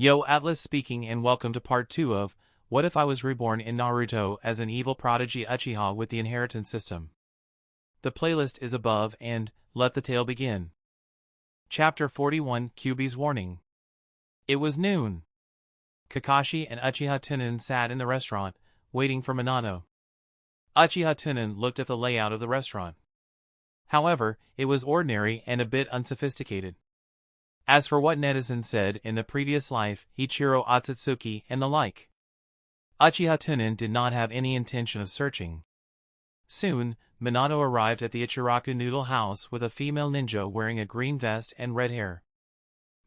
Yo, Atlas speaking, and welcome to part 2 of What If I Was Reborn in Naruto as an Evil Prodigy Uchiha with the Inheritance System. The playlist is above, and let the tale begin. Chapter 41, Kyuubi's Warning. It was noon. Kakashi and Uchiha Tunan sat in the restaurant, waiting for Minato. Uchiha Tunan looked at the layout of the restaurant. However, it was ordinary and a bit unsophisticated. As for what netizens said in the previous life, Ichiro Otsutsuki and the like, Uchiha Tunan did not have any intention of searching. Soon, Minato arrived at the Ichiraku noodle house with a female ninja wearing a green vest and red hair.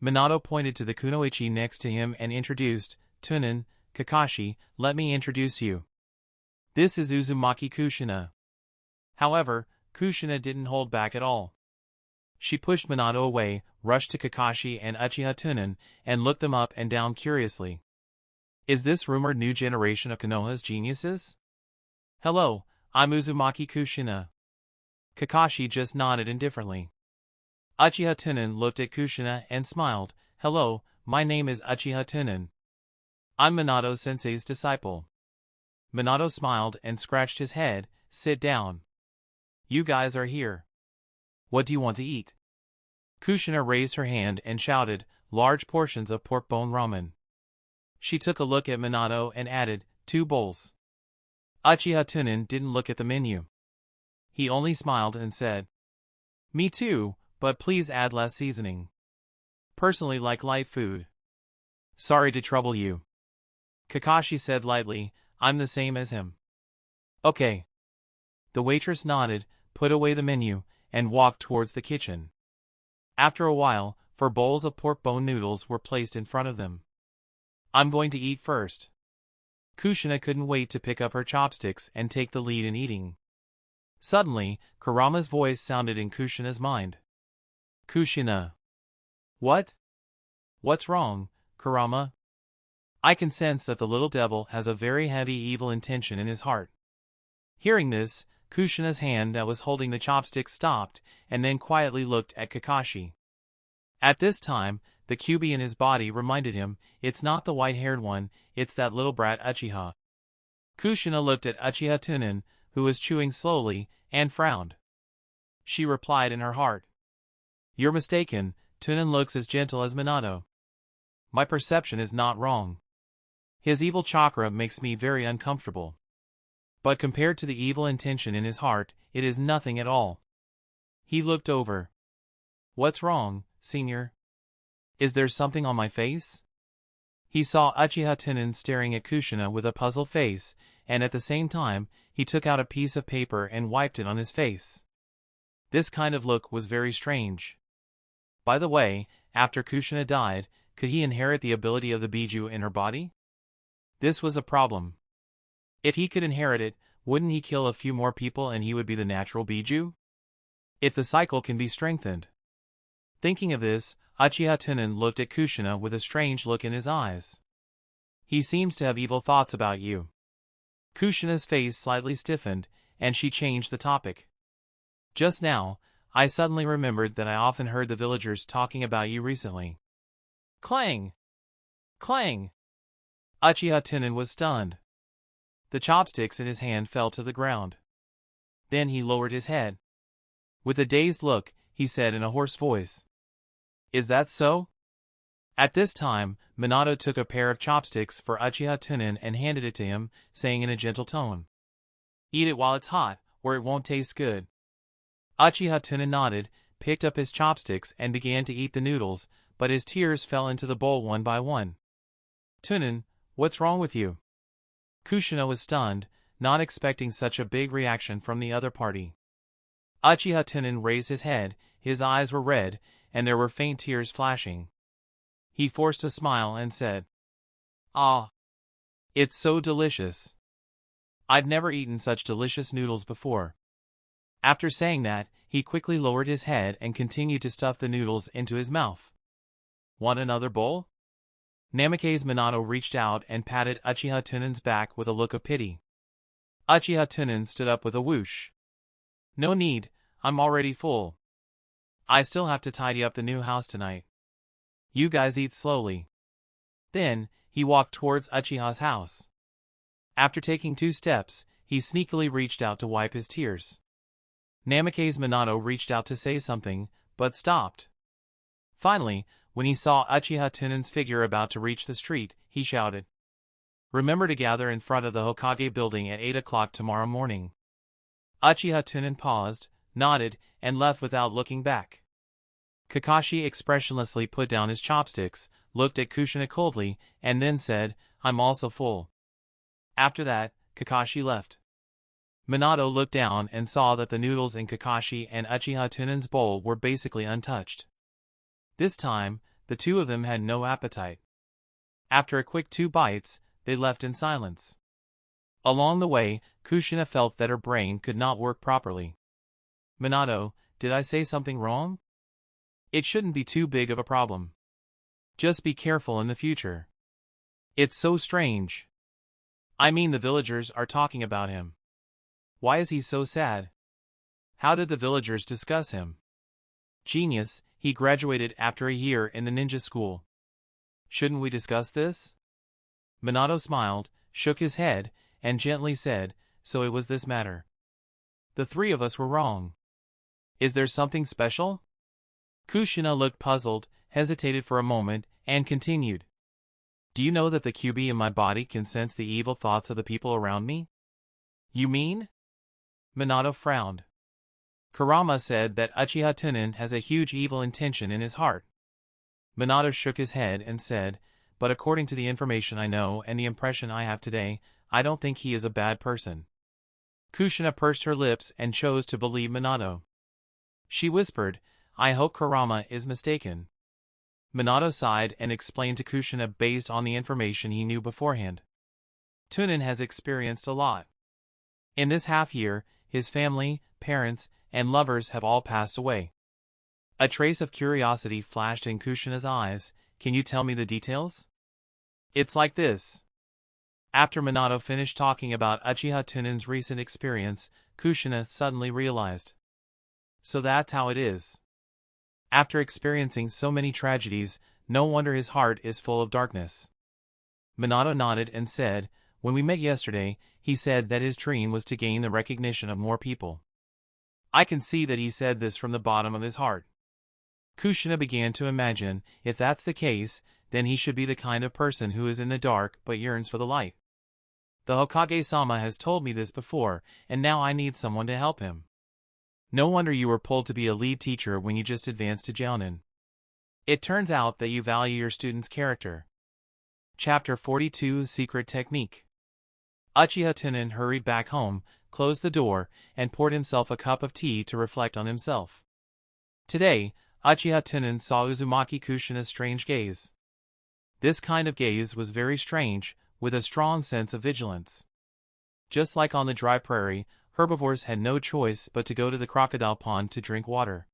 Minato pointed to the kunoichi next to him and introduced, "Tunan, Kakashi, let me introduce you. This is Uzumaki Kushina." However, Kushina didn't hold back at all. She pushed Minato away, rushed to Kakashi and Uchiha Tunan, and looked them up and down curiously. Is this rumored new generation of Konoha's geniuses? Hello, I'm Uzumaki Kushina. Kakashi just nodded indifferently. Uchiha Tunan looked at Kushina and smiled. Hello, my name is Uchiha Tunan. I'm Minato-sensei's disciple. Minato smiled and scratched his head. Sit down. You guys are here. What do you want to eat? Kushina raised her hand and shouted, large portions of pork bone ramen. She took a look at Minato and added, 2 bowls. Uchiha Tunan didn't look at the menu. He only smiled and said, me too, but please add less seasoning. Personally like light food. Sorry to trouble you. Kakashi said lightly, I'm the same as him. Okay. The waitress nodded, put away the menu, and walked towards the kitchen. After a while, 4 bowls of pork bone noodles were placed in front of them. I'm going to eat first. Kushina couldn't wait to pick up her chopsticks and take the lead in eating. Suddenly, Kurama's voice sounded in Kushina's mind. Kushina. What? What's wrong, Kurama? I can sense that the little devil has a very heavy evil intention in his heart. Hearing this, Kushina's hand that was holding the chopsticks stopped, and then quietly looked at Kakashi. At this time, the Kyuubi in his body reminded him, it's not the white-haired one, it's that little brat Uchiha. Kushina looked at Uchiha Tunan, who was chewing slowly, and frowned. She replied in her heart. You're mistaken, Tunan looks as gentle as Minato. My perception is not wrong. His evil chakra makes me very uncomfortable. But compared to the evil intention in his heart, it is nothing at all. He looked over. What's wrong, Senior? Is there something on my face? He saw Uchiha Tunan staring at Kushina with a puzzled face, and at the same time, he took out a piece of paper and wiped it on his face. This kind of look was very strange. By the way, after Kushina died, could he inherit the ability of the Biju in her body? This was a problem. If he could inherit it, wouldn't he kill a few more people and he would be the natural Biju? If the cycle can be strengthened. Thinking of this, Uchiha Tunan looked at Kushina with a strange look in his eyes. He seems to have evil thoughts about you. Kushina's face slightly stiffened, and she changed the topic. Just now, I suddenly remembered that I often heard the villagers talking about you recently. Clang! Clang! Uchiha Tunan was stunned. The chopsticks in his hand fell to the ground. Then he lowered his head. With a dazed look, he said in a hoarse voice, is that so? At this time, Minato took a pair of chopsticks for Uchiha Tunan and handed it to him, saying in a gentle tone, eat it while it's hot, or it won't taste good. Uchiha Tunan nodded, picked up his chopsticks and began to eat the noodles, but his tears fell into the bowl one by one. Tunan, what's wrong with you? Kushina was stunned, not expecting such a big reaction from the other party. Uchiha Tunan raised his head, his eyes were red, and there were faint tears flashing. He forced a smile and said, ah, it's so delicious. I've never eaten such delicious noodles before. After saying that, he quickly lowered his head and continued to stuff the noodles into his mouth. Want another bowl? Namake's Minato reached out and patted Uchiha Tunan's back with a look of pity. Uchiha Tunan stood up with a whoosh. No need, I'm already full. I still have to tidy up the new house tonight. You guys eat slowly. Then, he walked towards Uchiha's house. After taking 2 steps, he sneakily reached out to wipe his tears. Namake's Minato reached out to say something, but stopped. Finally, when he saw Uchiha Tunan's figure about to reach the street, he shouted, "Remember to gather in front of the Hokage building at 8 o'clock tomorrow morning." Uchiha Tunan paused, nodded, and left without looking back. Kakashi expressionlessly put down his chopsticks, looked at Kushina coldly, and then said, "I'm also full." After that, Kakashi left. Minato looked down and saw that the noodles in Kakashi and Uchiha Tunan's bowl were basically untouched. This time, the two of them had no appetite. After a quick 2 bites, they left in silence. Along the way, Kushina felt that her brain could not work properly. "Minato, did I say something wrong? It shouldn't be too big of a problem. Just be careful in the future. It's so strange. I mean, the villagers are talking about him. Why is he so sad? How did the villagers discuss him? Genius, he graduated after a year in the ninja school. Shouldn't we discuss this?" Minato smiled, shook his head, and gently said, "So it was this matter. The 3 of us were wrong. Is there something special?" Kushina looked puzzled, hesitated for a moment, and continued. "Do you know that the QB in my body can sense the evil thoughts of the people around me?" "You mean?" Minato frowned. Kurama said that Uchiha Tunan has a huge evil intention in his heart. Minato shook his head and said, "But according to the information I know and the impression I have today, I don't think he is a bad person." Kushina pursed her lips and chose to believe Minato. She whispered, "I hope Kurama is mistaken." Minato sighed and explained to Kushina based on the information he knew beforehand. Tunan has experienced a lot. In this half-year, his family, parents, and lovers have all passed away. A trace of curiosity flashed in Kushina's eyes. "Can you tell me the details?" "It's like this." After Minato finished talking about Uchiha Tunan's recent experience, Kushina suddenly realized. So that's how it is. After experiencing so many tragedies, no wonder his heart is full of darkness. Minato nodded and said, "When we met yesterday, he said that his dream was to gain the recognition of more people. I can see that he said this from the bottom of his heart." Kushina began to imagine, if that's the case, then he should be the kind of person who is in the dark but yearns for the light. The Hokage-sama has told me this before, and now I need someone to help him. No wonder you were pulled to be a lead teacher when you just advanced to Jounin. It turns out that you value your student's character. Chapter 42 Secret Technique. Uchiha Tunan hurried back home, closed the door, and poured himself a cup of tea to reflect on himself. Today, Uchiha Tunan saw Uzumaki Kushina's strange gaze. This kind of gaze was very strange, with a strong sense of vigilance. Just like on the dry prairie, herbivores had no choice but to go to the crocodile pond to drink water.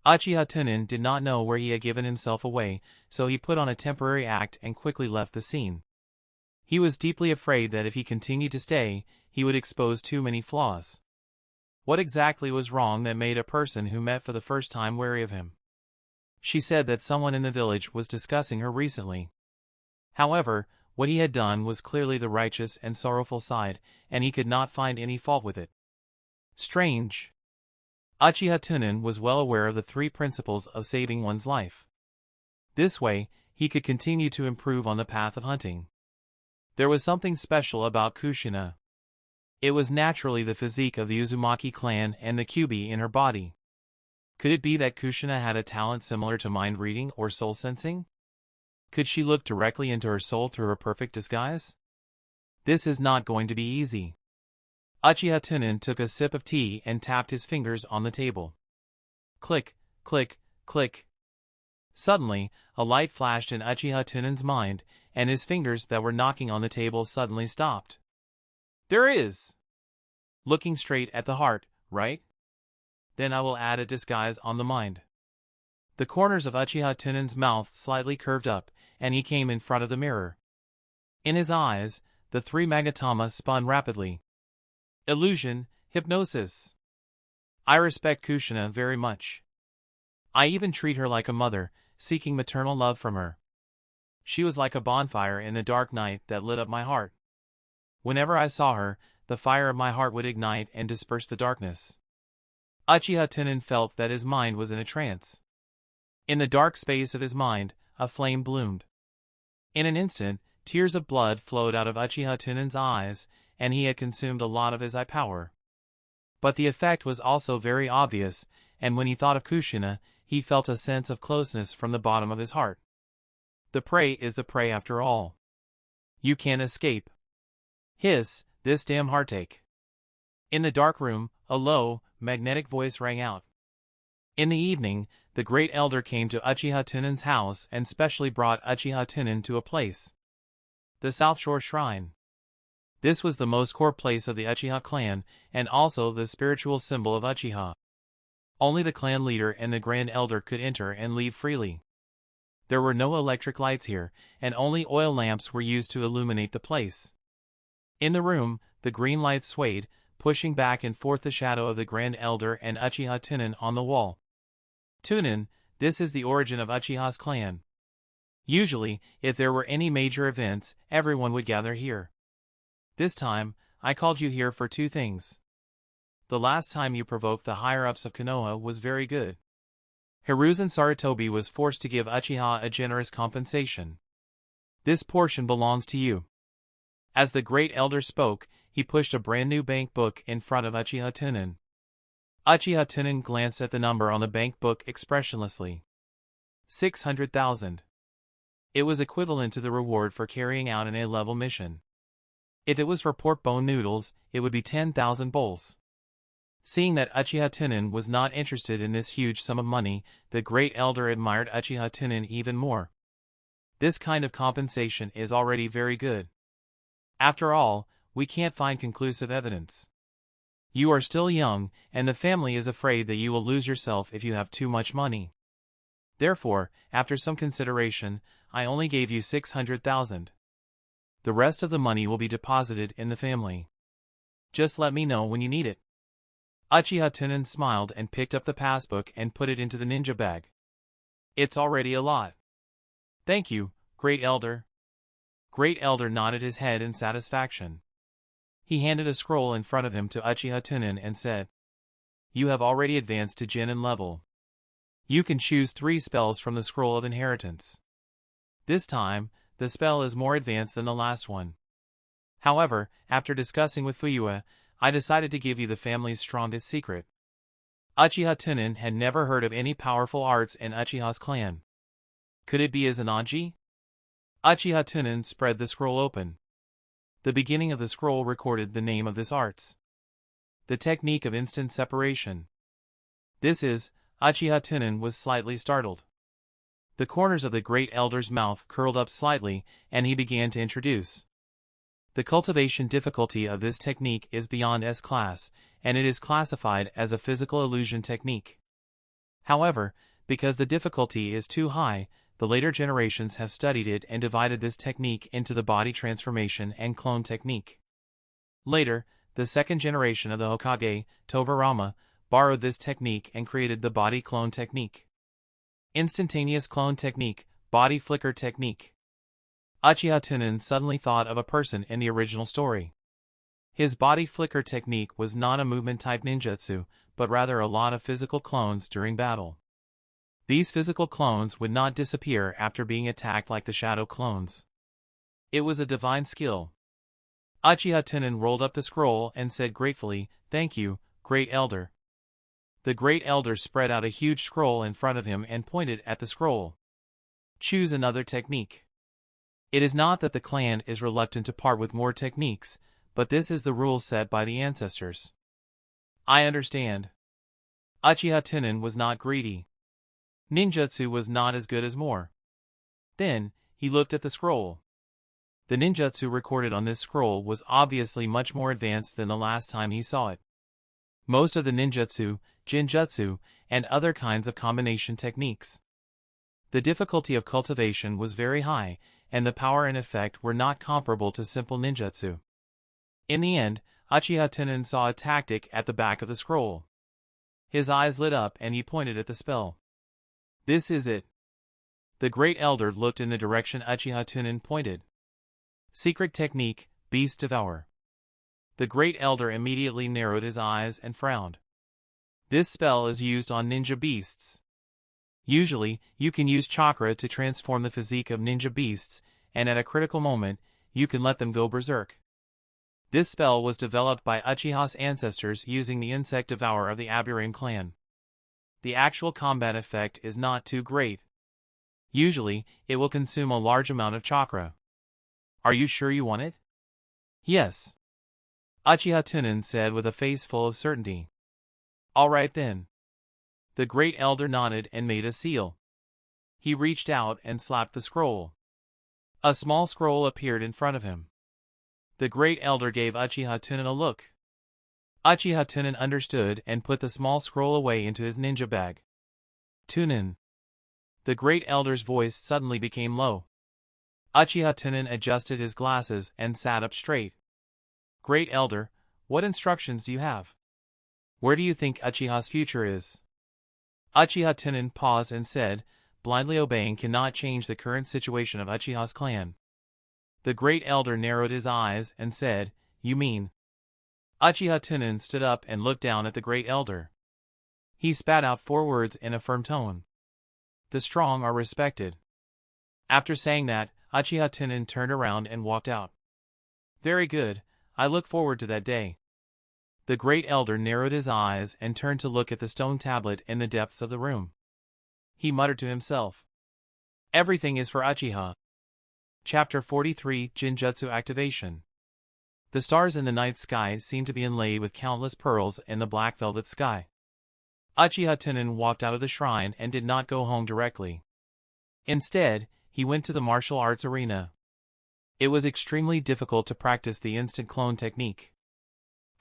Uchiha Tunan did not know where he had given himself away, so he put on a temporary act and quickly left the scene. He was deeply afraid that if he continued to stay, he would expose too many flaws. What exactly was wrong that made a person who met for the first time wary of him? She said that someone in the village was discussing her recently. However, what he had done was clearly the righteous and sorrowful side, and he could not find any fault with it. Strange. Uchiha Tunan was well aware of the 3 principles of saving one's life. This way, he could continue to improve on the path of hunting. There was something special about Kushina. It was naturally the physique of the Uzumaki clan and the Kyuubi in her body. Could it be that Kushina had a talent similar to mind reading or soul sensing? Could she look directly into her soul through her perfect disguise? This is not going to be easy. Uchiha Tunan took a sip of tea and tapped his fingers on the table. Click, click, click. Suddenly, a light flashed in Uchiha Tunan's mind, and his fingers that were knocking on the table suddenly stopped. There is! Looking straight at the heart, right? Then I will add a disguise on the mind. The corners of Uchiha Tunan's mouth slightly curved up, and he came in front of the mirror. In his eyes, the 3 magatama spun rapidly. Illusion, hypnosis. I respect Kushina very much. I even treat her like a mother, seeking maternal love from her. She was like a bonfire in the dark night that lit up my heart. Whenever I saw her, the fire of my heart would ignite and disperse the darkness. Uchiha Tunan felt that his mind was in a trance. In the dark space of his mind, a flame bloomed. In an instant, tears of blood flowed out of Uchiha Tunan's eyes, and he had consumed a lot of his eye power. But the effect was also very obvious, and when he thought of Kushina, he felt a sense of closeness from the bottom of his heart. The prey is the prey after all. You can't escape. Hiss, this damn heartache. In the dark room, a low, magnetic voice rang out. In the evening, the great elder came to Uchiha Tunan's house and specially brought Uchiha Tunan to a place. The South Shore Shrine. This was the most core place of the Uchiha clan, and also the spiritual symbol of Uchiha. Only the clan leader and the grand elder could enter and leave freely. There were no electric lights here, and only oil lamps were used to illuminate the place. In the room, the green light swayed, pushing back and forth the shadow of the grand elder and Uchiha Tunan on the wall. Tunan, this is the origin of Uchiha's clan. Usually, if there were any major events, everyone would gather here. This time, I called you here for two things. The last time you provoked the higher-ups of Konoha was very good. Hiruzen Sarutobi was forced to give Uchiha a generous compensation. This portion belongs to you. As the great elder spoke, he pushed a brand new bank book in front of Uchiha Tunan. Uchiha Tunan glanced at the number on the bank book expressionlessly. 600,000. It was equivalent to the reward for carrying out an A-level mission. If it was for pork bone noodles, it would be 10,000 bowls. Seeing that Uchiha Tunan was not interested in this huge sum of money, the great elder admired Uchiha Tunan even more. This kind of compensation is already very good. After all, we can't find conclusive evidence. You are still young, and the family is afraid that you will lose yourself if you have too much money. Therefore, after some consideration, I only gave you 600,000. The rest of the money will be deposited in the family. Just let me know when you need it. Uchiha Tunan smiled and picked up the passbook and put it into the ninja bag. It's already a lot. Thank you, Great Elder. Great Elder nodded his head in satisfaction. He handed a scroll in front of him to Uchiha Tunan and said, You have already advanced to Genin level. You can choose 3 spells from the Scroll of Inheritance. This time, the spell is more advanced than the last one. However, after discussing with Fuyue, I decided to give you the family's strongest secret. Uchiha Tunan had never heard of any powerful arts in Uchiha's clan. Could it be Izanagi? Uchiha Tunan spread the scroll open. The beginning of the scroll recorded the name of this arts. The technique of instant separation. This is, Uchiha Tunan was slightly startled. The corners of the great elder's mouth curled up slightly, and he began to introduce. The cultivation difficulty of this technique is beyond S-class, and it is classified as a physical illusion technique. However, because the difficulty is too high, the later generations have studied it and divided this technique into the body transformation and clone technique. Later, the second generation of the Hokage, Tobarama, borrowed this technique and created the body clone technique. Instantaneous clone technique, body flicker technique. Uchiha Tunan suddenly thought of a person in the original story. His body flicker technique was not a movement-type ninjutsu, but rather a lot of physical clones during battle. These physical clones would not disappear after being attacked like the shadow clones. It was a divine skill. Uchiha Tunan rolled up the scroll and said gratefully, Thank you, Great Elder. The Great Elder spread out a huge scroll in front of him and pointed at the scroll. Choose another technique. It is not that the clan is reluctant to part with more techniques, but this is the rule set by the ancestors. I understand. Uchiha Tunan was not greedy. Ninjutsu was not as good as more. Then, he looked at the scroll. The ninjutsu recorded on this scroll was obviously much more advanced than the last time he saw it. Most of the ninjutsu, jinjutsu, and other kinds of combination techniques. The difficulty of cultivation was very high, and the power and effect were not comparable to simple ninjutsu. In the end, Uchiha Tunan saw a tactic at the back of the scroll. His eyes lit up and he pointed at the spell. This is it. The Great Elder looked in the direction Uchiha Tunan pointed. Secret technique, Beast Devour. The Great Elder immediately narrowed his eyes and frowned. This spell is used on ninja beasts. Usually, you can use chakra to transform the physique of ninja beasts, and at a critical moment, you can let them go berserk. This spell was developed by Uchiha's ancestors using the insect devour of the Aburame clan. The actual combat effect is not too great. Usually, it will consume a large amount of chakra. Are you sure you want it? Yes. Uchiha Tunan said with a face full of certainty. All right then. The Great Elder nodded and made a seal. He reached out and slapped the scroll. A small scroll appeared in front of him. The Great Elder gave Uchiha Tunan a look. Uchiha Tunan understood and put the small scroll away into his ninja bag. Tunan. The Great Elder's voice suddenly became low. Uchiha Tunan adjusted his glasses and sat up straight. Great Elder, what instructions do you have? Where do you think Uchiha's future is? Uchiha Tunan paused and said, blindly obeying cannot change the current situation of Uchiha's clan. The Great Elder narrowed his eyes and said, you mean? Uchiha Tunan stood up and looked down at the Great Elder. He spat out 4 words in a firm tone. The strong are respected. After saying that, Uchiha Tunan turned around and walked out. Very good, I look forward to that day. The Great Elder narrowed his eyes and turned to look at the stone tablet in the depths of the room. He muttered to himself. Everything is for Uchiha. Chapter 43 Jinjutsu Activation. The stars in the night sky seemed to be inlaid with countless pearls in the black velvet sky. Uchiha Tunan walked out of the shrine and did not go home directly. Instead, he went to the martial arts arena. It was extremely difficult to practice the instant clone technique.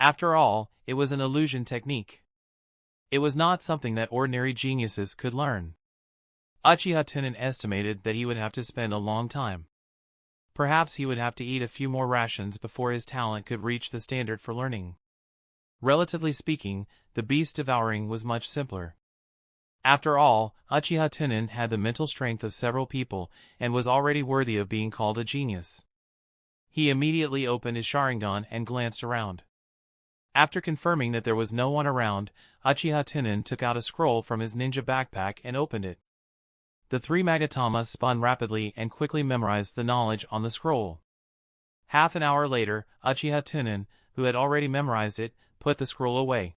After all, it was an illusion technique. It was not something that ordinary geniuses could learn. Uchiha Tunan estimated that he would have to spend a long time. Perhaps he would have to eat a few more rations before his talent could reach the standard for learning. Relatively speaking, the beast devouring was much simpler. After all, Uchiha Tunan had the mental strength of several people and was already worthy of being called a genius. He immediately opened his Sharingan and glanced around. After confirming that there was no one around, Uchiha Tunan took out a scroll from his ninja backpack and opened it. The 3 Magatama spun rapidly and quickly memorized the knowledge on the scroll. Half an hour later, Uchiha Tunan, who had already memorized it, put the scroll away.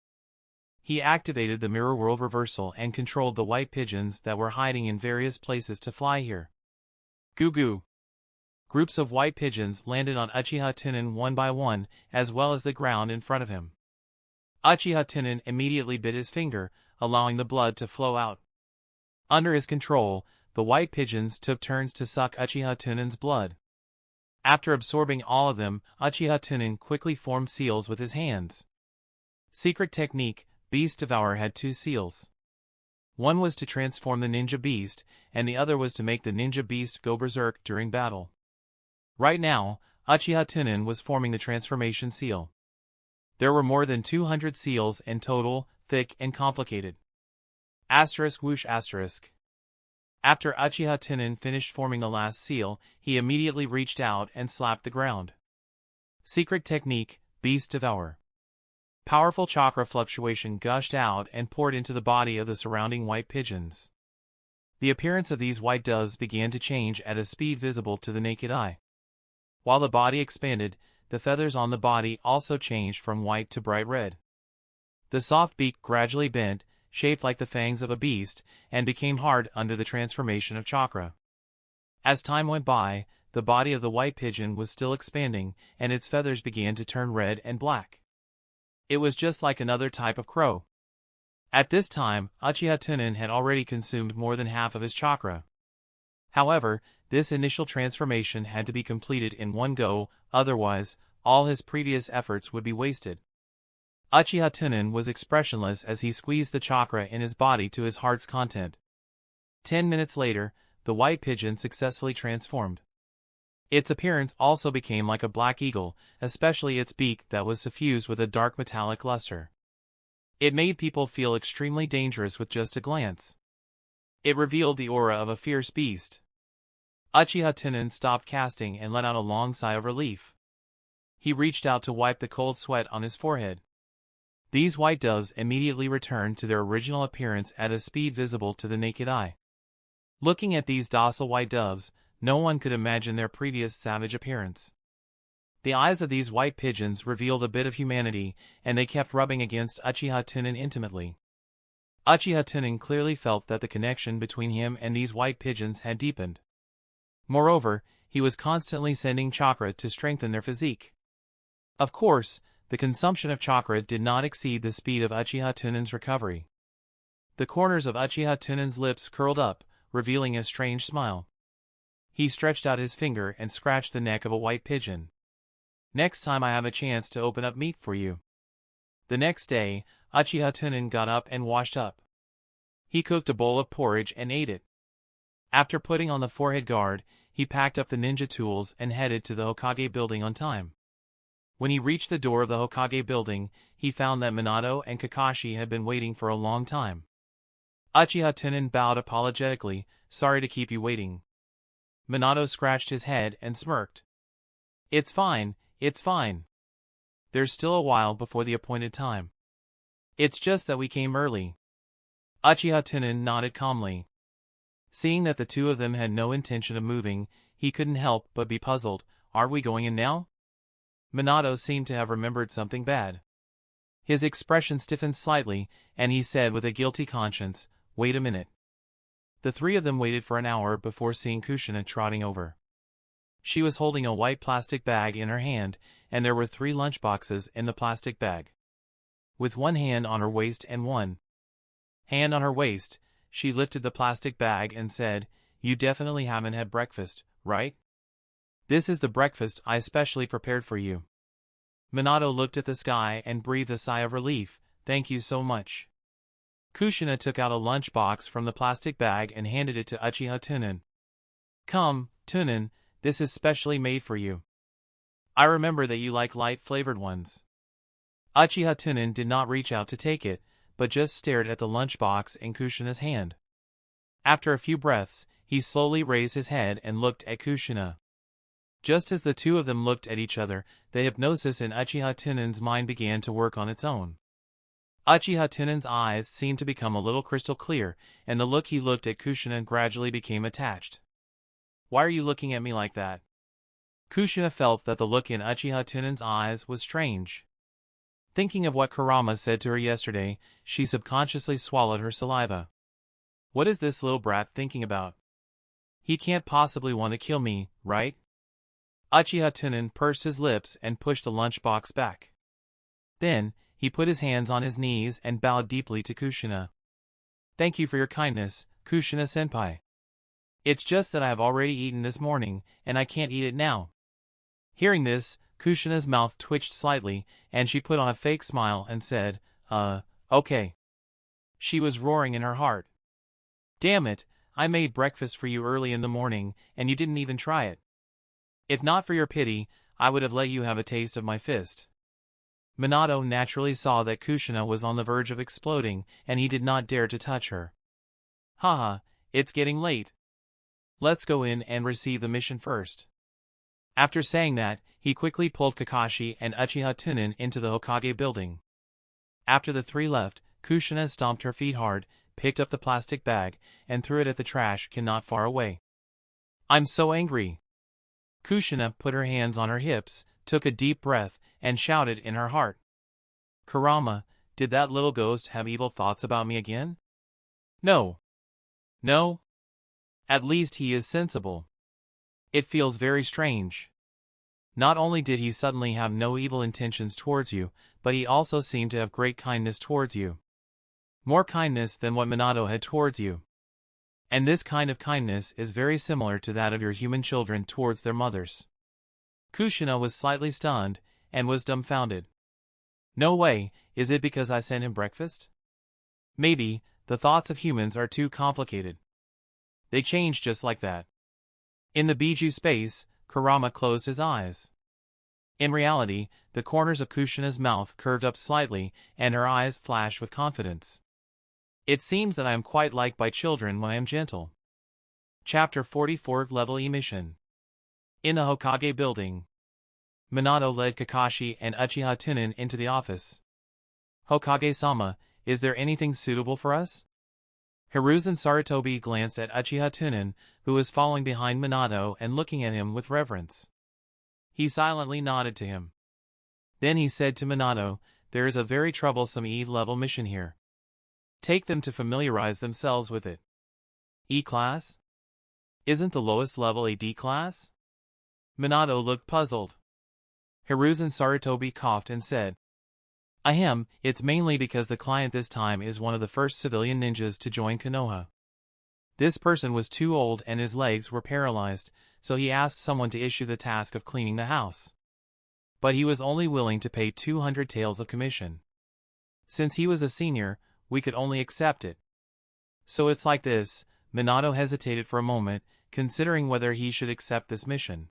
He activated the mirror world reversal and controlled the white pigeons that were hiding in various places to fly here. Goo goo. Groups of white pigeons landed on Uchiha Tunan one by one, as well as the ground in front of him. Uchiha Tunan immediately bit his finger, allowing the blood to flow out. Under his control, the white pigeons took turns to suck Uchiha Tunan's blood. After absorbing all of them, Uchiha Tunan quickly formed seals with his hands. Secret technique, Beast Devour had 2 seals. One was to transform the ninja beast, and the other was to make the ninja beast go berserk during battle. Right now, Uchiha Tunan was forming the transformation seal. There were more than 200 seals in total, thick and complicated. Asterisk whoosh asterisk. After Uchiha Tunan finished forming the last seal, he immediately reached out and slapped the ground. Secret technique, Beast Devour. Powerful chakra fluctuation gushed out and poured into the body of the surrounding white pigeons. The appearance of these white doves began to change at a speed visible to the naked eye. While the body expanded, the feathers on the body also changed from white to bright red. The soft beak gradually bent, shaped like the fangs of a beast, and became hard under the transformation of chakra. As time went by, the body of the white pigeon was still expanding, and its feathers began to turn red and black. It was just like another type of crow. At this time, Uchiha Tunan had already consumed more than half of his chakra. However, this initial transformation had to be completed in one go, otherwise, all his previous efforts would be wasted. Uchiha Tunan was expressionless as he squeezed the chakra in his body to his heart's content. 10 minutes later, the white pigeon successfully transformed. Its appearance also became like a black eagle, especially its beak that was suffused with a dark metallic luster. It made people feel extremely dangerous with just a glance. It revealed the aura of a fierce beast. Uchiha Tunan stopped casting and let out a long sigh of relief. He reached out to wipe the cold sweat on his forehead. These white doves immediately returned to their original appearance at a speed visible to the naked eye. Looking at these docile white doves, no one could imagine their previous savage appearance. The eyes of these white pigeons revealed a bit of humanity, and they kept rubbing against Uchiha Tunan intimately. Uchiha Tunan clearly felt that the connection between him and these white pigeons had deepened. Moreover, he was constantly sending chakra to strengthen their physique. Of course, the consumption of chakra did not exceed the speed of Uchiha Tunan's recovery. The corners of Uchiha Tunan's lips curled up, revealing a strange smile. He stretched out his finger and scratched the neck of a white pigeon. Next time I have a chance to open up meat for you. The next day, Uchiha Tunan got up and washed up. He cooked a bowl of porridge and ate it. After putting on the forehead guard, he packed up the ninja tools and headed to the Hokage building on time. When he reached the door of the Hokage building, he found that Minato and Kakashi had been waiting for a long time. Uchiha Tunan bowed apologetically, sorry to keep you waiting. Minato scratched his head and smirked. It's fine, it's fine. There's still a while before the appointed time. It's just that we came early. Uchiha Tunan nodded calmly. Seeing that the two of them had no intention of moving, he couldn't help but be puzzled. Are we going in now? Minato seemed to have remembered something bad. His expression stiffened slightly, and he said with a guilty conscience, wait a minute. The three of them waited for an hour before seeing Kushina trotting over. She was holding a white plastic bag in her hand, and there were 3 lunchboxes in the plastic bag. With one hand on her waist and one hand on her waist, she lifted the plastic bag and said, you definitely haven't had breakfast, right? This is the breakfast I specially prepared for you. Minato looked at the sky and breathed a sigh of relief, thank you so much. Kushina took out a lunchbox from the plastic bag and handed it to Uchiha Tunan. Come, Tunan, this is specially made for you. I remember that you like light-flavored ones. Uchiha Tunan did not reach out to take it, but just stared at the lunchbox in Kushina's hand. After a few breaths, he slowly raised his head and looked at Kushina. Just as the two of them looked at each other, the hypnosis in Uchiha Tunan's mind began to work on its own. Uchiha Tunan's eyes seemed to become a little crystal clear, and the look he looked at Kushina gradually became attached. Why are you looking at me like that? Kushina felt that the look in Uchiha Tunan's eyes was strange. Thinking of what Kurama said to her yesterday, she subconsciously swallowed her saliva. What is this little brat thinking about? He can't possibly want to kill me, right? Uchiha Tunan pursed his lips and pushed the lunchbox back. Then, he put his hands on his knees and bowed deeply to Kushina. Thank you for your kindness, Kushina-senpai. It's just that I have already eaten this morning, and I can't eat it now. Hearing this, Kushina's mouth twitched slightly, and she put on a fake smile and said, okay. She was roaring in her heart. Damn it, I made breakfast for you early in the morning, and you didn't even try it. If not for your pity, I would have let you have a taste of my fist. Minato naturally saw that Kushina was on the verge of exploding, and he did not dare to touch her. Haha, it's getting late. Let's go in and receive the mission first. After saying that, he quickly pulled Kakashi and Uchiha Tunan into the Hokage building. After the three left, Kushina stomped her feet hard, picked up the plastic bag, and threw it at the trash can not far away. I'm so angry. Kushina put her hands on her hips, took a deep breath, and shouted in her heart. Kurama, did that little ghost have evil thoughts about me again? No. No? At least he is sensible. It feels very strange. Not only did he suddenly have no evil intentions towards you, but he also seemed to have great kindness towards you. More kindness than what Minato had towards you. And this kind of kindness is very similar to that of your human children towards their mothers. Kushina was slightly stunned, and was dumbfounded. No way, is it because I sent him breakfast? Maybe, the thoughts of humans are too complicated. They change just like that. In the Biju space, Kurama closed his eyes. In reality, the corners of Kushina's mouth curved up slightly, and her eyes flashed with confidence. It seems that I am quite liked by children when I am gentle. Chapter 44 Level E Mission. In the Hokage building, Minato led Kakashi and Uchiha Tunan into the office. Hokage-sama, is there anything suitable for us? Hiruzen Sarutobi glanced at Uchiha Tunan, who was following behind Minato and looking at him with reverence. He silently nodded to him. Then he said to Minato, there is a very troublesome E-level mission here. Take them to familiarize themselves with it. E-class? Isn't the lowest level a D-class? Minato looked puzzled. Hiruzen Sarutobi coughed and said, Ahem, it's mainly because the client this time is one of the first civilian ninjas to join Konoha. This person was too old and his legs were paralyzed, so he asked someone to issue the task of cleaning the house. But he was only willing to pay 200 taels of commission. Since he was a senior, we could only accept it. So it's like this. Minato hesitated for a moment, considering whether he should accept this mission.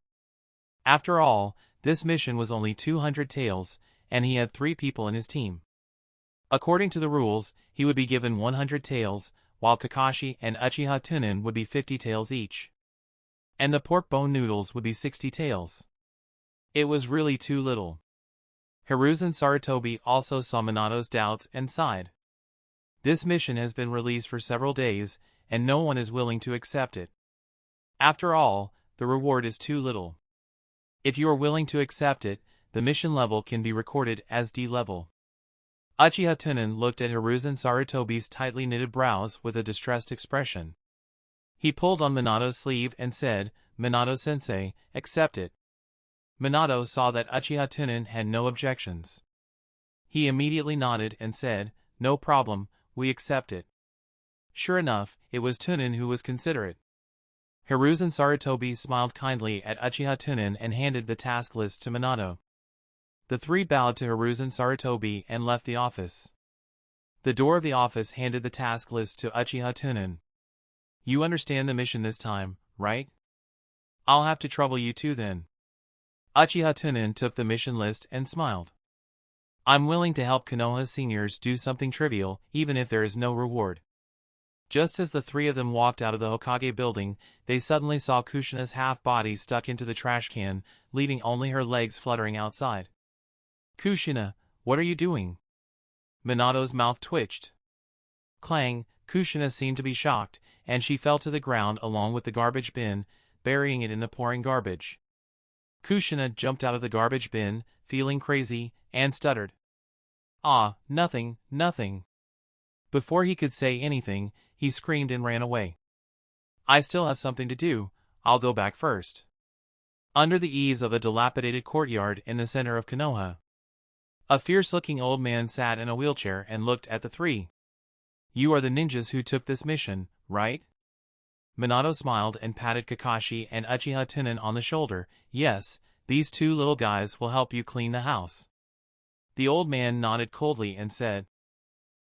After all, this mission was only 200 taels, and he had 3 people in his team. According to the rules, he would be given 100 taels, while Kakashi and Uchiha Tunan would be 50 taels each. And the pork bone noodles would be 60 taels. It was really too little. Hiruzen Sarutobi also saw Minato's doubts and sighed. This mission has been released for several days, and no one is willing to accept it. After all, the reward is too little. If you are willing to accept it, the mission level can be recorded as D level. Uchiha Tunan looked at Hiruzen Sarutobi's tightly knitted brows with a distressed expression. He pulled on Minato's sleeve and said, Minato-sensei, accept it. Minato saw that Uchiha Tunan had no objections. He immediately nodded and said, no problem, we accept it. Sure enough, it was Tunan who was considerate. Hiruzen Sarutobi smiled kindly at Uchiha Tunan and handed the task list to Minato. The 3 bowed to Hiruzen Sarutobi and left the office. The door of the office handed the task list to Uchiha Tunan. You understand the mission this time, right? I'll have to trouble you too then. Uchiha Tunan took the mission list and smiled. I'm willing to help Konoha's seniors do something trivial, even if there is no reward. Just as the 3 of them walked out of the Hokage building, they suddenly saw Kushina's half-body stuck into the trash can, leaving only her legs fluttering outside. Kushina, what are you doing? Minato's mouth twitched. Clang, Kushina seemed to be shocked, and she fell to the ground along with the garbage bin, burying it in the pouring garbage. Kushina jumped out of the garbage bin, feeling crazy, and stuttered. Ah, nothing, nothing. Before he could say anything, he screamed and ran away. I still have something to do, I'll go back first. Under the eaves of a dilapidated courtyard in the center of Konoha, a fierce-looking old man sat in a wheelchair and looked at the 3. You are the ninjas who took this mission, right? Minato smiled and patted Kakashi and Uchiha Tunan on the shoulder. Yes, these 2 little guys will help you clean the house. The old man nodded coldly and said,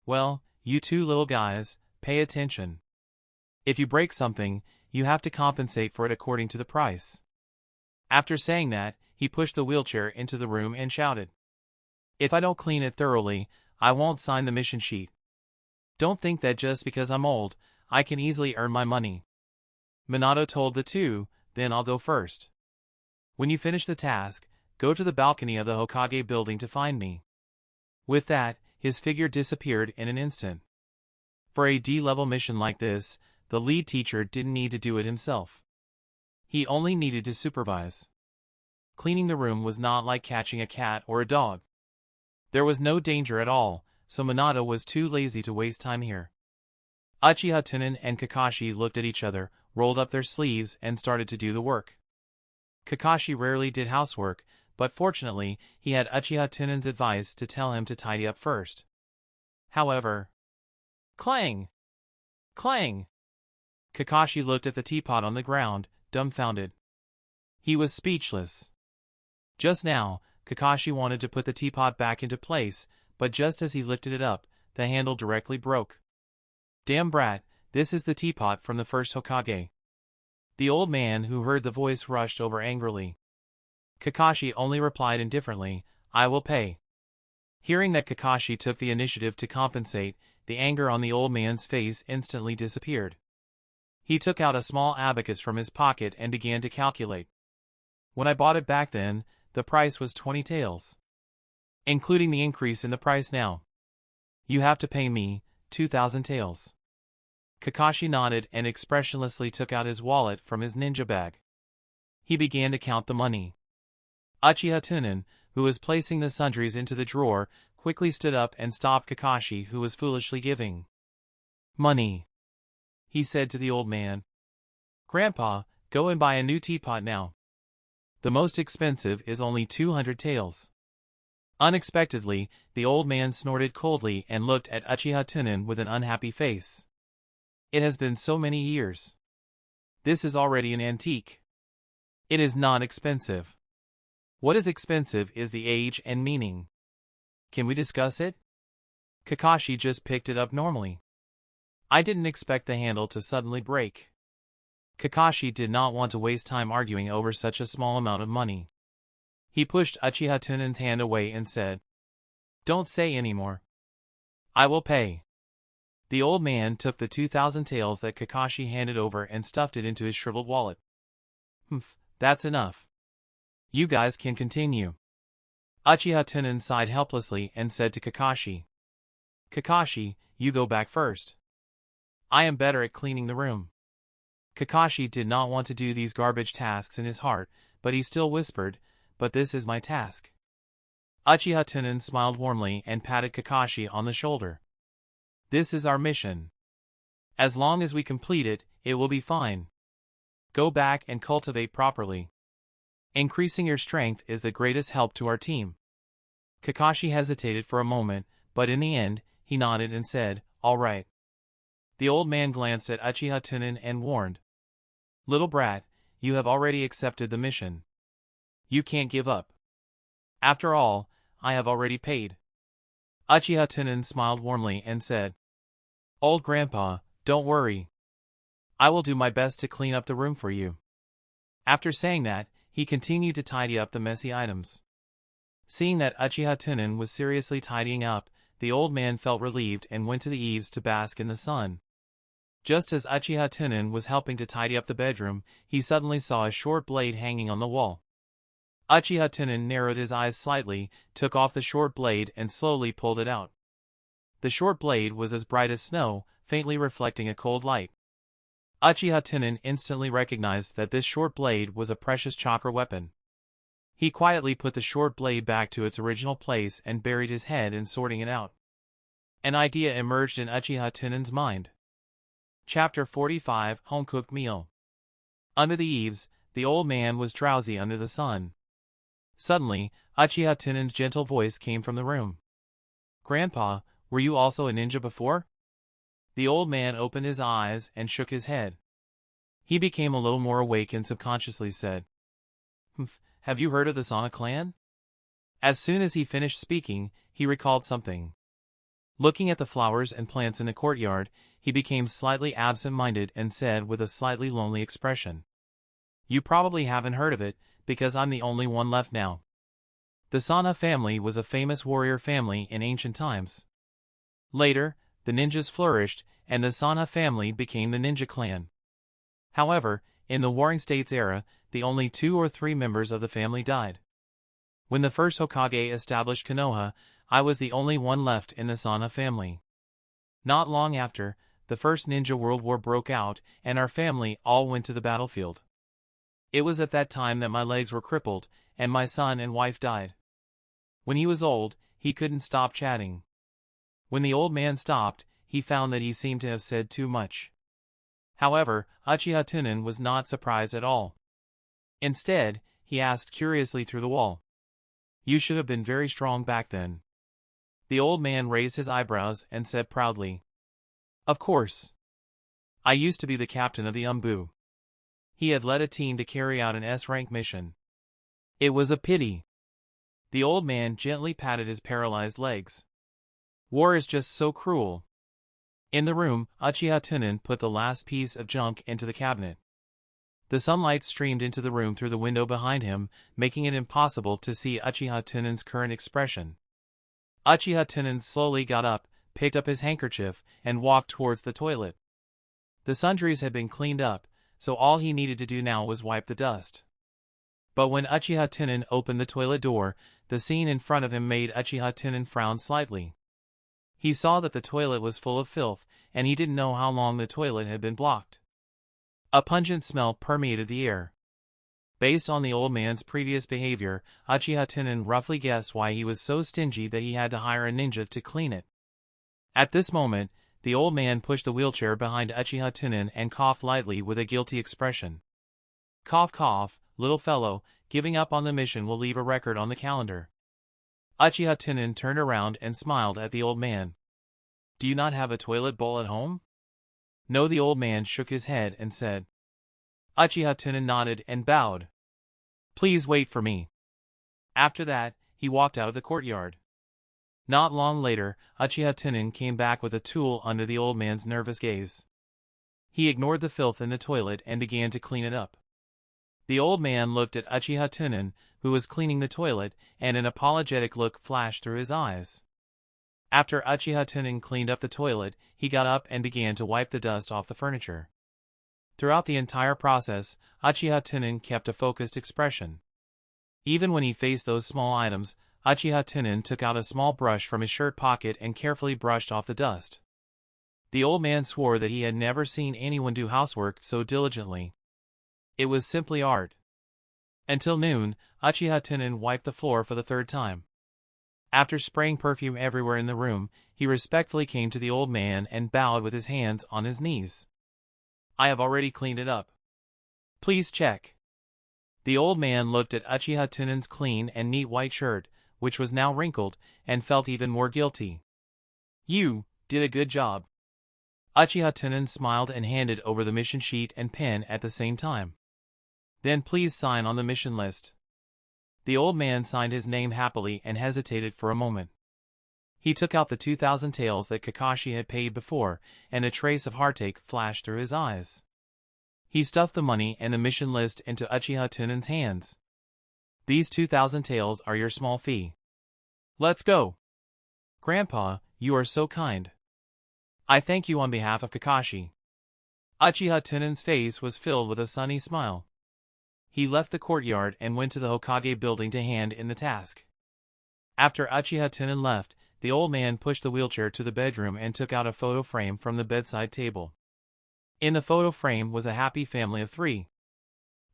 well, you 2 little guys, pay attention. If you break something, you have to compensate for it according to the price. After saying that, he pushed the wheelchair into the room and shouted, if I don't clean it thoroughly, I won't sign the mission sheet. Don't think that just because I'm old, I can easily earn my money. Minato told the 2, then I'll go first. When you finish the task, go to the balcony of the Hokage building to find me. With that, his figure disappeared in an instant. For a D-level mission like this, the lead teacher didn't need to do it himself. He only needed to supervise. Cleaning the room was not like catching a cat or a dog. There was no danger at all, so Minato was too lazy to waste time here. Uchiha Tunan and Kakashi looked at each other, rolled up their sleeves and started to do the work. Kakashi rarely did housework, but fortunately, he had Uchiha Tunan's advice to tell him to tidy up first. However, clang! Clang! Kakashi looked at the teapot on the ground, dumbfounded. He was speechless. Just now, Kakashi wanted to put the teapot back into place, but just as he lifted it up, the handle directly broke. Damn brat, this is the teapot from the first Hokage. The old man who heard the voice rushed over angrily. Kakashi only replied indifferently, I will pay. Hearing that Kakashi took the initiative to compensate, the anger on the old man's face instantly disappeared. He took out a small abacus from his pocket and began to calculate. When I bought it back then, the price was 20 taels. Including the increase in the price now. You have to pay me 2,000 taels. Kakashi nodded and expressionlessly took out his wallet from his ninja bag. He began to count the money. Uchiha Tunan, who was placing the sundries into the drawer, quickly stood up and stopped Kakashi, who was foolishly giving money. He said to the old man, "Grandpa, go and buy a new teapot now. The most expensive is only 200 taels." Unexpectedly, the old man snorted coldly and looked at Uchiha Tunan with an unhappy face. "It has been so many years. This is already an antique. It is not expensive. What is expensive is the age and meaning. Can we discuss it?" Kakashi just picked it up normally. I didn't expect the handle to suddenly break. Kakashi did not want to waste time arguing over such a small amount of money. He pushed Uchiha Tunan's hand away and said, "Don't say any more. I will pay." The old man took the 2,000 taels that Kakashi handed over and stuffed it into his shriveled wallet. That's enough. You guys can continue." Uchiha Tunan sighed helplessly and said to Kakashi, "Kakashi, you go back first. I am better at cleaning the room." Kakashi did not want to do these garbage tasks in his heart, but he still whispered, "But this is my task." Uchiha Tunan smiled warmly and patted Kakashi on the shoulder. "This is our mission. As long as we complete it, it will be fine. Go back and cultivate properly. Increasing your strength is the greatest help to our team." Kakashi hesitated for a moment, but in the end, he nodded and said, "All right." The old man glanced at Uchiha Tunan and warned, "Little brat, you have already accepted the mission. You can't give up. After all, I have already paid." Uchiha Tunan smiled warmly and said, "Old grandpa, don't worry. I will do my best to clean up the room for you." After saying that, he continued to tidy up the messy items. Seeing that Uchiha Tunan was seriously tidying up, the old man felt relieved and went to the eaves to bask in the sun. Just as Uchiha Tunan was helping to tidy up the bedroom, he suddenly saw a short blade hanging on the wall. Uchiha Tunan narrowed his eyes slightly, took off the short blade and slowly pulled it out. The short blade was as bright as snow, faintly reflecting a cold light. Uchiha Tunan instantly recognized that this short blade was a precious chakra weapon. He quietly put the short blade back to its original place and buried his head in sorting it out. An idea emerged in Uchiha Tunan's mind. Chapter 45, Home-Cooked Meal. Under the eaves, the old man was drowsy under the sun. Suddenly, Uchiha Tunan's gentle voice came from the room. "Grandpa, were you also a ninja before?" The old man opened his eyes and shook his head. He became a little more awake and subconsciously said, "Have you heard of the Sana clan?" As soon as he finished speaking, he recalled something. Looking at the flowers and plants in the courtyard, he became slightly absent-minded and said with a slightly lonely expression, "You probably haven't heard of it, because I'm the only one left now." The Sana family was a famous warrior family in ancient times. Later, the ninjas flourished, and the Sana family became the ninja clan. However, in the Warring States era, the only 2 or 3 members of the family died. When the first Hokage established Konoha, I was the only one left in the Sana family. Not long after, the First Ninja World War broke out, and our family all went to the battlefield. It was at that time that my legs were crippled, and my son and wife died. When he was old, he couldn't stop chatting. When the old man stopped, he found that he seemed to have said too much. However, Uchiha Tunan was not surprised at all. Instead, he asked curiously through the wall, "You should have been very strong back then." The old man raised his eyebrows and said proudly, "Of course. I used to be the captain of the Umbu." He had led a team to carry out an S-rank mission. It was a pity. The old man gently patted his paralyzed legs. "War is just so cruel." In the room, Uchiha Tunan put the last piece of junk into the cabinet. The sunlight streamed into the room through the window behind him, making it impossible to see Uchiha Tunan's current expression. Uchiha Tunan slowly got up, picked up his handkerchief, and walked towards the toilet. The sundries had been cleaned up, so all he needed to do now was wipe the dust. But when Uchiha Tunan opened the toilet door, the scene in front of him made Uchiha Tunan frown slightly. He saw that the toilet was full of filth, and he didn't know how long the toilet had been blocked. A pungent smell permeated the air. Based on the old man's previous behavior, Uchiha Tunan roughly guessed why he was so stingy that he had to hire a ninja to clean it. At this moment, the old man pushed the wheelchair behind Uchiha Tunan and coughed lightly with a guilty expression. Cough cough, little fellow, giving up on the mission will leave a record on the calendar. Uchiha Tunan turned around and smiled at the old man. Do you not have a toilet bowl at home? No, the old man shook his head and said. Uchiha Tunan nodded and bowed. Please wait for me. After that, he walked out of the courtyard. Not long later, Uchiha Tunan came back with a tool under the old man's nervous gaze. He ignored the filth in the toilet and began to clean it up. The old man looked at Uchiha Tunan, who was cleaning the toilet, and an apologetic look flashed through his eyes. After Uchiha Tunan cleaned up the toilet, he got up and began to wipe the dust off the furniture. Throughout the entire process, Uchiha Tunan kept a focused expression. Even when he faced those small items, Uchiha Tunan took out a small brush from his shirt pocket and carefully brushed off the dust. The old man swore that he had never seen anyone do housework so diligently. It was simply art. Until noon, Uchiha Tunan wiped the floor for the third time. After spraying perfume everywhere in the room, he respectfully came to the old man and bowed with his hands on his knees. I have already cleaned it up. Please check. The old man looked at Uchiha Tunan's clean and neat white shirt, which was now wrinkled, and felt even more guilty. You did a good job. Uchiha Tunan smiled and handed over the mission sheet and pen at the same time. Then please sign on the mission list. The old man signed his name happily and hesitated for a moment. He took out the 2,000 taels that Kakashi had paid before, and a trace of heartache flashed through his eyes. He stuffed the money and the mission list into Uchiha Tunan's hands. These 2,000 taels are your small fee. Let's go. Grandpa, you are so kind. I thank you on behalf of Kakashi. Uchiha Tunan's face was filled with a sunny smile. He left the courtyard and went to the Hokage building to hand in the task. After Uchiha Tunan left, the old man pushed the wheelchair to the bedroom and took out a photo frame from the bedside table. In the photo frame was a happy family of 3.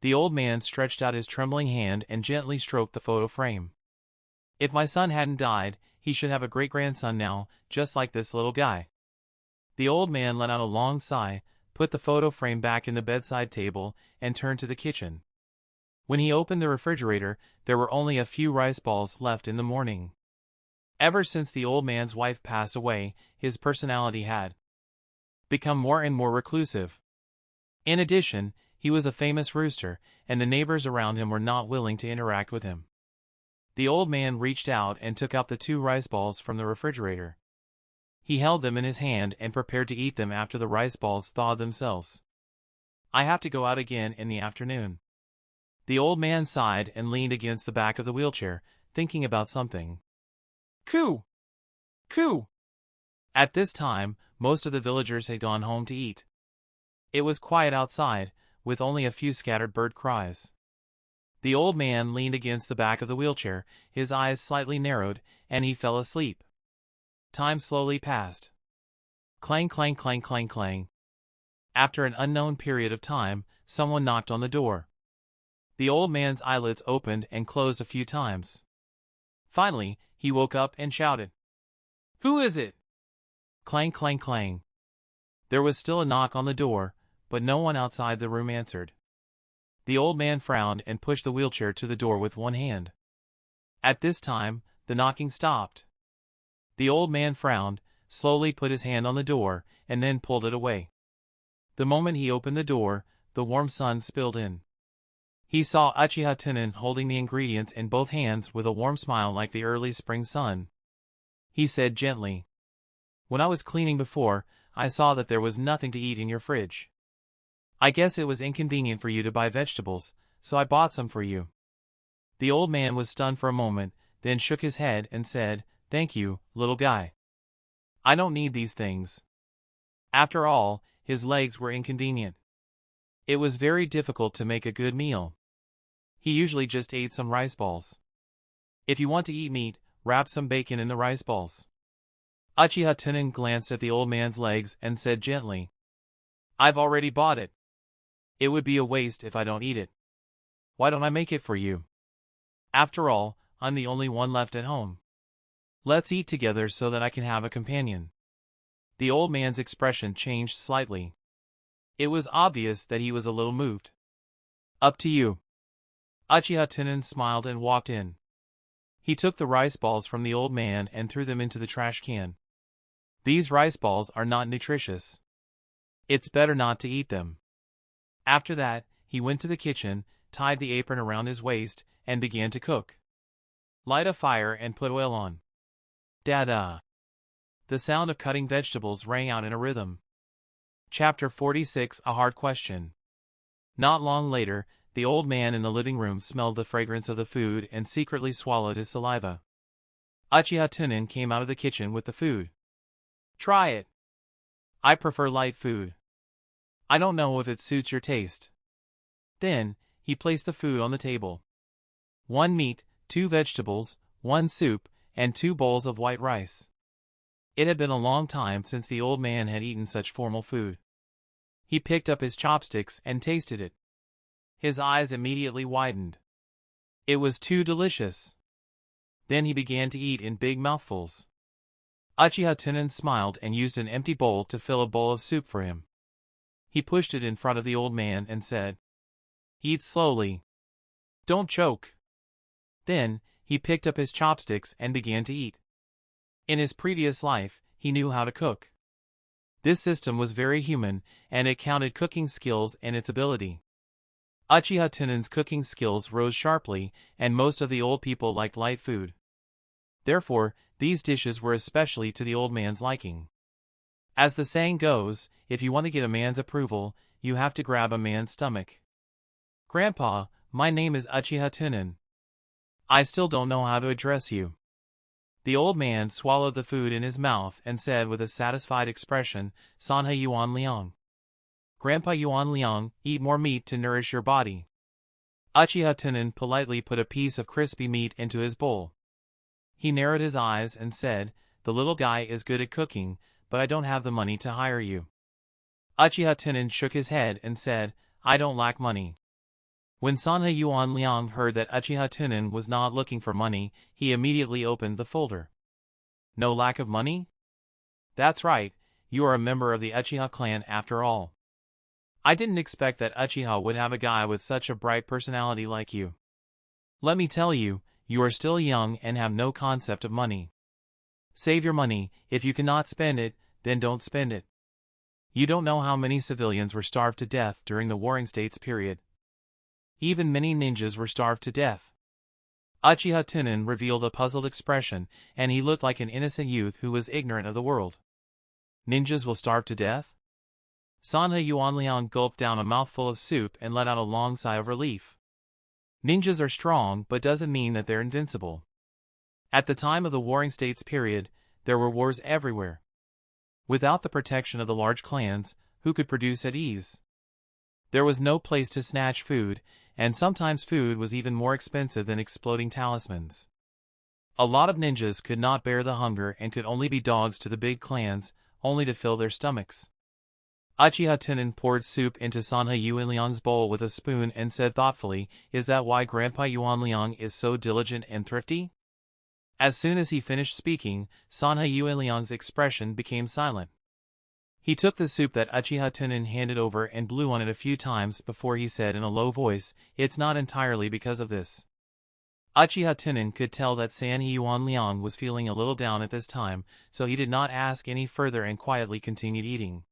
The old man stretched out his trembling hand and gently stroked the photo frame. If my son hadn't died, he should have a great-grandson now, just like this little guy. The old man let out a long sigh, put the photo frame back in the bedside table, and turned to the kitchen. When he opened the refrigerator, there were only a few rice balls left in the morning. Ever since the old man's wife passed away, his personality had become more and more reclusive. In addition, he was a famous rooster, and the neighbors around him were not willing to interact with him. The old man reached out and took out the 2 rice balls from the refrigerator. He held them in his hand and prepared to eat them after the rice balls thawed themselves. I have to go out again in the afternoon. The old man sighed and leaned against the back of the wheelchair, thinking about something. Coo! Coo! At this time, most of the villagers had gone home to eat. It was quiet outside, with only a few scattered bird cries. The old man leaned against the back of the wheelchair, his eyes slightly narrowed, and he fell asleep. Time slowly passed. Clang clang clang clang clang. After an unknown period of time, someone knocked on the door. The old man's eyelids opened and closed a few times. Finally, he woke up and shouted, "Who is it?" Clang clang clang. There was still a knock on the door, but no one outside the room answered. The old man frowned and pushed the wheelchair to the door with one hand. At this time, the knocking stopped. The old man frowned, slowly put his hand on the door, and then pulled it away. The moment he opened the door, the warm sun spilled in. He saw Uchiha Tunan holding the ingredients in both hands with a warm smile like the early spring sun. He said gently, "When I was cleaning before, I saw that there was nothing to eat in your fridge. I guess it was inconvenient for you to buy vegetables, so I bought some for you." The old man was stunned for a moment, then shook his head and said, "Thank you, little guy." I don't need these things. After all, his legs were inconvenient. It was very difficult to make a good meal. He usually just ate some rice balls. If you want to eat meat, wrap some bacon in the rice balls. Uchiha Tunan glanced at the old man's legs and said gently, I've already bought it. It would be a waste if I don't eat it. Why don't I make it for you? After all, I'm the only one left at home. Let's eat together so that I can have a companion. The old man's expression changed slightly. It was obvious that he was a little moved. Up to you. Uchiha Tunan smiled and walked in. He took the rice balls from the old man and threw them into the trash can. These rice balls are not nutritious. It's better not to eat them. After that, he went to the kitchen, tied the apron around his waist, and began to cook. Light a fire and put oil on. Da-da. The sound of cutting vegetables rang out in a rhythm. Chapter 46 A Hard Question. Not long later, the old man in the living room smelled the fragrance of the food and secretly swallowed his saliva. Uchiha Tunan came out of the kitchen with the food. Try it. I prefer light food. I don't know if it suits your taste. Then, he placed the food on the table. 1 meat, 2 vegetables, 1 soup, and 2 bowls of white rice. It had been a long time since the old man had eaten such formal food. He picked up his chopsticks and tasted it. His eyes immediately widened. It was too delicious. Then he began to eat in big mouthfuls. Uchiha Tunan smiled and used an empty bowl to fill a bowl of soup for him. He pushed it in front of the old man and said, Eat slowly. Don't choke. Then, he picked up his chopsticks and began to eat. In his previous life, he knew how to cook. This system was very human, and it counted cooking skills and its ability. Uchiha Tunan's cooking skills rose sharply, and most of the old people liked light food. Therefore, these dishes were especially to the old man's liking. As the saying goes, if you want to get a man's approval, you have to grab a man's stomach. Grandpa, my name is Uchiha Tunan. I still don't know how to address you. The old man swallowed the food in his mouth and said with a satisfied expression, Sanha Yuan Liang. Grandpa Yuan Liang, eat more meat to nourish your body. Uchiha Tunan politely put a piece of crispy meat into his bowl. He narrowed his eyes and said, The little guy is good at cooking, but I don't have the money to hire you. Uchiha Tunan shook his head and said, I don't lack money. When Sanha Yuan Liang heard that Uchiha Tunan was not looking for money, he immediately opened the folder. No lack of money? That's right, you are a member of the Uchiha clan after all. I didn't expect that Uchiha would have a guy with such a bright personality like you. Let me tell you, you are still young and have no concept of money. Save your money. If you cannot spend it, then don't spend it. You don't know how many civilians were starved to death during the Warring States period. Even many ninjas were starved to death. Uchiha Tunan revealed a puzzled expression, and he looked like an innocent youth who was ignorant of the world. Ninjas will starve to death? Sanha Yuan Liang gulped down a mouthful of soup and let out a long sigh of relief. Ninjas are strong, but doesn't mean that they're invincible. At the time of the Warring States period, there were wars everywhere. Without the protection of the large clans, who could produce at ease? There was no place to snatch food, and sometimes food was even more expensive than exploding talismans. A lot of ninjas could not bear the hunger and could only be dogs to the big clans, only to fill their stomachs. Uchiha Tunan poured soup into Sanha Yuan Liang's bowl with a spoon and said thoughtfully, Is that why Grandpa Yuan Liang is so diligent and thrifty? As soon as he finished speaking, Sanha Yuan Liang's expression became silent. He took the soup that Uchiha Tunan handed over and blew on it a few times before he said in a low voice, It's not entirely because of this. Uchiha Tunan could tell that Sanha Yuan Liang was feeling a little down at this time, so he did not ask any further and quietly continued eating.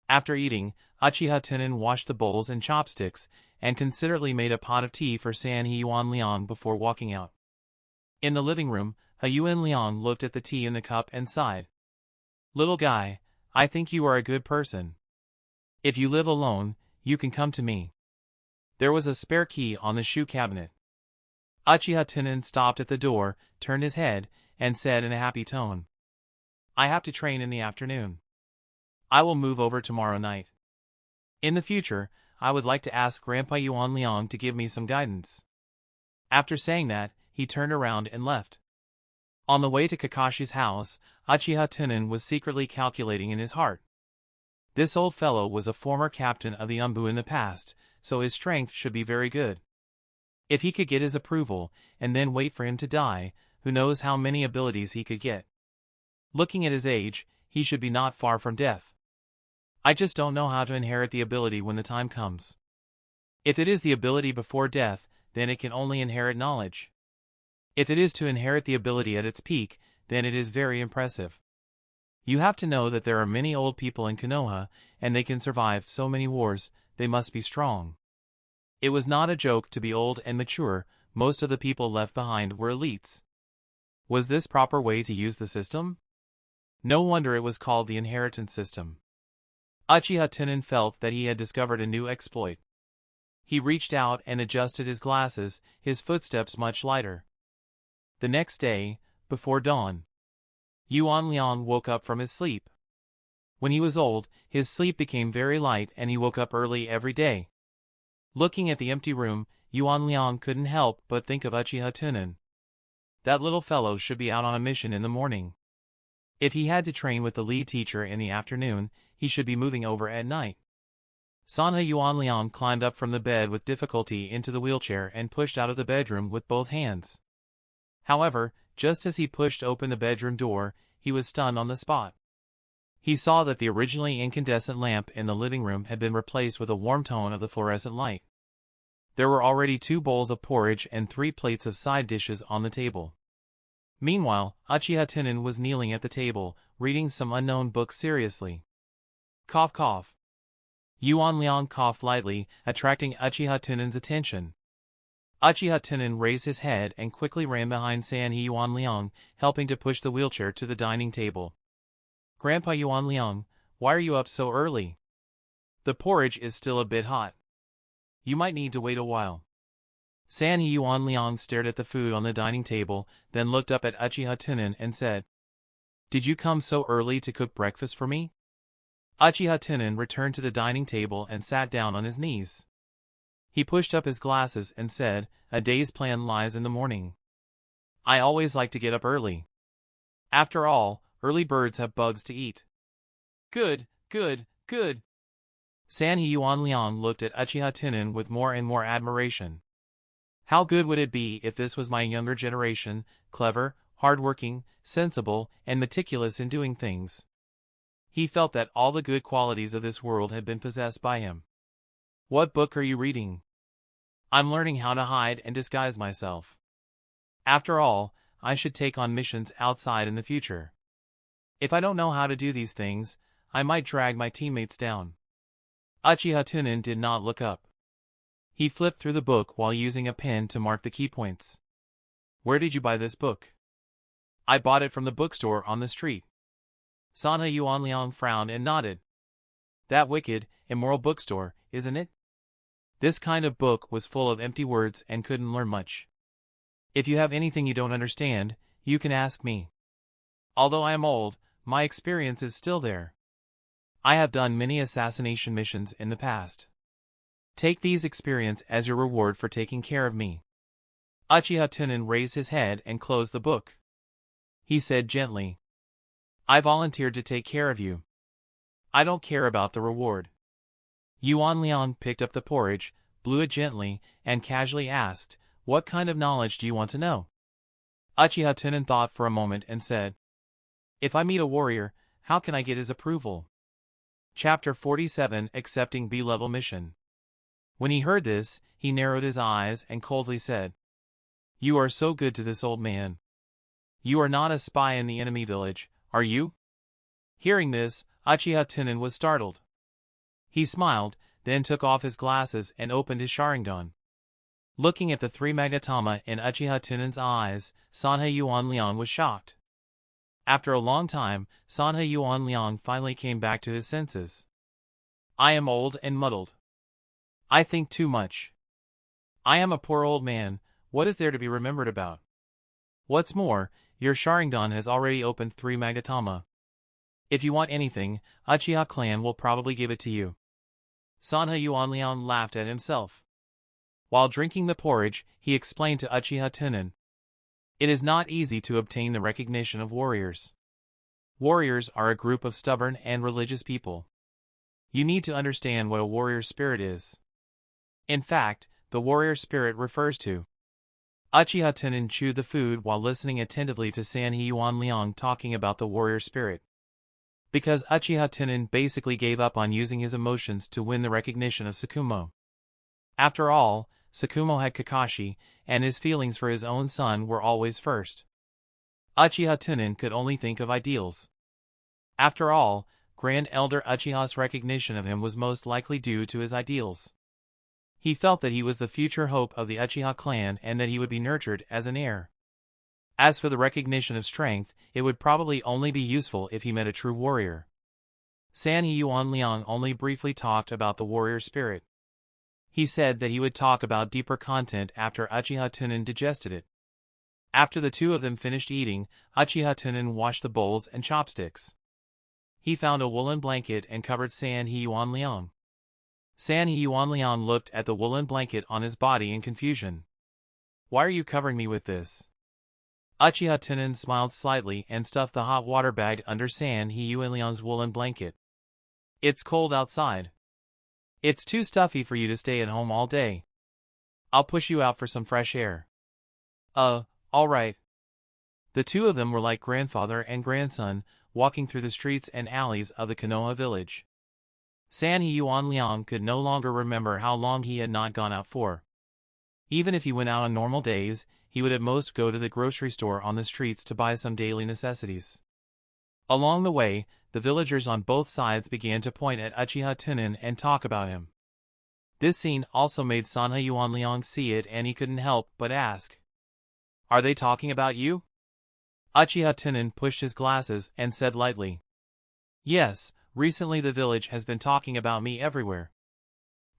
After eating, Uchiha Tunan washed the bowls and chopsticks, and considerately made a pot of tea for Sanha Yuan Liang before walking out. In the living room, Yuan Liang looked at the tea in the cup and sighed. Little guy, I think you are a good person. If you live alone, you can come to me. There was a spare key on the shoe cabinet. Uchiha Tunan stopped at the door, turned his head, and said in a happy tone, I have to train in the afternoon. I will move over tomorrow night. In the future, I would like to ask Grandpa Yuan Liang to give me some guidance. After saying that, he turned around and left. On the way to Kakashi's house, Uchiha Tunan was secretly calculating in his heart. This old fellow was a former captain of the Umbu in the past, so his strength should be very good. If he could get his approval, and then wait for him to die, who knows how many abilities he could get. Looking at his age, he should be not far from death. I just don't know how to inherit the ability when the time comes. If it is the ability before death, then it can only inherit knowledge. If it is to inherit the ability at its peak, then it is very impressive. You have to know that there are many old people in Konoha, and they can survive so many wars, they must be strong. It was not a joke to be old and mature, most of the people left behind were elites. Was this proper way to use the system? No wonder it was called the inheritance system. Uchiha Tunan felt that he had discovered a new exploit. He reached out and adjusted his glasses, his footsteps much lighter. The next day, before dawn, Yuan Liang woke up from his sleep. When he was old, his sleep became very light and he woke up early every day. Looking at the empty room, Yuan Liang couldn't help but think of Uchiha Tunan. That little fellow should be out on a mission in the morning. If he had to train with the lead teacher in the afternoon, he should be moving over at night. Sanha Yuan Liang climbed up from the bed with difficulty into the wheelchair and pushed out of the bedroom with both hands. However, just as he pushed open the bedroom door, he was stunned on the spot. He saw that the originally incandescent lamp in the living room had been replaced with a warm tone of the fluorescent light. There were already 2 bowls of porridge and 3 plates of side dishes on the table. Meanwhile, Uchiha Tunan was kneeling at the table, reading some unknown book seriously. Cough cough. Yuan Liang coughed lightly, attracting Uchiha Tunan's attention. Uchiha Tunan raised his head and quickly ran behind Sanhe Yuan Liang, helping to push the wheelchair to the dining table. Grandpa Yuan Liang, why are you up so early? The porridge is still a bit hot. You might need to wait a while. Sanhe Yuan Liang stared at the food on the dining table, then looked up at Uchiha Tunan and said, "Did you come so early to cook breakfast for me?" Uchiha Tunan returned to the dining table and sat down on his knees. He pushed up his glasses and said, "A day's plan lies in the morning. I always like to get up early. After all, early birds have bugs to eat." Good, good, good. Sanhe Yuan Liang looked at Uchiha Tunan with more and more admiration. How good would it be if this was my younger generation, clever, hardworking, sensible, and meticulous in doing things. He felt that all the good qualities of this world had been possessed by him. What book are you reading? I'm learning how to hide and disguise myself. After all, I should take on missions outside in the future. If I don't know how to do these things, I might drag my teammates down. Uchiha Tunan did not look up. He flipped through the book while using a pen to mark the key points. Where did you buy this book? I bought it from the bookstore on the street. Sanhe Yuan Liang frowned and nodded. That wicked, immoral bookstore, isn't it? This kind of book was full of empty words and couldn't learn much. If you have anything you don't understand, you can ask me. Although I am old, my experience is still there. I have done many assassination missions in the past. Take these experience as your reward for taking care of me. Uchiha Tunan raised his head and closed the book. He said gently, I volunteered to take care of you. I don't care about the reward. Yuan Liang picked up the porridge, blew it gently, and casually asked, What kind of knowledge do you want to know? Uchiha Tunan thought for a moment and said, If I meet a warrior, how can I get his approval? Chapter 47 Accepting B-Level Mission. When he heard this, he narrowed his eyes and coldly said, You are so good to this old man. You are not a spy in the enemy village, are you? Hearing this, Uchiha Tunan was startled. He smiled, then took off his glasses and opened his Sharingan. Looking at the 3 magnetama in Uchiha Tunan's eyes, Sanhe Yuan Liang was shocked. After a long time, Sanhe Yuan Liang finally came back to his senses. I am old and muddled. I think too much. I am a poor old man, what is there to be remembered about? What's more, your Sharingan has already opened 3 magnetama. If you want anything, Uchiha clan will probably give it to you. Sanha Yuanliang laughed at himself. While drinking the porridge, he explained to Uchiha Tunan. It is not easy to obtain the recognition of warriors. Warriors are a group of stubborn and religious people. You need to understand what a warrior spirit is. In fact, the warrior spirit refers to. Uchiha Tunan chewed the food while listening attentively to Sanhe Yuanliang talking about the warrior spirit. Because Uchiha Tunan basically gave up on using his emotions to win the recognition of Tsukumo. After all, Tsukumo had Kakashi, and his feelings for his own son were always first. Uchiha Tunan could only think of ideals. After all, Grand Elder Uchiha's recognition of him was most likely due to his ideals. He felt that he was the future hope of the Uchiha clan and that he would be nurtured as an heir. As for the recognition of strength, it would probably only be useful if he met a true warrior. Sanhe Yuanliang only briefly talked about the warrior spirit. He said that he would talk about deeper content after Uchiha Tunan digested it. After the two of them finished eating, Uchiha Tunan washed the bowls and chopsticks. He found a woolen blanket and covered Sanhe Yuanliang. Sanhe Yuanliang looked at the woolen blanket on his body in confusion. Why are you covering me with this? Uchiha Tunan smiled slightly and stuffed the hot water bag under Sanhe Yuanliang's woolen blanket. It's cold outside. It's too stuffy for you to stay at home all day. I'll push you out for some fresh air. All right. The two of them were like grandfather and grandson, walking through the streets and alleys of the Konoha village. Sanhe Yuanliang could no longer remember how long he had not gone out for. Even if he went out on normal days, he would at most go to the grocery store on the streets to buy some daily necessities. Along the way, the villagers on both sides began to point at Uchiha Tunan and talk about him. This scene also made Sanhe Yuanliang see it, and he couldn't help but ask. Are they talking about you? Uchiha Tunan pushed his glasses and said lightly. Yes, recently the village has been talking about me everywhere.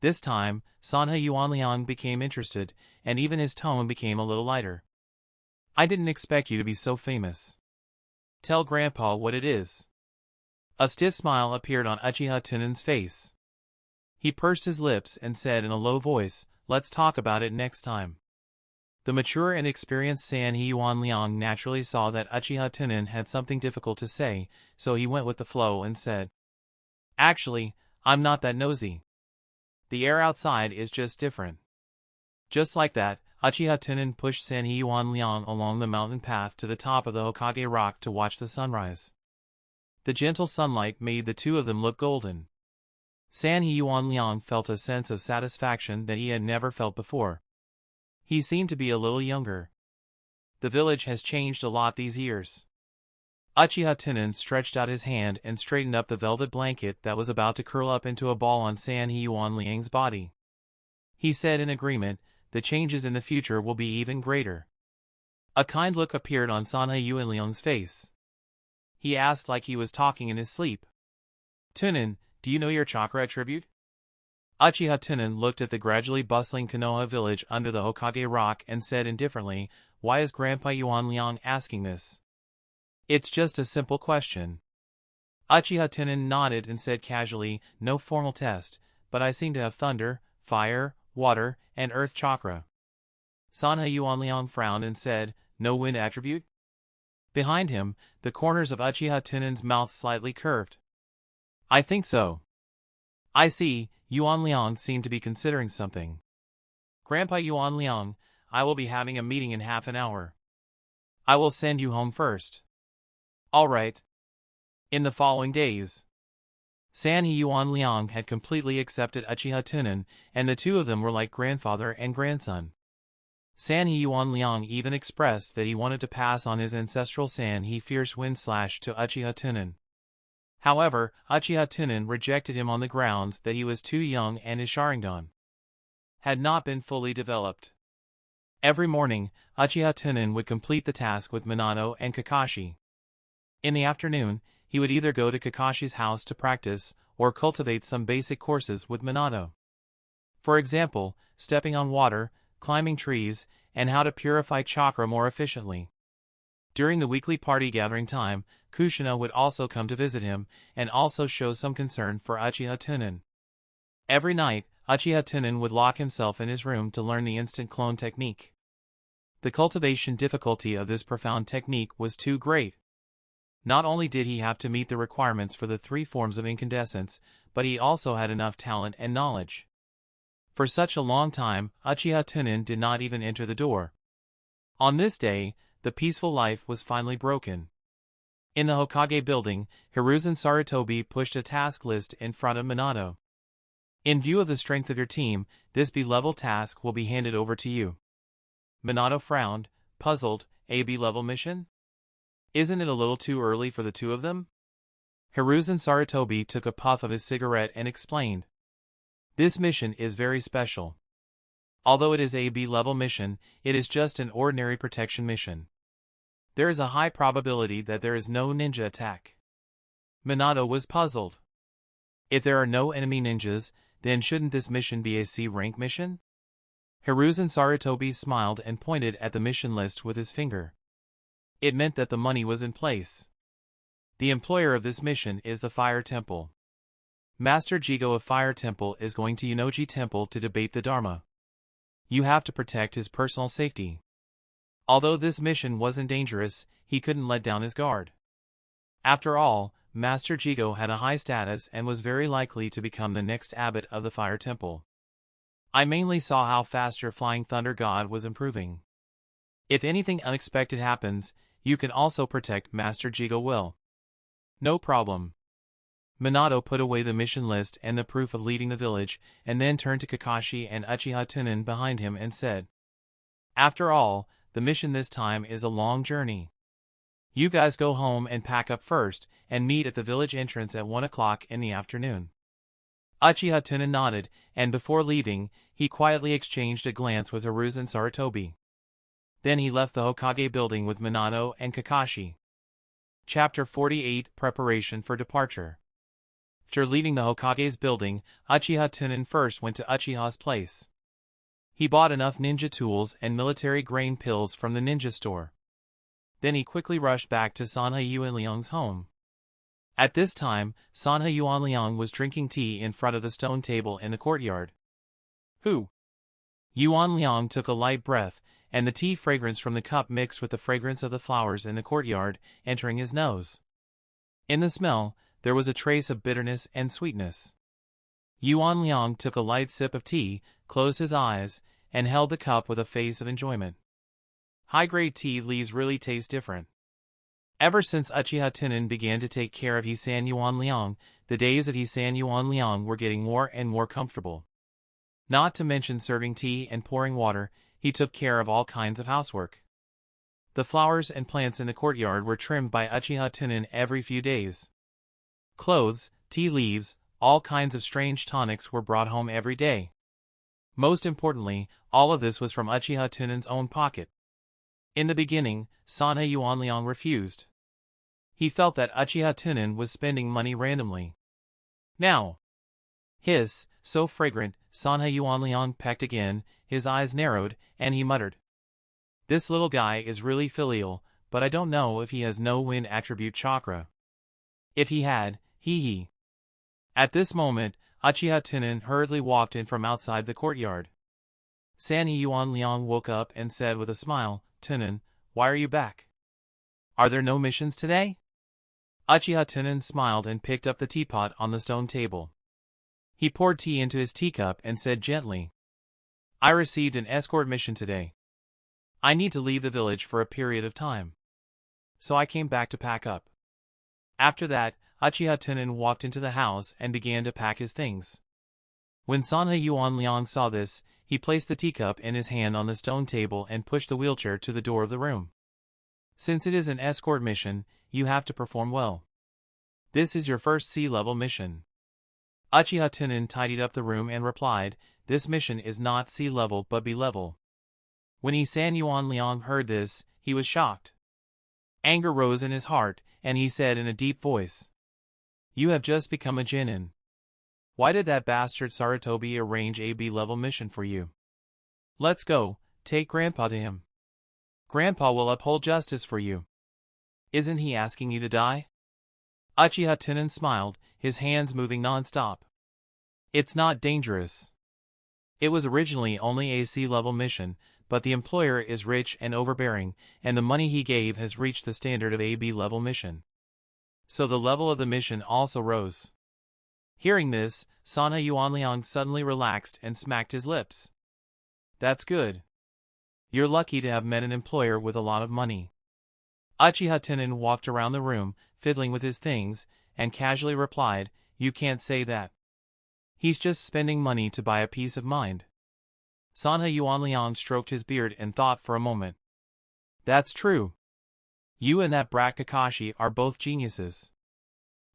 This time, Sanhe Yuanliang became interested, and even his tone became a little lighter. I didn't expect you to be so famous. Tell Grandpa what it is. A stiff smile appeared on Uchiha Tunan's face. He pursed his lips and said in a low voice, let's talk about it next time. The mature and experienced Sanhe Yuanliang naturally saw that Uchiha Tunan had something difficult to say, so he went with the flow and said, actually, I'm not that nosy. The air outside is just different. Just like that, Uchiha Tunan pushed Sanhe Yuanliang along the mountain path to the top of the Hokage rock to watch the sunrise. The gentle sunlight made the two of them look golden. Sanhe Yuanliang felt a sense of satisfaction that he had never felt before. He seemed to be a little younger. The village has changed a lot these years. Uchiha Tunan stretched out his hand and straightened up the velvet blanket that was about to curl up into a ball on Sanhe Yuanliang's body. He said in agreement, the changes in the future will be even greater. A kind look appeared on Sanhe Yuanliang's face. He asked like he was talking in his sleep. Tunan, do you know your chakra attribute? Uchiha Tunan looked at the gradually bustling Konoha village under the Hokage rock and said indifferently, why is Grandpa Yuanliang asking this? It's just a simple question. Uchiha Tunan nodded and said casually, no formal test, but I seem to have thunder, fire, water, and earth chakra. Sanhe Yuanliang frowned and said, no wind attribute? Behind him, the corners of Uchiha Tunan's mouth slightly curved. I think so. I see, Yuanliang seemed to be considering something. Grandpa Yuanliang, I will be having a meeting in half an hour. I will send you home first. All right. In the following days, Sanhe Yuanliang had completely accepted Uchiha Tunan, and the two of them were like grandfather and grandson. Sanhe Yuanliang even expressed that he wanted to pass on his ancestral Sanhe Fierce Wind Slash to Uchiha Tunan. However, Uchiha Tunan rejected him on the grounds that he was too young and his Sharingan had not been fully developed. Every morning, Uchiha Tunan would complete the task with Minato and Kakashi. In the afternoon, he would either go to Kakashi's house to practice, or cultivate some basic courses with Minato. For example, stepping on water, climbing trees, and how to purify chakra more efficiently. During the weekly party gathering time, Kushina would also come to visit him, and also show some concern for Uchiha Tunan. Every night, Uchiha Tunan would lock himself in his room to learn the instant clone technique. The cultivation difficulty of this profound technique was too great. Not only did he have to meet the requirements for the 3 forms of incandescence, but he also had enough talent and knowledge. For such a long time, Uchiha Tunan did not even enter the door. On this day, the peaceful life was finally broken. In the Hokage building, Hiruzen Sarutobi pushed a task list in front of Minato. In view of the strength of your team, this B-level task will be handed over to you. Minato frowned, puzzled. A B-level mission? Isn't it a little too early for the 2 of them? Hiruzen Sarutobi took a puff of his cigarette and explained. This mission is very special. Although it is a B-level mission, it is just an ordinary protection mission. There is a high probability that there is no ninja attack. Minato was puzzled. If there are no enemy ninjas, then shouldn't this mission be a C-rank mission? Hiruzen Sarutobi smiled and pointed at the mission list with his finger. It meant that the money was in place. The employer of this mission is the Fire Temple. Master Jigo of Fire Temple is going to Unoji Temple to debate the Dharma. You have to protect his personal safety. Although this mission wasn't dangerous, he couldn't let down his guard. After all, Master Jigo had a high status and was very likely to become the next abbot of the Fire Temple. I mainly saw how fast your Flying Thunder God was improving. If anything unexpected happens, you can also protect Master Jigo well. No problem. Minato put away the mission list and the proof of leading the village, and then turned to Kakashi and Uchiha Tunan behind him and said, After all, the mission this time is a long journey. You guys go home and pack up first, and meet at the village entrance at 1 o'clock in the afternoon. Uchiha Tunan nodded, and before leaving, he quietly exchanged a glance with Hiruzen Sarutobi. Then he left the Hokage building with Minato and Kakashi. Chapter 48 Preparation for Departure. After leaving the Hokage's building, Uchiha Tunan first went to Uchiha's place. He bought enough ninja tools and military grain pills from the ninja store. Then he quickly rushed back to Sanha Yuanliang's home. At this time, Sanha Yuanliang was drinking tea in front of the stone table in the courtyard. Who? Yuanliang took a light breath, and the tea fragrance from the cup mixed with the fragrance of the flowers in the courtyard, entering his nose. In the smell, there was a trace of bitterness and sweetness. Yuanliang took a light sip of tea, closed his eyes, and held the cup with a face of enjoyment. High-grade tea leaves really taste different. Ever since Uchiha Tunan began to take care of Hisan Yuanliang, the days of Hisan Yuanliang were getting more and more comfortable. Not to mention serving tea and pouring water, he took care of all kinds of housework. The flowers and plants in the courtyard were trimmed by Uchiha Tunan every few days. Clothes, tea leaves, all kinds of strange tonics were brought home every day. Most importantly, all of this was from Uchiha Tunan's own pocket. In the beginning, Sanha Yuanliang refused. He felt that Uchiha Tunan was spending money randomly. Now, hiss, so fragrant, Sanha Yuanliang pecked again, his eyes narrowed, and he muttered. This little guy is really filial, but I don't know if he has no wind attribute chakra. If he had, hee. At this moment, Uchiha Tunan hurriedly walked in from outside the courtyard. Sanha Yuanliang woke up and said with a smile, Tunan, why are you back? Are there no missions today? Uchiha Tunan smiled and picked up the teapot on the stone table. He poured tea into his teacup and said gently, I received an escort mission today. I need to leave the village for a period of time. So I came back to pack up. After that, Uchiha Tunan walked into the house and began to pack his things. When Sanha Yuanliang saw this, he placed the teacup in his hand on the stone table and pushed the wheelchair to the door of the room. Since it is an escort mission, you have to perform well. This is your first C-level mission. Uchiha Tunan tidied up the room and replied, this mission is not C-level but B-level. When Hisan Yuanliang heard this, he was shocked. Anger rose in his heart, and he said in a deep voice, You have just become a genin. Why did that bastard Sarutobi arrange a B-level mission for you? Let's go, take Grandpa to him. Grandpa will uphold justice for you. Isn't he asking you to die? Uchiha Tunan smiled, his hands moving non-stop. It's not dangerous. It was originally only a C-level mission, but the employer is rich and overbearing, and the money he gave has reached the standard of a B-level mission. So the level of the mission also rose. Hearing this, Sanhe Yuanliang suddenly relaxed and smacked his lips. That's good. You're lucky to have met an employer with a lot of money. Uchiha Tunan walked around the room, fiddling with his things, and casually replied, You can't say that. He's just spending money to buy a peace of mind. Sanhe Yuanliang stroked his beard and thought for a moment. That's true. You and that brat Kakashi are both geniuses.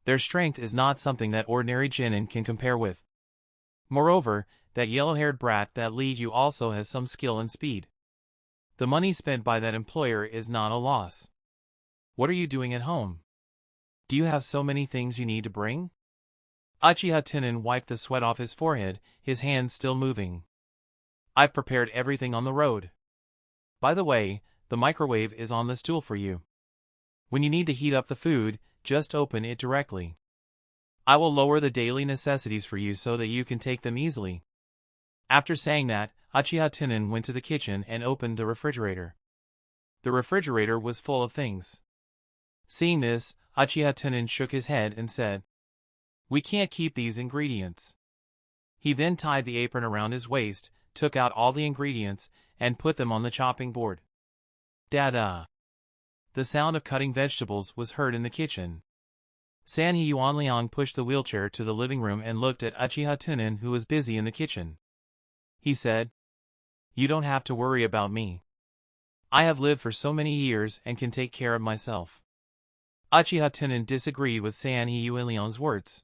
Their strength is not something that ordinary genin can compare with. Moreover, that yellow-haired brat that lead you also has some skill and speed. The money spent by that employer is not a loss. What are you doing at home? Do you have so many things you need to bring? Uchiha Tunan wiped the sweat off his forehead, his hands still moving. I've prepared everything on the road. By the way, the microwave is on the stool for you. When you need to heat up the food, just open it directly. I will lower the daily necessities for you so that you can take them easily. After saying that, Uchiha Tunan went to the kitchen and opened the refrigerator. The refrigerator was full of things. Seeing this, Uchiha Tunan shook his head and said, We can't keep these ingredients. He then tied the apron around his waist, took out all the ingredients, and put them on the chopping board. Da-da! The sound of cutting vegetables was heard in the kitchen. Sanhe Yuanliang pushed the wheelchair to the living room and looked at Uchiha Tunan, who was busy in the kitchen. He said, You don't have to worry about me. I have lived for so many years and can take care of myself. Uchiha Tunan disagreed with Sanhe Yuanliang's words.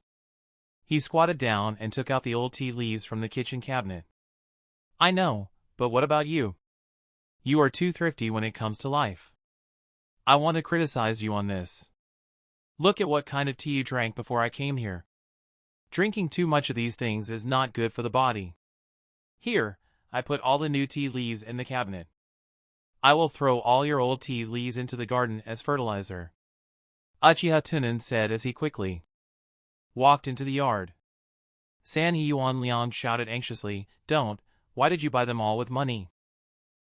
He squatted down and took out the old tea leaves from the kitchen cabinet. I know, but what about you? You are too thrifty when it comes to life. I want to criticize you on this. Look at what kind of tea you drank before I came here. Drinking too much of these things is not good for the body. Here, I put all the new tea leaves in the cabinet. I will throw all your old tea leaves into the garden as fertilizer. Uchiha Tunan said as he quickly walked into the yard. Sanhe Yuanliang shouted anxiously, Don't, why did you buy them all with money?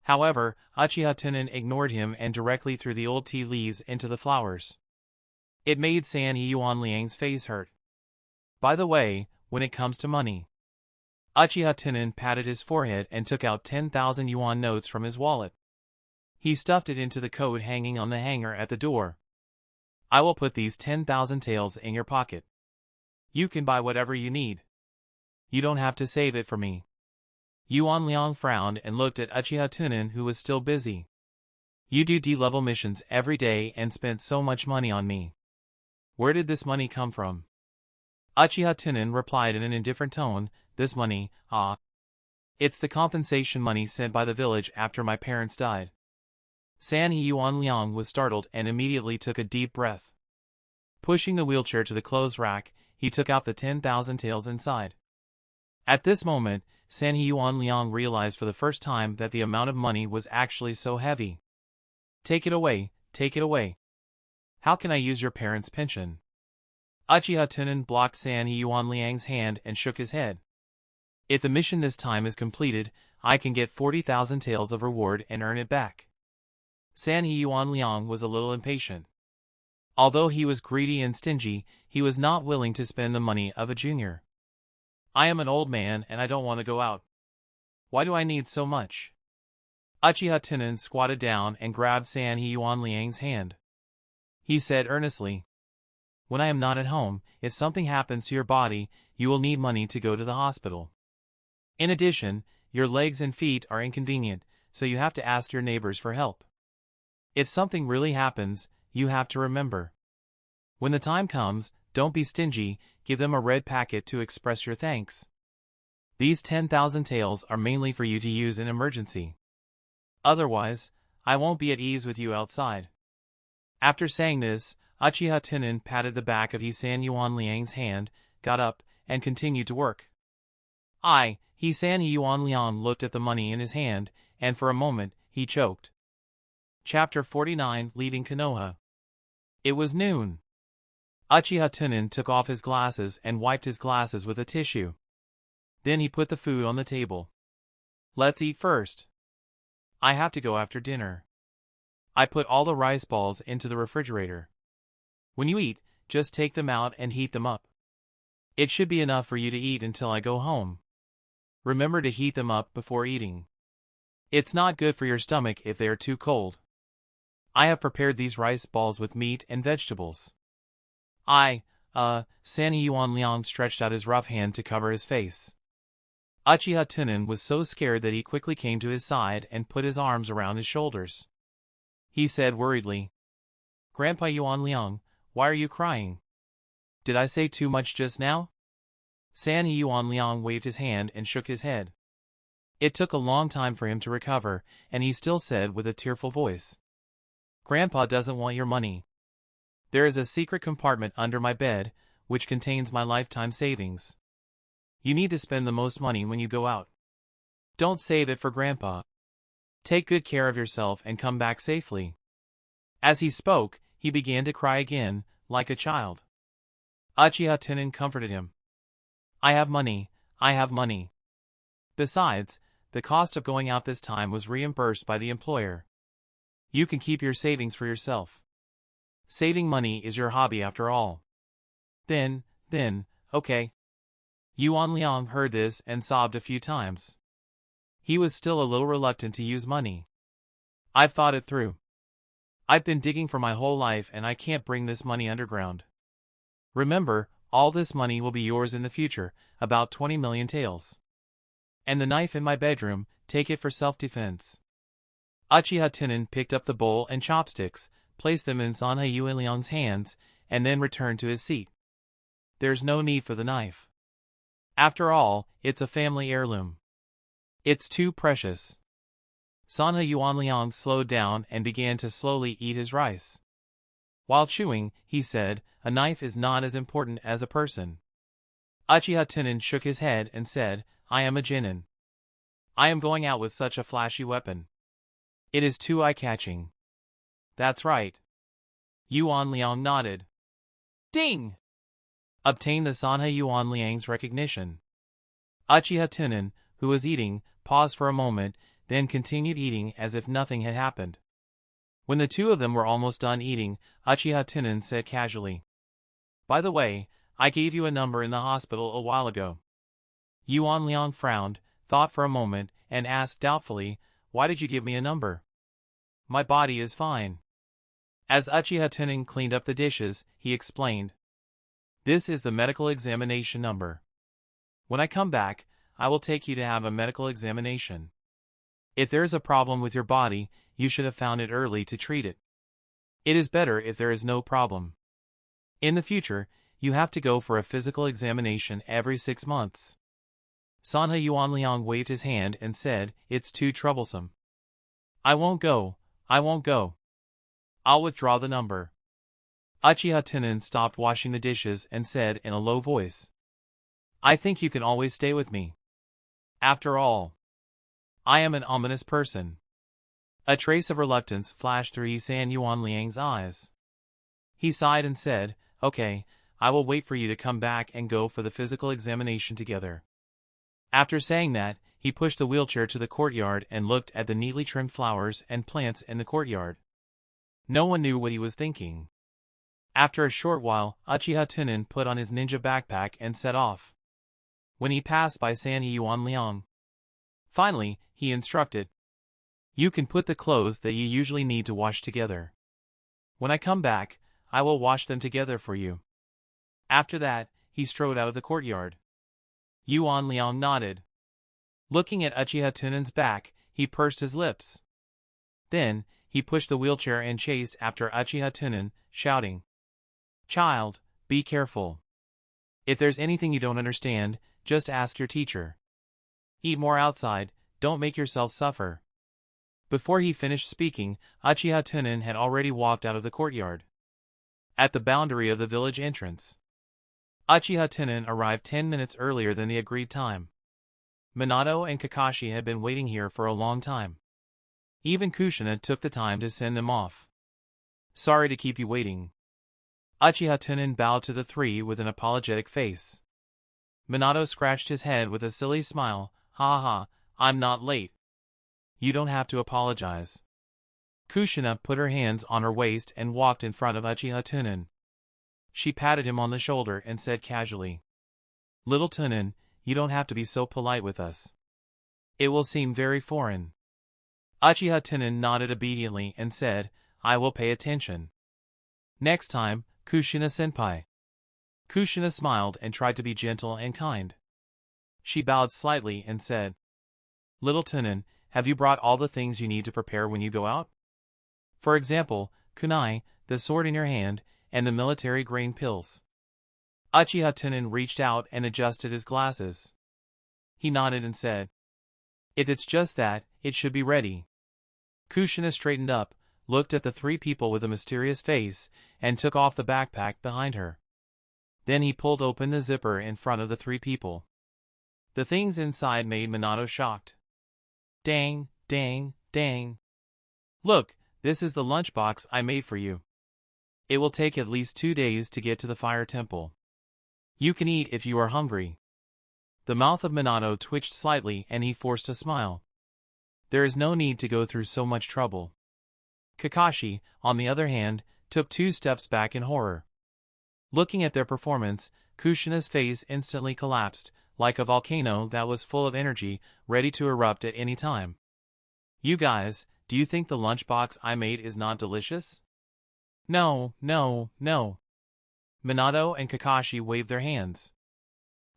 However, Uchiha Tunan ignored him and directly threw the old tea leaves into the flowers. It made Sanhe Yuanliang's face hurt. By the way, when it comes to money. Uchiha Tunan patted his forehead and took out 10,000 yuan notes from his wallet. He stuffed it into the coat hanging on the hanger at the door. I will put these 10,000 taels in your pocket. You can buy whatever you need. You don't have to save it for me. Yuanliang frowned and looked at Uchiha Tunan, who was still busy. You do D-level missions every day and spent so much money on me. Where did this money come from? Uchiha Tunan replied in an indifferent tone, This money, it's the compensation money sent by the village after my parents died. Sanhe Yuanliang was startled and immediately took a deep breath. Pushing the wheelchair to the clothes rack, he took out the 10,000 taels inside. At this moment, Sanhe Yuanliang realized for the first time that the amount of money was actually so heavy. Take it away, take it away. How can I use your parents' pension? Uchiha Tunan blocked Sanhe Yuanliang's hand and shook his head. If the mission this time is completed, I can get 40,000 taels of reward and earn it back. Sanhe Yuanliang was a little impatient. Although he was greedy and stingy, he was not willing to spend the money of a junior. I am an old man and I don't want to go out. Why do I need so much? Uchiha Tunan squatted down and grabbed Sanhe Yuanliang's hand. He said earnestly, When I am not at home, if something happens to your body, you will need money to go to the hospital. In addition, your legs and feet are inconvenient, so you have to ask your neighbors for help. If something really happens, you have to remember. When the time comes, don't be stingy, give them a red packet to express your thanks. These 10,000 taels are mainly for you to use in emergency. Otherwise, I won't be at ease with you outside. After saying this, Uchiha Tunan patted the back of Sanhe Yuanliang's hand, got up, and continued to work. Sanhe Yuanliang looked at the money in his hand, and for a moment, he choked. Chapter 49, Leaving Konoha. It was noon. Uchiha Tunan took off his glasses and wiped his glasses with a tissue. Then he put the food on the table. Let's eat first. I have to go after dinner. I put all the rice balls into the refrigerator. When you eat, just take them out and heat them up. It should be enough for you to eat until I go home. Remember to heat them up before eating. It's not good for your stomach if they are too cold. I have prepared these rice balls with meat and vegetables. Sanny Yuan Liang stretched out his rough hand to cover his face. Uchiha Tunan was so scared that he quickly came to his side and put his arms around his shoulders. He said worriedly, "Grandpa Yuan Liang, why are you crying? Did I say too much just now?" Sanny Yuan Liang waved his hand and shook his head. It took a long time for him to recover, and he still said with a tearful voice, "Grandpa doesn't want your money. There is a secret compartment under my bed, which contains my lifetime savings. You need to spend the most money when you go out. Don't save it for Grandpa. Take good care of yourself and come back safely." As he spoke, he began to cry again, like a child. Uchiha Tunan comforted him. I have money. Besides, the cost of going out this time was reimbursed by the employer. You can keep your savings for yourself. Saving money is your hobby after all. Then, okay. Yuan Liang heard this and sobbed a few times. He was still a little reluctant to use money. I've thought it through. I've been digging for my whole life and I can't bring this money underground. Remember, all this money will be yours in the future, about 20 million taels. And the knife in my bedroom, take it for self-defense. Uchiha Tunan picked up the bowl and chopsticks, placed them in Sanha Yuan Liang's hands, and then returned to his seat. There's no need for the knife. After all, it's a family heirloom. It's too precious. Sanha Yuan Liang slowed down and began to slowly eat his rice. While chewing, he said, "A knife is not as important as a person." Uchiha Tunan shook his head and said, "I am a genin. I am going out with such a flashy weapon. It is too eye-catching." "That's right." Yuan Liang nodded. Ding! Obtained the Sanha Yuan Liang's recognition. Uchiha Tunan, who was eating, paused for a moment, then continued eating as if nothing had happened. When the two of them were almost done eating, Uchiha Tunan said casually, "By the way, I gave you a number in the hospital a while ago." Yuan Liang frowned, thought for a moment, and asked doubtfully, "Why did you give me a number? My body is fine." As Uchiha Tunan cleaned up the dishes, he explained, "This is the medical examination number. When I come back, I will take you to have a medical examination. If there is a problem with your body, you should have found it early to treat it. It is better if there is no problem. In the future, you have to go for a physical examination every 6 months." Sanha Yuan Liang waved his hand and said, "It's too troublesome. I won't go. I'll withdraw the number." Uchiha Tunan stopped washing the dishes and said in a low voice, "I think you can always stay with me. After all, I am an ominous person." A trace of reluctance flashed through Yisan Yuan Liang's eyes. He sighed and said, "Okay, I will wait for you to come back and go for the physical examination together." After saying that, he pushed the wheelchair to the courtyard and looked at the neatly trimmed flowers and plants in the courtyard. No one knew what he was thinking. After a short while, Uchiha Tunan put on his ninja backpack and set off. When he passed by Sanny Yuan Liang, finally, he instructed, "You can put the clothes that you usually need to wash together. When I come back, I will wash them together for you." After that, he strode out of the courtyard. Yuan Liang nodded. Looking at Uchiha Tunan's back, he pursed his lips. Then, he pushed the wheelchair and chased after Uchiha Tunan, shouting, "Child, be careful. If there's anything you don't understand, just ask your teacher. Eat more outside, don't make yourself suffer." Before he finished speaking, Uchiha Tunan had already walked out of the courtyard. At the boundary of the village entrance, Uchiha Tunan arrived 10 minutes earlier than the agreed time. Minato and Kakashi had been waiting here for a long time. Even Kushina took the time to send them off. "Sorry to keep you waiting. Uchiha Tunan bowed to the three with an apologetic face. Minato scratched his head with a silly smile. Ha ha, I'm not late. You don't have to apologize. Kushina put her hands on her waist and walked in front of Uchiha Tunan. She patted him on the shoulder and said casually, "Little Tunan, you don't have to be so polite with us. It will seem very foreign." Uchiha Tunan nodded obediently and said, "I will pay attention. Next time, Kushina-senpai." Kushina smiled and tried to be gentle and kind. She bowed slightly and said, "Little Tunan, have you brought all the things you need to prepare when you go out? For example, kunai, the sword in your hand, and the military grain pills." Uchiha Tunan reached out and adjusted his glasses. He nodded and said, "If it's just that, it should be ready." Kushina straightened up, looked at the three people with a mysterious face, and took off the backpack behind her. Then he pulled open the zipper in front of the three people. The things inside made Minato shocked. "Dang, dang, dang. Look, this is the lunchbox I made for you. It will take at least 2 days to get to the fire temple. You can eat if you are hungry." The mouth of Minato twitched slightly and he forced a smile. There is no need to go through so much trouble. Kakashi, on the other hand, took 2 steps back in horror. Looking at their performance, Kushina's face instantly collapsed, like a volcano that was full of energy, ready to erupt at any time. "You guys, do you think the lunchbox I made is not delicious?" "No, no, no." Minato and Kakashi waved their hands.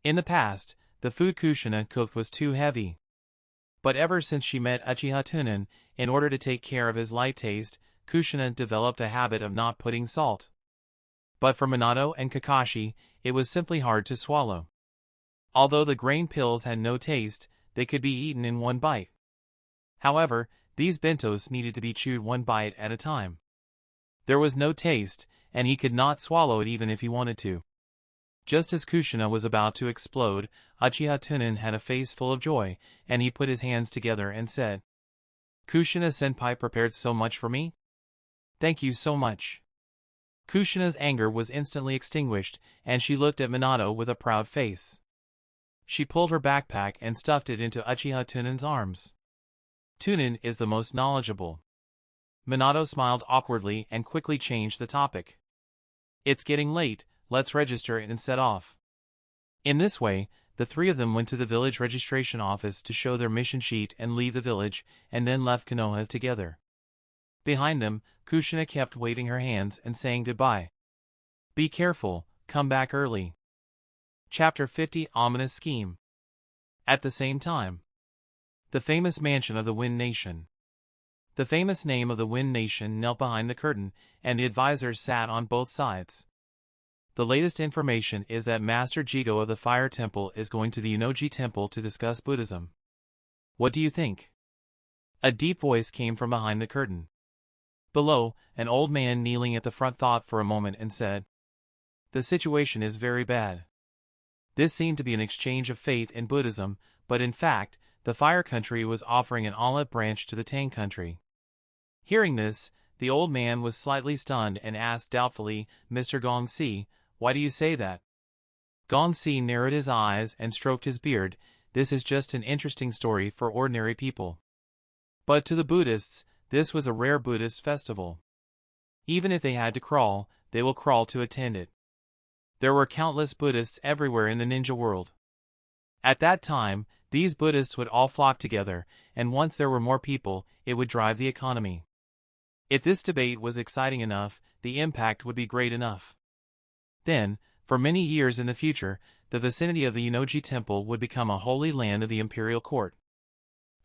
In the past, the food Kushina cooked was too heavy. But ever since she met Uchiha Tunan, in order to take care of his light taste, Kushina developed a habit of not putting salt. But for Minato and Kakashi, it was simply hard to swallow. Although the grain pills had no taste, they could be eaten in one bite. However, these bentos needed to be chewed one bite at a time. There was no taste, and he could not swallow it even if he wanted to. Just as Kushina was about to explode, Uchiha Tunan had a face full of joy, and he put his hands together and said, "Kushina-senpai prepared so much for me? Thank you so much." Kushina's anger was instantly extinguished, and she looked at Minato with a proud face. She pulled her backpack and stuffed it into Uchiha Tunan's arms. "Tunan is the most knowledgeable." Minato smiled awkwardly and quickly changed the topic. "It's getting late, let's register and set off." In this way, the three of them went to the village registration office to show their mission sheet and leave the village, and then left Konoha together. Behind them, Kushina kept waving her hands and saying goodbye. "Be careful, come back early." Chapter 50 Ominous Scheme. At the same time, the famous mansion of the Wind Nation. The famous name of the Wind Nation knelt behind the curtain, and the advisors sat on both sides. The latest information is that Master Jigo of the Fire Temple is going to the Unoji Temple to discuss Buddhism. What do you think? A deep voice came from behind the curtain. Below, an old man kneeling at the front thought for a moment and said, "The situation is very bad." This seemed to be an exchange of faith in Buddhism, but in fact, the Fire Country was offering an olive branch to the Tang Country. Hearing this, the old man was slightly stunned and asked doubtfully, "Mr. Gongsi, why do you say that?" Gongsi narrowed his eyes and stroked his beard. "This is just an interesting story for ordinary people. But to the Buddhists, this was a rare Buddhist festival. Even if they had to crawl, they will crawl to attend it." There were countless Buddhists everywhere in the ninja world. At that time, these Buddhists would all flock together, and once there were more people, it would drive the economy. If this debate was exciting enough, the impact would be great enough. Then, for many years in the future, the vicinity of the Unoji Temple would become a holy land of the imperial court.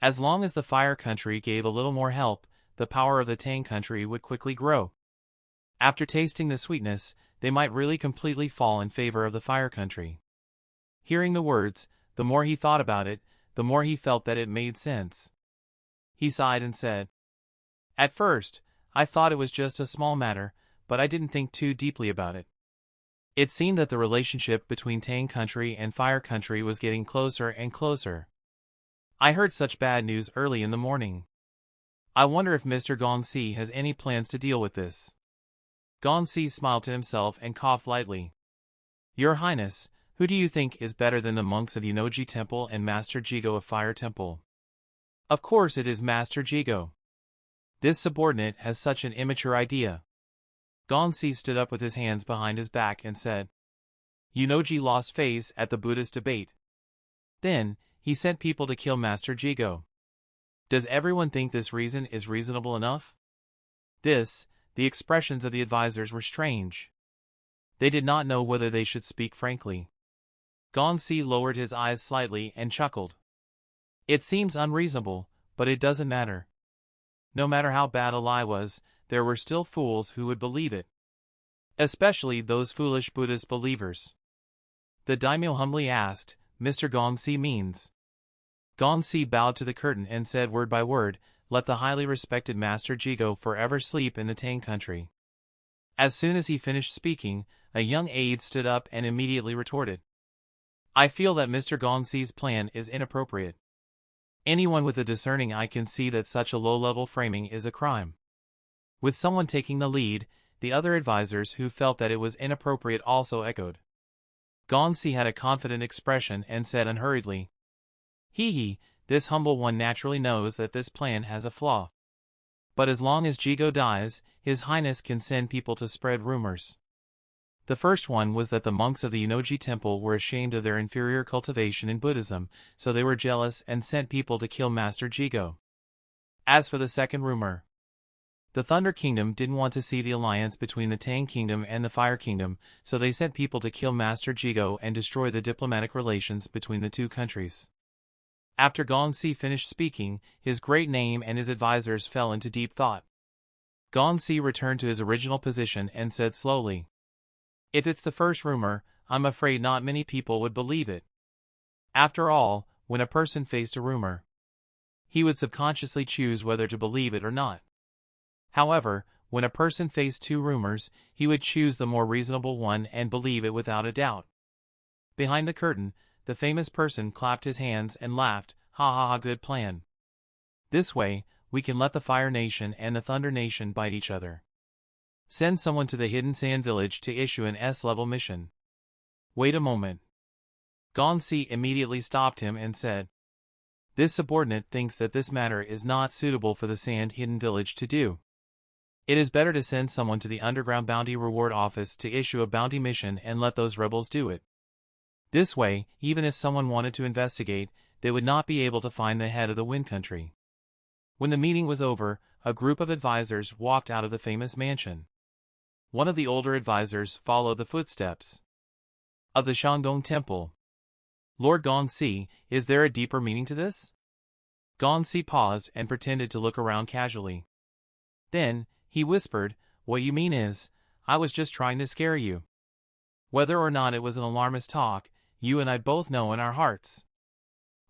As long as the Fire Country gave a little more help, the power of the Tang Country would quickly grow. After tasting the sweetness, they might really completely fall in favor of the Fire Country. Hearing the words, the more he thought about it, the more he felt that it made sense. He sighed and said, "At first, I thought it was just a small matter, but I didn't think too deeply about it. It seemed that the relationship between Tang Country and Fire Country was getting closer and closer. I heard such bad news early in the morning. I wonder if Mr. Gongsi has any plans to deal with this." Gonsi smiled to himself and coughed lightly. Your Highness, who do you think is better than the monks of Unoji Temple and Master Jigo of Fire Temple? Of course it is Master Jigo. This subordinate has such an immature idea. Gonsi stood up with his hands behind his back and said, Unoji lost face at the Buddhist debate. Then, he sent people to kill Master Jigo. Does everyone think this reason is reasonable enough? The expressions of the advisors were strange. They did not know whether they should speak frankly. Gonsi lowered his eyes slightly and chuckled. It seems unreasonable, but it doesn't matter. No matter how bad a lie was, there were still fools who would believe it. Especially those foolish Buddhist believers. The daimyo humbly asked, Mr. Gonsi means. Gonsi bowed to the curtain and said word by word, let the highly respected Master Jigo forever sleep in the Tang country. As soon as he finished speaking, a young aide stood up and immediately retorted. I feel that Mr. Gonsi's plan is inappropriate. Anyone with a discerning eye can see that such a low-level framing is a crime. With someone taking the lead, the other advisors who felt that it was inappropriate also echoed. Gonsi had a confident expression and said unhurriedly, Hee, this humble one naturally knows that this plan has a flaw. But as long as Jigo dies, His Highness can send people to spread rumors. The first one was that the monks of the Unoji Temple were ashamed of their inferior cultivation in Buddhism, so they were jealous and sent people to kill Master Jigo. As for the second rumor, the Thunder Kingdom didn't want to see the alliance between the Tang Kingdom and the Fire Kingdom, so they sent people to kill Master Jigo and destroy the diplomatic relations between the two countries. After Gonsi finished speaking, his great name and his advisors fell into deep thought. Gonsi returned to his original position and said slowly, If it's the first rumor, I'm afraid not many people would believe it. After all, when a person faced a rumor, he would subconsciously choose whether to believe it or not. However, when a person faced two rumors, he would choose the more reasonable one and believe it without a doubt. Behind the curtain, the famous person clapped his hands and laughed, ha ha ha, good plan. This way, we can let the Fire Nation and the Thunder Nation bite each other. Send someone to the Hidden Sand Village to issue an S-level mission. Wait a moment. Gonsi immediately stopped him and said, This subordinate thinks that this matter is not suitable for the Sand Hidden Village to do. It is better to send someone to the Underground Bounty Reward Office to issue a bounty mission and let those rebels do it. This way, even if someone wanted to investigate, they would not be able to find the head of the Wind Country. When the meeting was over, a group of advisors walked out of the famous mansion. One of the older advisors followed the footsteps of the Shandong Temple. Lord Gonsi, is there a deeper meaning to this? Gonsi paused and pretended to look around casually. Then, he whispered, What you mean is, I was just trying to scare you. Whether or not it was an alarmist talk, you and I both know in our hearts.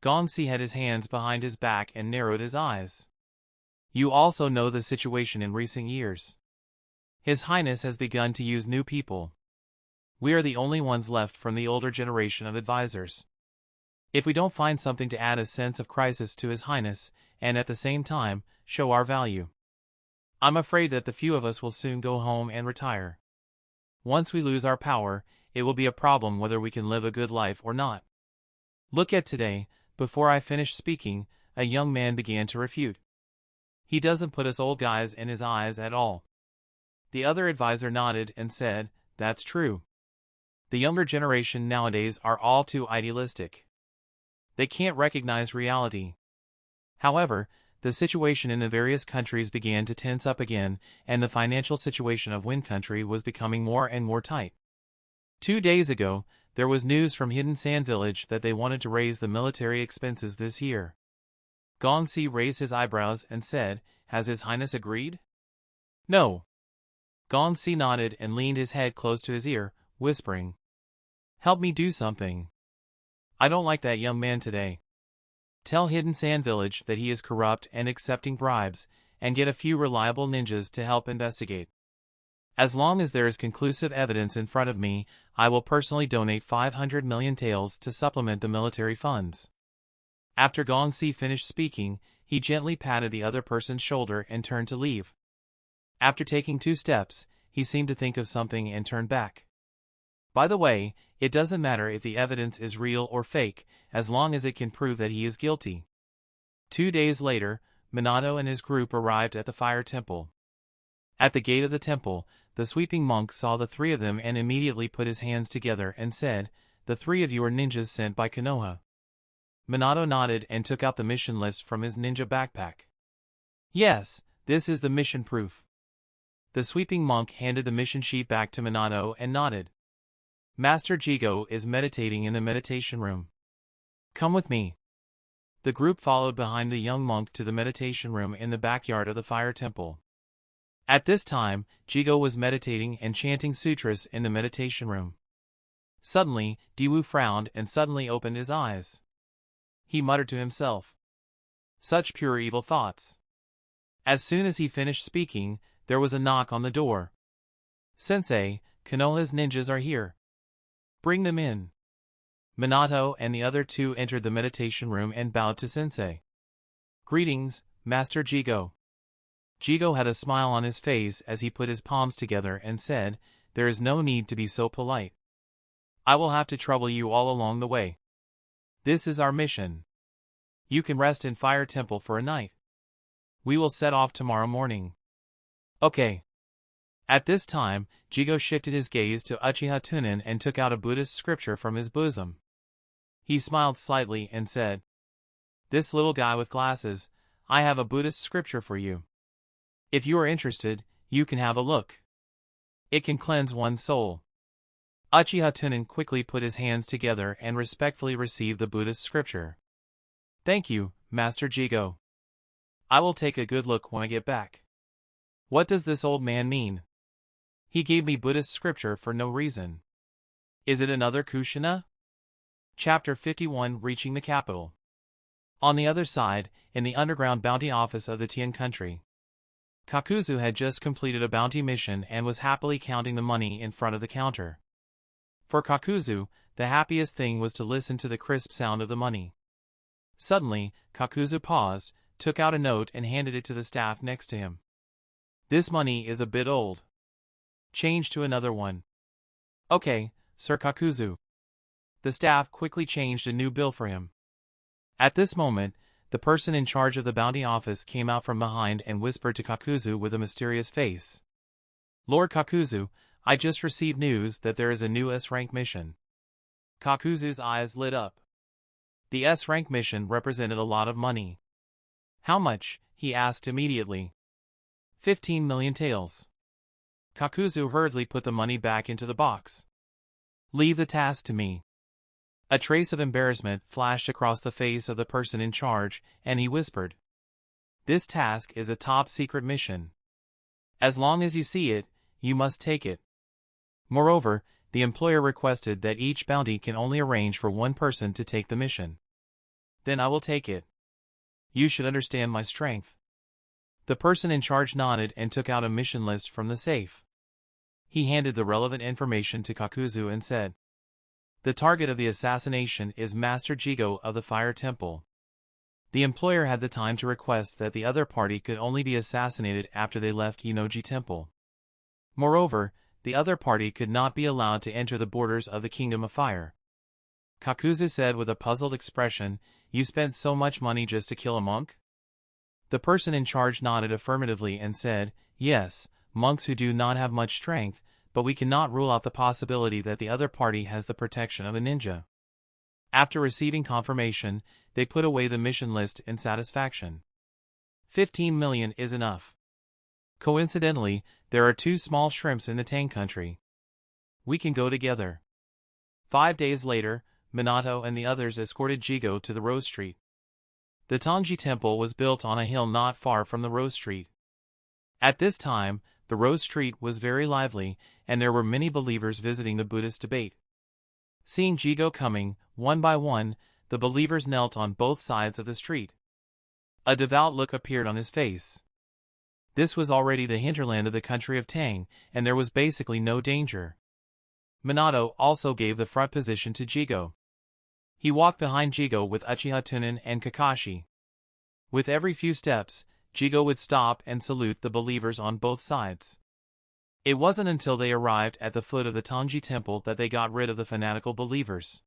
Gonsi had his hands behind his back and narrowed his eyes. You also know the situation in recent years. His Highness has begun to use new people. We are the only ones left from the older generation of advisors. If we don't find something to add a sense of crisis to His Highness, and at the same time, show our value, I'm afraid that the few of us will soon go home and retire. Once we lose our power, it will be a problem whether we can live a good life or not. Look at today. Before I finished speaking, a young man began to refute. He doesn't put us old guys in his eyes at all. The other advisor nodded and said, That's true. The younger generation nowadays are all too idealistic. They can't recognize reality. However, the situation in the various countries began to tense up again, and the financial situation of Wind Country was becoming more and more tight. 2 days ago, there was news from Hidden Sand Village that they wanted to raise the military expenses this year. Gonsi raised his eyebrows and said, Has His Highness agreed? No. Gonsi nodded and leaned his head close to his ear, whispering, Help me do something. I don't like that young man today. Tell Hidden Sand Village that he is corrupt and accepting bribes, and get a few reliable ninjas to help investigate. As long as there is conclusive evidence in front of me, I will personally donate 500 million taels to supplement the military funds. After Gonsi finished speaking, he gently patted the other person's shoulder and turned to leave. After taking 2 steps, he seemed to think of something and turned back. By the way, it doesn't matter if the evidence is real or fake, as long as it can prove that he is guilty. 2 days later, Minato and his group arrived at the fire temple. At the gate of the temple, the sweeping monk saw the three of them and immediately put his hands together and said, "The three of you are ninjas sent by Konoha." Minato nodded and took out the mission list from his ninja backpack. "Yes, this is the mission proof." The sweeping monk handed the mission sheet back to Minato and nodded. "Master Jigo is meditating in the meditation room. Come with me." The group followed behind the young monk to the meditation room in the backyard of the fire temple. At this time, Jigo was meditating and chanting sutras in the meditation room. Suddenly, Diwu frowned and suddenly opened his eyes. He muttered to himself, "Such pure evil thoughts." As soon as he finished speaking, there was a knock on the door. "Sensei, Konoha's ninjas are here. Bring them in." Minato and the other two entered the meditation room and bowed to Sensei. "Greetings, Master Jigo." Jigo had a smile on his face as he put his palms together and said, "There is no need to be so polite. I will have to trouble you all along the way. This is our mission. You can rest in Fire Temple for a night. We will set off tomorrow morning." "Okay." At this time, Jigo shifted his gaze to Uchiha Tunan and took out a Buddhist scripture from his bosom. He smiled slightly and said, "This little guy with glasses, I have a Buddhist scripture for you. If you are interested, you can have a look. It can cleanse one's soul." Uchiha Tunan quickly put his hands together and respectfully received the Buddhist scripture. "Thank you, Master Jigo. I will take a good look when I get back. What does this old man mean? He gave me Buddhist scripture for no reason. Is it another Kushina?" Chapter 51 Reaching the Capital. On the other side, in the underground bounty office of the Tien country, Kakuzu had just completed a bounty mission and was happily counting the money in front of the counter. For Kakuzu, the happiest thing was to listen to the crisp sound of the money. Suddenly, Kakuzu paused, took out a note and handed it to the staff next to him. "This money is a bit old. Change to another one." "Okay, Sir Kakuzu." The staff quickly changed a new bill for him. At this moment, the person in charge of the bounty office came out from behind and whispered to Kakuzu with a mysterious face. "Lord Kakuzu, I just received news that there is a new S-rank mission." Kakuzu's eyes lit up. The S-rank mission represented a lot of money. "How much?" he asked immediately. 15 million taels. Kakuzu hurriedly put the money back into the box. "Leave the task to me." A trace of embarrassment flashed across the face of the person in charge, and he whispered, "This task is a top-secret mission. As long as you see it, you must take it. Moreover, the employer requested that each bounty can only arrange for one person to take the mission. Then I will take it. You should understand my strength." The person in charge nodded and took out a mission list from the safe. He handed the relevant information to Kakuzu and said, "The target of the assassination is Master Jigo of the Fire Temple." The employer had the time to request that the other party could only be assassinated after they left Inoji Temple. Moreover, the other party could not be allowed to enter the borders of the Kingdom of Fire. Kakuzu said with a puzzled expression, "You spent so much money just to kill a monk?" The person in charge nodded affirmatively and said, "Yes, monks who do not have much strength, but we cannot rule out the possibility that the other party has the protection of a ninja." After receiving confirmation, they put away the mission list in satisfaction. 15 million is enough. Coincidentally, there are 2 small shrimps in the Tang country. We can go together. 5 days later, Minato and the others escorted Jigo to the Rose Street. The Tongji Temple was built on a hill not far from the Rose Street. At this time, the Rose Street was very lively, and there were many believers visiting the Buddhist debate. Seeing Jigo coming, one by one, the believers knelt on both sides of the street. A devout look appeared on his face. This was already the hinterland of the country of Tang, and there was basically no danger. Minato also gave the front position to Jigo. He walked behind Jigo with Uchiha Tunan and Kakashi. With every few steps, Jigo would stop and salute the believers on both sides. It wasn't until they arrived at the foot of the Tanji temple that they got rid of the fanatical believers.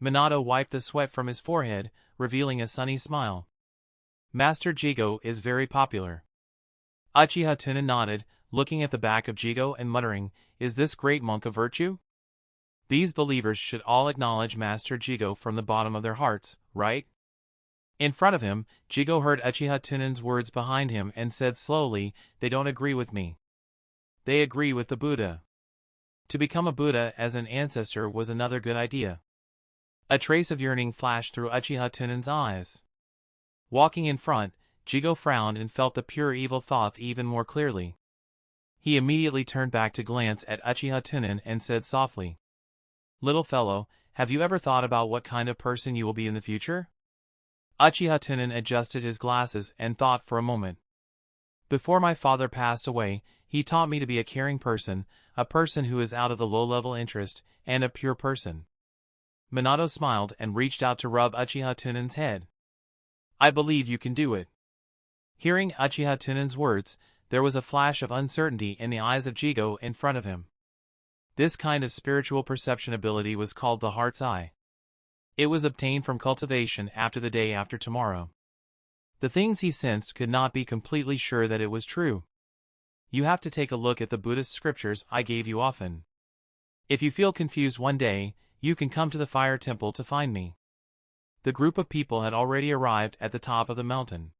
Minato wiped the sweat from his forehead, revealing a sunny smile. Master Jigo is very popular. Uchiha Tunan nodded, looking at the back of Jigo and muttering, "Is this great monk a virtue? These believers should all acknowledge Master Jigo from the bottom of their hearts, right?" In front of him, Jigo heard Uchiha Tunan's words behind him and said slowly, "They don't agree with me. They agree with the Buddha. To become a Buddha as an ancestor was another good idea." A trace of yearning flashed through Uchiha Tunan's eyes. Walking in front, Jigo frowned and felt the pure evil thought even more clearly. He immediately turned back to glance at Uchiha Tunan and said softly, "Little fellow, have you ever thought about what kind of person you will be in the future?" Uchiha Tunan adjusted his glasses and thought for a moment. "Before my father passed away, he taught me to be a caring person, a person who is out of the low-level interest, and a pure person." Minato smiled and reached out to rub Uchiha Tunan's head. "I believe you can do it." Hearing Uchiha Tunan's words, there was a flash of uncertainty in the eyes of Jigo in front of him. This kind of spiritual perception ability was called the heart's eye. It was obtained from cultivation after the day after tomorrow. The things he sensed could not be completely sure that it was true. You have to take a look at the Buddhist scriptures I gave you often. If you feel confused one day, you can come to the fire temple to find me. The group of people had already arrived at the top of the mountain.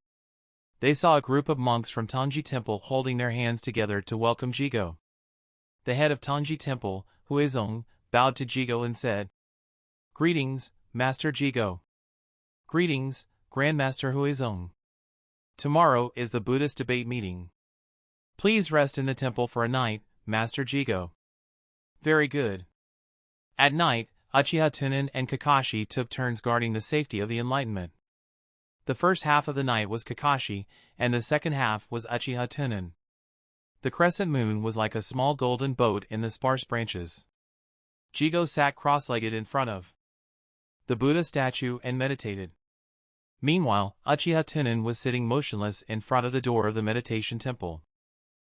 They saw a group of monks from Tanji Temple holding their hands together to welcome Jigo. The head of Tanji Temple, Huizong, bowed to Jigo and said, "Greetings, Master Jigo." "Greetings, Grandmaster Huizong. Tomorrow is the Buddhist debate meeting. Please rest in the temple for a night, Master Jigo." "Very good." At night, Uchiha Tunan and Kakashi took turns guarding the safety of the Enlightenment. The first half of the night was Kakashi, and the second half was Uchiha Tunan. The crescent moon was like a small golden boat in the sparse branches. Jigo sat cross-legged in front of the Buddha statue and meditated. Meanwhile, Uchiha Tunan was sitting motionless in front of the door of the meditation temple.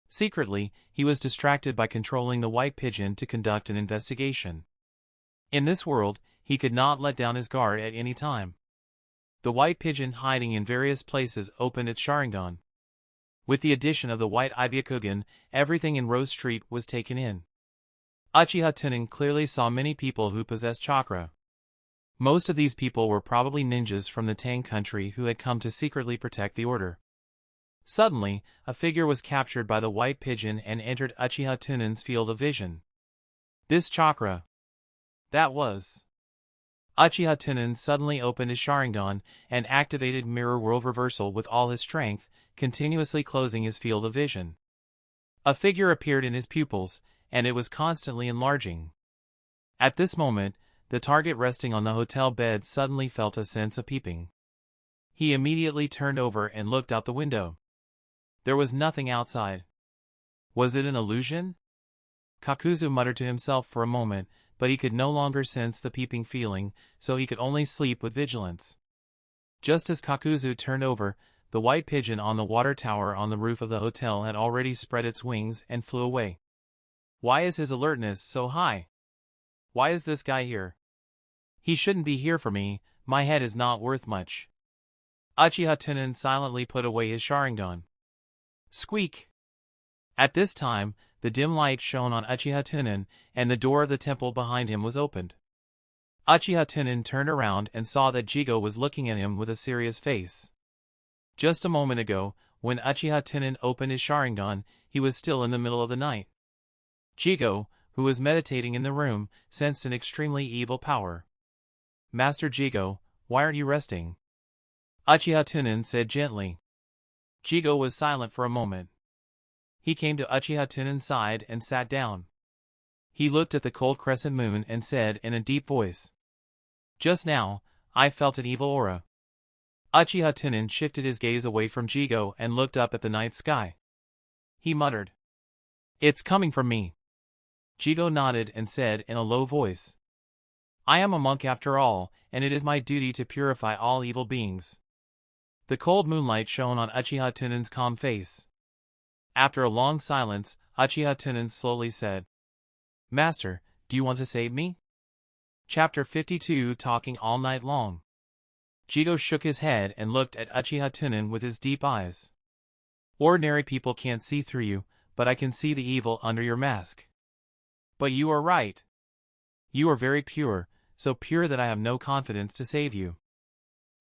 Secretly, he was distracted by controlling the white pigeon to conduct an investigation. In this world, he could not let down his guard at any time. The white pigeon hiding in various places opened its Sharingan. With the addition of the white Ibyakugan, everything in Rose Street was taken in. Uchiha Tunan clearly saw many people who possessed chakra. Most of these people were probably ninjas from the Tang country who had come to secretly protect the order. Suddenly, a figure was captured by the white pigeon and entered Uchiha Tunan's field of vision. This chakra. That was. Uchiha Tunan suddenly opened his Sharingan and activated Mirror World Reversal with all his strength, continuously closing his field of vision. A figure appeared in his pupils, and it was constantly enlarging. At this moment, the target resting on the hotel bed suddenly felt a sense of peeping. He immediately turned over and looked out the window. There was nothing outside. Was it an illusion? Kakuzu muttered to himself for a moment, but he could no longer sense the peeping feeling, so he could only sleep with vigilance. Just as Kakuzu turned over, the white pigeon on the water tower on the roof of the hotel had already spread its wings and flew away. Why is his alertness so high? Why is this guy here? He shouldn't be here for me, my head is not worth much. Uchiha Tunan silently put away his Sharingan. Squeak! At this time, the dim light shone on Uchiha Tunan, and the door of the temple behind him was opened. Uchiha Tunan turned around and saw that Jigo was looking at him with a serious face. Just a moment ago, when Uchiha Tunan opened his Sharingan, he was still in the middle of the night. Jigo, who was meditating in the room, sensed an extremely evil power. "Master Jigo, why aren't you resting?" Uchiha Tunan said gently. Jigo was silent for a moment. He came to Uchiha Tunan's side and sat down. He looked at the cold crescent moon and said in a deep voice, "Just now, I felt an evil aura." Uchiha Tunan shifted his gaze away from Jigo and looked up at the night sky. He muttered, "It's coming from me." Jigo nodded and said in a low voice, "I am a monk after all, and it is my duty to purify all evil beings." The cold moonlight shone on Uchiha Tunan's calm face. After a long silence, Uchiha Tunan slowly said, "Master, do you want to save me?" Chapter 52 Talking All Night Long. Jigo shook his head and looked at Uchiha Tunan with his deep eyes. "Ordinary people can't see through you, but I can see the evil under your mask. But you are right. You are very pure, so pure that I have no confidence to save you."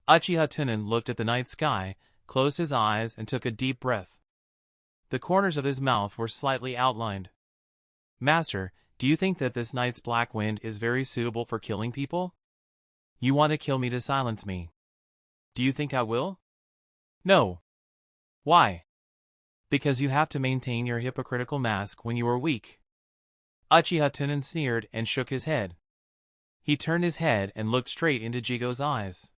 Uchiha Tunan looked at the night sky, closed his eyes and took a deep breath. The corners of his mouth were slightly outlined. "Master, do you think that this night's black wind is very suitable for killing people? You want to kill me to silence me. Do you think I will?" "No." "Why?" "Because you have to maintain your hypocritical mask when you are weak." Uchiha Tunan sneered and shook his head. He turned his head and looked straight into Jigo's eyes.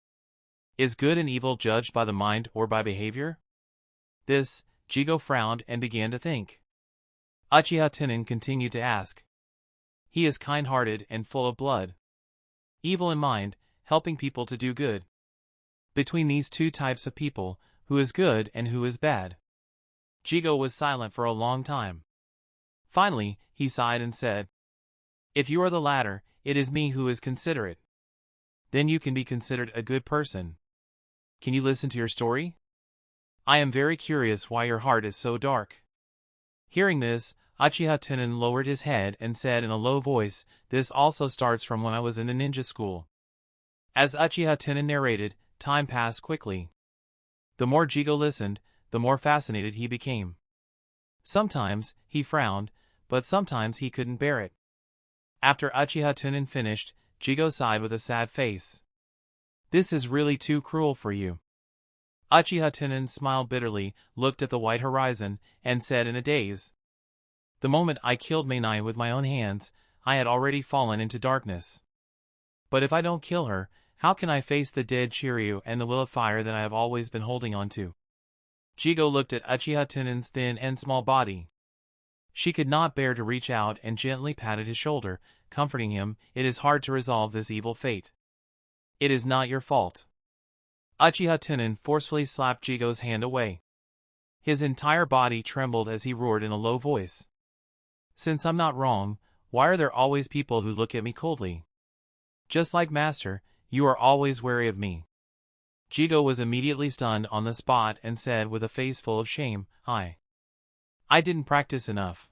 "Is good and evil judged by the mind or by behavior?" This, Jigo frowned and began to think. Uchiha Tunan continued to ask. "He is kind-hearted and full of blood. Evil in mind, helping people to do good. Between these two types of people, who is good and who is bad?" Jigo was silent for a long time. Finally, he sighed and said, "If you are the latter, it is me who is considerate. Then you can be considered a good person. Can you listen to your story? I am very curious why your heart is so dark." Hearing this, Uchiha Tunan lowered his head and said in a low voice, "This also starts from when I was in the ninja school." As Uchiha Tunan narrated, time passed quickly. The more Jigo listened, the more fascinated he became. Sometimes, he frowned, but sometimes he couldn't bear it. After Uchiha Tunan finished, Jigo sighed with a sad face. "This is really too cruel for you." Uchiha Tunan smiled bitterly, looked at the white horizon, and said in a daze, "The moment I killed Mainai with my own hands, I had already fallen into darkness. But if I don't kill her, how can I face the dead Shiryu and the will of fire that I have always been holding on to?" Jigo looked at Uchiha Tunan's thin and small body. She could not bear to reach out and gently patted his shoulder, comforting him. "It is hard to resolve this evil fate. It is not your fault." Uchiha Tunan forcefully slapped Jigo's hand away. His entire body trembled as he roared in a low voice. "Since I'm not wrong, why are there always people who look at me coldly? Just like Master, you are always wary of me." Jigo was immediately stunned on the spot and said with a face full of shame, I didn't practice enough."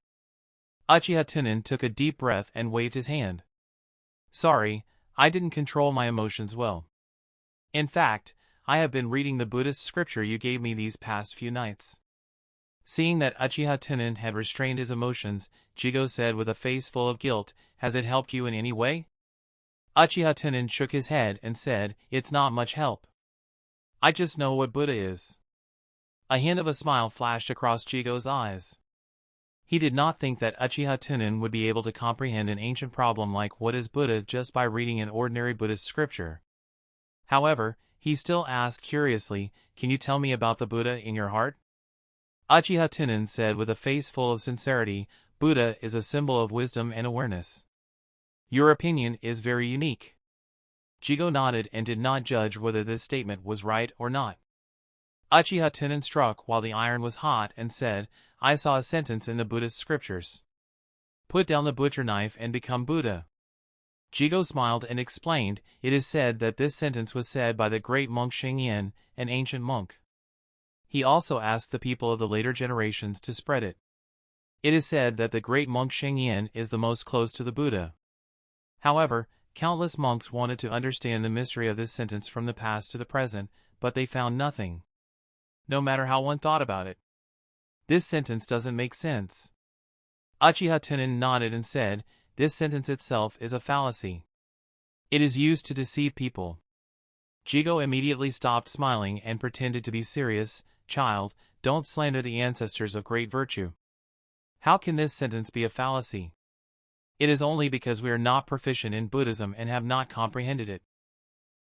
Uchiha Tunan took a deep breath and waved his hand. "Sorry, I didn't control my emotions well. In fact, I have been reading the Buddhist scripture you gave me these past few nights." Seeing that Uchiha Tunan had restrained his emotions, Jigo said with a face full of guilt, "Has it helped you in any way?" Uchiha Tunan shook his head and said, "It's not much help. I just know what Buddha is." A hint of a smile flashed across Jigo's eyes. He did not think that Uchiha Tunan would be able to comprehend an ancient problem like what is Buddha just by reading an ordinary Buddhist scripture. However, he still asked curiously, "Can you tell me about the Buddha in your heart?" Uchiha Tunan said with a face full of sincerity, "Buddha is a symbol of wisdom and awareness. Your opinion is very unique." Jigo nodded and did not judge whether this statement was right or not. Uchiha Tunan struck while the iron was hot and said, "I saw a sentence in the Buddhist scriptures. Put down the butcher knife and become Buddha." Jigo smiled and explained, "It is said that this sentence was said by the great monk Shengyan, an ancient monk. He also asked the people of the later generations to spread it. It is said that the great monk Shengyan is the most close to the Buddha. However, countless monks wanted to understand the mystery of this sentence from the past to the present, but they found nothing. No matter how one thought about it. This sentence doesn't make sense." Uchiha Tunan nodded and said, "This sentence itself is a fallacy. It is used to deceive people." Jigo immediately stopped smiling and pretended to be serious. "Child, don't slander the ancestors of great virtue. How can this sentence be a fallacy? It is only because we are not proficient in Buddhism and have not comprehended it."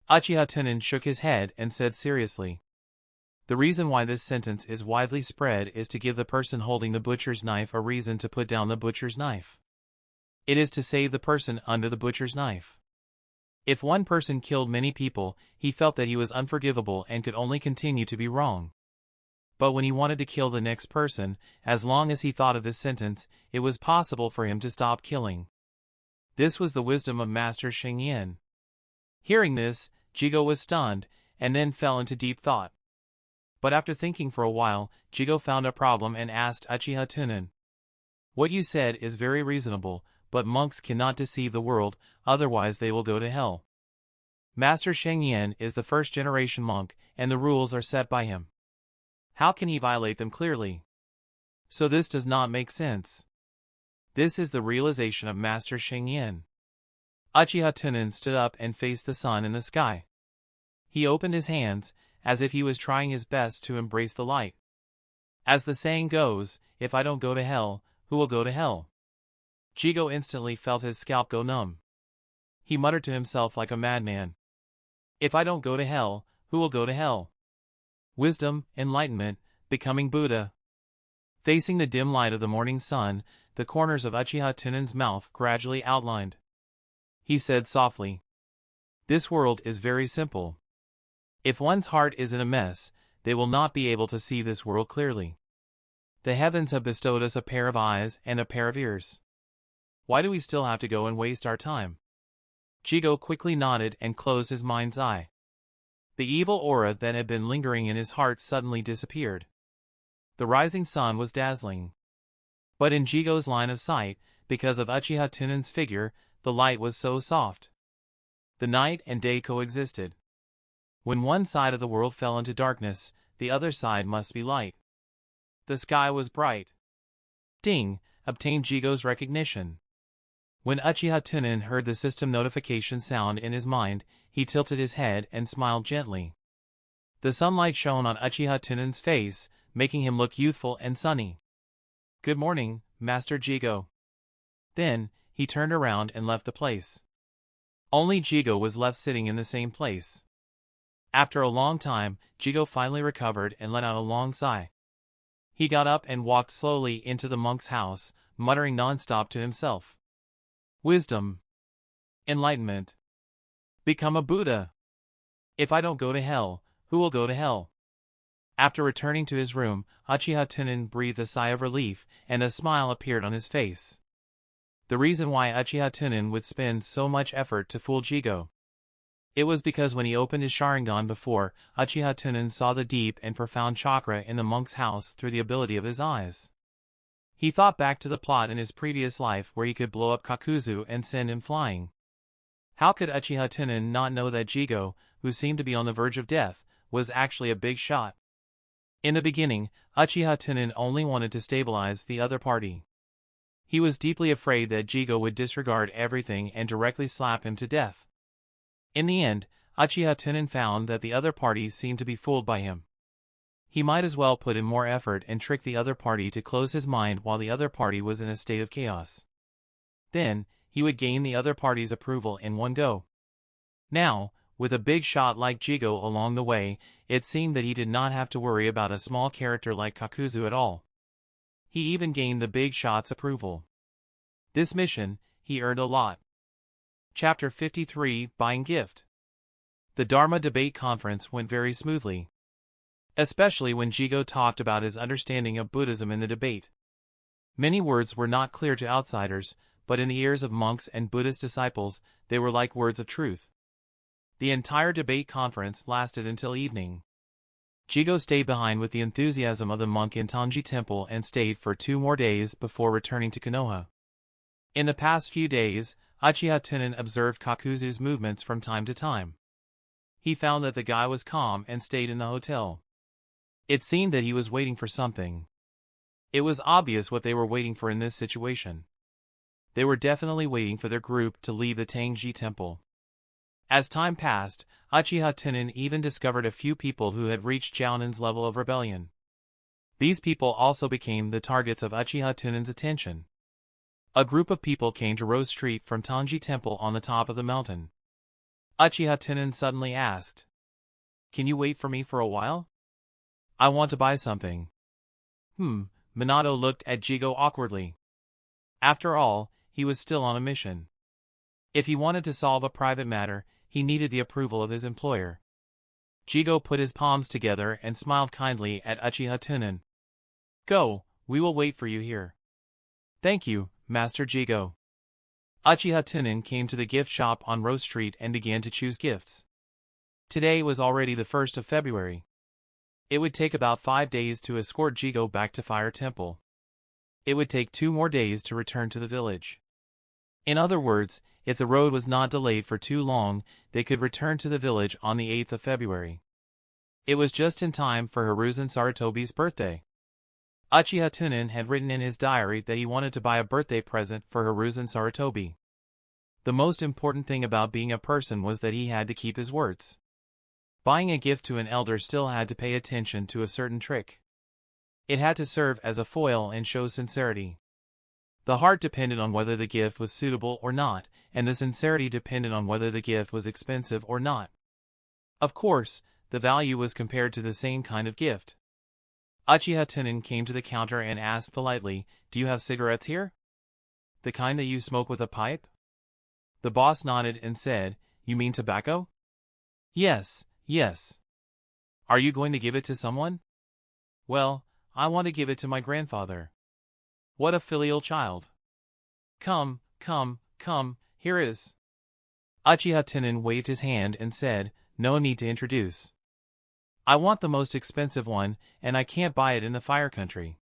Uchiha Tunan shook his head and said seriously, "The reason why this sentence is widely spread is to give the person holding the butcher's knife a reason to put down the butcher's knife. It is to save the person under the butcher's knife. If one person killed many people, he felt that he was unforgivable and could only continue to be wrong. But when he wanted to kill the next person, as long as he thought of this sentence, it was possible for him to stop killing. This was the wisdom of Master Sheng Yin. Hearing this, Jigo was stunned, and then fell into deep thought. But after thinking for a while, Jigo found a problem and asked Uchiha Tunan. What you said is very reasonable, but monks cannot deceive the world, otherwise they will go to hell. Master Sheng Yin is the first-generation monk, and the rules are set by him. How can he violate them clearly? So this does not make sense. This is the realization of Master Sheng Yin. Uchiha Tunan stood up and faced the sun in the sky. He opened his hands, as if he was trying his best to embrace the light. As the saying goes, if I don't go to hell, who will go to hell? Jigo instantly felt his scalp go numb. He muttered to himself like a madman. If I don't go to hell, who will go to hell? Wisdom, enlightenment, becoming Buddha. Facing the dim light of the morning sun, the corners of Uchiha Tunan's mouth gradually outlined. He said softly, "This world is very simple. If one's heart is in a mess, they will not be able to see this world clearly. The heavens have bestowed us a pair of eyes and a pair of ears. Why do we still have to go and waste our time?" Jigo quickly nodded and closed his mind's eye. The evil aura that had been lingering in his heart suddenly disappeared. The rising sun was dazzling. But in Jigo's line of sight, because of Uchiha Tunan's figure, the light was so soft. The night and day coexisted. When one side of the world fell into darkness, the other side must be light. The sky was bright. Ding! Obtained Jigo's recognition. When Uchiha Tunan heard the system notification sound in his mind, he tilted his head and smiled gently. The sunlight shone on Uchiha Tunan's face, making him look youthful and sunny. "Good morning, Master Jigo." Then, he turned around and left the place. Only Jigo was left sitting in the same place. After a long time, Jigo finally recovered and let out a long sigh. He got up and walked slowly into the monk's house, muttering non-stop to himself. Wisdom. Enlightenment. Become a Buddha. If I don't go to hell, who will go to hell? After returning to his room, Uchiha Tunan breathed a sigh of relief, and a smile appeared on his face. The reason why Uchiha Tunan would spend so much effort to fool Jigo. It was because when he opened his Sharingan before, Uchiha Tunan saw the deep and profound chakra in the monk's house through the ability of his eyes. He thought back to the plot in his previous life where he could blow up Kakuzu and send him flying. How could Uchiha Tunan not know that Jigo, who seemed to be on the verge of death, was actually a big shot? In the beginning, Uchiha Tunan only wanted to stabilize the other party. He was deeply afraid that Jigo would disregard everything and directly slap him to death. In the end, Uchiha Tunan found that the other party seemed to be fooled by him. He might as well put in more effort and trick the other party to close his mind while the other party was in a state of chaos. Then, he would gain the other party's approval in one go. Now, with a big shot like Jigo along the way, it seemed that he did not have to worry about a small character like Kakuzu at all. He even gained the big shot's approval. This mission, he earned a lot. Chapter 53, Buying Gift. The Dharma debate conference went very smoothly. Especially when Jigo talked about his understanding of Buddhism in the debate. Many words were not clear to outsiders, but in the ears of monks and Buddhist disciples, they were like words of truth. The entire debate conference lasted until evening. Jigo stayed behind with the enthusiasm of the monk in Tanji Temple and stayed for 2 more days before returning to Konoha. In the past few days, Uchiha Tunan observed Kakuzu's movements from time to time. He found that the guy was calm and stayed in the hotel. It seemed that he was waiting for something. It was obvious what they were waiting for in this situation. They were definitely waiting for their group to leave the Tangji Temple. As time passed, Uchiha Tunan even discovered a few people who had reached Jounin's level of rebellion. These people also became the targets of Uchiha Tunan's attention. A group of people came to Rose Street from Tangji Temple on the top of the mountain. Uchiha Tunan suddenly asked, "Can you wait for me for a while? I want to buy something." Minato looked at Jigo awkwardly. After all, he was still on a mission. If he wanted to solve a private matter, he needed the approval of his employer. Jigo put his palms together and smiled kindly at Uchiha Tunan. Go, we will wait for you here. Thank you, Master Jigo. Uchiha Tunan came to the gift shop on Rose Street and began to choose gifts. Today was already the 1st of February. It would take about 5 days to escort Jigo back to Fire Temple. It would take 2 more days to return to the village. In other words, if the road was not delayed for too long, they could return to the village on the 8th of February. It was just in time for Hiruzen Sarutobi's birthday. Uchiha Tunan had written in his diary that he wanted to buy a birthday present for Hiruzen Sarutobi. The most important thing about being a person was that he had to keep his words. Buying a gift to an elder still had to pay attention to a certain trick. It had to serve as a foil and show sincerity. The heart depended on whether the gift was suitable or not, and the sincerity depended on whether the gift was expensive or not. Of course, the value was compared to the same kind of gift. Uchiha Tunan came to the counter and asked politely, "Do you have cigarettes here? The kind that you smoke with a pipe?" The boss nodded and said, "You mean tobacco?" "Yes, yes." "Are you going to give it to someone?" "Well, I want to give it to my grandfather." "What a filial child." Come, here is." Uchiha Tunan waved his hand and said, "No need to introduce. I want the most expensive one, and I can't buy it in the Fire Country."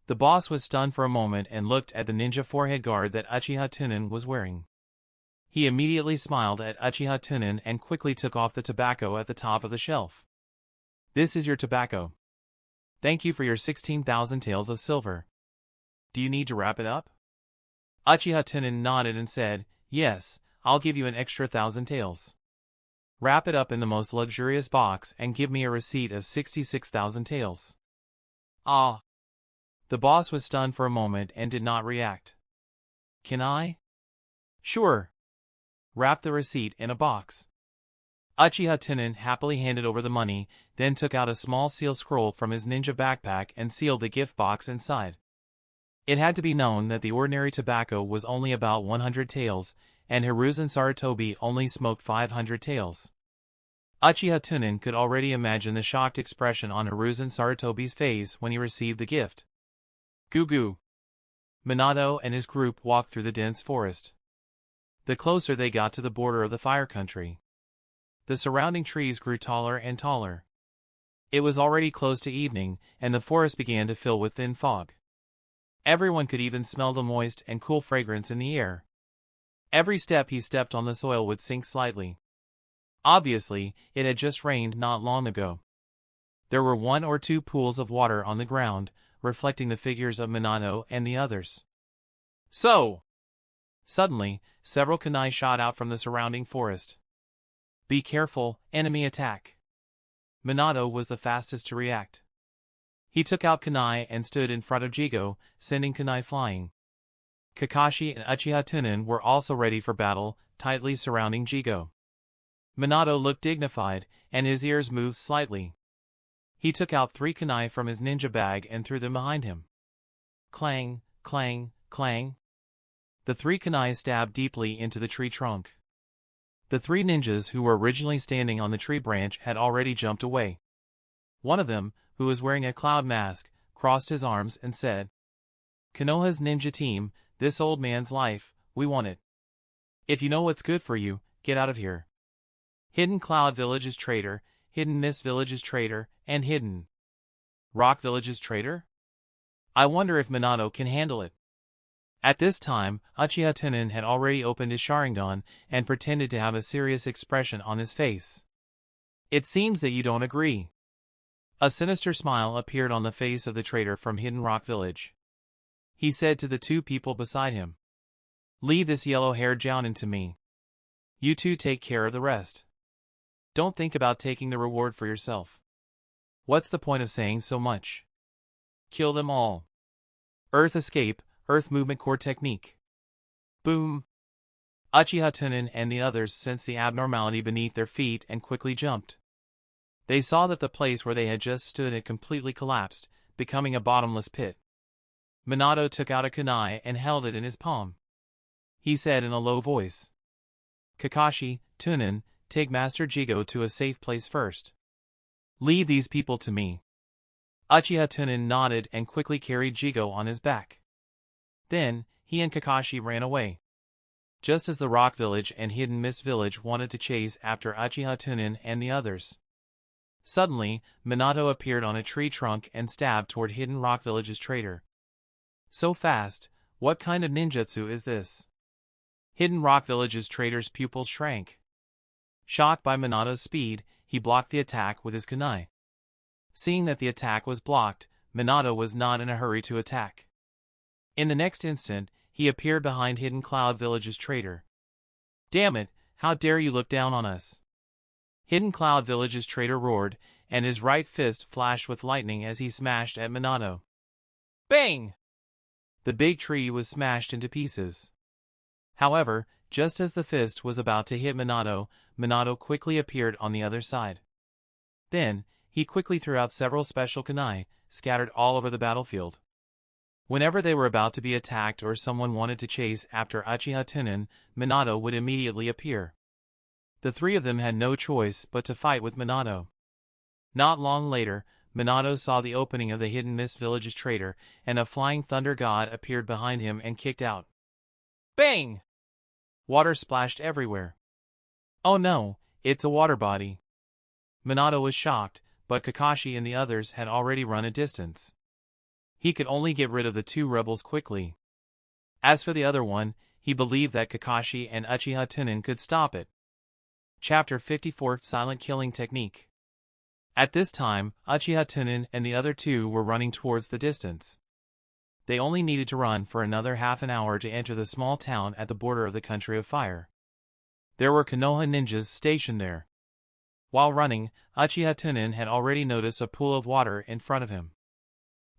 The boss was stunned for a moment and looked at the ninja forehead guard that Uchiha Tunan was wearing. He immediately smiled at Uchiha Tunan and quickly took off the tobacco at the top of the shelf. "This is your tobacco. Thank you for your 16,000 taels of silver. Do you need to wrap it up?" Uchiha Tunan nodded and said, "Yes, I'll give you an extra 1,000 taels. Wrap it up in the most luxurious box and give me a receipt of 66,000 taels." "Ah." The boss was stunned for a moment and did not react. "Can I?" "Sure. Wrap the receipt in a box." Uchiha Tunan happily handed over the money, then took out a small seal scroll from his ninja backpack and sealed the gift box inside. It had to be known that the ordinary tobacco was only about 100 taels, and Hiruzen Sarutobi only smoked 500 taels. Uchiha Tunan could already imagine the shocked expression on Hiruzen Sarutobi's face when he received the gift. Goo. Minato and his group walked through the dense forest. The closer they got to the border of the Fire Country, the surrounding trees grew taller and taller. It was already close to evening, and the forest began to fill with thin fog. Everyone could even smell the moist and cool fragrance in the air. Every step he stepped on the soil would sink slightly. Obviously, it had just rained not long ago. There were 1 or 2 pools of water on the ground, reflecting the figures of Minato and the others. So! Suddenly, several kunai shot out from the surrounding forest. "Be careful, enemy attack." Minato was the fastest to react. He took out kunai and stood in front of Jigo, sending kunai flying. Kakashi and Uchiha Tunan were also ready for battle, tightly surrounding Jigo. Minato looked dignified, and his ears moved slightly. He took out 3 kunai from his ninja bag and threw them behind him. Clang, clang, clang. The 3 kunai stabbed deeply into the tree trunk. The 3 ninjas who were originally standing on the tree branch had already jumped away. One of them, who was wearing a cloud mask, crossed his arms and said, "Konoha's ninja team, this old man's life, we want it. If you know what's good for you, get out of here. Hidden Cloud Village's traitor, Hidden Mist Village's traitor, and Hidden Rock Village's traitor? I wonder if Minato can handle it." At this time, Uchiha Tunan had already opened his Sharingan and pretended to have a serious expression on his face. "It seems that you don't agree." A sinister smile appeared on the face of the traitor from Hidden Rock Village. He said to the 2 people beside him, "Leave this yellow-haired jounin to me. You 2 take care of the rest. Don't think about taking the reward for yourself. What's the point of saying so much? Kill them all. Earth escape, Earth movement core technique." Boom! Uchiha Tunan and the others sensed the abnormality beneath their feet and quickly jumped. They saw that the place where they had just stood had completely collapsed, becoming a bottomless pit. Minato took out a kunai and held it in his palm. He said in a low voice, "Kakashi, Tunan, take Master Jigo to a safe place first. Leave these people to me. Uchiha Tunan nodded and quickly carried Jigo on his back. Then, he and Kakashi ran away. Just as the Rock Village and Hidden Mist Village wanted to chase after Uchiha Tunan and the others. Suddenly, Minato appeared on a tree trunk and stabbed toward Hidden Rock Village's traitor. So fast, what kind of ninjutsu is this? Hidden Rock Village's traitor's pupils shrank. Shocked by Minato's speed, he blocked the attack with his kunai. Seeing that the attack was blocked, Minato was not in a hurry to attack. In the next instant, he appeared behind Hidden Cloud Village's traitor. Damn it, how dare you look down on us? Hidden Cloud Village's traitor roared, and his right fist flashed with lightning as he smashed at Minato. Bang! The big tree was smashed into pieces. However, just as the fist was about to hit Minato, Minato quickly appeared on the other side. Then, he quickly threw out several special kunai, scattered all over the battlefield. Whenever they were about to be attacked or someone wanted to chase after Uchiha Tunan, Minato would immediately appear. The three of them had no choice but to fight with Minato. Not long later, Minato saw the opening of the Hidden Mist Village's traitor, and a flying thunder god appeared behind him and kicked out. Bang! Water splashed everywhere. Oh no, it's a water body. Minato was shocked, but Kakashi and the others had already run a distance. He could only get rid of the two rebels quickly. As for the other one, he believed that Kakashi and Uchiha Tunan could stop it. Chapter 54 Silent Killing Technique. At this time, Uchiha Tunan and the other two were running towards the distance. They only needed to run for another half an hour to enter the small town at the border of the Country of Fire. There were Konoha ninjas stationed there. While running, Uchiha Tunan had already noticed a pool of water in front of him.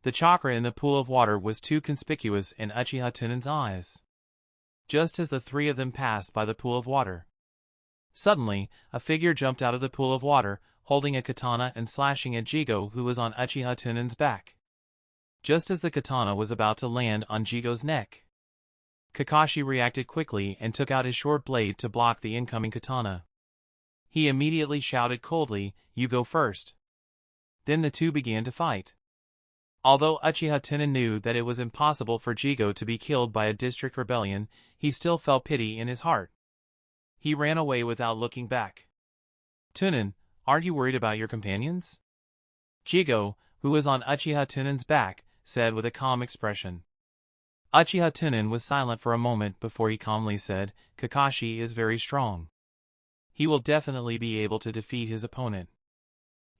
The chakra in the pool of water was too conspicuous in Uchiha Tunan's eyes. Just as the three of them passed by the pool of water, suddenly, a figure jumped out of the pool of water, holding a katana and slashing at Jigo, who was on Uchiha Tunan's back. Just as the katana was about to land on Jigo's neck, Kakashi reacted quickly and took out his short blade to block the incoming katana. He immediately shouted coldly, "You go first." Then the two began to fight. Although Uchiha Tunan knew that it was impossible for Jigo to be killed by a district rebellion, he still felt pity in his heart. He ran away without looking back. Tunan, aren't you worried about your companions? Jigo, who was on Uchiha Tunan's back, said with a calm expression. Uchiha Tunan was silent for a moment before he calmly said, Kakashi is very strong. He will definitely be able to defeat his opponent.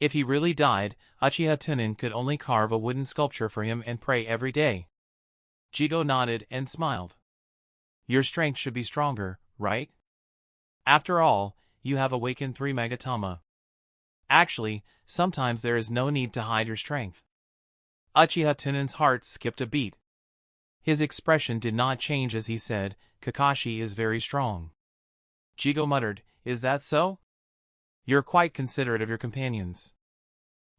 If he really died, Uchiha Tunan could only carve a wooden sculpture for him and pray every day. Jigo nodded and smiled. Your strength should be stronger, right? After all, you have awakened 3 Magatama. Actually, sometimes there is no need to hide your strength. Uchiha Tunan's heart skipped a beat. His expression did not change as he said, Kakashi is very strong. Jigo muttered, is that so? You're quite considerate of your companions.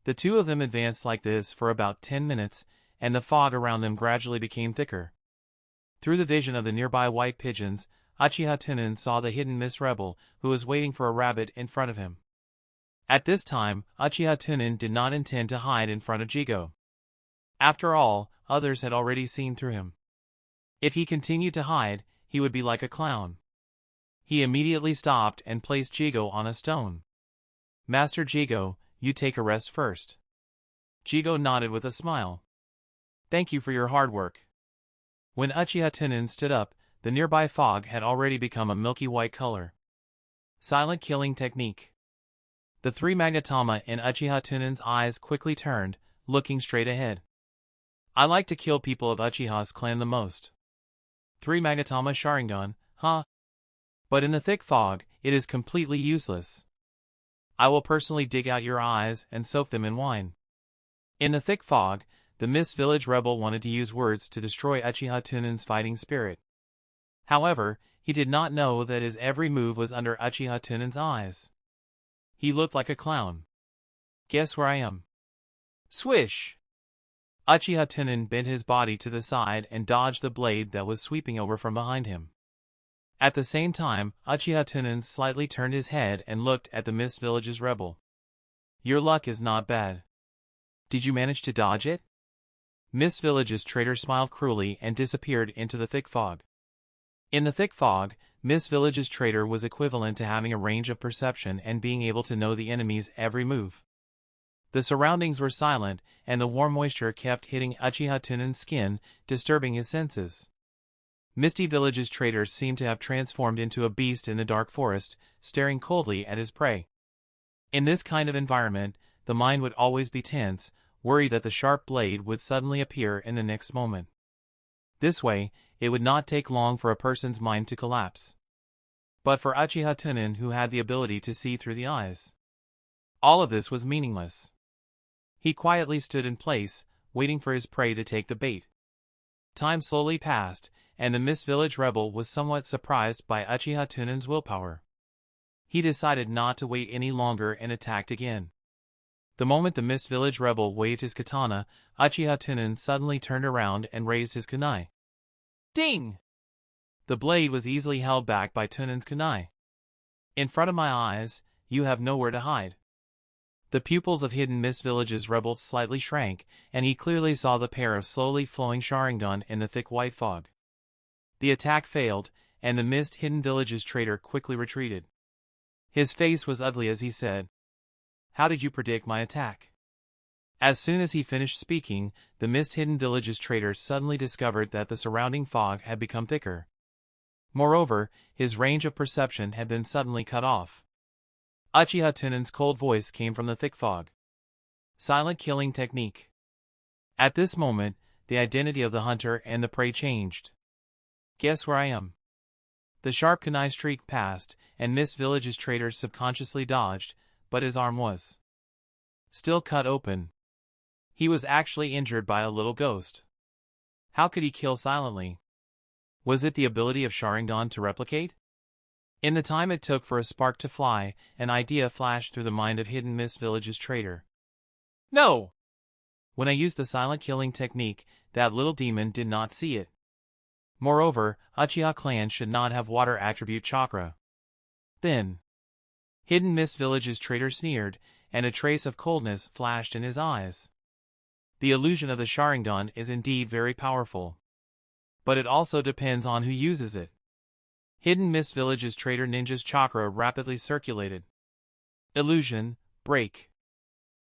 The two of them advanced like this for about 10 minutes, and the fog around them gradually became thicker. Through the vision of the nearby white pigeons, Uchiha Tunan saw the hidden Mist Rebel, who was waiting for a rabbit in front of him. At this time, Uchiha Tunan did not intend to hide in front of Jigo. After all, others had already seen through him. If he continued to hide, he would be like a clown. He immediately stopped and placed Jigo on a stone. Master Jigo, you take a rest first. Jigo nodded with a smile. Thank you for your hard work. When Uchiha Tunan stood up, the nearby fog had already become a milky white color. Silent Killing Technique. The 3 Magatama in Uchiha Tunan's eyes quickly turned, looking straight ahead. I like to kill people of Uchiha's clan the most. 3 Magatama Sharingan, huh? But in the thick fog, it is completely useless. I will personally dig out your eyes and soak them in wine. In the thick fog, the Mist Village rebel wanted to use words to destroy Uchiha Tunan's fighting spirit. However, he did not know that his every move was under Uchiha Tunan's eyes. He looked like a clown. Guess where I am? Swish! Uchiha Tunan bent his body to the side and dodged the blade that was sweeping over from behind him. At the same time, Uchiha Tunan slightly turned his head and looked at the Mist Village's rebel. Your luck is not bad. Did you manage to dodge it? Mist Village's traitor smiled cruelly and disappeared into the thick fog. In the thick fog, Mist Village's traitor was equivalent to having a range of perception and being able to know the enemy's every move. The surroundings were silent, and the warm moisture kept hitting Uchiha Tunan's skin, disturbing his senses. Misty Village's traitor seemed to have transformed into a beast in the dark forest, staring coldly at his prey. In this kind of environment, the mind would always be tense, worried that the sharp blade would suddenly appear in the next moment. This way, it would not take long for a person's mind to collapse. But for Uchiha Tunan, who had the ability to see through the eyes, all of this was meaningless. He quietly stood in place, waiting for his prey to take the bait. Time slowly passed, and the Mist Village rebel was somewhat surprised by Uchiha Tunan's willpower. He decided not to wait any longer and attacked again. The moment the Mist Village rebel waved his katana, Uchiha Tunan suddenly turned around and raised his kunai. Ding! The blade was easily held back by Tunan's kunai. In front of my eyes, you have nowhere to hide. The pupils of Hidden Mist Village's rebel slightly shrank, and he clearly saw the pair of slowly flowing Sharingan in the thick white fog. The attack failed, and the Mist Hidden Village's traitor quickly retreated. His face was ugly as he said, "How did you predict my attack?" As soon as he finished speaking, the Mist Hidden Village's traitor suddenly discovered that the surrounding fog had become thicker. Moreover, his range of perception had been suddenly cut off. Uchiha Tunan's cold voice came from the thick fog. Silent killing technique. At this moment, the identity of the hunter and the prey changed. Guess where I am? The sharp kunai streaked past, and Mist Village's traitor subconsciously dodged, but his arm was still cut open. He was actually injured by a little ghost. How could he kill silently? Was it the ability of Sharingan to replicate? In the time it took for a spark to fly, an idea flashed through the mind of Hidden Mist Village's traitor. No! When I used the silent killing technique, that little demon did not see it. Moreover, Uchiha clan should not have water attribute chakra. Then, Hidden Mist Village's traitor sneered, and a trace of coldness flashed in his eyes. The illusion of the Sharingan is indeed very powerful. But it also depends on who uses it. Hidden Mist Village's traitor ninja's chakra rapidly circulated. Illusion, break.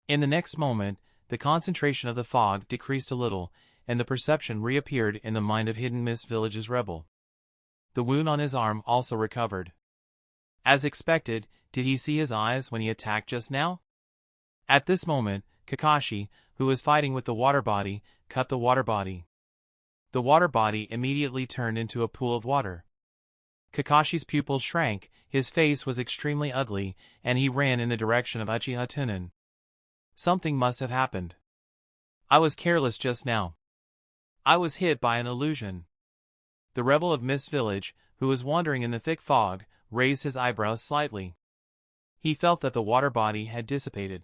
In the next moment, the concentration of the fog decreased a little, and the perception reappeared in the mind of Hidden Mist Village's rebel. The wound on his arm also recovered. As expected, did he see his eyes when he attacked just now? At this moment, Kakashi, who was fighting with the water body, cut the water body. The water body immediately turned into a pool of water. Kakashi's pupils shrank, his face was extremely ugly, and he ran in the direction of Uchiha Tunan. Something must have happened. I was careless just now. I was hit by an illusion. The rebel of Mist Village, who was wandering in the thick fog, raised his eyebrows slightly. He felt that the water body had dissipated.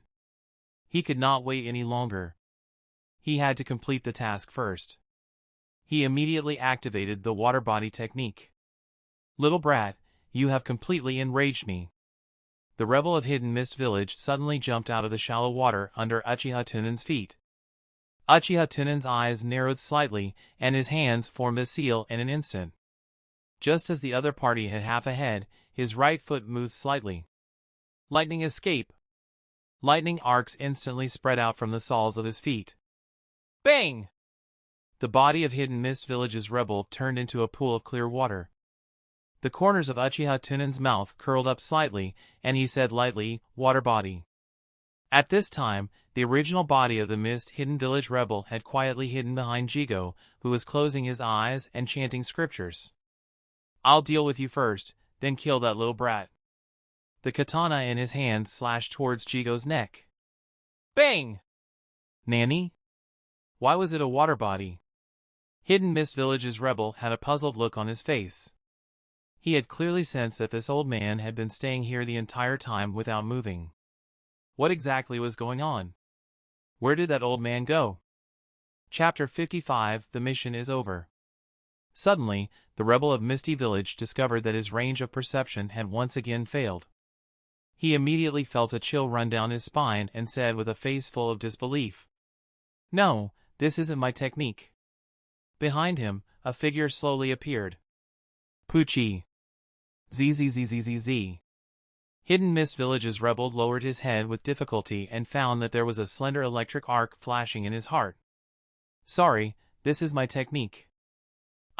He could not wait any longer. He had to complete the task first. He immediately activated the water body technique. Little brat, you have completely enraged me. The rebel of Hidden Mist Village suddenly jumped out of the shallow water under Uchiha Tunan's feet. Uchiha Tunan's eyes narrowed slightly, and his hands formed a seal in an instant. Just as the other party had half a head, his right foot moved slightly. Lightning escape. Lightning arcs instantly spread out from the soles of his feet. Bang! The body of Hidden Mist Village's rebel turned into a pool of clear water. The corners of Uchiha Tunan's mouth curled up slightly, and he said lightly, "Water body." At this time, the original body of the Mist Hidden Village rebel had quietly hidden behind Jigo, who was closing his eyes and chanting scriptures. "I'll deal with you first, then kill that little brat." The katana in his hand slashed towards Jigo's neck. Bang! Nanny? Why was it a water body? Hidden Mist Village's rebel had a puzzled look on his face. He had clearly sensed that this old man had been staying here the entire time without moving. What exactly was going on? Where did that old man go? Chapter 55, the mission is over. Suddenly, the rebel of Misty Village discovered that his range of perception had once again failed. He immediately felt a chill run down his spine and said with a face full of disbelief, "No, this isn't my technique." Behind him, a figure slowly appeared. Pucci. ZZZZZZ. Hidden Mist Village's rebel lowered his head with difficulty and found that there was a slender electric arc flashing in his heart. "Sorry, this is my technique."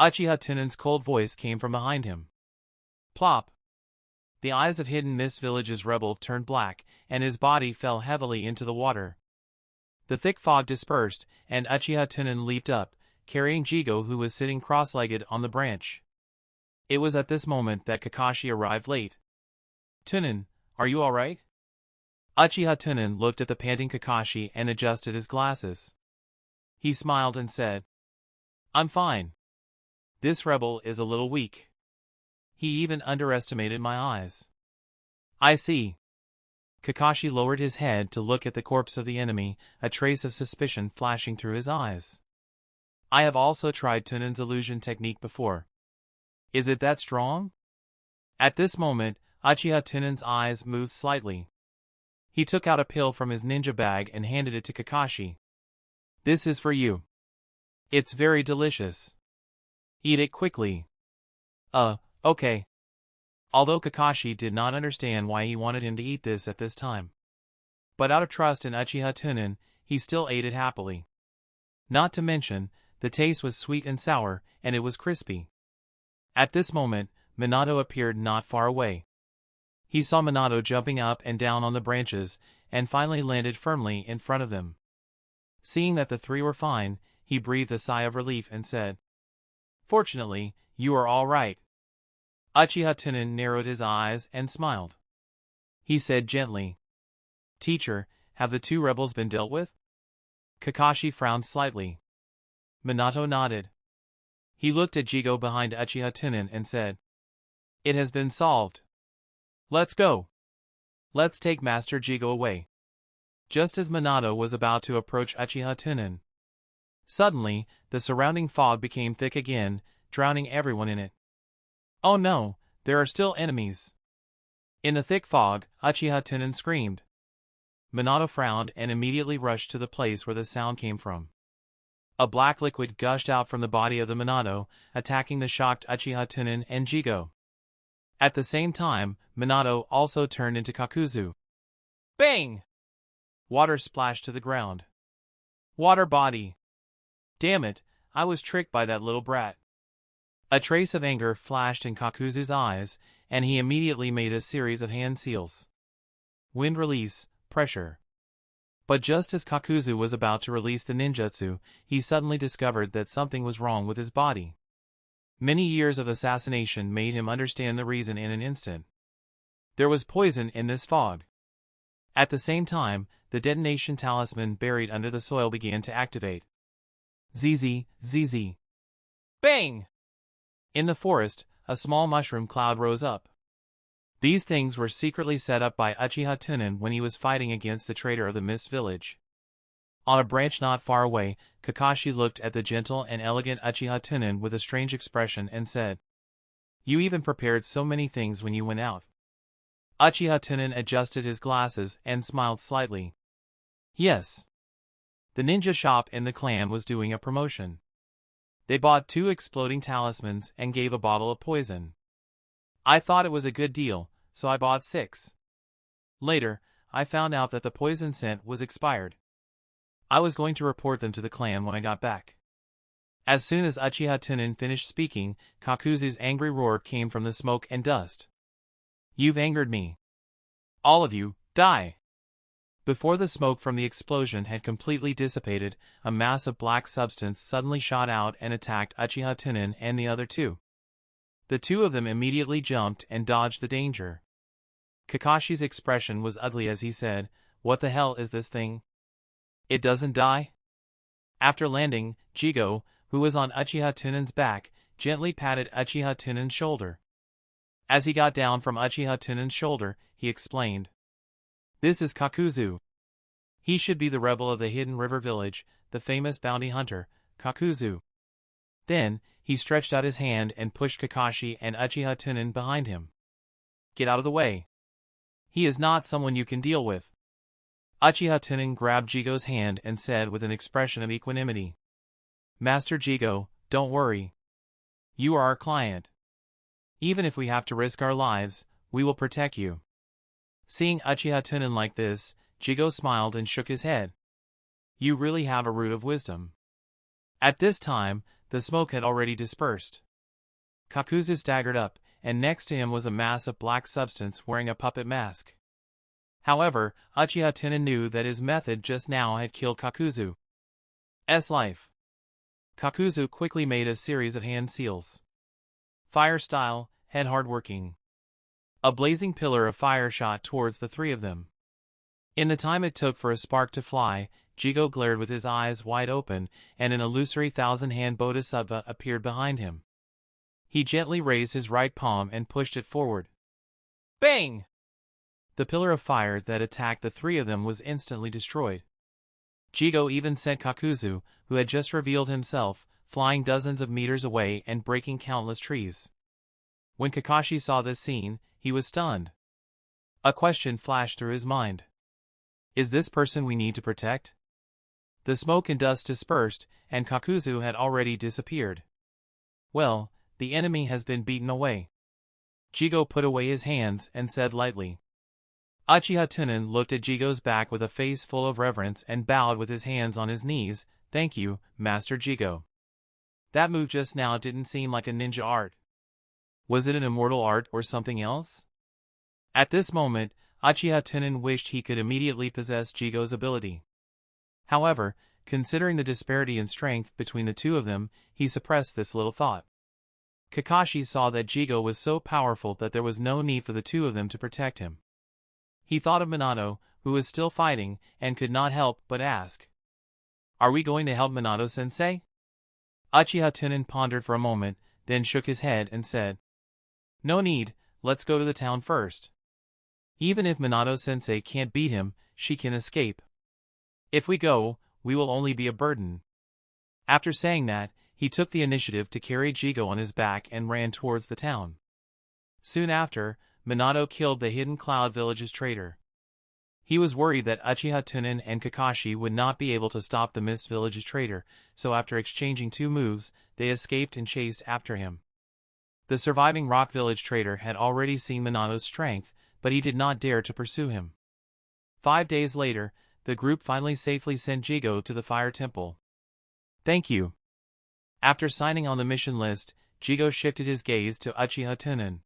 Uchiha Tunan's cold voice came from behind him. Plop. The eyes of Hidden Mist Village's rebel turned black, and his body fell heavily into the water. The thick fog dispersed, and Uchiha Tunan leaped up, carrying Jigo, who was sitting cross-legged on the branch. It was at this moment that Kakashi arrived late. "Tunan, are you all right?" Uchiha Tunan looked at the panting Kakashi and adjusted his glasses. He smiled and said, "I'm fine. This rebel is a little weak. He even underestimated my eyes." "I see." Kakashi lowered his head to look at the corpse of the enemy, a trace of suspicion flashing through his eyes. "I have also tried Tunan's illusion technique before. Is it that strong?" At this moment, Uchiha Tunan's eyes moved slightly. He took out a pill from his ninja bag and handed it to Kakashi. "This is for you. It's very delicious. Eat it quickly." Okay." Although Kakashi did not understand why he wanted him to eat this at this time. But out of trust in Uchiha Tunan, he still ate it happily. Not to mention, the taste was sweet and sour, and it was crispy. At this moment, Minato appeared not far away. He saw Minato jumping up and down on the branches, and finally landed firmly in front of them. Seeing that the three were fine, he breathed a sigh of relief and said, "Fortunately, you are all right." Uchiha Tunan narrowed his eyes and smiled. He said gently, "Teacher, have the two rebels been dealt with?" Kakashi frowned slightly. Minato nodded. He looked at Jigo behind Uchiha Tunan and said, "It has been solved. Let's go. Let's take Master Jigo away." Just as Minato was about to approach Uchiha Tunan, suddenly, the surrounding fog became thick again, drowning everyone in it. "Oh no, there are still enemies." In the thick fog, Uchiha Tunan screamed. Minato frowned and immediately rushed to the place where the sound came from. A black liquid gushed out from the body of the Minato, attacking the shocked Uchiha Tunan and Jigo. At the same time, Minato also turned into Kakuzu. Bang! Water splashed to the ground. Water body. Damn it, I was tricked by that little brat. A trace of anger flashed in Kakuzu's eyes, and he immediately made a series of hand seals. Wind release, pressure. But just as Kakuzu was about to release the ninjutsu, he suddenly discovered that something was wrong with his body. Many years of assassination made him understand the reason in an instant. There was poison in this fog. At the same time, the detonation talisman buried under the soil began to activate. ZZ, ZZ. Bang! In the forest, a small mushroom cloud rose up. These things were secretly set up by Uchiha Tunan when he was fighting against the traitor of the Mist Village. On a branch not far away, Kakashi looked at the gentle and elegant Uchiha Tunan with a strange expression and said, "You even prepared so many things when you went out." Uchiha Tunan adjusted his glasses and smiled slightly. "Yes. The ninja shop in the clan was doing a promotion. They bought 2 exploding talismans and gave a bottle of poison. I thought it was a good deal, so I bought 6. Later, I found out that the poison scent was expired. I was going to report them to the clan when I got back." As soon as Uchiha Tunan finished speaking, Kakuzu's angry roar came from the smoke and dust. "You've angered me. All of you, die!" Before the smoke from the explosion had completely dissipated, a mass of black substance suddenly shot out and attacked Uchiha Tunan and the other 2. The 2 of them immediately jumped and dodged the danger. Kakashi's expression was ugly as he said, "What the hell is this thing? It doesn't die?" After landing, Jigo, who was on Uchiha Tunan's back, gently patted Uchiha Tunan's shoulder. As he got down from Uchiha Tunan's shoulder, he explained, "This is Kakuzu. He should be the rebel of the Hidden River Village, the famous bounty hunter, Kakuzu." Then, he stretched out his hand and pushed Kakashi and Uchiha Tunan behind him. Get out of the way. He is not someone you can deal with. Uchiha Tunan grabbed Jigo's hand and said with an expression of equanimity. Master Jigo, don't worry. You are our client. Even if we have to risk our lives, we will protect you. Seeing Uchiha Tunan like this, Jigo smiled and shook his head. You really have a root of wisdom. At this time, the smoke had already dispersed. Kakuzu staggered up, and next to him was a mass of black substance wearing a puppet mask. However, Uchiha Tunan knew that his method just now had killed Kakuzu's life. Kakuzu quickly made a series of hand seals. Fire style, head hardworking. A blazing pillar of fire shot towards the three of them. In the time it took for a spark to fly, Jigo glared with his eyes wide open, and an illusory thousand-hand bodhisattva appeared behind him. He gently raised his right palm and pushed it forward. Bang! The pillar of fire that attacked the three of them was instantly destroyed. Jigo even sent Kakuzu, who had just revealed himself, flying dozens of meters away and breaking countless trees. When Kakashi saw this scene, he was stunned. A question flashed through his mind. Is this person we need to protect? The smoke and dust dispersed, and Kakuzu had already disappeared. Well, the enemy has been beaten away. Jigo put away his hands and said lightly. Uchiha Tunan looked at Jigo's back with a face full of reverence and bowed with his hands on his knees. Thank you, Master Jigo. That move just now didn't seem like a ninja art. Was it an immortal art or something else? At this moment, Uchiha Tunan wished he could immediately possess Jigo's ability. However, considering the disparity in strength between the two of them, he suppressed this little thought. Kakashi saw that Jigo was so powerful that there was no need for the two of them to protect him. He thought of Minato, who was still fighting, and could not help but ask. Are we going to help Minato-sensei? Uchiha Tunan pondered for a moment, then shook his head and said. No need, let's go to the town first. Even if Minato-sensei can't beat him, she can escape. If we go, we will only be a burden. After saying that, he took the initiative to carry Jigo on his back and ran towards the town. Soon after, Minato killed the Hidden Cloud Village's traitor. He was worried that Uchiha Tunan and Kakashi would not be able to stop the Mist Village's traitor, so after exchanging two moves, they escaped and chased after him. The surviving Rock Village traitor had already seen Minato's strength, but he did not dare to pursue him. 5 days later, the group finally safely sent Jigo to the Fire Temple. Thank you. After signing on the mission list, Jigo shifted his gaze to Uchiha Tunan.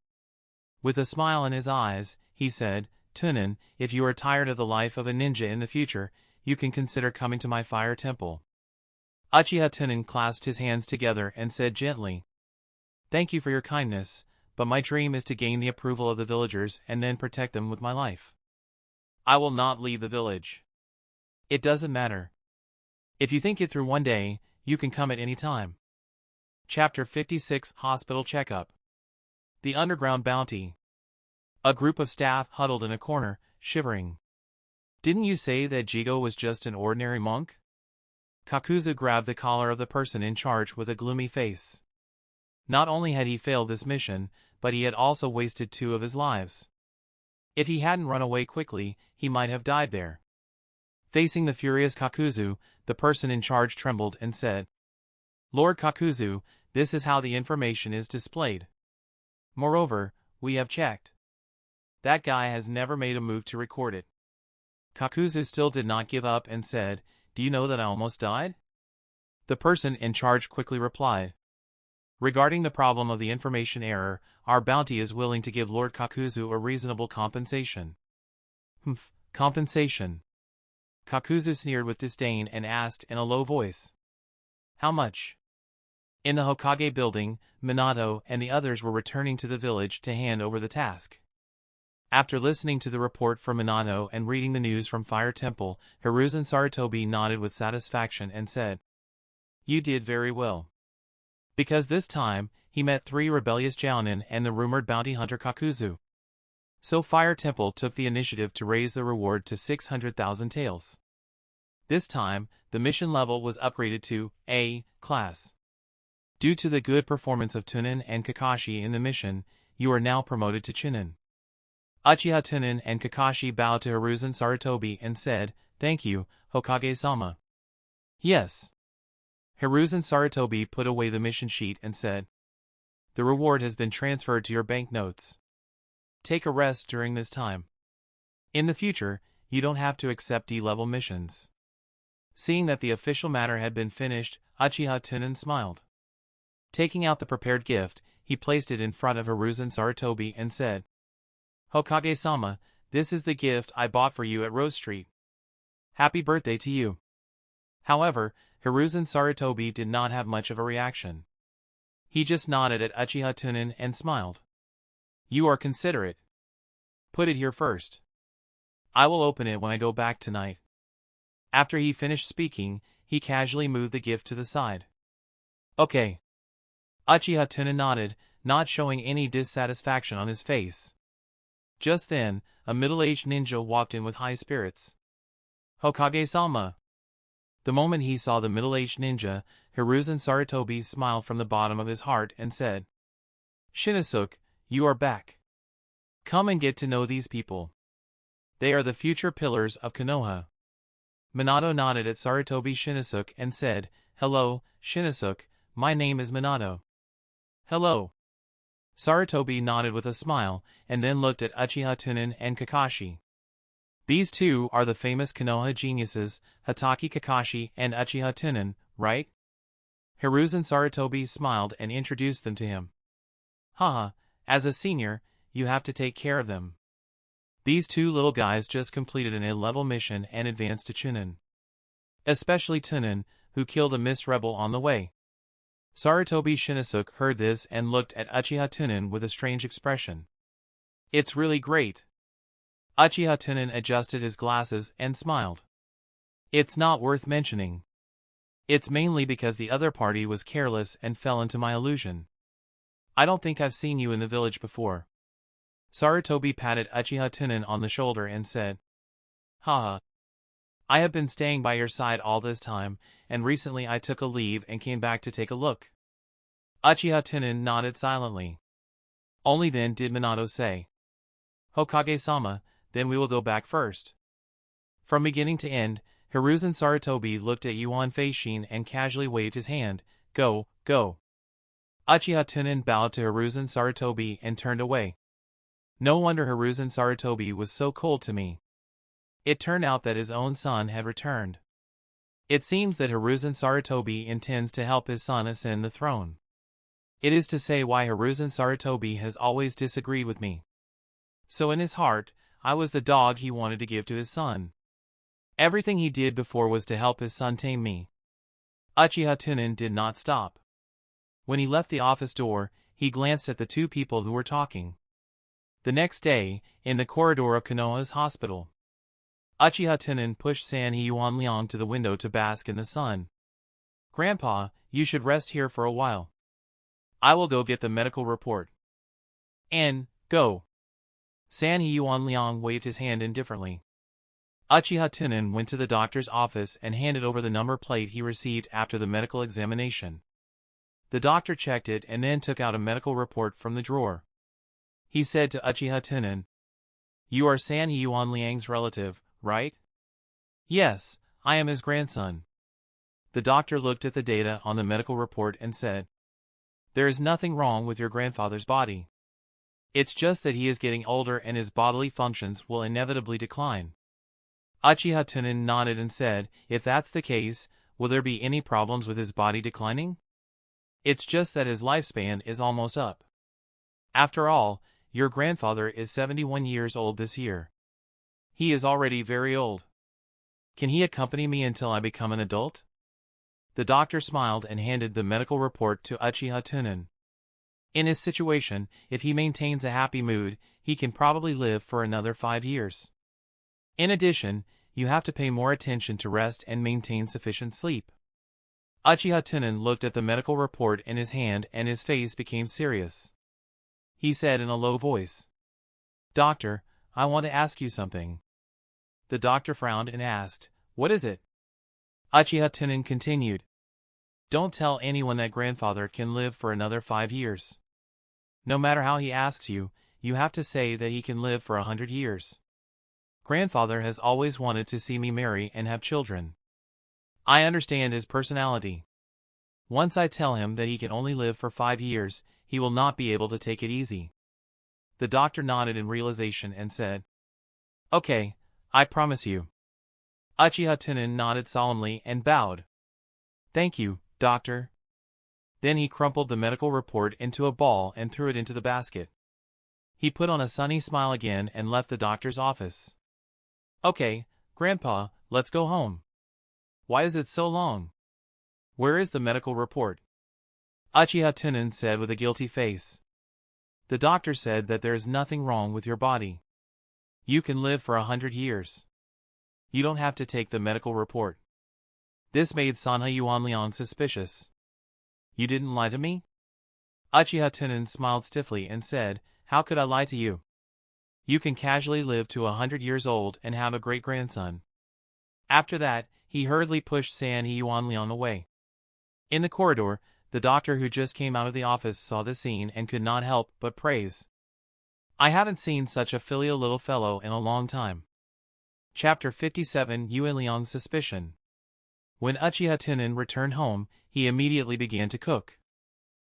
With a smile in his eyes, he said, Tunan, if you are tired of the life of a ninja in the future, you can consider coming to my Fire Temple. Uchiha Tunan clasped his hands together and said gently, Thank you for your kindness, but my dream is to gain the approval of the villagers and then protect them with my life. I will not leave the village. It doesn't matter. If you think it through one day, you can come at any time. Chapter 56 Hospital Checkup. The Underground Bounty. A group of staff huddled in a corner, shivering. Didn't you say that Jigo was just an ordinary monk? Kakuzu grabbed the collar of the person in charge with a gloomy face. Not only had he failed this mission, but he had also wasted 2 of his lives. If he hadn't run away quickly, he might have died there. Facing the furious Kakuzu, the person in charge trembled and said, Lord Kakuzu, this is how the information is displayed. Moreover, we have checked. That guy has never made a move to record it. Kakuzu still did not give up and said, Do you know that I almost died? The person in charge quickly replied, Regarding the problem of the information error, our bounty is willing to give Lord Kakuzu a reasonable compensation. Compensation. Kakuzu sneered with disdain and asked in a low voice. How much? In the Hokage building, Minato and the others were returning to the village to hand over the task. After listening to the report from Minato and reading the news from Fire Temple, Hiruzen Sarutobi nodded with satisfaction and said, You did very well. Because this time, he met 3 rebellious Jounin and the rumored bounty hunter Kakuzu. So Fire Temple took the initiative to raise the reward to 600,000 taels. This time, the mission level was upgraded to A class. Due to the good performance of Tunan and Kakashi in the mission, you are now promoted to Chunin. Uchiha Tunan and Kakashi bowed to Hiruzen Sarutobi and said, "Thank you, Hokage-sama." "Yes." Hiruzen Sarutobi put away the mission sheet and said, "The reward has been transferred to your banknotes. Take a rest during this time. In the future, you don't have to accept D-level missions." Seeing that the official matter had been finished, Uchiha Tunan smiled. Taking out the prepared gift, he placed it in front of Hiruzen Sarutobi and said, "Hokage-sama, this is the gift I bought for you at Rose Street. Happy birthday to you." However, Hiruzen Sarutobi did not have much of a reaction. He just nodded at Uchiha Tunan and smiled. "You are considerate. Put it here first. I will open it when I go back tonight." After he finished speaking, he casually moved the gift to the side. "Okay." Uchiha Tunan nodded, not showing any dissatisfaction on his face. Just then, a middle-aged ninja walked in with high spirits. "Hokage-sama." The moment he saw the middle-aged ninja, Hiruzen Sarutobi smiled from the bottom of his heart and said, "Shinosuke, you are back. Come and get to know these people. They are the future pillars of Konoha." Minato nodded at Sarutobi Shinosuke and said, "Hello, Shinosuke, my name is Minato." "Hello." Sarutobi nodded with a smile, and then looked at Uchiha Tunan and Kakashi. "These two are the famous Konoha geniuses, Hatake Kakashi and Uchiha Tunan, right?" Hiruzen Sarutobi smiled and introduced them to him. "Haha, as a senior, you have to take care of them. These two little guys just completed an A-level mission and advanced to Chunin. Especially Tunan, who killed a mist rebel on the way." Sarutobi Shinosuke heard this and looked at Uchiha Tunan with a strange expression. "It's really great." Uchiha Tunan adjusted his glasses and smiled. "It's not worth mentioning. It's mainly because the other party was careless and fell into my illusion. I don't think I've seen you in the village before." Sarutobi patted Uchiha Tunan on the shoulder and said, "Haha. I have been staying by your side all this time, and recently I took a leave and came back to take a look." Uchiha Tunan nodded silently. Only then did Minato say, "Hokage-sama, then we will go back first." From beginning to end, Hiruzen Sarutobi looked at Yuan Feishin and casually waved his hand. "Go, go." Uchiha Tunan bowed to Hiruzen Sarutobi and turned away. No wonder Hiruzen Sarutobi was so cold to me. It turned out that his own son had returned. It seems that Hiruzen Sarutobi intends to help his son ascend the throne. It is to say why Hiruzen Sarutobi has always disagreed with me. So in his heart, I was the dog he wanted to give to his son. Everything he did before was to help his son tame me. Uchiha Tunan did not stop. When he left the office door, he glanced at the two people who were talking. The next day, in the corridor of Konoha's hospital, Uchiha Tunan pushed San Yuanliang to the window to bask in the sun. "Grandpa, you should rest here for a while. I will go get the medical report." "And, go." San Yuanliang waved his hand indifferently. Uchiha Tunan went to the doctor's office and handed over the number plate he received after the medical examination. The doctor checked it and then took out a medical report from the drawer. He said to Uchiha Tunan, "You are San Yuanliang's relative, right?" "Yes, I am his grandson." The doctor looked at the data on the medical report and said, "There is nothing wrong with your grandfather's body. It's just that he is getting older and his bodily functions will inevitably decline." Uchiha Tunan nodded and said, "If that's the case, will there be any problems with his body declining? It's just that his lifespan is almost up. After all, your grandfather is 71 years old this year. He is already very old. Can he accompany me until I become an adult?" The doctor smiled and handed the medical report to Uchiha Tunan. In his situation, if he maintains a happy mood, he can probably live for another 5 years. In addition, you have to pay more attention to rest and maintain sufficient sleep. Uchiha Tunan looked at the medical report in his hand and his face became serious. He said in a low voice, "Doctor, I want to ask you something." The doctor frowned and asked, "What is it?" Uchiha Tunan continued, Don't tell anyone that grandfather can live for another 5 years. No matter how he asks you, you have to say that he can live for 100 years. Grandfather has always wanted to see me marry and have children. I understand his personality. Once I tell him that he can only live for 5 years, he will not be able to take it easy. The doctor nodded in realization and said, "Okay, I promise you." Uchiha Tunan nodded solemnly and bowed. "Thank you, doctor." Then he crumpled the medical report into a ball and threw it into the basket. He put on a sunny smile again and left the doctor's office. "Okay, Grandpa, let's go home." "Why is it so long? Where is the medical report?" Uchiha Tunan said with a guilty face. "The doctor said that there is nothing wrong with your body. You can live for 100 years. You don't have to take the medical report." This made Sanha Yuanliang suspicious. "You didn't lie to me?" Uchiha Tunan smiled stiffly and said, "How could I lie to you? You can casually live to 100 years old and have a great-grandson." After that, he hurriedly pushed Sanha Yuanliang away. In the corridor, the doctor who just came out of the office saw the scene and could not help but praise. "I haven't seen such a filial little fellow in a long time." Chapter 57 Yuanliang's Suspicion. When Uchiha Tunan returned home, he immediately began to cook.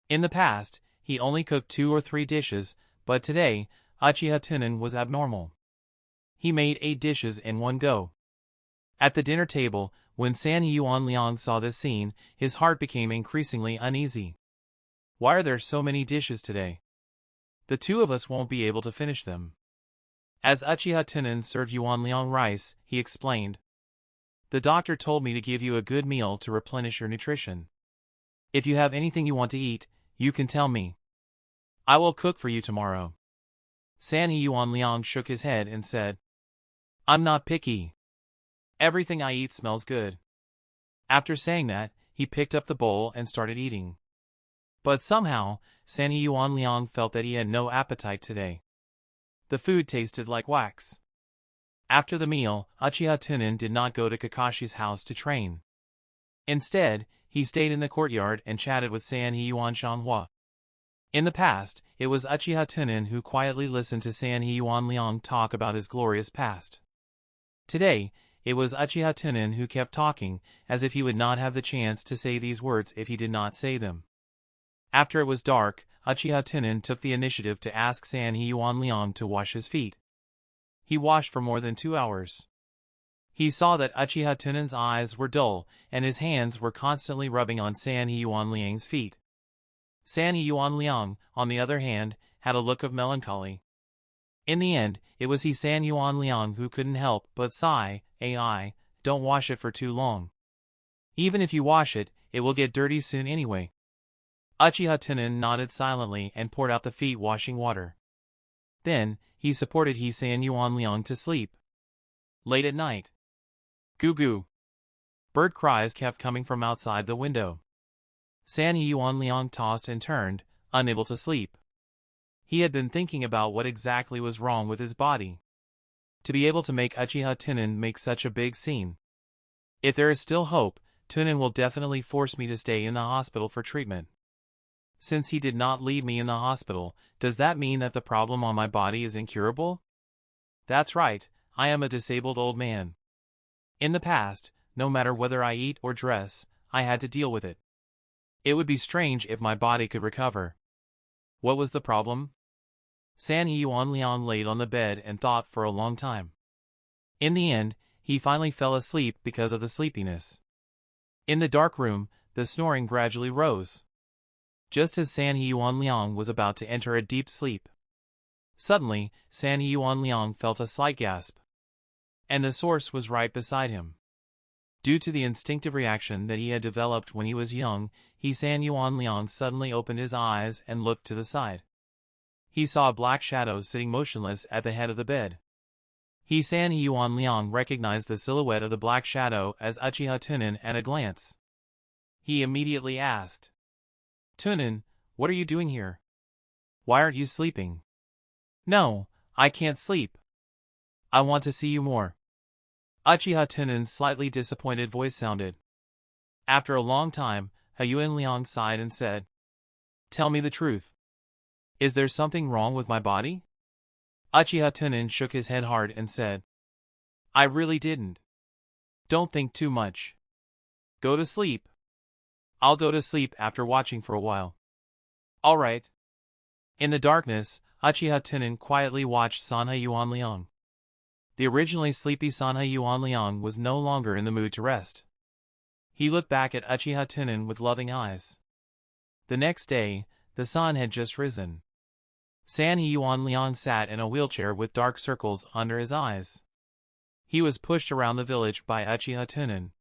In the past, he only cooked 2 or 3 dishes, but today, Uchiha Tunan was abnormal. He made 8 dishes in one go. At the dinner table, when Sanha Yuanliang saw this scene, his heart became increasingly uneasy. "Why are there so many dishes today? The 2 of us won't be able to finish them." As Uchiha Tunan served Yuanliang rice, he explained, "The doctor told me to give you a good meal to replenish your nutrition. If you have anything you want to eat, you can tell me. I will cook for you tomorrow." Sanha Yuanliang shook his head and said, "I'm not picky. Everything I eat smells good." After saying that, he picked up the bowl and started eating. But somehow, Sanha Yuanliang felt that he had no appetite today. The food tasted like wax. After the meal, Uchiha Tunan did not go to Kakashi's house to train. Instead, he stayed in the courtyard and chatted with Sanha Yuanshanhua. In the past, it was Uchiha Tunan who quietly listened to Sanha Yuanliang talk about his glorious past. Today, it was Uchiha Tunan who kept talking, as if he would not have the chance to say these words if he did not say them. After it was dark, Uchiha Tunan took the initiative to ask Sanha Yuanliang to wash his feet. He washed for more than 2 hours. He saw that Uchiha Tunan's eyes were dull, and his hands were constantly rubbing on Sanha Yuanliang's feet. Sanha Yuanliang, on the other hand, had a look of melancholy. In the end, it was Sanha Yuanliang who couldn't help but sigh, "Ai, don't wash it for too long. Even if you wash it, it will get dirty soon anyway." Uchiha Tunan nodded silently and poured out the feet washing water. Then, he supported Sanha Yuanliang to sleep. Late at night. Goo goo. Bird cries kept coming from outside the window. Sanha Yuanliang tossed and turned, unable to sleep. He had been thinking about what exactly was wrong with his body. To be able to make Uchiha Tunan make such a big scene. If there is still hope, Tunan will definitely force me to stay in the hospital for treatment. Since he did not leave me in the hospital, does that mean that the problem on my body is incurable? That's right, I am a disabled old man. In the past, no matter whether I eat or dress, I had to deal with it. It would be strange if my body could recover. What was the problem? Sanha Yuanliang laid on the bed and thought for a long time. In the end, he finally fell asleep because of the sleepiness. In the dark room, the snoring gradually rose. Just as Sanha Yuanliang was about to enter a deep sleep. Suddenly, Sanha Yuanliang felt a slight gasp. And the source was right beside him. Due to the instinctive reaction that he had developed when he was young, Sanha Yuanliang suddenly opened his eyes and looked to the side. He saw a black shadow sitting motionless at the head of the bed. Sanha Yuanliang recognized the silhouette of the black shadow as Uchiha Tunan at a glance. He immediately asked, "Tunan, what are you doing here? Why aren't you sleeping?" "No, I can't sleep. I want to see you more." Uchiha Tunan's slightly disappointed voice sounded. After a long time, Yuan Liang sighed and said, "Tell me the truth. Is there something wrong with my body?" Uchiha Tunan shook his head hard and said, "I really didn't. Don't think too much. Go to sleep. I'll go to sleep after watching for a while." "All right." In the darkness, Uchiha Tunan quietly watched Sanhe Yuan Liang. The originally sleepy Sanhe Yuan Liang was no longer in the mood to rest. He looked back at Uchiha Tunan with loving eyes. The next day, the sun had just risen. Sanhe Yuan Liang sat in a wheelchair with dark circles under his eyes. He was pushed around the village by Uchiha Tunan.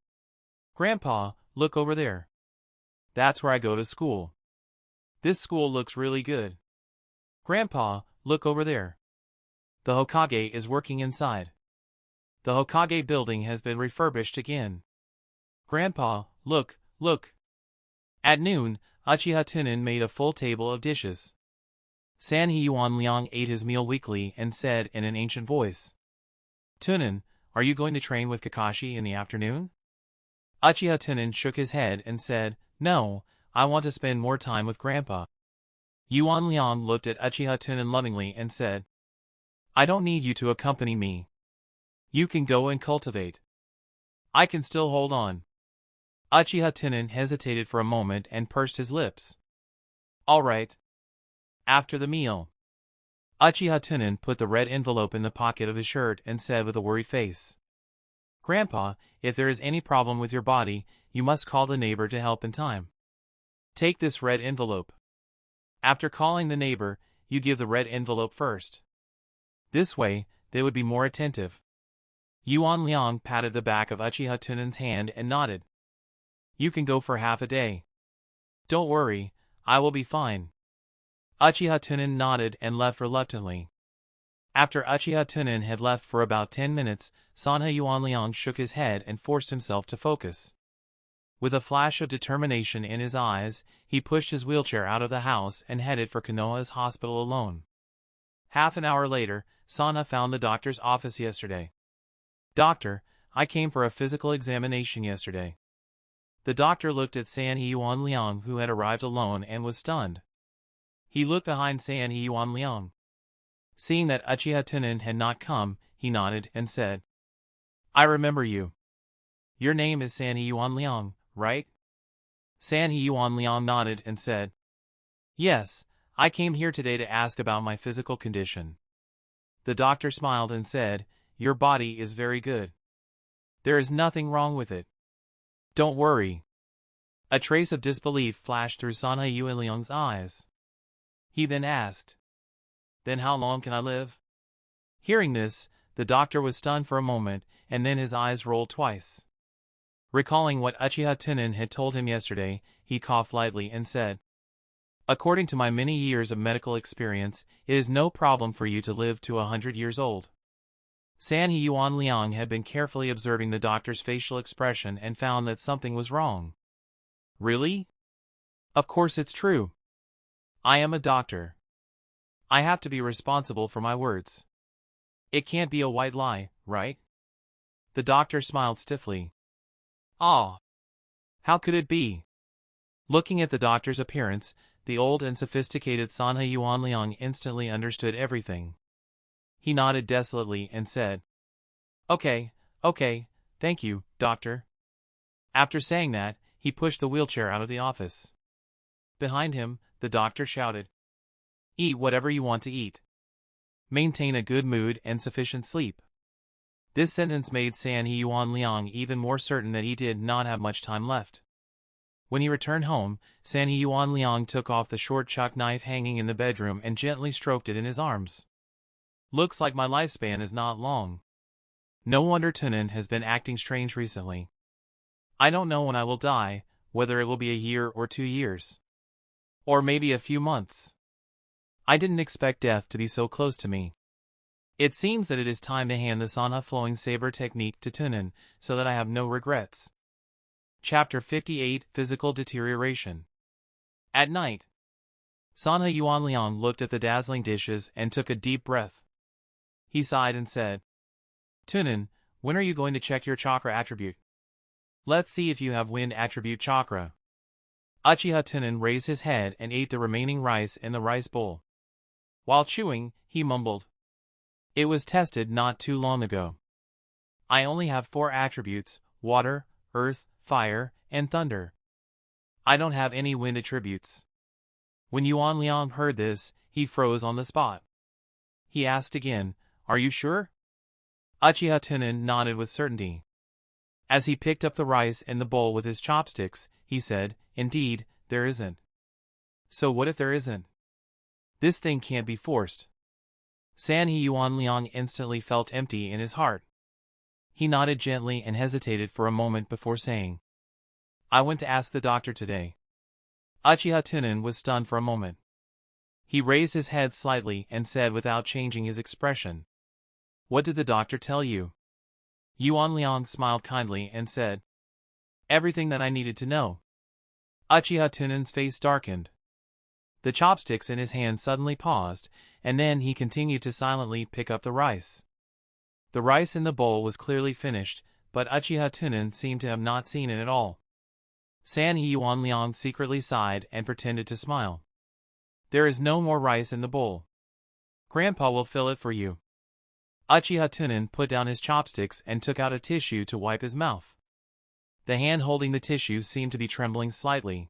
"Grandpa, look over there. That's where I go to school. This school looks really good. Grandpa, look over there. The Hokage is working inside. The Hokage building has been refurbished again. Grandpa, look, look." At noon, Uchiha Tunan made a full table of dishes. Sanhe Yuan Liang ate his meal weakly and said in an ancient voice, "Tunan, are you going to train with Kakashi in the afternoon?" Uchiha Tunan shook his head and said, "No, I want to spend more time with Grandpa." Yuan Liang looked at Uchiha Tunan lovingly and said, "I don't need you to accompany me. You can go and cultivate. I can still hold on." Uchiha Tunan hesitated for a moment and pursed his lips. "All right." After the meal, Uchiha Tunan put the red envelope in the pocket of his shirt and said with a worried face, "Grandpa, if there is any problem with your body, you must call the neighbor to help in time. Take this red envelope. After calling the neighbor, you give the red envelope first. This way, they would be more attentive." Yuan Liang patted the back of Uchiha Tunan's hand and nodded. "You can go for half a day. Don't worry, I will be fine." Uchiha Tunan nodded and left reluctantly. After Uchiha Tunan had left for about 10 minutes, Sanhe Yuan Liang shook his head and forced himself to focus. With a flash of determination in his eyes, he pushed his wheelchair out of the house and headed for Konoha's hospital alone. Half an hour later, Sanhe found the doctor's office yesterday. "Doctor, I came for a physical examination yesterday." The doctor looked at Sanhe Yuan Liang, who had arrived alone, and was stunned. He looked behind Sanhe Yuan Liang. Seeing that Uchiha Tunan had not come, he nodded and said, "I remember you. Your name is Sanhe Yuan Liang, right?" Sanhe Yuan Liang nodded and said, "Yes, I came here today to ask about my physical condition." The doctor smiled and said, "Your body is very good. There is nothing wrong with it. Don't worry." A trace of disbelief flashed through Sanhe Yuan Liang's eyes. He then asked, "Then how long can I live?" Hearing this, the doctor was stunned for a moment, and then his eyes rolled twice. Recalling what Uchiha Tunan had told him yesterday, he coughed lightly and said, "According to my many years of medical experience, it is no problem for you to live to 100 years old." Sanhe Yuan Liang had been carefully observing the doctor's facial expression and found that something was wrong. "Really?" "Of course it's true. I am a doctor. I have to be responsible for my words. It can't be a white lie, right?" The doctor smiled stiffly. "Ah, how could it be?" Looking at the doctor's appearance, the old and sophisticated Sanhe Yuan Liang instantly understood everything. He nodded desolately and said, Okay, thank you, doctor." After saying that, he pushed the wheelchair out of the office. Behind him, the doctor shouted, "Eat whatever you want to eat. Maintain a good mood and sufficient sleep." This sentence made Sanhe Yuan Liang even more certain that he did not have much time left. When he returned home, Sanhe Yuan Liang took off the short chuck knife hanging in the bedroom and gently stroked it in his arms. "Looks like my lifespan is not long. No wonder Tunan has been acting strange recently. I don't know when I will die, whether it will be a year or 2 years. Or maybe a few months. I didn't expect death to be so close to me. It seems that it is time to hand the Sanhe flowing saber technique to Tunan, so that I have no regrets." Chapter 58 Physical Deterioration. At night, Sanhe Yuan Liang looked at the dazzling dishes and took a deep breath. He sighed and said, "Tunan, when are you going to check your chakra attribute? Let's see if you have wind attribute chakra." Uchiha Tunan raised his head and ate the remaining rice in the rice bowl. While chewing, he mumbled. It was tested not too long ago. I only have 4 attributes: water, earth, fire, and thunder. I don't have any wind attributes. When Yuan Liang heard this, he froze on the spot. He asked again, Are you sure? Uchiha Tunan nodded with certainty. As he picked up the rice in the bowl with his chopsticks, he said, Indeed, there isn't. So what if there isn't? This thing can't be forced. Sanhe Yuan Liang instantly felt empty in his heart. He nodded gently and hesitated for a moment before saying, I went to ask the doctor today. Uchiha Tunan was stunned for a moment. He raised his head slightly and said without changing his expression, What did the doctor tell you? Yuan Liang smiled kindly and said, Everything that I needed to know. Uchiha Tunan's face darkened. The chopsticks in his hand suddenly paused, and then he continued to silently pick up the rice. The rice in the bowl was clearly finished, but Uchiha Tunan seemed to have not seen it at all. Sanhe Yuan Liang secretly sighed and pretended to smile. There is no more rice in the bowl. Grandpa will fill it for you. Uchiha Tunan put down his chopsticks and took out a tissue to wipe his mouth. The hand holding the tissue seemed to be trembling slightly.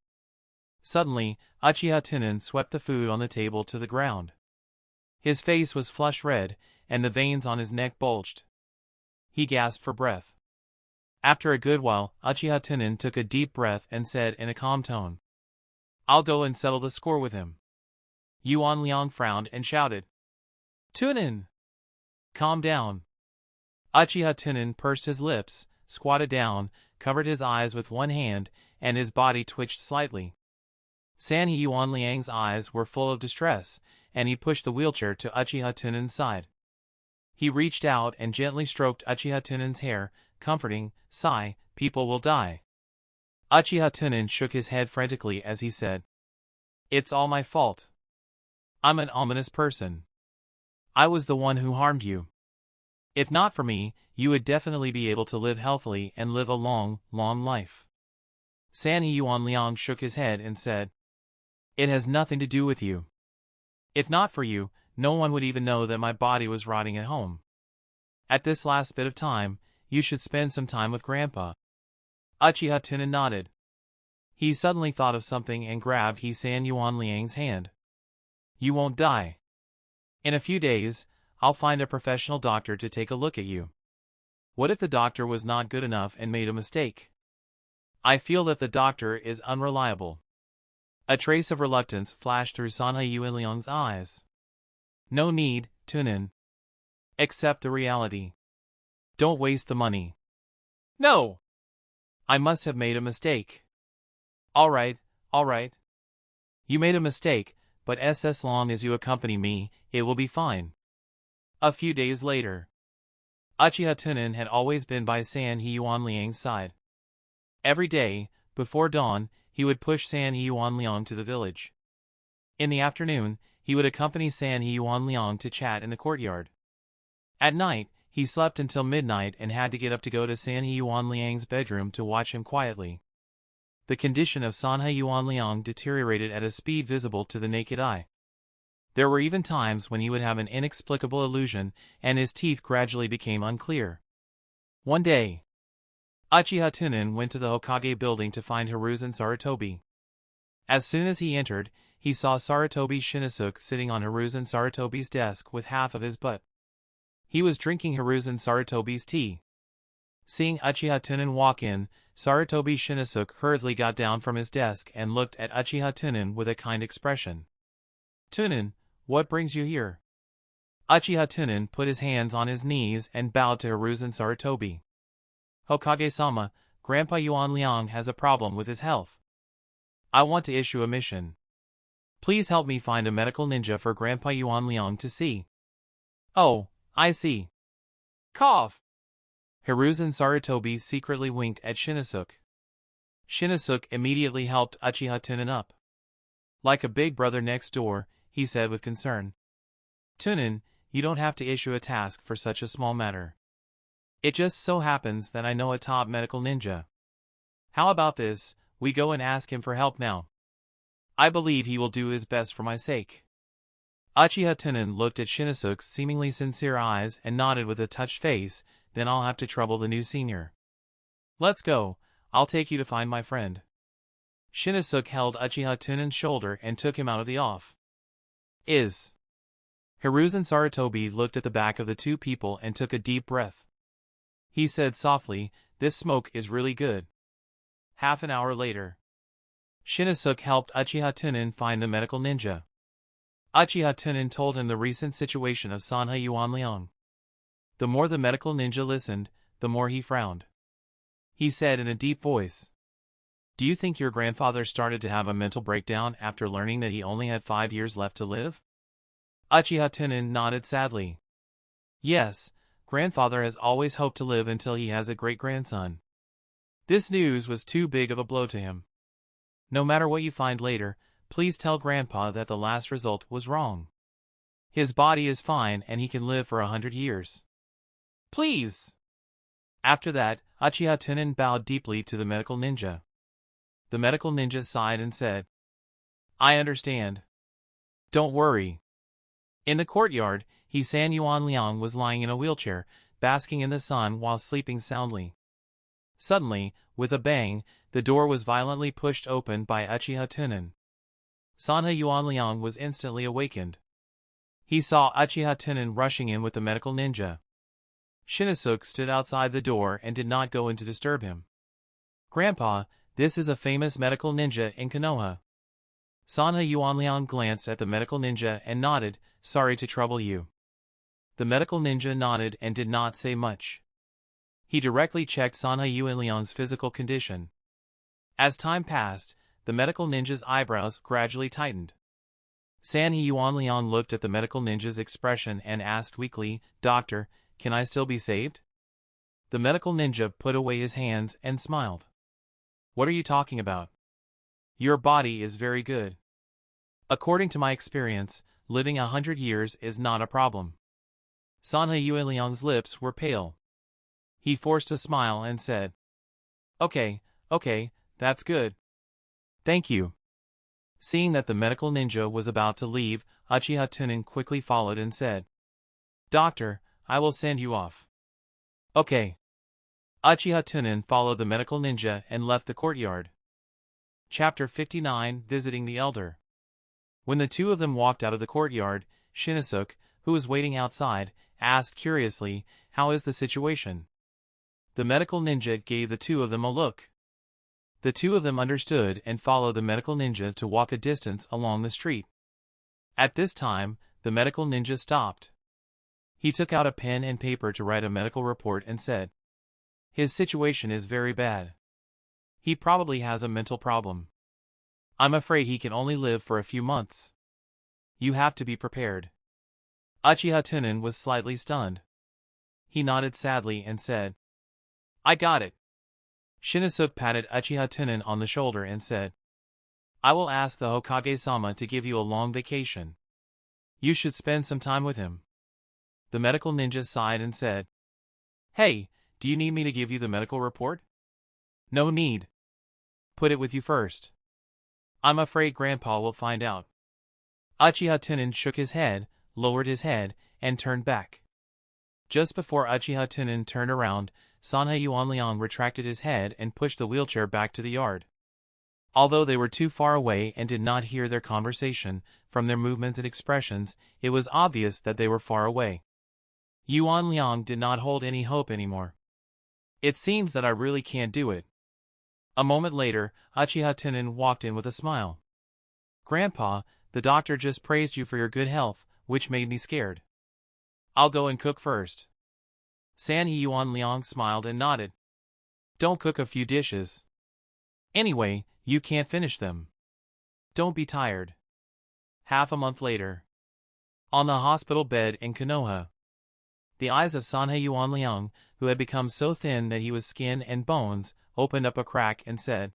Suddenly, Uchiha Tunan swept the food on the table to the ground. His face was flush red, and the veins on his neck bulged. He gasped for breath. After a good while, Uchiha Tunan took a deep breath and said in a calm tone, I'll go and settle the score with him. Yuan Liang frowned and shouted, Tunan! Calm down. Uchiha Tunan pursed his lips, squatted down, covered his eyes with one hand, and his body twitched slightly. Sanhe Yuan Liang's eyes were full of distress, and he pushed the wheelchair to Uchiha Tunan's side. He reached out and gently stroked Uchiha Tunan's hair, comforting, Sigh, people will die. Uchiha Tunan shook his head frantically as he said, It's all my fault. I'm an ominous person. I was the one who harmed you. If not for me, you would definitely be able to live healthily and live a long, long life. Sanhe Yuan Liang shook his head and said, It has nothing to do with you. If not for you, no one would even know that my body was rotting at home. At this last bit of time, you should spend some time with Grandpa. Uchiha Tunan nodded. He suddenly thought of something and grabbed Sanhe Yuan Liang's hand. You won't die. In a few days, I'll find a professional doctor to take a look at you. What if the doctor was not good enough and made a mistake? I feel that the doctor is unreliable. A trace of reluctance flashed through Sanhe Yuan Liang's eyes. No need, Tunan. Accept the reality. Don't waste the money. No! I must have made a mistake. All right. You made a mistake, but as long as you accompany me, it will be fine. A few days later. Uchiha Tunan had always been by Sanhe Yuan Liang's side. Every day, before dawn, he would push Sanhe Yuan Liang to the village. In the afternoon, he would accompany Sanhe Yuan Liang to chat in the courtyard. At night, he slept until midnight and had to get up to go to Sanhe Yuan Liang's bedroom to watch him quietly. The condition of Sanhe Yuan Liang deteriorated at a speed visible to the naked eye. There were even times when he would have an inexplicable illusion, and his teeth gradually became unclear. One day, Uchiha Tunan went to the Hokage building to find Hiruzen Sarutobi. As soon as he entered, he saw Sarutobi Shinosuke sitting on Hiruzen Sarutobi's desk with half of his butt. He was drinking Hiruzen Sarutobi's tea. Seeing Uchiha Tunan walk in, Sarutobi Shinosuke hurriedly got down from his desk and looked at Uchiha Tunan with a kind expression. Tunan, what brings you here? Uchiha Tunan put his hands on his knees and bowed to Hiruzen Sarutobi. Hokage-sama, Grandpa Yuan Liang has a problem with his health. I want to issue a mission. Please help me find a medical ninja for Grandpa Yuan Liang to see. Oh, I see. Cough! Hiruzen Sarutobi secretly winked at Shinosuke. Shinosuke immediately helped Uchiha Tunan up. Like a big brother next door, he said with concern. Tunan, you don't have to issue a task for such a small matter. It just so happens that I know a top medical ninja. How about this, we go and ask him for help now. I believe he will do his best for my sake." Uchiha Tunan looked at Shinosuke's seemingly sincere eyes and nodded with a touched face. "Then I'll have to trouble the new senior. Let's go, I'll take you to find my friend." Shinosuke held Uchiha Tunan's shoulder and took him out of the off. Hiruzen Sarutobi looked at the back of the two people and took a deep breath. He said softly, "This smoke is really good." Half an hour later, Shinosuke helped Uchiha Tunan find the medical ninja. Uchiha Tunan told him the recent situation of Sanha Yuanliang. The more the medical ninja listened, the more he frowned. He said in a deep voice, "Do you think your grandfather started to have a mental breakdown after learning that he only had 5 years left to live?" Uchiha Tunan nodded sadly. "Yes, grandfather has always hoped to live until he has a great-grandson." This news was too big of a blow to him. "No matter what you find later, please tell Grandpa that the last result was wrong. His body is fine and he can live for 100 years. Please!" After that, Uchiha Tunan bowed deeply to the medical ninja. The medical ninja sighed and said, "I understand. Don't worry." In the courtyard, San Yuanliang was lying in a wheelchair, basking in the sun while sleeping soundly. Suddenly, with a bang, the door was violently pushed open by Uchiha Tunan. Sanha Yuanliang was instantly awakened. He saw Uchiha Tunan rushing in with the medical ninja. Shinosuke stood outside the door and did not go in to disturb him. "Grandpa, this is a famous medical ninja in Konoha." Sanha Yuanliang glanced at the medical ninja and nodded, "Sorry to trouble you." The medical ninja nodded and did not say much. He directly checked Sanha Yuanliang's physical condition. As time passed, the medical ninja's eyebrows gradually tightened. Sanha Yuanliang looked at the medical ninja's expression and asked weakly, "Doctor, can I still be saved?" The medical ninja put away his hands and smiled. "What are you talking about? Your body is very good. According to my experience, living 100 years is not a problem." Sanha Yuanliang's lips were pale. He forced a smile and said, Okay, that's good. Thank you." Seeing that the medical ninja was about to leave, Uchiha Tunan quickly followed and said, "Doctor, I will send you off." "Okay." Uchiha Tunan followed the medical ninja and left the courtyard. Chapter 59, Visiting the Elder. When the two of them walked out of the courtyard, Shinosuke, who was waiting outside, asked curiously, "How is the situation?" The medical ninja gave the two of them a look. The two of them understood and followed the medical ninja to walk a distance along the street. At this time, the medical ninja stopped. He took out a pen and paper to write a medical report and said, "His situation is very bad. He probably has a mental problem. I'm afraid he can only live for a few months. You have to be prepared." Uchiha Tunan was slightly stunned. He nodded sadly and said, "I got it." Shinosuke patted Uchiha Tunan on the shoulder and said, "I will ask the Hokage-sama to give you a long vacation. You should spend some time with him." The medical ninja sighed and said, "Hey, do you need me to give you the medical report?" "No need. Put it with you first. I'm afraid Grandpa will find out." Uchiha Tunan shook his head, lowered his head, and turned back. Just before Uchiha Tunan turned around, Sanha Yuanliang retracted his head and pushed the wheelchair back to the yard. Although they were too far away and did not hear their conversation, from their movements and expressions, it was obvious that they were far away. Yuanliang did not hold any hope anymore. "It seems that I really can't do it." A moment later, Uchiha Tunan walked in with a smile. "Grandpa, the doctor just praised you for your good health, which made me scared. I'll go and cook first." Sanha Yuanliang smiled and nodded. "Don't cook a few dishes. Anyway, you can't finish them. Don't be tired." Half a month later, on the hospital bed in Konoha, the eyes of Sanha Yuanliang, who had become so thin that he was skin and bones, opened up a crack and said,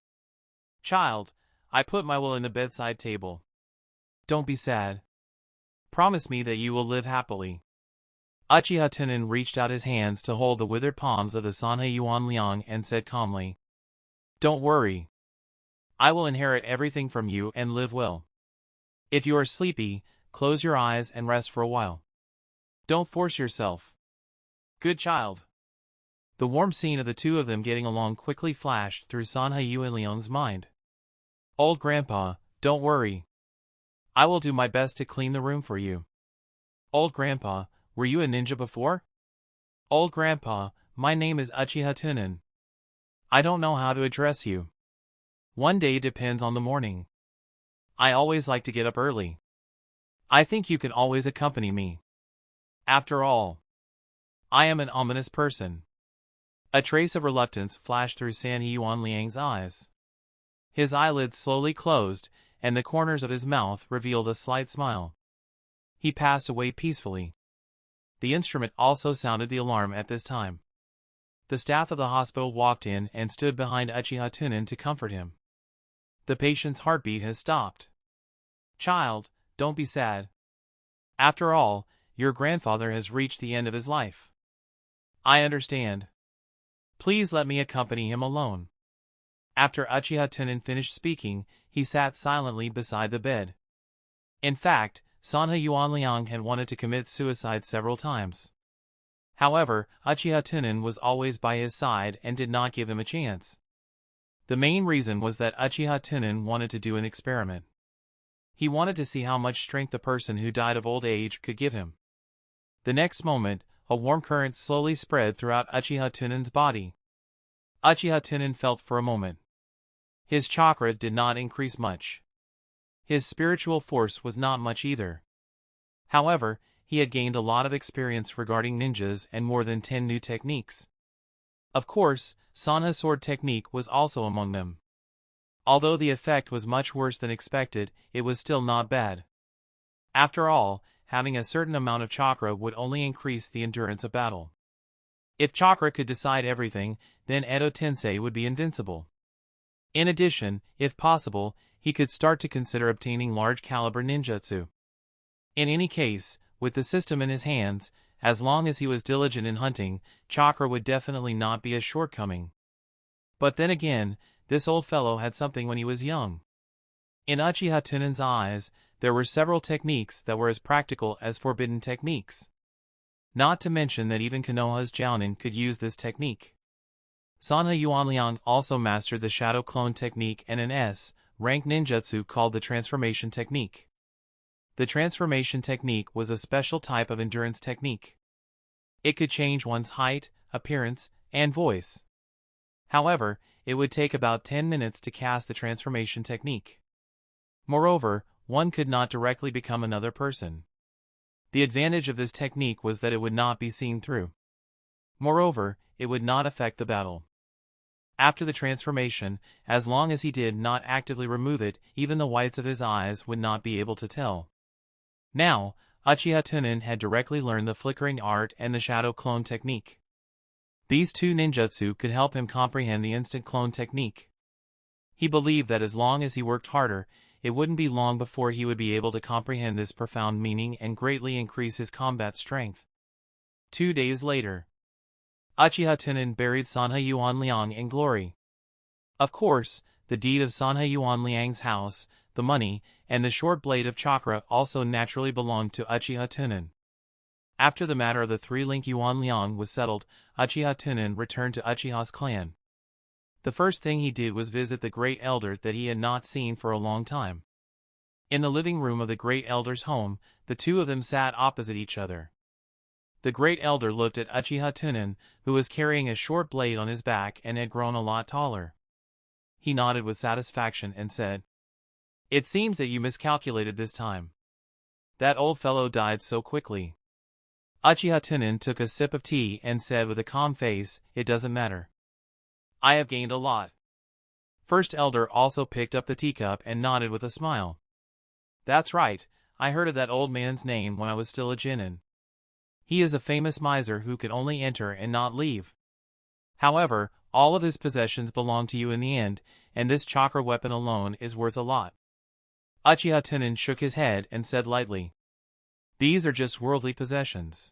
"Child, I put my will in the bedside table. Don't be sad. Promise me that you will live happily." Uchiha Tunan reached out his hands to hold the withered palms of the Sanha Yuanliang and said calmly, "Don't worry. I will inherit everything from you and live well. If you are sleepy, close your eyes and rest for a while. Don't force yourself. Good child. The warm scene of the two of them getting along quickly flashed through Sanha Yuanliang's mind. Old Grandpa, don't worry. I will do my best to clean the room for you. Old Grandpa, were you a ninja before? Old Grandpa, my name is Uchiha Tunan. I don't know how to address you. One day depends on the morning. I always like to get up early. I think you can always accompany me. After all, I am an ominous person. A trace of reluctance flashed through San Yuanliang's eyes. His eyelids slowly closed, and the corners of his mouth revealed a slight smile. He passed away peacefully. The instrument also sounded the alarm at this time. The staff of the hospital walked in and stood behind Uchiha Tunan to comfort him. The patient's heartbeat has stopped. Child, don't be sad. After all, your grandfather has reached the end of his life. I understand. Please let me accompany him alone. After Uchiha Tunan finished speaking, he sat silently beside the bed. In fact, Sanha Yuanliang had wanted to commit suicide several times. However, Uchiha Tunan was always by his side and did not give him a chance. The main reason was that Uchiha Tunan wanted to do an experiment. He wanted to see how much strength the person who died of old age could give him. The next moment, a warm current slowly spread throughout Uchiha Tunan's body. Uchiha Tunan felt for a moment. His chakra did not increase much. His spiritual force was not much either. However, he had gained a lot of experience regarding ninjas and more than 10 new techniques. Of course, Sanha's sword technique was also among them. Although the effect was much worse than expected, it was still not bad. After all, having a certain amount of chakra would only increase the endurance of battle. If chakra could decide everything, then Edo Tensei would be invincible. In addition, if possible, he could start to consider obtaining large-caliber ninjutsu. In any case, with the system in his hands, as long as he was diligent in hunting, chakra would definitely not be a shortcoming. But then again, this old fellow had something when he was young. In Uchiha Tunan's eyes, there were several techniques that were as practical as forbidden techniques. Not to mention that even Konoha's Jounin could use this technique. Sanha Yuanliang also mastered the Shadow Clone technique and an S-rank ninjutsu called the Transformation technique. The Transformation technique was a special type of endurance technique. It could change one's height, appearance, and voice. However, it would take about 10 minutes to cast the Transformation technique. Moreover, one could not directly become another person. The advantage of this technique was that it would not be seen through. Moreover, it would not affect the battle. After the transformation, as long as he did not actively remove it, even the whites of his eyes would not be able to tell. Now, Uchiha Tunan had directly learned the flickering art and the shadow clone technique. These two ninjutsu could help him comprehend the instant clone technique. He believed that as long as he worked harder, it wouldn't be long before he would be able to comprehend this profound meaning and greatly increase his combat strength. 2 days later, Uchiha Tunan buried Sanha Yuanliang in glory. Of course, the deed of Sanha Yuanliang's house, the money, and the short blade of chakra also naturally belonged to Uchiha Tunan. After the matter of the 3-link Yuanliang was settled, Uchiha Tunan returned to Uchiha's clan. The first thing he did was visit the Great Elder that he had not seen for a long time. In the living room of the Great Elder's home, the two of them sat opposite each other. The Great Elder looked at Uchiha Tunan, who was carrying a short blade on his back and had grown a lot taller. He nodded with satisfaction and said, "It seems that you miscalculated this time. That old fellow died so quickly." Uchiha Tunan took a sip of tea and said with a calm face, "It doesn't matter. I have gained a lot." First Elder also picked up the teacup and nodded with a smile. "That's right, I heard of that old man's name when I was still a Jinin. He is a famous miser who could only enter and not leave. However, all of his possessions belong to you in the end, and this chakra weapon alone is worth a lot." Uchiha Tunan shook his head and said lightly, "These are just worldly possessions.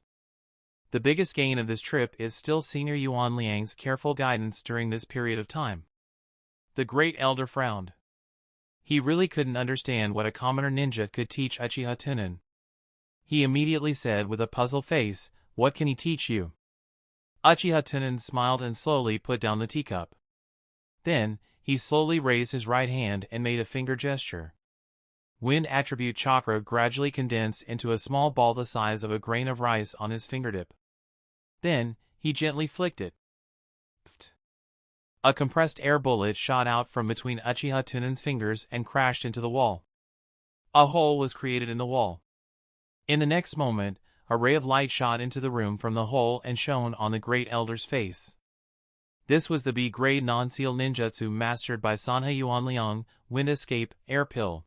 The biggest gain of this trip is still Senior Yuan Liang's careful guidance during this period of time." The Great Elder frowned. He really couldn't understand what a commoner ninja could teach Uchiha Tunan. He immediately said with a puzzled face, "What can he teach you?" Uchiha Tunan smiled and slowly put down the teacup. Then, he slowly raised his right hand and made a finger gesture. Wind attribute chakra gradually condensed into a small ball the size of a grain of rice on his fingertip. Then, he gently flicked it. A compressed air bullet shot out from between Uchiha Tunan's fingers and crashed into the wall. A hole was created in the wall. In the next moment, a ray of light shot into the room from the hole and shone on the Great Elder's face. This was the B-grade non-seal ninjutsu mastered by Sanhe Yuanliang, Wind Escape, Air Pill.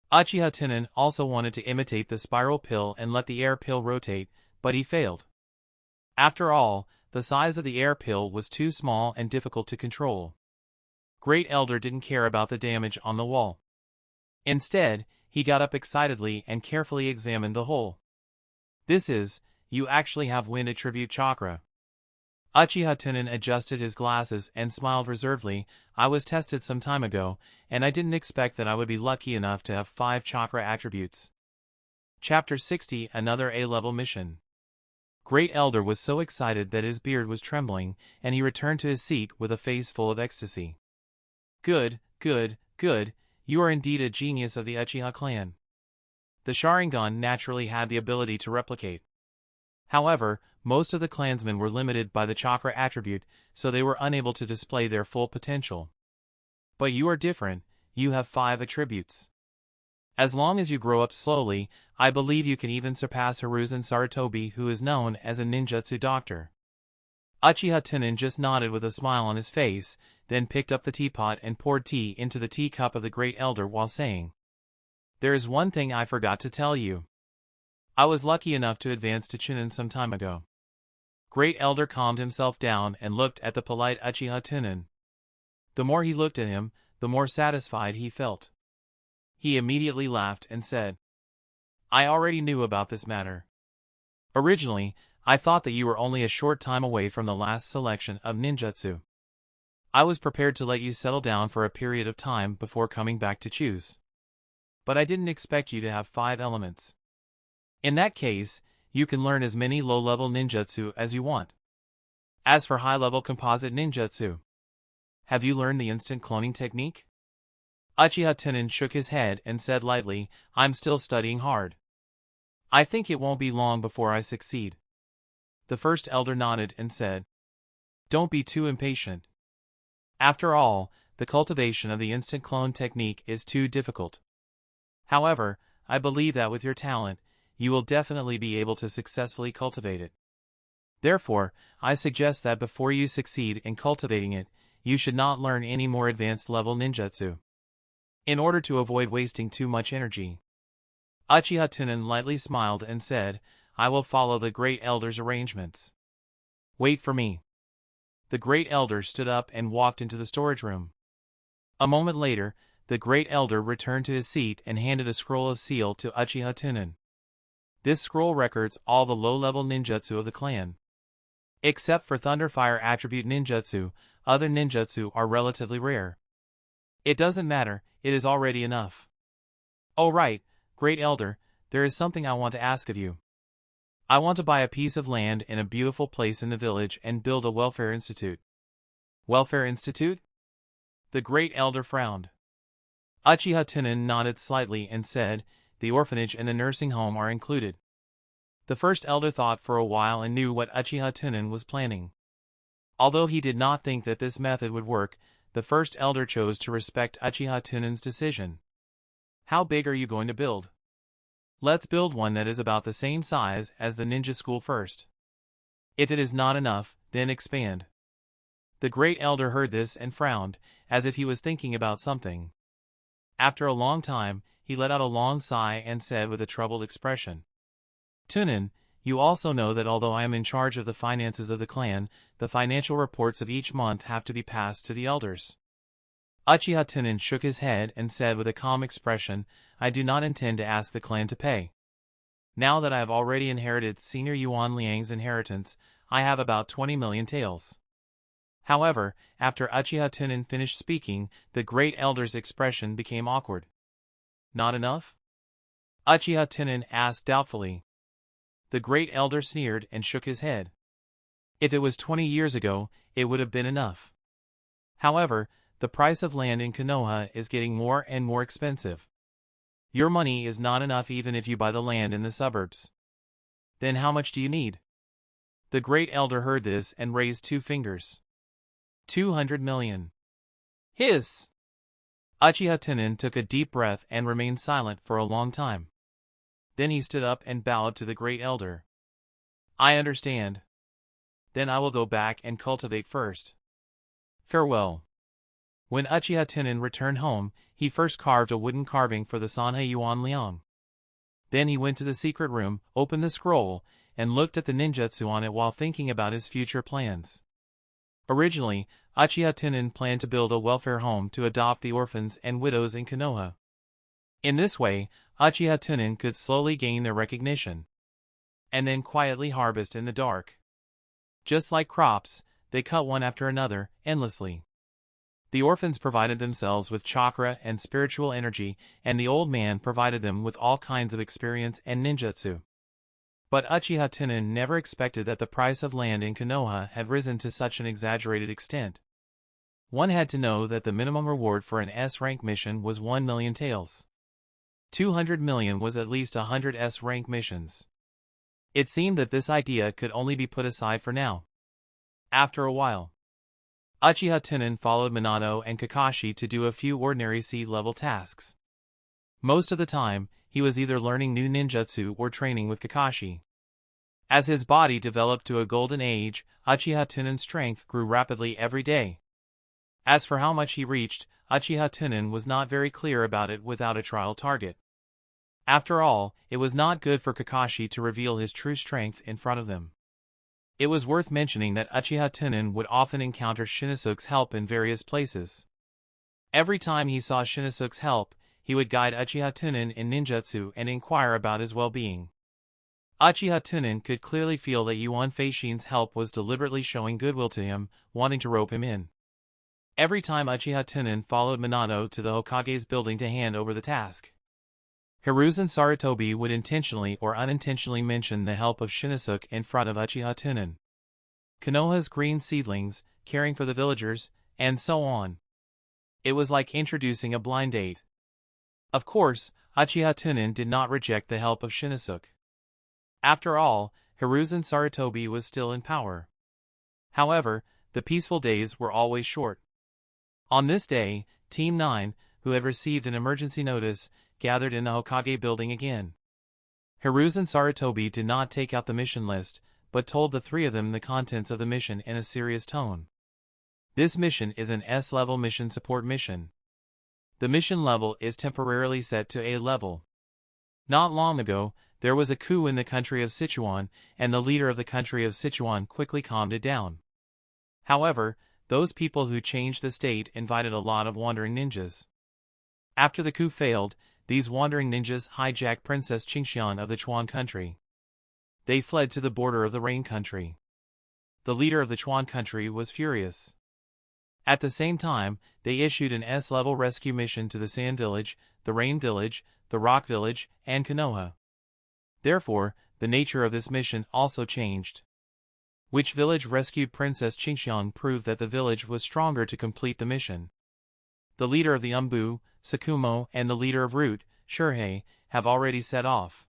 Uchiha Tunan also wanted to imitate the spiral pill and let the air pill rotate, but he failed. After all, the size of the air pill was too small and difficult to control. Great Elder didn't care about the damage on the wall. Instead, he got up excitedly and carefully examined the hole. You actually have wind attribute chakra. Uchiha Tunan adjusted his glasses and smiled reservedly. I was tested some time ago, and I didn't expect that I would be lucky enough to have 5 chakra attributes. Chapter 60 Another A-level mission. Great Elder was so excited that his beard was trembling, and he returned to his seat with a face full of ecstasy. Good, good, good, you are indeed a genius of the Uchiha clan. The Sharingan naturally had the ability to replicate. However, most of the clansmen were limited by the chakra attribute, so they were unable to display their full potential. But you are different, you have 5 attributes. As long as you grow up slowly, I believe you can even surpass Hiruzen Sarutobi, who is known as a ninjutsu doctor. Uchiha Tunan just nodded with a smile on his face, then picked up the teapot and poured tea into the teacup of the Great Elder while saying, "There is one thing I forgot to tell you. I was lucky enough to advance to Chunin some time ago." Great Elder calmed himself down and looked at the polite Uchiha Tunan. The more he looked at him, the more satisfied he felt. He immediately laughed and said, "I already knew about this matter. Originally, I thought that you were only a short time away from the last selection of ninjutsu. I was prepared to let you settle down for a period of time before coming back to choose. But I didn't expect you to have 5 elements. In that case, you can learn as many low-level ninjutsu as you want. As for high-level composite ninjutsu, have you learned the instant cloning technique?" Uchiha Tunan shook his head and said lightly, "I'm still studying hard. I think it won't be long before I succeed." The first elder nodded and said, "Don't be too impatient. After all, the cultivation of the instant clone technique is too difficult. However, I believe that with your talent, you will definitely be able to successfully cultivate it. Therefore, I suggest that before you succeed in cultivating it, you should not learn any more advanced level ninjutsu, in order to avoid wasting too much energy." Uchiha Tunan lightly smiled and said, "I will follow the Great Elder's arrangements. Wait for me." The Great Elder stood up and walked into the storage room. A moment later, the Great Elder returned to his seat and handed a scroll of seal to Uchiha Tunan. This scroll records all the low-level ninjutsu of the clan. Except for Thunderfire attribute ninjutsu, other ninjutsu are relatively rare. It doesn't matter, it is already enough. "Oh right, Great Elder, there is something I want to ask of you. I want to buy a piece of land in a beautiful place in the village and build a welfare institute." "Welfare institute?" The Great Elder frowned. Uchiha Tunan nodded slightly and said, "The orphanage and the nursing home are included." The first elder thought for a while and knew what Uchiha Tunan was planning. Although he did not think that this method would work, the first elder chose to respect Uchiha Tunan's decision. "How big are you going to build?" "Let's build one that is about the same size as the ninja school first. If it is not enough, then expand." The Great Elder heard this and frowned, as if he was thinking about something. After a long time, he let out a long sigh and said with a troubled expression, "Tunan, you also know that although I am in charge of the finances of the clan, the financial reports of each month have to be passed to the elders." Uchiha Tunan shook his head and said with a calm expression, "I do not intend to ask the clan to pay. Now that I have already inherited Senior Yuan Liang's inheritance, I have about 20 million taels. However, after Uchiha Tunan finished speaking, the Great Elder's expression became awkward. Not enough? Uchiha Tunan asked doubtfully. The Great Elder sneered and shook his head. If it was 20 years ago, it would have been enough. However, the price of land in Konoha is getting more and more expensive. Your money is not enough even if you buy the land in the suburbs. Then how much do you need? The Great Elder heard this and raised 2 fingers. 200 million. Hiss! Uchiha Tunan took a deep breath and remained silent for a long time. Then he stood up and bowed to the Great Elder. I understand. Then I will go back and cultivate first. Farewell. When Uchiha Tunan returned home, he first carved a wooden carving for the Sanhei Yuan Liang. Then he went to the secret room, opened the scroll, and looked at the ninjutsu on it while thinking about his future plans. Originally, Uchiha Tunan planned to build a welfare home to adopt the orphans and widows in Konoha. In this way, Uchiha Tunan could slowly gain their recognition, and then quietly harvest in the dark. Just like crops, they cut one after another, endlessly. The orphans provided themselves with chakra and spiritual energy, and the old man provided them with all kinds of experience and ninjutsu. But Uchiha Tunan never expected that the price of land in Konoha had risen to such an exaggerated extent. One had to know that the minimum reward for an S-rank mission was 1 million taels. 200 million was at least 100 S-rank missions. It seemed that this idea could only be put aside for now. After a while, Uchiha Tunan followed Minato and Kakashi to do a few ordinary sea-level tasks. Most of the time, he was either learning new ninjutsu or training with Kakashi. As his body developed to a golden age, Uchiha Tunan's strength grew rapidly every day. As for how much he reached, Uchiha Tunan was not very clear about it without a trial target. After all, it was not good for Kakashi to reveal his true strength in front of them. It was worth mentioning that Uchiha Tunan would often encounter Shinosuke's help in various places. Every time he saw Shinosuke's help, he would guide Uchiha Tunan in ninjutsu and inquire about his well-being. Uchiha Tunan could clearly feel that Yuan Feishin's help was deliberately showing goodwill to him, wanting to rope him in. Every time Uchiha Tunan followed Minato to the Hokage's building to hand over the task, Hiruzen Sarutobi would intentionally or unintentionally mention the help of Shinosuke in front of Uchiha Tunan. Konoha's green seedlings, caring for the villagers, and so on. It was like introducing a blind date. Of course, Uchiha Tunan did not reject the help of Shinosuke. After all, Hiruzen Sarutobi was still in power. However, the peaceful days were always short. On this day, Team 9, who had received an emergency notice, gathered in the Hokage building again. Hiruzen Sarutobi did not take out the mission list, but told the 3 of them the contents of the mission in a serious tone. This mission is an S-level mission support mission. The mission level is temporarily set to A level. Not long ago, there was a coup in the country of Sichuan, and the leader of the country of Sichuan quickly calmed it down. However, those people who changed the state invited a lot of wandering ninjas. After the coup failed, these wandering ninjas hijacked Princess Qingxian of the Chuan country. They fled to the border of the Rain country. The leader of the Chuan country was furious. At the same time, they issued an S-level rescue mission to the Sand Village, the Rain Village, the Rock Village, and Konoha. Therefore, the nature of this mission also changed. Which village rescued Princess Qingxian proved that the village was stronger to complete the mission. The leader of the Umbu, Sakumo, and the leader of Root, Shurhei, have already set off.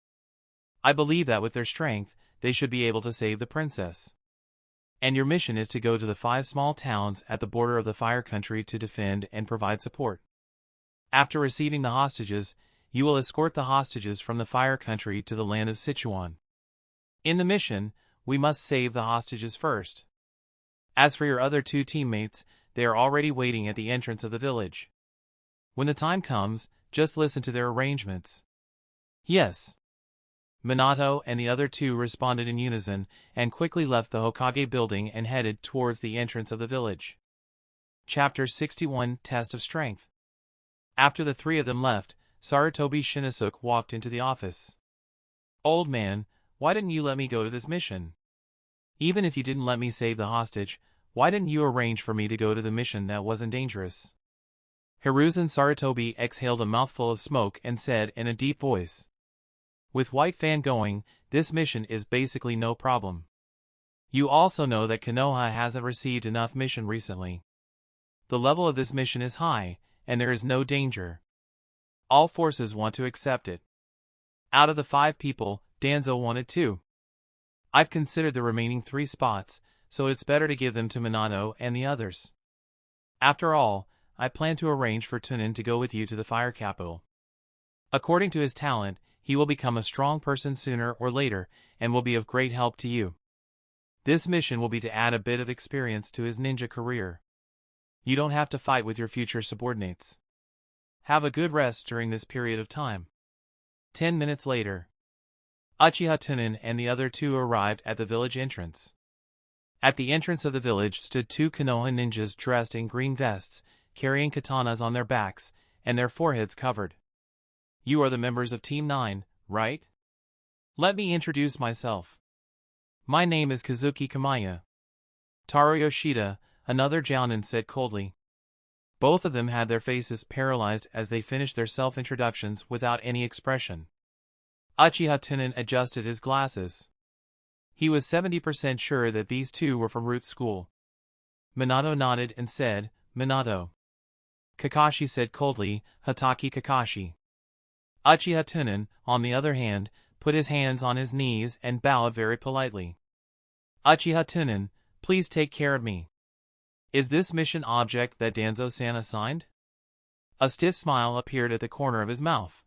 I believe that with their strength, they should be able to save the princess. And your mission is to go to the 5 small towns at the border of the Fire Country to defend and provide support. After receiving the hostages, you will escort the hostages from the Fire Country to the land of Sichuan. In the mission, we must save the hostages first. As for your other 2 teammates, they are already waiting at the entrance of the village. When the time comes, just listen to their arrangements. Yes. Minato and the other 2 responded in unison, and quickly left the Hokage building and headed towards the entrance of the village. Chapter 61 Test of Strength. After the 3 of them left, Sarutobi Shinosuke walked into the office. Old man, why didn't you let me go to this mission? Even if you didn't let me save the hostage, Why didn't you arrange for me to go to the mission that wasn't dangerous? Hiruzen Sarutobi exhaled a mouthful of smoke and said in a deep voice. With White Fan going, this mission is basically no problem. You also know that Konoha hasn't received enough mission recently. The level of this mission is high, and there is no danger. All forces want to accept it. Out of the 5 people, Danzo wanted 2. I've considered the remaining 3 spots, so it's better to give them to Minato and the others. After all, I plan to arrange for Tunan to go with you to the Fire Capital. According to his talent, he will become a strong person sooner or later, and will be of great help to you. This mission will be to add a bit of experience to his ninja career. You don't have to fight with your future subordinates. Have a good rest during this period of time. 10 minutes later, Uchiha Tunan and the other 2 arrived at the village entrance. At the entrance of the village stood 2 Konoha ninjas dressed in green vests, carrying katanas on their backs, and their foreheads covered. You are the members of Team 9, right? Let me introduce myself. My name is Kazuki Kamiya. Taro Yoshida, another jounin, said coldly. Both of them had their faces paralyzed as they finished their self-introductions without any expression. Uchiha Tunan adjusted his glasses. He was 70% sure that these 2 were from Root School. Minato nodded and said, Minato. Kakashi said coldly, Hatake Kakashi. Uchiha Tunan, on the other hand, put his hands on his knees and bowed very politely. Uchiha Tunan, please take care of me. Is this mission object that Danzo-san assigned? A stiff smile appeared at the corner of his mouth.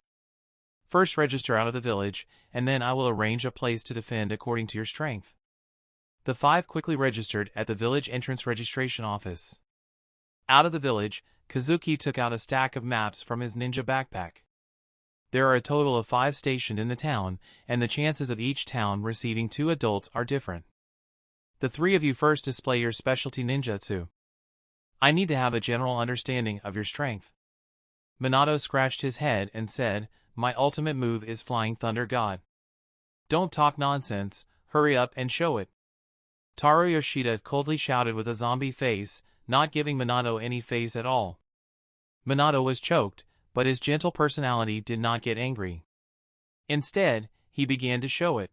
First register out of the village, and then I will arrange a place to defend according to your strength. The 5 quickly registered at the village entrance registration office. Out of the village, Kazuki took out a stack of maps from his ninja backpack. There are a total of 5 stationed in the town, and the chances of each town receiving 2 adults are different. The 3 of you first display your specialty ninjutsu. I need to have a general understanding of your strength. Minato scratched his head and said, My ultimate move is Flying Thunder God. Don't talk nonsense, hurry up and show it. Taro Yoshida coldly shouted with a zombie face, not giving Minato any face at all. Minato was choked, but his gentle personality did not get angry. Instead, he began to show it.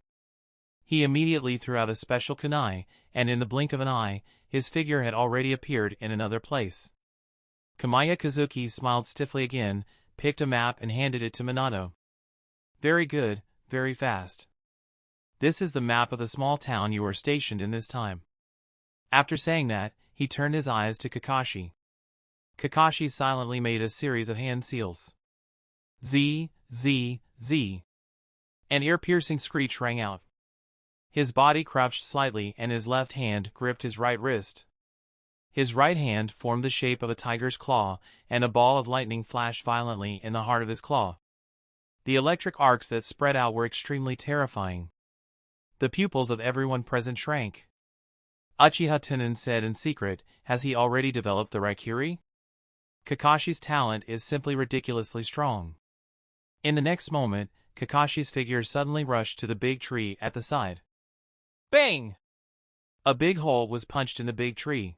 He immediately threw out a special kunai, and in the blink of an eye, his figure had already appeared in another place. Kamiya Kazuki smiled stiffly again, picked a map and handed it to Minato. Very good, very fast. This is the map of the small town you are stationed in this time. After saying that, he turned his eyes to Kakashi. Kakashi silently made a series of hand seals. Z, Z, Z. An ear-piercing screech rang out. His body crouched slightly and his left hand gripped his right wrist. His right hand formed the shape of a tiger's claw, and a ball of lightning flashed violently in the heart of his claw. The electric arcs that spread out were extremely terrifying. The pupils of everyone present shrank. Uchiha Tunan said in secret, has he already developed the Raikiri? Kakashi's talent is simply ridiculously strong. In the next moment, Kakashi's figure suddenly rushed to the big tree at the side. Bang! A big hole was punched in the big tree.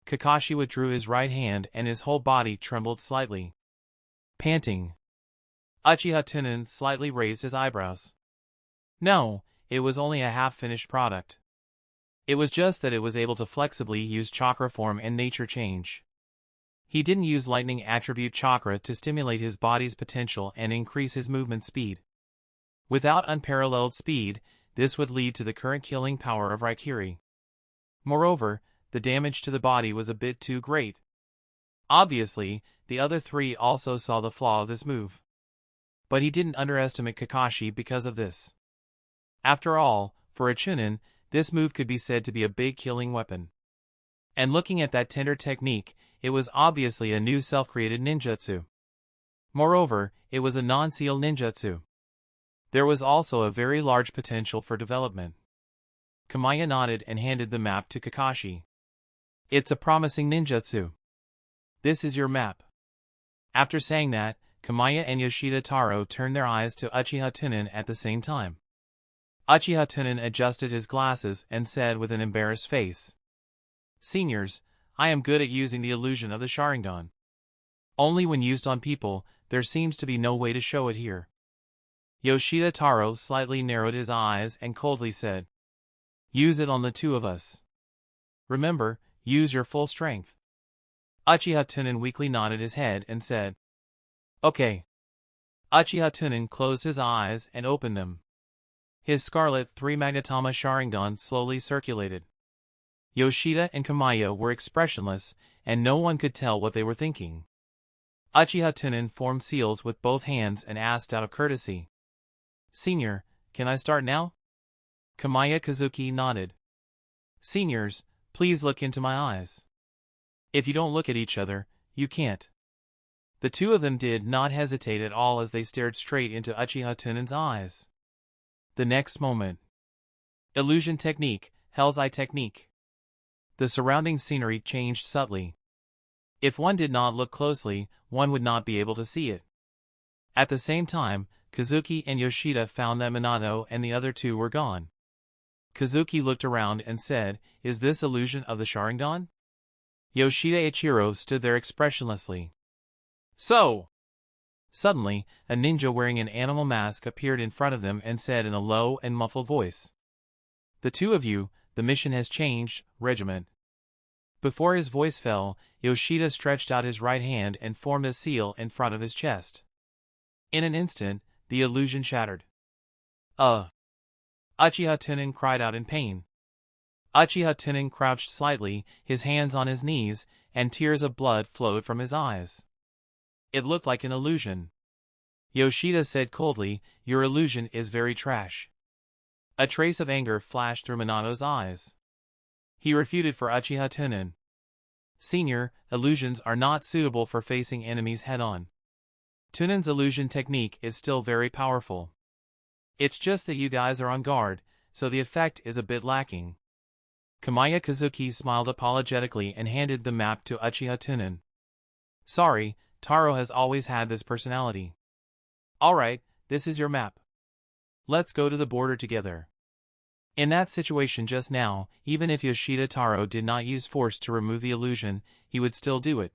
Kakashi withdrew his right hand and his whole body trembled slightly. Panting. Uchiha Tunan slightly raised his eyebrows. No, it was only a half-finished product. It was just that it was able to flexibly use chakra form and nature change. He didn't use lightning attribute chakra to stimulate his body's potential and increase his movement speed. Without unparalleled speed, this would lead to the current killing power of Raikiri. Moreover, the damage to the body was a bit too great. Obviously, the other 3 also saw the flaw of this move. But he didn't underestimate Kakashi because of this. After all, for a Chunin, this move could be said to be a big killing weapon. And looking at that tender technique, it was obviously a new self-created ninjutsu. Moreover, it was a non-seal ninjutsu. There was also a very large potential for development. Kamiya nodded and handed the map to Kakashi. It's a promising ninjutsu. This is your map. After saying that, Kamiya and Yoshida Taro turned their eyes to Uchiha Tunan at the same time. Uchiha Tunan adjusted his glasses and said with an embarrassed face. Seniors, I am good at using the illusion of the Sharingan. Only when used on people, there seems to be no way to show it here. Yoshida Taro slightly narrowed his eyes and coldly said, use it on the two of us. Remember, use your full strength. Uchiha Tunan weakly nodded his head and said, okay. Uchiha Tunan closed his eyes and opened them. His scarlet 3-magnetama Sharingan slowly circulated. Yoshida and Kamaya were expressionless, and no one could tell what they were thinking. Uchiha Tunan formed seals with both hands and asked out of courtesy, Senior, can I start now? Kamaya Kazuki nodded. Seniors, please look into my eyes. If you don't look at each other, you can't. The two of them did not hesitate at all as they stared straight into Uchiha Tunan's eyes. The next moment. Illusion technique, Hell's Eye technique. The surrounding scenery changed subtly. If one did not look closely, one would not be able to see it. At the same time, Kazuki and Yoshida found that Minato and the other two were gone. Kazuki looked around and said, is this illusion of the Sharingan? Yoshida Ichiro stood there expressionlessly. So! Suddenly, a ninja wearing an animal mask appeared in front of them and said in a low and muffled voice, the two of you, the mission has changed, regiment. Before his voice fell, Yoshida stretched out his right hand and formed a seal in front of his chest. In an instant, the illusion shattered. Uchiha Tunan cried out in pain. Uchiha Tunan crouched slightly, his hands on his knees, and tears of blood flowed from his eyes. It looked like an illusion. Yoshida said coldly, your illusion is very trash. A trace of anger flashed through Minato's eyes. He refuted for Uchiha Tunan. Senior, illusions are not suitable for facing enemies head-on. Tunan's illusion technique is still very powerful. It's just that you guys are on guard, so the effect is a bit lacking. Kamaya Kazuki smiled apologetically and handed the map to Uchiha Tunan. Sorry, Taro has always had this personality. Alright, this is your map. Let's go to the border together. In that situation just now, even if Yoshida Taro did not use force to remove the illusion, he would still do it.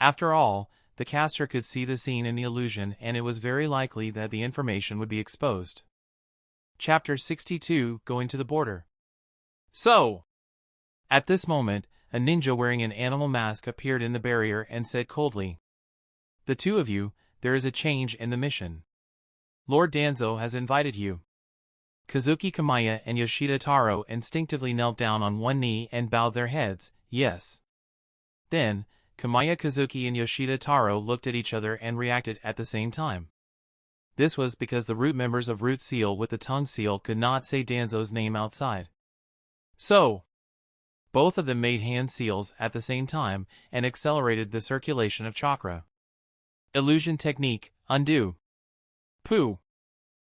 After all, the caster could see the scene in the illusion and it was very likely that the information would be exposed. Chapter 62, Going to the Border. So! At this moment, a ninja wearing an animal mask appeared in the barrier and said coldly, the two of you, there is a change in the mission. Lord Danzo has invited you. Kazuki Kamaya and Yoshida Taro instinctively knelt down on one knee and bowed their heads, yes. Then, Kamaya Kazuki and Yoshida Taro looked at each other and reacted at the same time. This was because the root members of Root Seal with the Tongue Seal could not say Danzo's name outside. So, both of them made hand seals at the same time and accelerated the circulation of chakra. Illusion technique, undo. Pooh.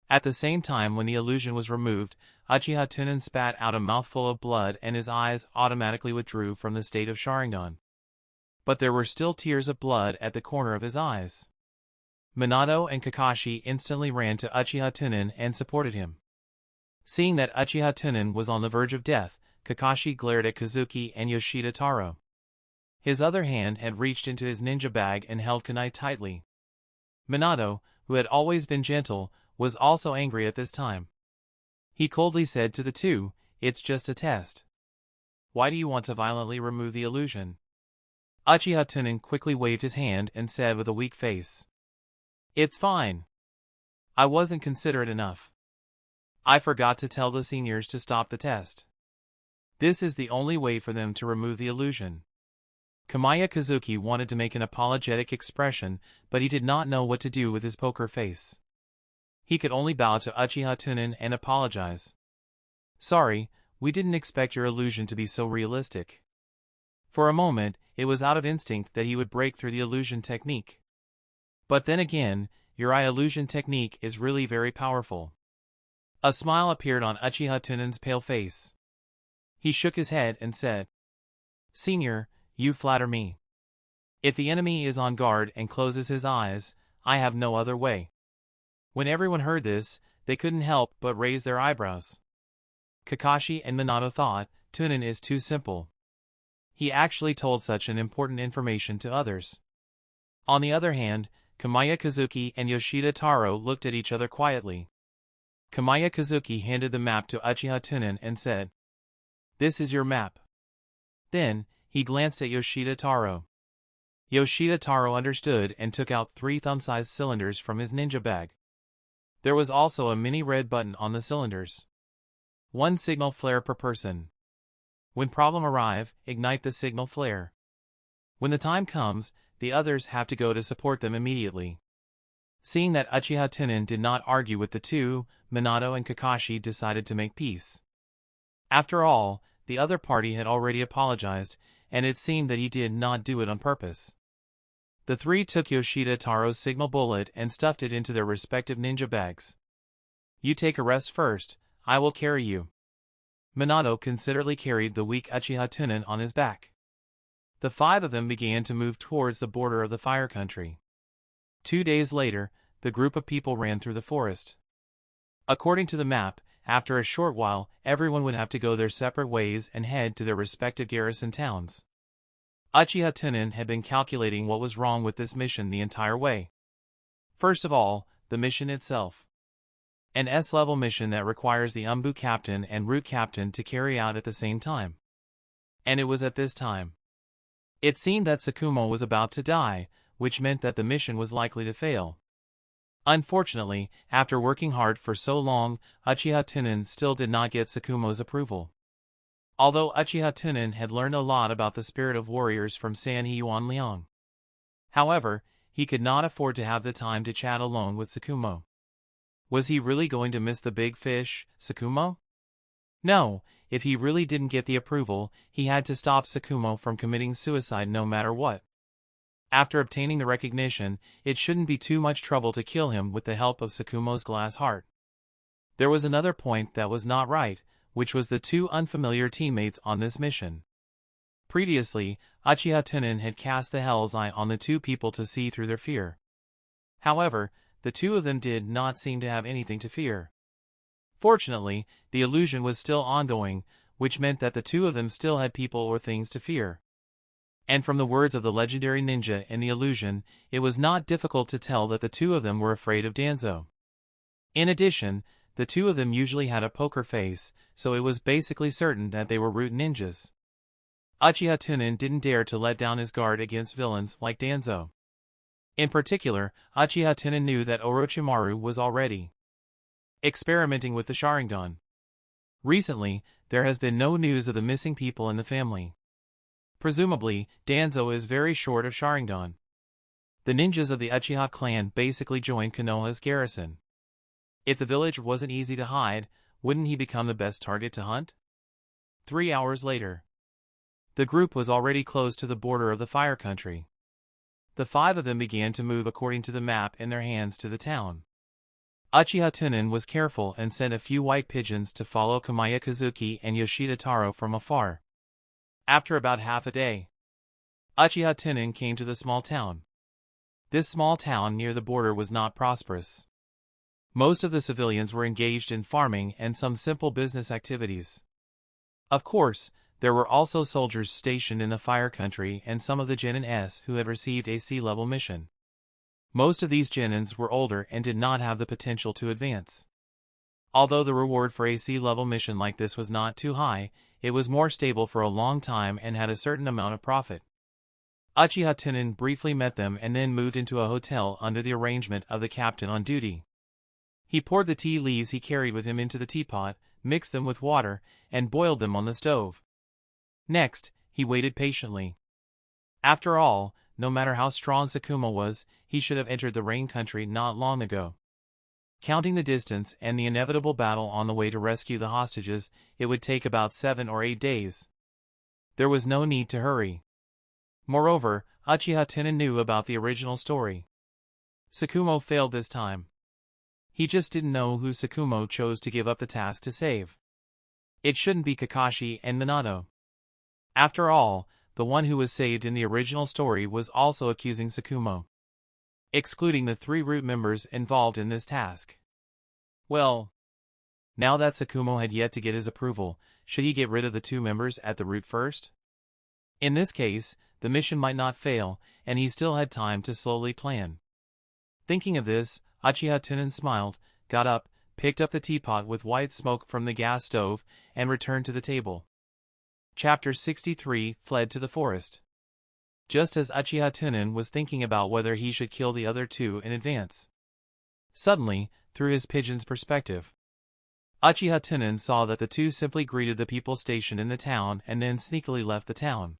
At the same time when the illusion was removed, Uchiha Tunan spat out a mouthful of blood and his eyes automatically withdrew from the state of Sharingan. But there were still tears of blood at the corner of his eyes. Minato and Kakashi instantly ran to Uchiha Tunan and supported him. Seeing that Uchiha Tunan was on the verge of death, Kakashi glared at Kazuki and Yoshida Taro. His other hand had reached into his ninja bag and held kunai tightly. Minato, who had always been gentle, was also angry at this time. He coldly said to the two, it's just a test. Why do you want to violently remove the illusion? Uchiha Tunan quickly waved his hand and said with a weak face, it's fine. I wasn't considerate enough. I forgot to tell the seniors to stop the test. This is the only way for them to remove the illusion. Kamaya Kazuki wanted to make an apologetic expression, but he did not know what to do with his poker face. He could only bow to Uchiha Tunan and apologize. Sorry, we didn't expect your illusion to be so realistic. For a moment, it was out of instinct that he would break through the illusion technique. But then again, your eye illusion technique is really very powerful. A smile appeared on Uchiha Tunan's pale face. He shook his head and said, Senior, you flatter me. If the enemy is on guard and closes his eyes, I have no other way. When everyone heard this, they couldn't help but raise their eyebrows. Kakashi and Minato thought, Tunan is too simple. he actually told such an important information to others. On the other hand, Kamaya Kazuki and Yoshida Taro looked at each other quietly. Kamaya Kazuki handed the map to Uchiha Tunan and said, "This is your map." Then, he glanced at Yoshida Taro. Yoshida Taro understood and took out 3 thumb-sized cylinders from his ninja bag. There was also a mini red button on the cylinders. 1 signal flare per person. When problem arrive, ignite the signal flare. When the time comes, the others have to go to support them immediately. Seeing that Uchiha Tunan did not argue with the two, Minato and Kakashi decided to make peace. After all, the other party had already apologized, and it seemed that he did not do it on purpose. The 3 took Yoshida Taro's signal bullet and stuffed it into their respective ninja bags. "You take a rest first, I will carry you." Minato considerately carried the weak Uchiha Tunan on his back. The 5 of them began to move towards the border of the Fire Country. 2 days later, the group of people ran through the forest. According to the map, after a short while, everyone would have to go their separate ways and head to their respective garrison towns. Uchiha Tunan had been calculating what was wrong with this mission the entire way. First of all, the mission itself. An S-level mission that requires the Umbu captain and route captain to carry out at the same time. And it was at this time. It seemed that Tsukumo was about to die, which meant that the mission was likely to fail. Unfortunately, after working hard for so long, Uchiha Tunan still did not get Tsukumo's approval. Although Uchiha Tunan had learned a lot about the spirit of warriors from San Yuan Liang. However, he could not afford to have the time to chat alone with Tsukumo. Was he really going to miss the big fish, Tsukumo? No, if he really didn't get the approval, he had to stop Tsukumo from committing suicide no matter what. After obtaining the recognition, it shouldn't be too much trouble to kill him with the help of Tsukumo's glass heart. There was another point that was not right, which was the 2 unfamiliar teammates on this mission. Previously, Uchiha Tunan had cast the Hell's Eye on the 2 people to see through their fear. However, the 2 of them did not seem to have anything to fear. Fortunately, the illusion was still ongoing, which meant that the 2 of them still had people or things to fear. And from the words of the legendary ninja in the illusion, it was not difficult to tell that the 2 of them were afraid of Danzo. In addition, the 2 of them usually had a poker face, so it was basically certain that they were root ninjas. Uchiha Tunan didn't dare to let down his guard against villains like Danzo. In particular, Uchiha Tunan knew that Orochimaru was already experimenting with the Sharingan. Recently, there has been no news of the missing people in the family. Presumably, Danzo is very short of Sharingan. The ninjas of the Uchiha clan basically joined Konoha's garrison. If the village wasn't easy to hide, wouldn't he become the best target to hunt? 3 hours later. The group was already close to the border of the Fire Country. The 5 of them began to move according to the map in their hands to the town. Uchiha Tunan was careful and sent a few white pigeons to follow Kamaya Kazuki and Yoshida Taro from afar. After about half a day, Uchiha Tunan came to the small town. This small town near the border was not prosperous. Most of the civilians were engaged in farming and some simple business activities. Of course, there were also soldiers stationed in the Fire Country and some of the Genin who had received a sea-level mission. Most of these Genins were older and did not have the potential to advance. Although the reward for a sea-level mission like this was not too high, it was more stable for a long time and had a certain amount of profit. Uchiha Tunan briefly met them and then moved into a hotel under the arrangement of the captain on duty. He poured the tea leaves he carried with him into the teapot, mixed them with water, and boiled them on the stove. Next, he waited patiently. After all, no matter how strong Tsukumo was, he should have entered the Rain Country not long ago. Counting the distance and the inevitable battle on the way to rescue the hostages, it would take about 7 or 8 days. There was no need to hurry. Moreover, Uchiha Tunan knew about the original story. Tsukumo failed this time. He just didn't know who Tsukumo chose to give up the task to save. It shouldn't be Kakashi and Minato. After all, the one who was saved in the original story was also accusing Tsukumo, excluding the 3 root members involved in this task. Well, now that Tsukumo had yet to get his approval, should he get rid of the 2 members at the root first? In this case, the mission might not fail, and he still had time to slowly plan. Thinking of this, Uchiha Tunan smiled, got up, picked up the teapot with white smoke from the gas stove, and returned to the table. Chapter 63 Fled to the Forest. Just as Uchiha Tunan was thinking about whether he should kill the other two in advance. Suddenly, through his pigeon's perspective, Uchiha Tunan saw that the two simply greeted the people stationed in the town and then sneakily left the town.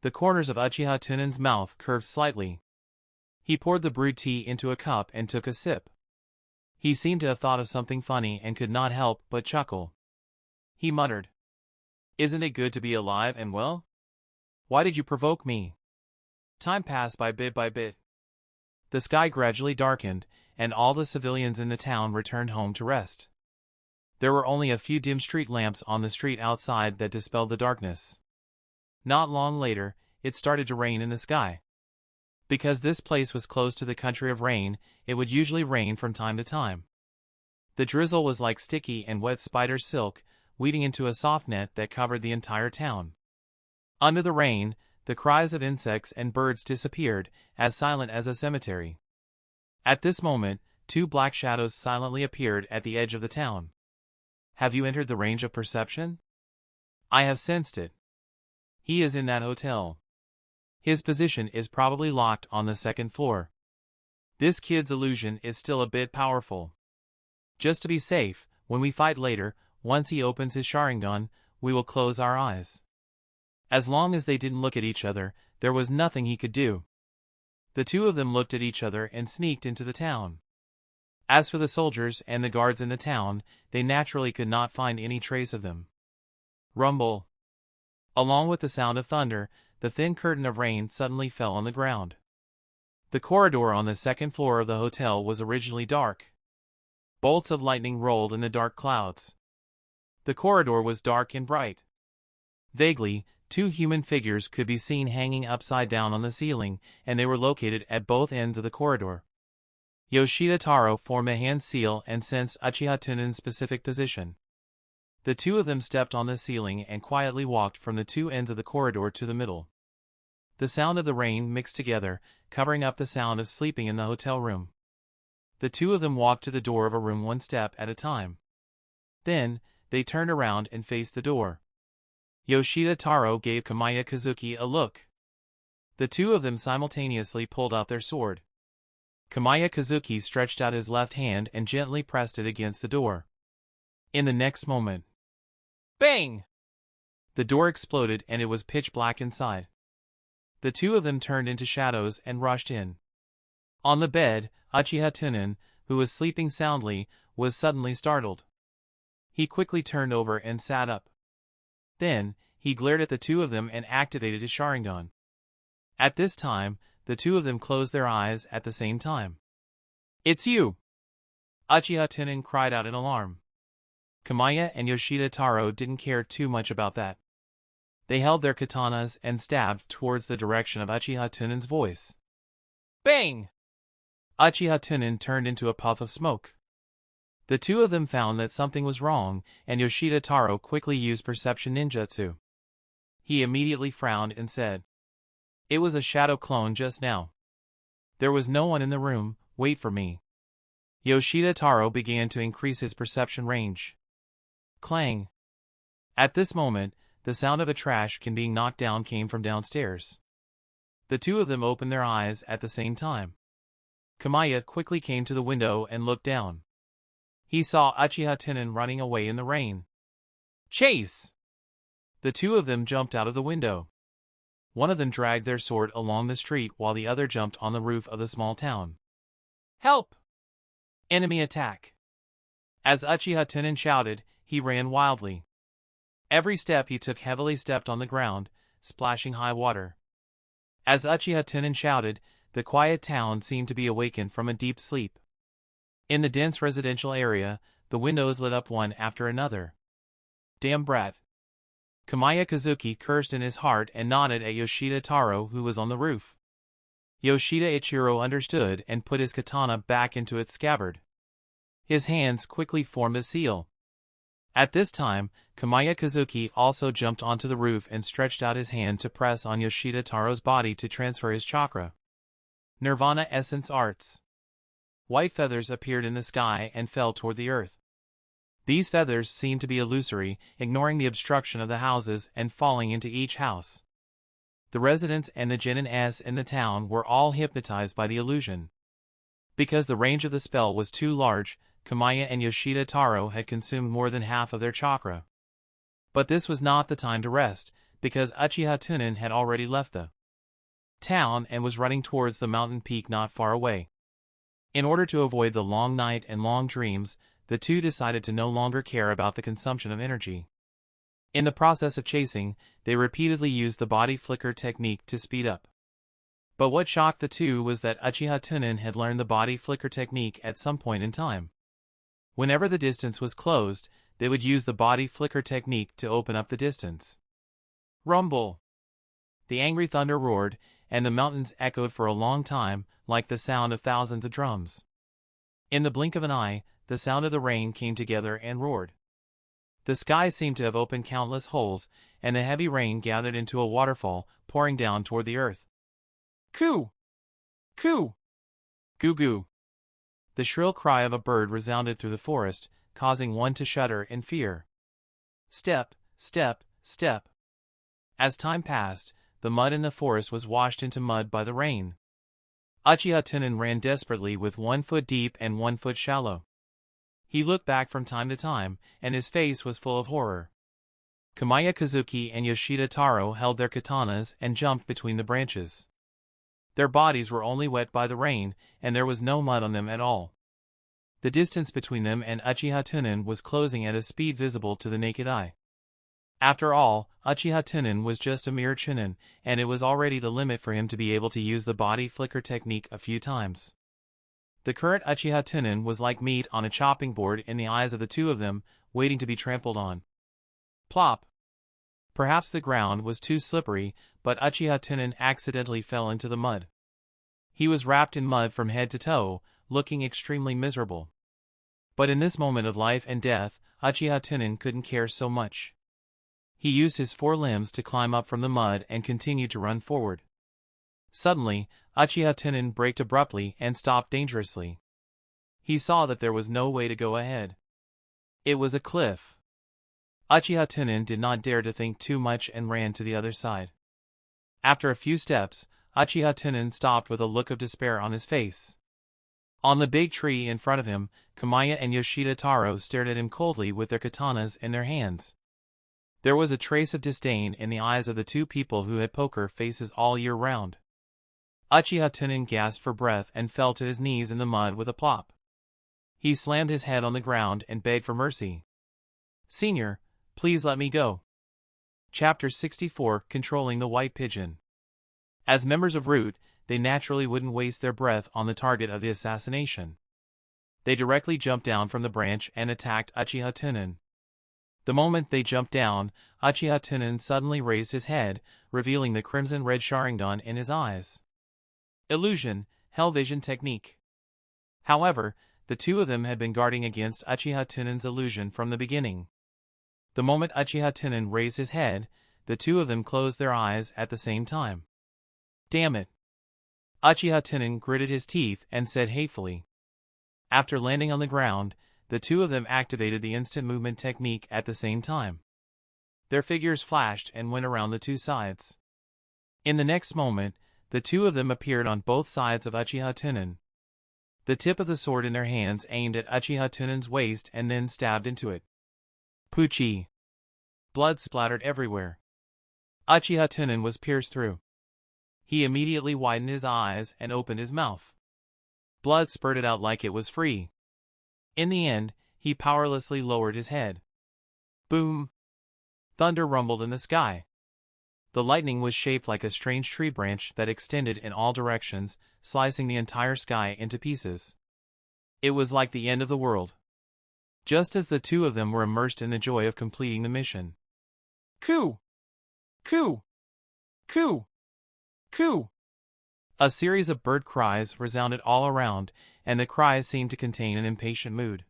The corners of Uchiha Tunan's mouth curved slightly. He poured the brewed tea into a cup and took a sip. He seemed to have thought of something funny and could not help but chuckle. He muttered, "Isn't it good to be alive and well? Why did you provoke me?" Time passed by bit. The sky gradually darkened, and all the civilians in the town returned home to rest. There were only a few dim street lamps on the street outside that dispelled the darkness. Not long later, it started to rain in the sky. Because this place was close to the country of rain, it would usually rain from time to time. The drizzle was like sticky and wet spider silk, weaving into a soft net that covered the entire town. Under the rain, the cries of insects and birds disappeared, as silent as a cemetery. At this moment, two black shadows silently appeared at the edge of the town. Have you entered the range of perception? I have sensed it. He is in that hotel. His position is probably locked on the second floor. This kid's illusion is still a bit powerful. Just to be safe, when we fight later, once he opens his Sharingan, we will close our eyes. As long as they didn't look at each other, there was nothing he could do. The two of them looked at each other and sneaked into the town. As for the soldiers and the guards in the town, they naturally could not find any trace of them. Rumble. Along with the sound of thunder, the thin curtain of rain suddenly fell on the ground. The corridor on the second floor of the hotel was originally dark. Bolts of lightning rolled in the dark clouds. The corridor was dark and bright. Vaguely, two human figures could be seen hanging upside down on the ceiling, and they were located at both ends of the corridor. Yoshida Taro formed a hand seal and sensed Uchiha Tunan's specific position. The two of them stepped on the ceiling and quietly walked from the two ends of the corridor to the middle. The sound of the rain mixed together, covering up the sound of sleeping in the hotel room. The two of them walked to the door of a room one step at a time. Then, they turned around and faced the door. Yoshida Taro gave Kamiya Kazuki a look. The two of them simultaneously pulled out their sword. Kamiya Kazuki stretched out his left hand and gently pressed it against the door. In the next moment, bang! The door exploded and it was pitch black inside. The two of them turned into shadows and rushed in. On the bed, Uchiha Tunan, who was sleeping soundly, was suddenly startled. He quickly turned over and sat up. Then, he glared at the two of them and activated his Sharingan. At this time, the two of them closed their eyes at the same time. "It's you!" Uchiha Tunan cried out in alarm. Kamiya and Yoshida Taro didn't care too much about that. They held their katanas and stabbed towards the direction of Uchiha Tunan's voice. Bang! Uchiha Tunan turned into a puff of smoke. The two of them found that something was wrong, and Yoshida Taro quickly used perception ninjutsu. He immediately frowned and said, "It was a shadow clone just now. There was no one in the room, wait for me." Yoshida Taro began to increase his perception range. Clang! At this moment, the sound of a trash can being knocked down came from downstairs. The two of them opened their eyes at the same time. Kamiya quickly came to the window and looked down. He saw Uchiha Tunan running away in the rain. Chase! The two of them jumped out of the window. One of them dragged their sword along the street while the other jumped on the roof of the small town. Help! Enemy attack! As Uchiha Tunan shouted, he ran wildly. Every step he took heavily stepped on the ground, splashing high water. As Uchiha Tunan shouted, the quiet town seemed to be awakened from a deep sleep. In the dense residential area, the windows lit up one after another. Damn brat! Kamiya Kazuki cursed in his heart and nodded at Yoshida Taro, who was on the roof. Yoshida Ichiro understood and put his katana back into its scabbard. His hands quickly formed a seal. At this time, Kamaya Kazuki also jumped onto the roof and stretched out his hand to press on Yoshida Taro's body to transfer his chakra. Nirvana Essence Arts. White feathers appeared in the sky and fell toward the earth. These feathers seemed to be illusory, ignoring the obstruction of the houses and falling into each house. The residents and the Jinin S in the town were all hypnotized by the illusion. Because the range of the spell was too large, Kamaya and Yoshida Taro had consumed more than half of their chakra. But this was not the time to rest, because Uchiha Tunan had already left the town and was running towards the mountain peak not far away. In order to avoid the long night and long dreams, the two decided to no longer care about the consumption of energy. In the process of chasing, they repeatedly used the body flicker technique to speed up. But what shocked the two was that Uchiha Tunan had learned the body flicker technique at some point in time. Whenever the distance was closed, they would use the body flicker technique to open up the distance. Rumble! The angry thunder roared, and the mountains echoed for a long time, like the sound of thousands of drums. In the blink of an eye, the sound of the rain came together and roared. The sky seemed to have opened countless holes, and the heavy rain gathered into a waterfall, pouring down toward the earth. Coo! Coo! Goo goo! The shrill cry of a bird resounded through the forest, causing one to shudder in fear. Step, step, step. As time passed, the mud in the forest was washed into mud by the rain. Uchiha Tunan ran desperately with 1 foot deep and 1 foot shallow. He looked back from time to time, and his face was full of horror. Kamaya Kazuki and Yoshida Taro held their katanas and jumped between the branches. Their bodies were only wet by the rain, and there was no mud on them at all. The distance between them and Uchiha Tunan was closing at a speed visible to the naked eye. After all, Uchiha Tunan was just a mere chunin, and it was already the limit for him to be able to use the body flicker technique a few times. The current Uchiha Tunan was like meat on a chopping board in the eyes of the two of them, waiting to be trampled on. Plop! Perhaps the ground was too slippery, but Uchiha Tunan accidentally fell into the mud. He was wrapped in mud from head to toe, looking extremely miserable. But in this moment of life and death, Uchiha Tunan couldn't care so much. He used his 4 limbs to climb up from the mud and continued to run forward. Suddenly, Uchiha Tunan braked abruptly and stopped dangerously. He saw that there was no way to go ahead. It was a cliff. Uchiha Tunan did not dare to think too much and ran to the other side. After a few steps, Uchiha Tunan stopped with a look of despair on his face. On the big tree in front of him, Kamaya and Yoshida Taro stared at him coldly with their katanas in their hands. There was a trace of disdain in the eyes of the two people who had poker faces all year round. Uchiha Tunan gasped for breath and fell to his knees in the mud with a plop. He slammed his head on the ground and begged for mercy. "Senior, please let me go." Chapter 64 Controlling the White Pigeon. As members of Root, they naturally wouldn't waste their breath on the target of the assassination. They directly jumped down from the branch and attacked Uchiha Tunan. The moment they jumped down, Uchiha Tunan suddenly raised his head, revealing the crimson-red Sharingan in his eyes. Illusion, Hell Vision Technique. However, the two of them had been guarding against Uchiha Tunan's illusion from the beginning. The moment Uchiha Tunan raised his head, the two of them closed their eyes at the same time. Damn it! Uchiha Tunan gritted his teeth and said hatefully. After landing on the ground, the two of them activated the instant movement technique at the same time. Their figures flashed and went around the two sides. In the next moment, the two of them appeared on both sides of Uchiha Tunan. The tip of the sword in their hands aimed at Uchiha Tunan's waist and then stabbed into it. Poochie! Blood splattered everywhere. Uchiha Tunan was pierced through. He immediately widened his eyes and opened his mouth. Blood spurted out like it was free. In the end, he powerlessly lowered his head. Boom! Thunder rumbled in the sky. The lightning was shaped like a strange tree branch that extended in all directions, slicing the entire sky into pieces. It was like the end of the world. Just as the two of them were immersed in the joy of completing the mission. Coo! Coo! Coo! Coo! A series of bird cries resounded all around, and the cries seemed to contain an impatient mood.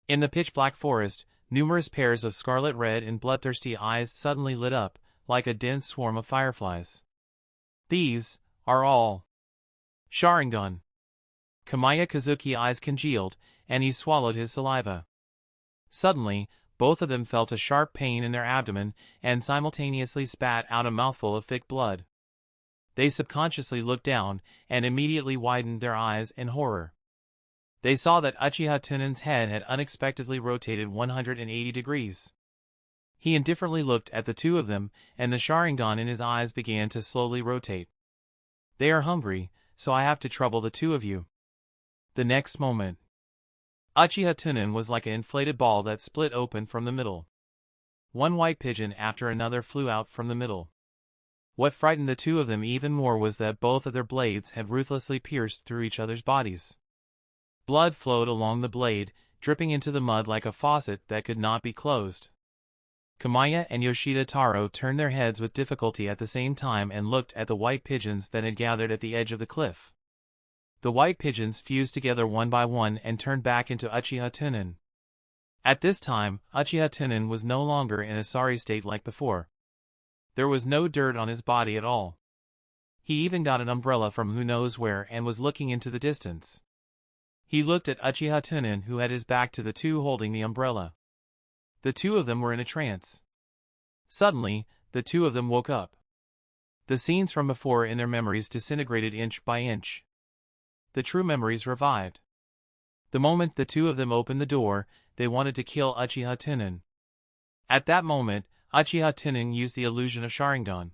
In the pitch-black forest, numerous pairs of scarlet red and bloodthirsty eyes suddenly lit up, like a dense swarm of fireflies. These are all Sharingan. Kamaya Kazuki's eyes congealed, and he swallowed his saliva. Suddenly, both of them felt a sharp pain in their abdomen and simultaneously spat out a mouthful of thick blood. They subconsciously looked down and immediately widened their eyes in horror. They saw that Uchiha Tunan's head had unexpectedly rotated 180 degrees. He indifferently looked at the two of them, and the Sharingan in his eyes began to slowly rotate. They are hungry, so I have to trouble the two of you. The next moment, Uchiha Tunan was like an inflated ball that split open from the middle. One white pigeon after another flew out from the middle. What frightened the two of them even more was that both of their blades had ruthlessly pierced through each other's bodies. Blood flowed along the blade, dripping into the mud like a faucet that could not be closed. Kamaya and Yoshida Taro turned their heads with difficulty at the same time and looked at the white pigeons that had gathered at the edge of the cliff. The white pigeons fused together one by one and turned back into Uchiha Tunan. At this time, Uchiha Tunan was no longer in a sorry state like before. There was no dirt on his body at all. He even got an umbrella from who knows where and was looking into the distance. He looked at Uchiha Tunan, who had his back to the two holding the umbrella. The two of them were in a trance. Suddenly, the two of them woke up. The scenes from before in their memories disintegrated inch by inch. The true memories revived. The moment the two of them opened the door, they wanted to kill Uchiha Tunan. At that moment, Uchiha Tunan used the illusion of Sharingan.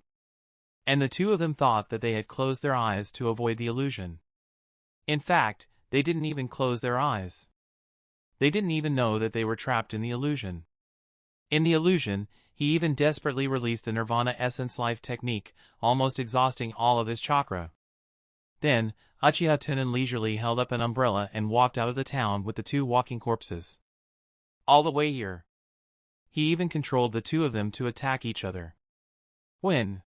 And the two of them thought that they had closed their eyes to avoid the illusion. In fact, they didn't even close their eyes. They didn't even know that they were trapped in the illusion. In the illusion, he even desperately released the Nirvana Essence Life technique, almost exhausting all of his chakra. Then, Uchiha Tunan leisurely held up an umbrella and walked out of the town with the two walking corpses. All the way here. He even controlled the two of them to attack each other. When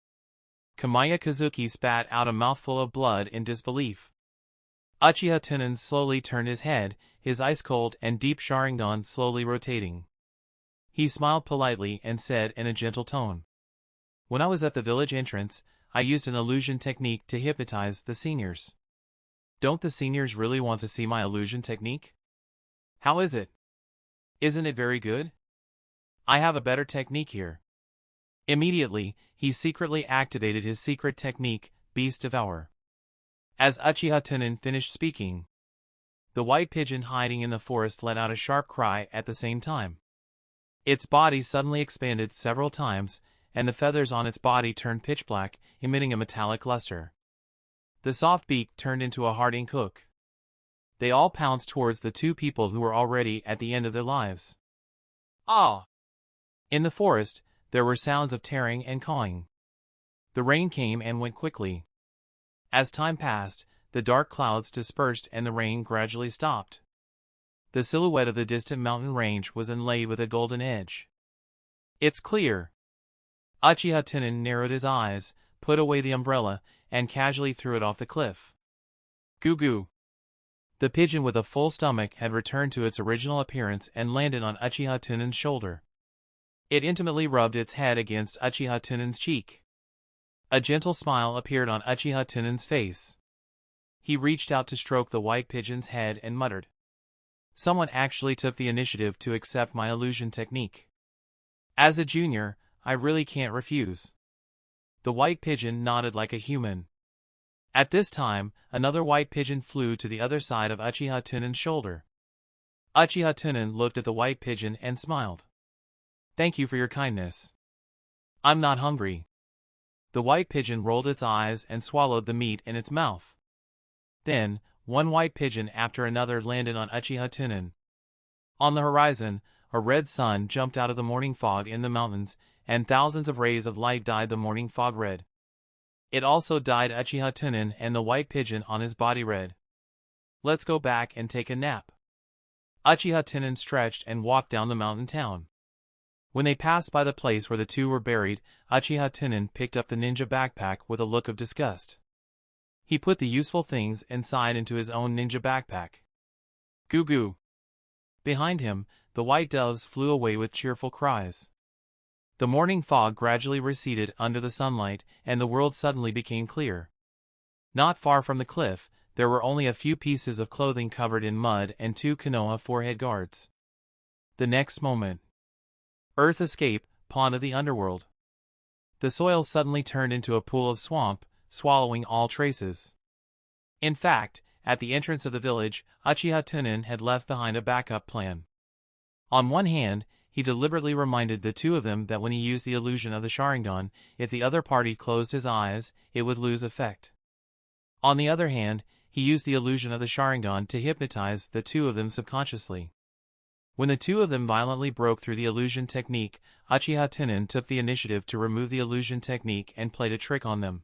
Kamaya Kazuki spat out a mouthful of blood in disbelief. Uchiha Tunan slowly turned his head, his ice-cold and deep Sharingan slowly rotating. He smiled politely and said in a gentle tone, "When I was at the village entrance, I used an illusion technique to hypnotize the seniors. Don't the seniors really want to see my illusion technique? How is it? Isn't it very good? I have a better technique here." Immediately, he secretly activated his secret technique, Beast Devour. As Uchiha Tunan finished speaking, the white pigeon hiding in the forest let out a sharp cry at the same time. Its body suddenly expanded several times, and the feathers on its body turned pitch black, emitting a metallic luster. The soft beak turned into a hard ink hook. They all pounced towards the two people who were already at the end of their lives. Ah! In the forest, there were sounds of tearing and cawing. The rain came and went quickly. As time passed, the dark clouds dispersed and the rain gradually stopped. The silhouette of the distant mountain range was inlaid with a golden edge. "It's clear." Uchiha Tunan narrowed his eyes, put away the umbrella, and casually threw it off the cliff. Goo goo. The pigeon with a full stomach had returned to its original appearance and landed on Uchiha Tunan's shoulder. It intimately rubbed its head against Uchiha Tunan's cheek. A gentle smile appeared on Uchiha Tunan's face. He reached out to stroke the white pigeon's head and muttered, "Someone actually took the initiative to accept my illusion technique. As a junior, I really can't refuse." The white pigeon nodded like a human. At this time, another white pigeon flew to the other side of Uchiha Tunan's shoulder. Uchiha Tunan looked at the white pigeon and smiled. "Thank you for your kindness. I'm not hungry." The white pigeon rolled its eyes and swallowed the meat in its mouth. Then, one white pigeon after another landed on Uchiha Tunan. On the horizon, a red sun jumped out of the morning fog in the mountains, and thousands of rays of light dyed the morning fog red. It also dyed Uchiha Tunan and the white pigeon on his body red. "Let's go back and take a nap." Uchiha Tunan stretched and walked down the mountain town. When they passed by the place where the two were buried, Uchiha Tunan picked up the ninja backpack with a look of disgust. He put the useful things inside into his own ninja backpack. Goo goo. Behind him, the white doves flew away with cheerful cries. The morning fog gradually receded under the sunlight, and the world suddenly became clear. Not far from the cliff, there were only a few pieces of clothing covered in mud and 2 Konoha forehead guards. The next moment, Earth escape, pond of the underworld. The soil suddenly turned into a pool of swamp, swallowing all traces. In fact, at the entrance of the village, Uchiha Tunan had left behind a backup plan. On one hand, he deliberately reminded the 2 of them that when he used the illusion of the Sharingan, if the other party closed his eyes, it would lose effect. On the other hand, he used the illusion of the Sharingan to hypnotize the 2 of them subconsciously. When the 2 of them violently broke through the illusion technique, Uchiha Tunan took the initiative to remove the illusion technique and played a trick on them.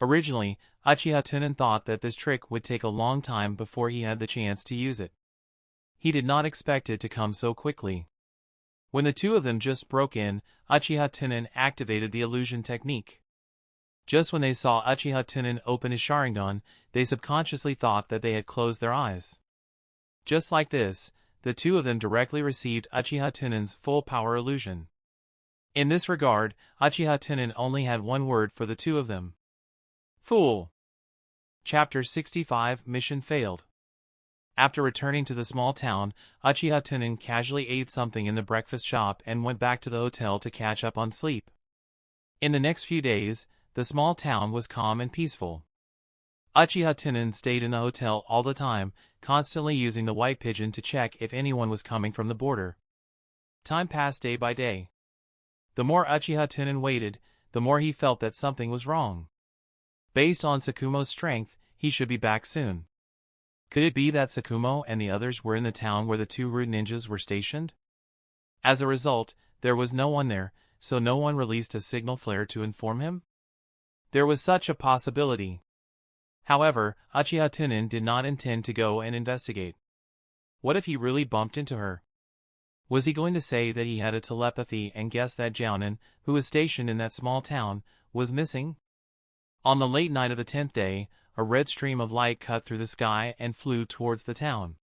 Originally, Uchiha Tunan thought that this trick would take a long time before he had the chance to use it. He did not expect it to come so quickly. When the 2 of them just broke in, Uchiha Tunan activated the illusion technique. Just when they saw Uchiha Tunan open his Sharingan, they subconsciously thought that they had closed their eyes. Just like this, the 2 of them directly received Uchiha Tunan's full power illusion. In this regard, Uchiha Tunan only had one word for the 2 of them. Fool. Chapter 65 Mission Failed. After returning to the small town, Uchiha Tunan casually ate something in the breakfast shop and went back to the hotel to catch up on sleep. In the next few days, the small town was calm and peaceful. Uchiha Tunan stayed in the hotel all the time, constantly using the white pigeon to check if anyone was coming from the border. Time passed day by day. The more Uchiha Tunan waited, the more he felt that something was wrong. Based on Sakumo's strength, he should be back soon. Could it be that Sakumo and the others were in the town where the 2 rude ninjas were stationed? As a result, there was no one there, so no one released a signal flare to inform him? There was such a possibility. However, Uchiha Tunan did not intend to go and investigate. What if he really bumped into her? Was he going to say that he had a telepathy and guess that Jounin, who was stationed in that small town, was missing? On the late night of the 10th day, a red stream of light cut through the sky and flew towards the town.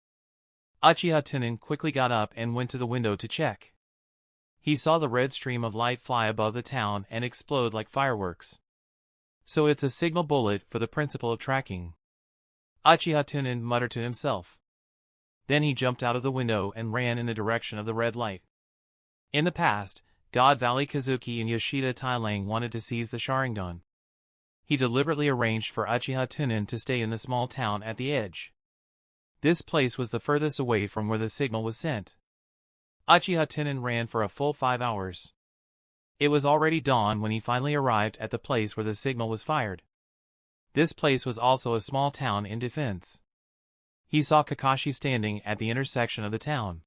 Uchiha Tunan quickly got up and went to the window to check. He saw the red stream of light fly above the town and explode like fireworks. So it's a signal bullet for the principle of tracking. Uchiha Tunan muttered to himself. Then he jumped out of the window and ran in the direction of the red light. In the past, God Valley Kazuki and Yoshida Tailang wanted to seize the Sharingan. He deliberately arranged for Uchiha Tunan to stay in the small town at the edge. This place was the furthest away from where the signal was sent. Uchiha Tunan ran for a full 5 hours. It was already dawn when he finally arrived at the place where the signal was fired. This place was also a small town in defense. He saw Kakashi standing at the intersection of the town.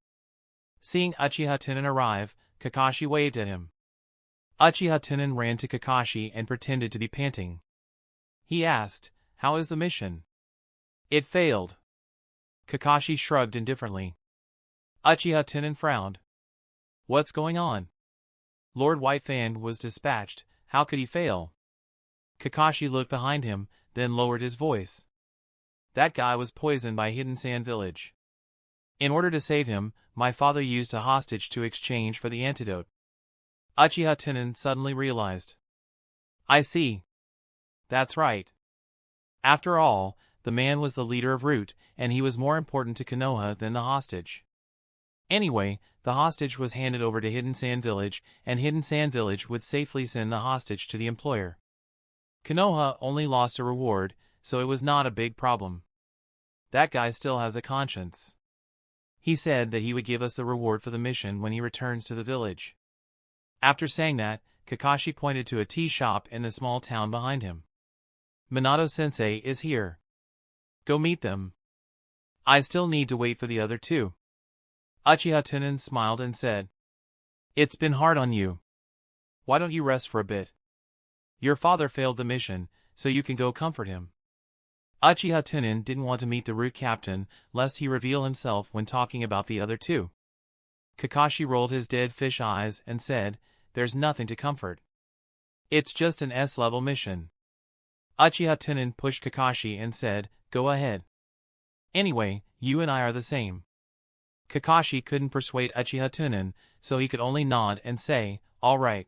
Seeing Uchiha Tunan arrive, Kakashi waved at him. Uchiha Tunan ran to Kakashi and pretended to be panting. He asked, "How is the mission?" "It failed." Kakashi shrugged indifferently. Uchiha Tunan frowned. "What's going on?" Lord Whitefang was dispatched. How could he fail? Kakashi looked behind him, then lowered his voice. That guy was poisoned by Hidden Sand Village. In order to save him, my father used a hostage to exchange for the antidote. Uchiha Tunan suddenly realized. I see. That's right. After all, the man was the leader of Root, and he was more important to Konoha than the hostage. Anyway, the hostage was handed over to Hidden Sand Village, and Hidden Sand Village would safely send the hostage to the employer. Konoha only lost a reward, so it was not a big problem. That guy still has a conscience. He said that he would give us the reward for the mission when he returns to the village. After saying that, Kakashi pointed to a tea shop in the small town behind him. Minato-sensei is here. Go meet them. I still need to wait for the other 2. Uchiha Tunan smiled and said, It's been hard on you. Why don't you rest for a bit? Your father failed the mission, so you can go comfort him. Uchiha Tunan didn't want to meet the Root captain, lest he reveal himself when talking about the other 2. Kakashi rolled his dead fish eyes and said, There's nothing to comfort. It's just an S-level mission. Uchiha Tunan pushed Kakashi and said, Go ahead. Anyway, you and I are the same. Kakashi couldn't persuade Uchiha Tunan, so he could only nod and say, "All right."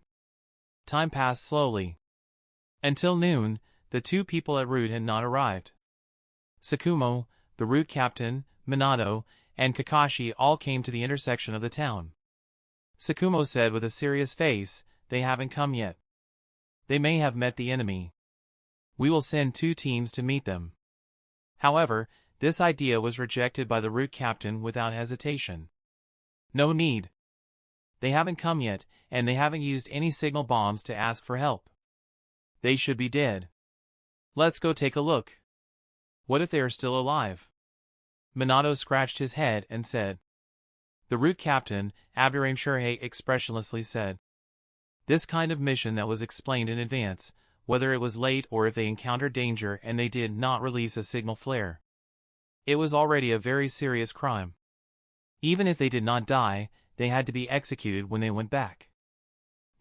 Time passed slowly. Until noon, the two people at route had not arrived. Tsukumo, the route captain, Minato, and Kakashi all came to the intersection of the town. Tsukumo said with a serious face, "They haven't come yet. They may have met the enemy. We will send 2 teams to meet them." However, this idea was rejected by the route captain without hesitation. "No need. They haven't come yet, and they haven't used any signal bombs to ask for help. They should be dead. Let's go take a look. What if they are still alive?" Minato scratched his head and said. The route captain, Aburame Shurhei, expressionlessly said, "This kind of mission that was explained in advance, whether it was late or if they encountered danger and they did not release a signal flare. It was already a very serious crime. Even if they did not die, they had to be executed when they went back.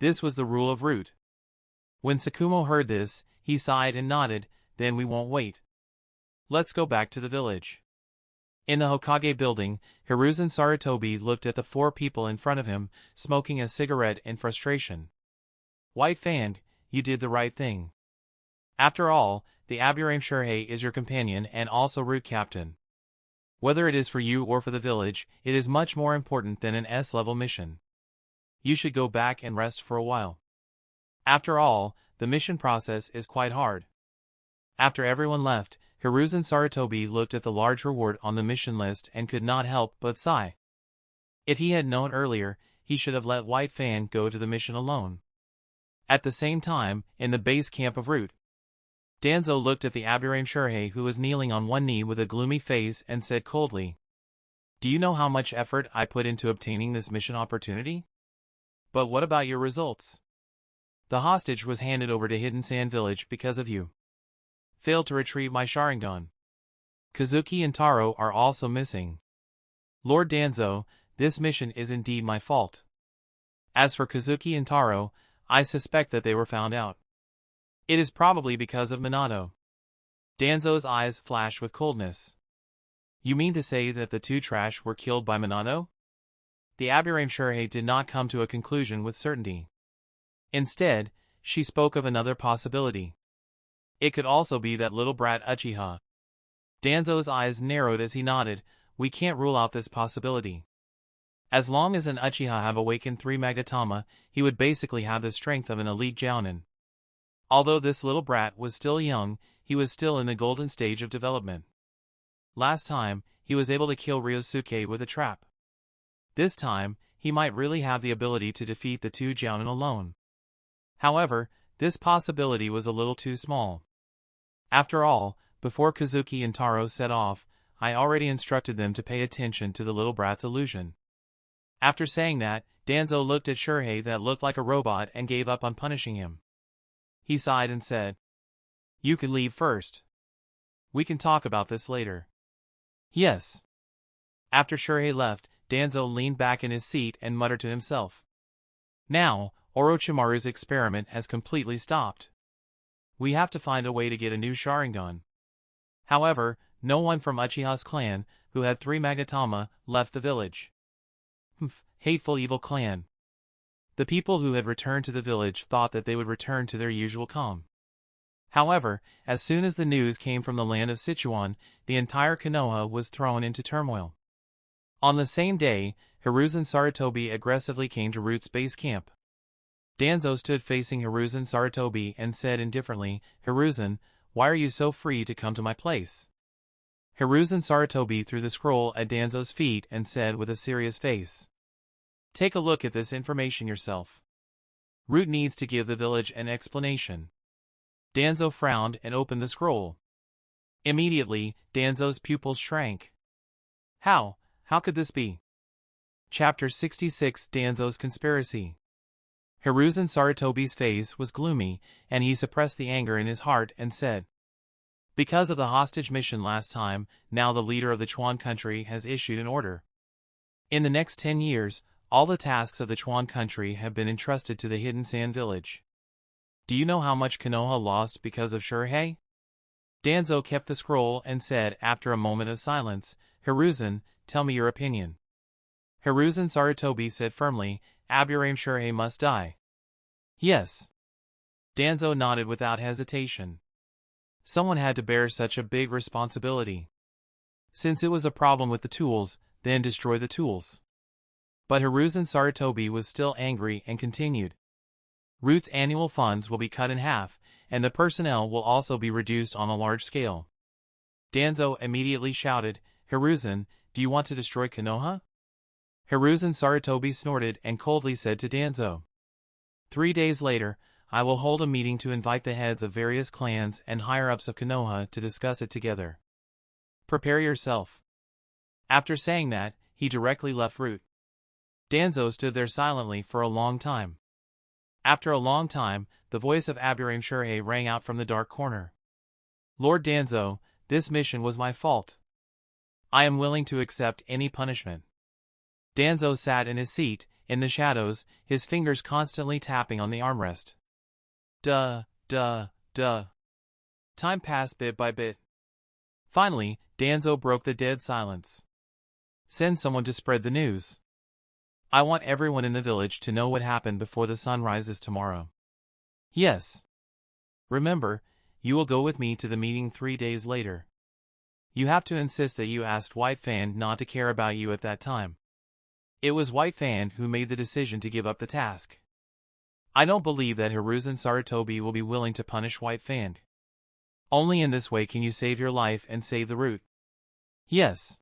This was the rule of route." When Tsukumo heard this, he sighed and nodded, "Then we won't wait. Let's go back to the village." In the Hokage building, Hiruzen Sarutobi looked at the 4 people in front of him, smoking a cigarette in frustration. "White Fang, you did the right thing. After all, the Aburame Shurhei is your companion and also route captain. Whether it is for you or for the village, it is much more important than an S-level mission. You should go back and rest for a while. After all, the mission process is quite hard." After everyone left, Hiruzen Sarutobi looked at the large reward on the mission list and could not help but sigh. If he had known earlier, he should have let White Fang go to the mission alone. At the same time, in the base camp of route, Danzo looked at the Aburame Shurhei, who was kneeling on one knee with a gloomy face, and said coldly, "Do you know how much effort I put into obtaining this mission opportunity? But what about your results? The hostage was handed over to Hidden Sand Village because of you. Failed to retrieve my Sharingan. Kazuki and Taro are also missing. Lord Danzo, this mission is indeed my fault. As for Kazuki and Taro, I suspect that they were found out. It is probably because of Minato." Danzo's eyes flashed with coldness. "You mean to say that the 2 trash were killed by Minato?" The Aburame Shurhei did not come to a conclusion with certainty. Instead, she spoke of another possibility. It could also be that little brat Uchiha. Danzo's eyes narrowed as he nodded. "We can't rule out this possibility. As long as an Uchiha have awakened 3 Magatama, he would basically have the strength of an elite Jounin. Although this little brat was still young, he was still in the golden stage of development. Last time, he was able to kill Ryosuke with a trap. This time, he might really have the ability to defeat the 2 Jounin alone. However, this possibility was a little too small. After all, before Kazuki and Taro set off, I already instructed them to pay attention to the little brat's illusion." After saying that, Danzo looked at Shurhei that looked like a robot and gave up on punishing him. He sighed and said, "You could leave first. We can talk about this later." "Yes." After Shurhei left, Danzo leaned back in his seat and muttered to himself, "Now, Orochimaru's experiment has completely stopped. We have to find a way to get a new Sharingan." However, no one from Uchiha's clan, who had 3 Magatama, left the village. Hateful evil clan. The people who had returned to the village thought that they would return to their usual calm. However, as soon as the news came from the land of Sichuan, the entire Konoha was thrown into turmoil. On the same day, Hiruzen Sarutobi aggressively came to Route's base camp. Danzo stood facing Hiruzen Sarutobi and said indifferently, "Hiruzen, why are you so free to come to my place?" Hiruzen Sarutobi threw the scroll at Danzo's feet and said with a serious face, "Take a look at this information yourself. Route needs to give the village an explanation." Danzo frowned and opened the scroll. Immediately, Danzo's pupils shrank. How could this be? Chapter 66 Danzo's Conspiracy. Hiruzen Sarutobi's face was gloomy, and he suppressed the anger in his heart and said, "Because of the hostage mission last time, now the leader of the Chuan country has issued an order. In the next 10 years, all the tasks of the Chuan country have been entrusted to the Hidden Sand Village. Do you know how much Konoha lost because of Shurhei?" Danzo kept the scroll and said after a moment of silence, "Hiruzen, tell me your opinion." Hiruzen Sarutobi said firmly, Aburame Shurei must die. Yes. Danzo nodded without hesitation. Someone had to bear such a big responsibility. Since it was a problem with the tools, then destroy the tools. But Hiruzen Sarutobi was still angry and continued. Root's annual funds will be cut in half, and the personnel will also be reduced on a large scale. Danzo immediately shouted, Hiruzen, do you want to destroy Konoha? Hiruzen Sarutobi snorted and coldly said to Danzo. 3 days later, I will hold a meeting to invite the heads of various clans and higher-ups of Konoha to discuss it together. Prepare yourself. After saying that, he directly left Root. Danzo stood there silently for a long time. After a long time, the voice of Aburame Shurei rang out from the dark corner. Lord Danzo, this mission was my fault. I am willing to accept any punishment. Danzo sat in his seat, in the shadows, his fingers constantly tapping on the armrest. Duh. Time passed bit by bit. Finally, Danzo broke the dead silence. Send someone to spread the news. I want everyone in the village to know what happened before the sun rises tomorrow. Yes. Remember, you will go with me to the meeting 3 days later. You have to insist that you asked White Fan not to care about you at that time. It was White Fan who made the decision to give up the task. I don't believe that Hiruzen Sarutobi will be willing to punish White Fan. Only in this way can you save your life and save the Root. Yes.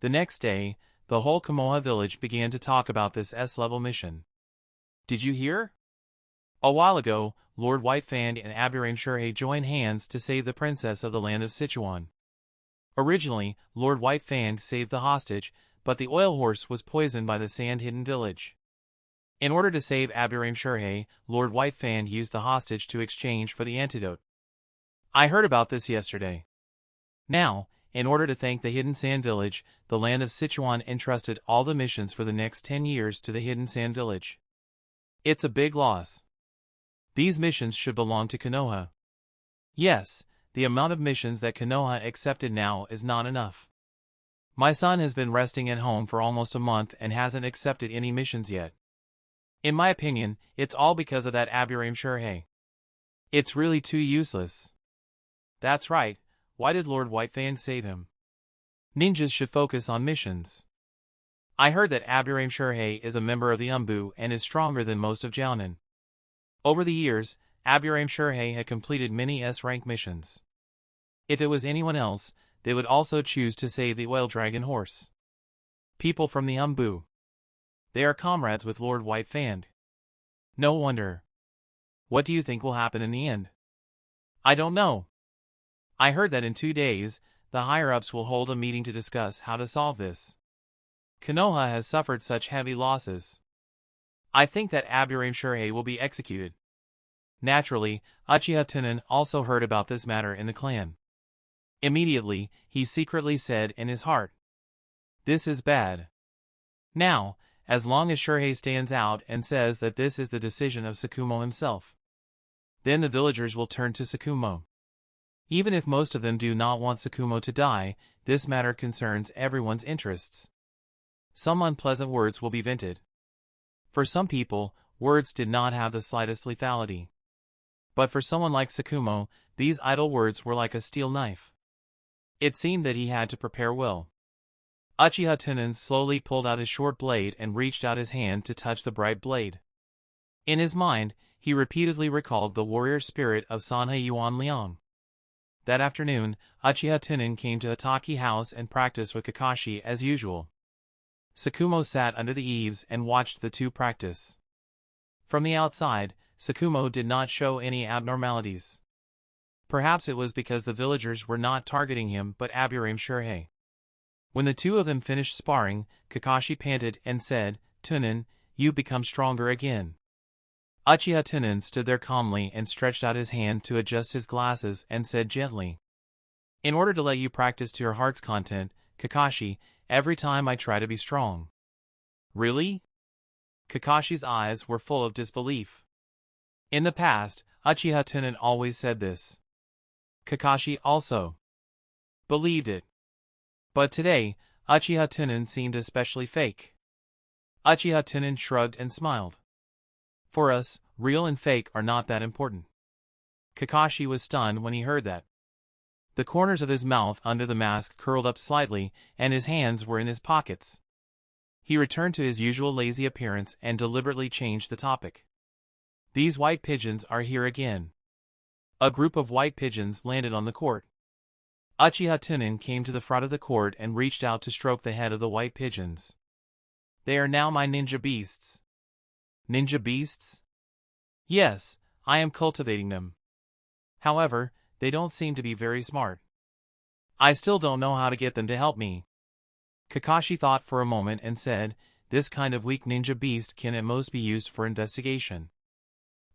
The next day, the whole Konoha village began to talk about this S-level mission. Did you hear? A while ago, Lord White Fan and Aburame Shurei joined hands to save the princess of the land of Sichuan. Originally, Lord White Fan saved the hostage, but the oil horse was poisoned by the sand-hidden village. In order to save Aburame Shurei, Lord White Fan used the hostage to exchange for the antidote. I heard about this yesterday. Now, in order to thank the Hidden Sand Village, the land of Sichuan entrusted all the missions for the next 10 years to the Hidden Sand Village. It's a big loss. These missions should belong to Konoha. Yes, the amount of missions that Konoha accepted now is not enough. My son has been resting at home for almost a month and hasn't accepted any missions yet. In my opinion, it's all because of that Aburame Shurei. It's really too useless. That's right. Why did Lord White Fan save him? Ninjas should focus on missions. I heard that Aburame Shurei is a member of the Umbu and is stronger than most of Jiaonan. Over the years, Aburame Shurei had completed many S-rank missions. If it was anyone else, they would also choose to save the Oil Dragon horse. People from the Umbu. They are comrades with Lord White Fan. No wonder. What do you think will happen in the end? I don't know. I heard that in 2 days, the higher-ups will hold a meeting to discuss how to solve this. Konoha has suffered such heavy losses. I think that Aburame Shurei will be executed. Naturally, Uchiha Tunan also heard about this matter in the clan. Immediately, he secretly said in his heart, "This is bad." Now, as long as Shurei stands out and says that this is the decision of Tsukumo himself, then the villagers will turn to Tsukumo. Even if most of them do not want Tsukumo to die, this matter concerns everyone's interests. Some unpleasant words will be vented. For some people, words did not have the slightest lethality. But for someone like Tsukumo, these idle words were like a steel knife. It seemed that he had to prepare well. Uchiha Tunan slowly pulled out his short blade and reached out his hand to touch the bright blade. In his mind, he repeatedly recalled the warrior spirit of Sanhe Yuan Liang. That afternoon, Uchiha Tunan came to Hataki House and practiced with Kakashi as usual. Tsukumo sat under the eaves and watched the two practice. From the outside, Tsukumo did not show any abnormalities. Perhaps it was because the villagers were not targeting him but Aburame Shurei. When the two of them finished sparring, Kakashi panted and said, "Tunan, you've become stronger again." Uchiha Tunan stood there calmly and stretched out his hand to adjust his glasses and said gently, "In order to let you practice to your heart's content, Kakashi, every time I try to be strong." "Really?" Kakashi's eyes were full of disbelief. In the past, Uchiha Tunan always said this. Kakashi also believed it. But today, Uchiha Tunan seemed especially fake. Uchiha Tunan shrugged and smiled. For us, real and fake are not that important. Kakashi was stunned when he heard that. The corners of his mouth under the mask curled up slightly, and his hands were in his pockets. He returned to his usual lazy appearance and deliberately changed the topic. These white pigeons are here again. A group of white pigeons landed on the court. Uchiha Tunan came to the front of the court and reached out to stroke the head of the white pigeons. They are now my ninja beasts. Ninja beasts? Yes, I am cultivating them. However, they don't seem to be very smart. I still don't know how to get them to help me. Kakashi thought for a moment and said, this kind of weak ninja beast can at most be used for investigation.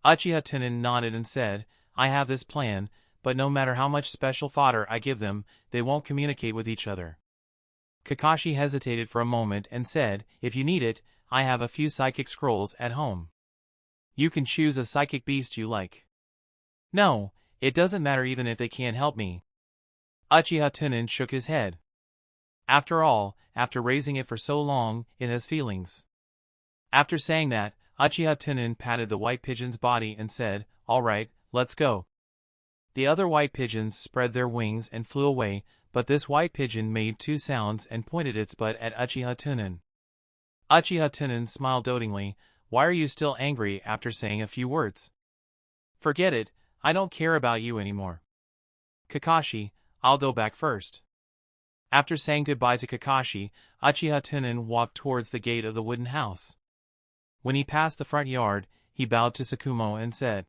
Uchiha Tunan nodded and said, I have this plan, but no matter how much special fodder I give them, they won't communicate with each other. Kakashi hesitated for a moment and said, if you need it, I have a few psychic scrolls at home. You can choose a psychic beast you like. No, it doesn't matter even if they can't help me. Uchiha Tunan shook his head. After all, after raising it for so long, it has feelings. After saying that, Uchiha Tunan patted the white pigeon's body and said, all right, let's go. The other white pigeons spread their wings and flew away, but this white pigeon made two sounds and pointed its butt at Uchiha Tunan. Uchiha Tunan smiled dotingly. Why are you still angry after saying a few words? Forget it, I don't care about you anymore. Kakashi, I'll go back first. After saying goodbye to Kakashi, Uchiha Tunan walked towards the gate of the wooden house. When he passed the front yard, he bowed to Sakumo and said,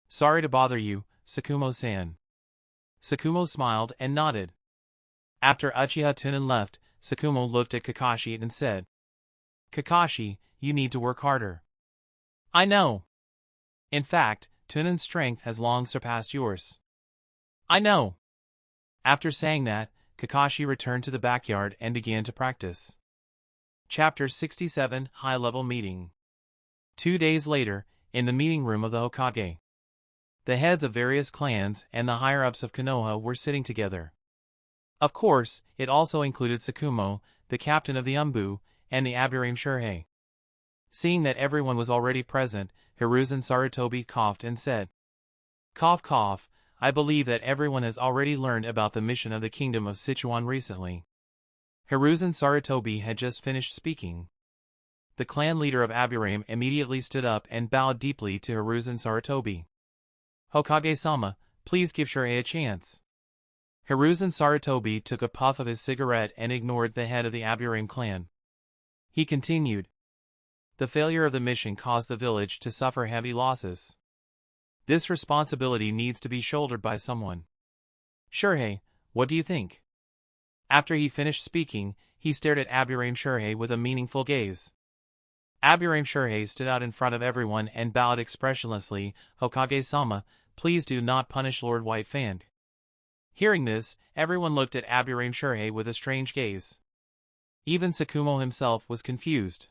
Sorry to bother you, Sakumo-san. Sakumo smiled and nodded. After Uchiha Tunan left, Sakumo looked at Kakashi and said, Kakashi, you need to work harder. I know. In fact, Tunan's strength has long surpassed yours. I know. After saying that, Kakashi returned to the backyard and began to practice. Chapter 67 High-Level Meeting 2 days later, in the meeting room of the Hokage. The heads of various clans and the higher-ups of Konoha were sitting together. Of course, it also included Sakumo, the captain of the Umbu, and the Aburame Shurhei. Seeing that everyone was already present, Hiruzen Sarutobi coughed and said, Cough cough, I believe that everyone has already learned about the mission of the Kingdom of Sichuan recently. Hiruzen Sarutobi had just finished speaking. The clan leader of Aburame immediately stood up and bowed deeply to Hiruzen Sarutobi. Hokage-sama, please give Shurhei a chance. Hiruzen Sarutobi took a puff of his cigarette and ignored the head of the Aburame clan. He continued. The failure of the mission caused the village to suffer heavy losses. This responsibility needs to be shouldered by someone. Shurhei, what do you think? After he finished speaking, he stared at Aburame Shurhei with a meaningful gaze. Aburame Shurhei stood out in front of everyone and bowed expressionlessly. Hokage-sama, please do not punish Lord White Fang. Hearing this, everyone looked at Aburame Shurhei with a strange gaze. Even Sakumo himself was confused.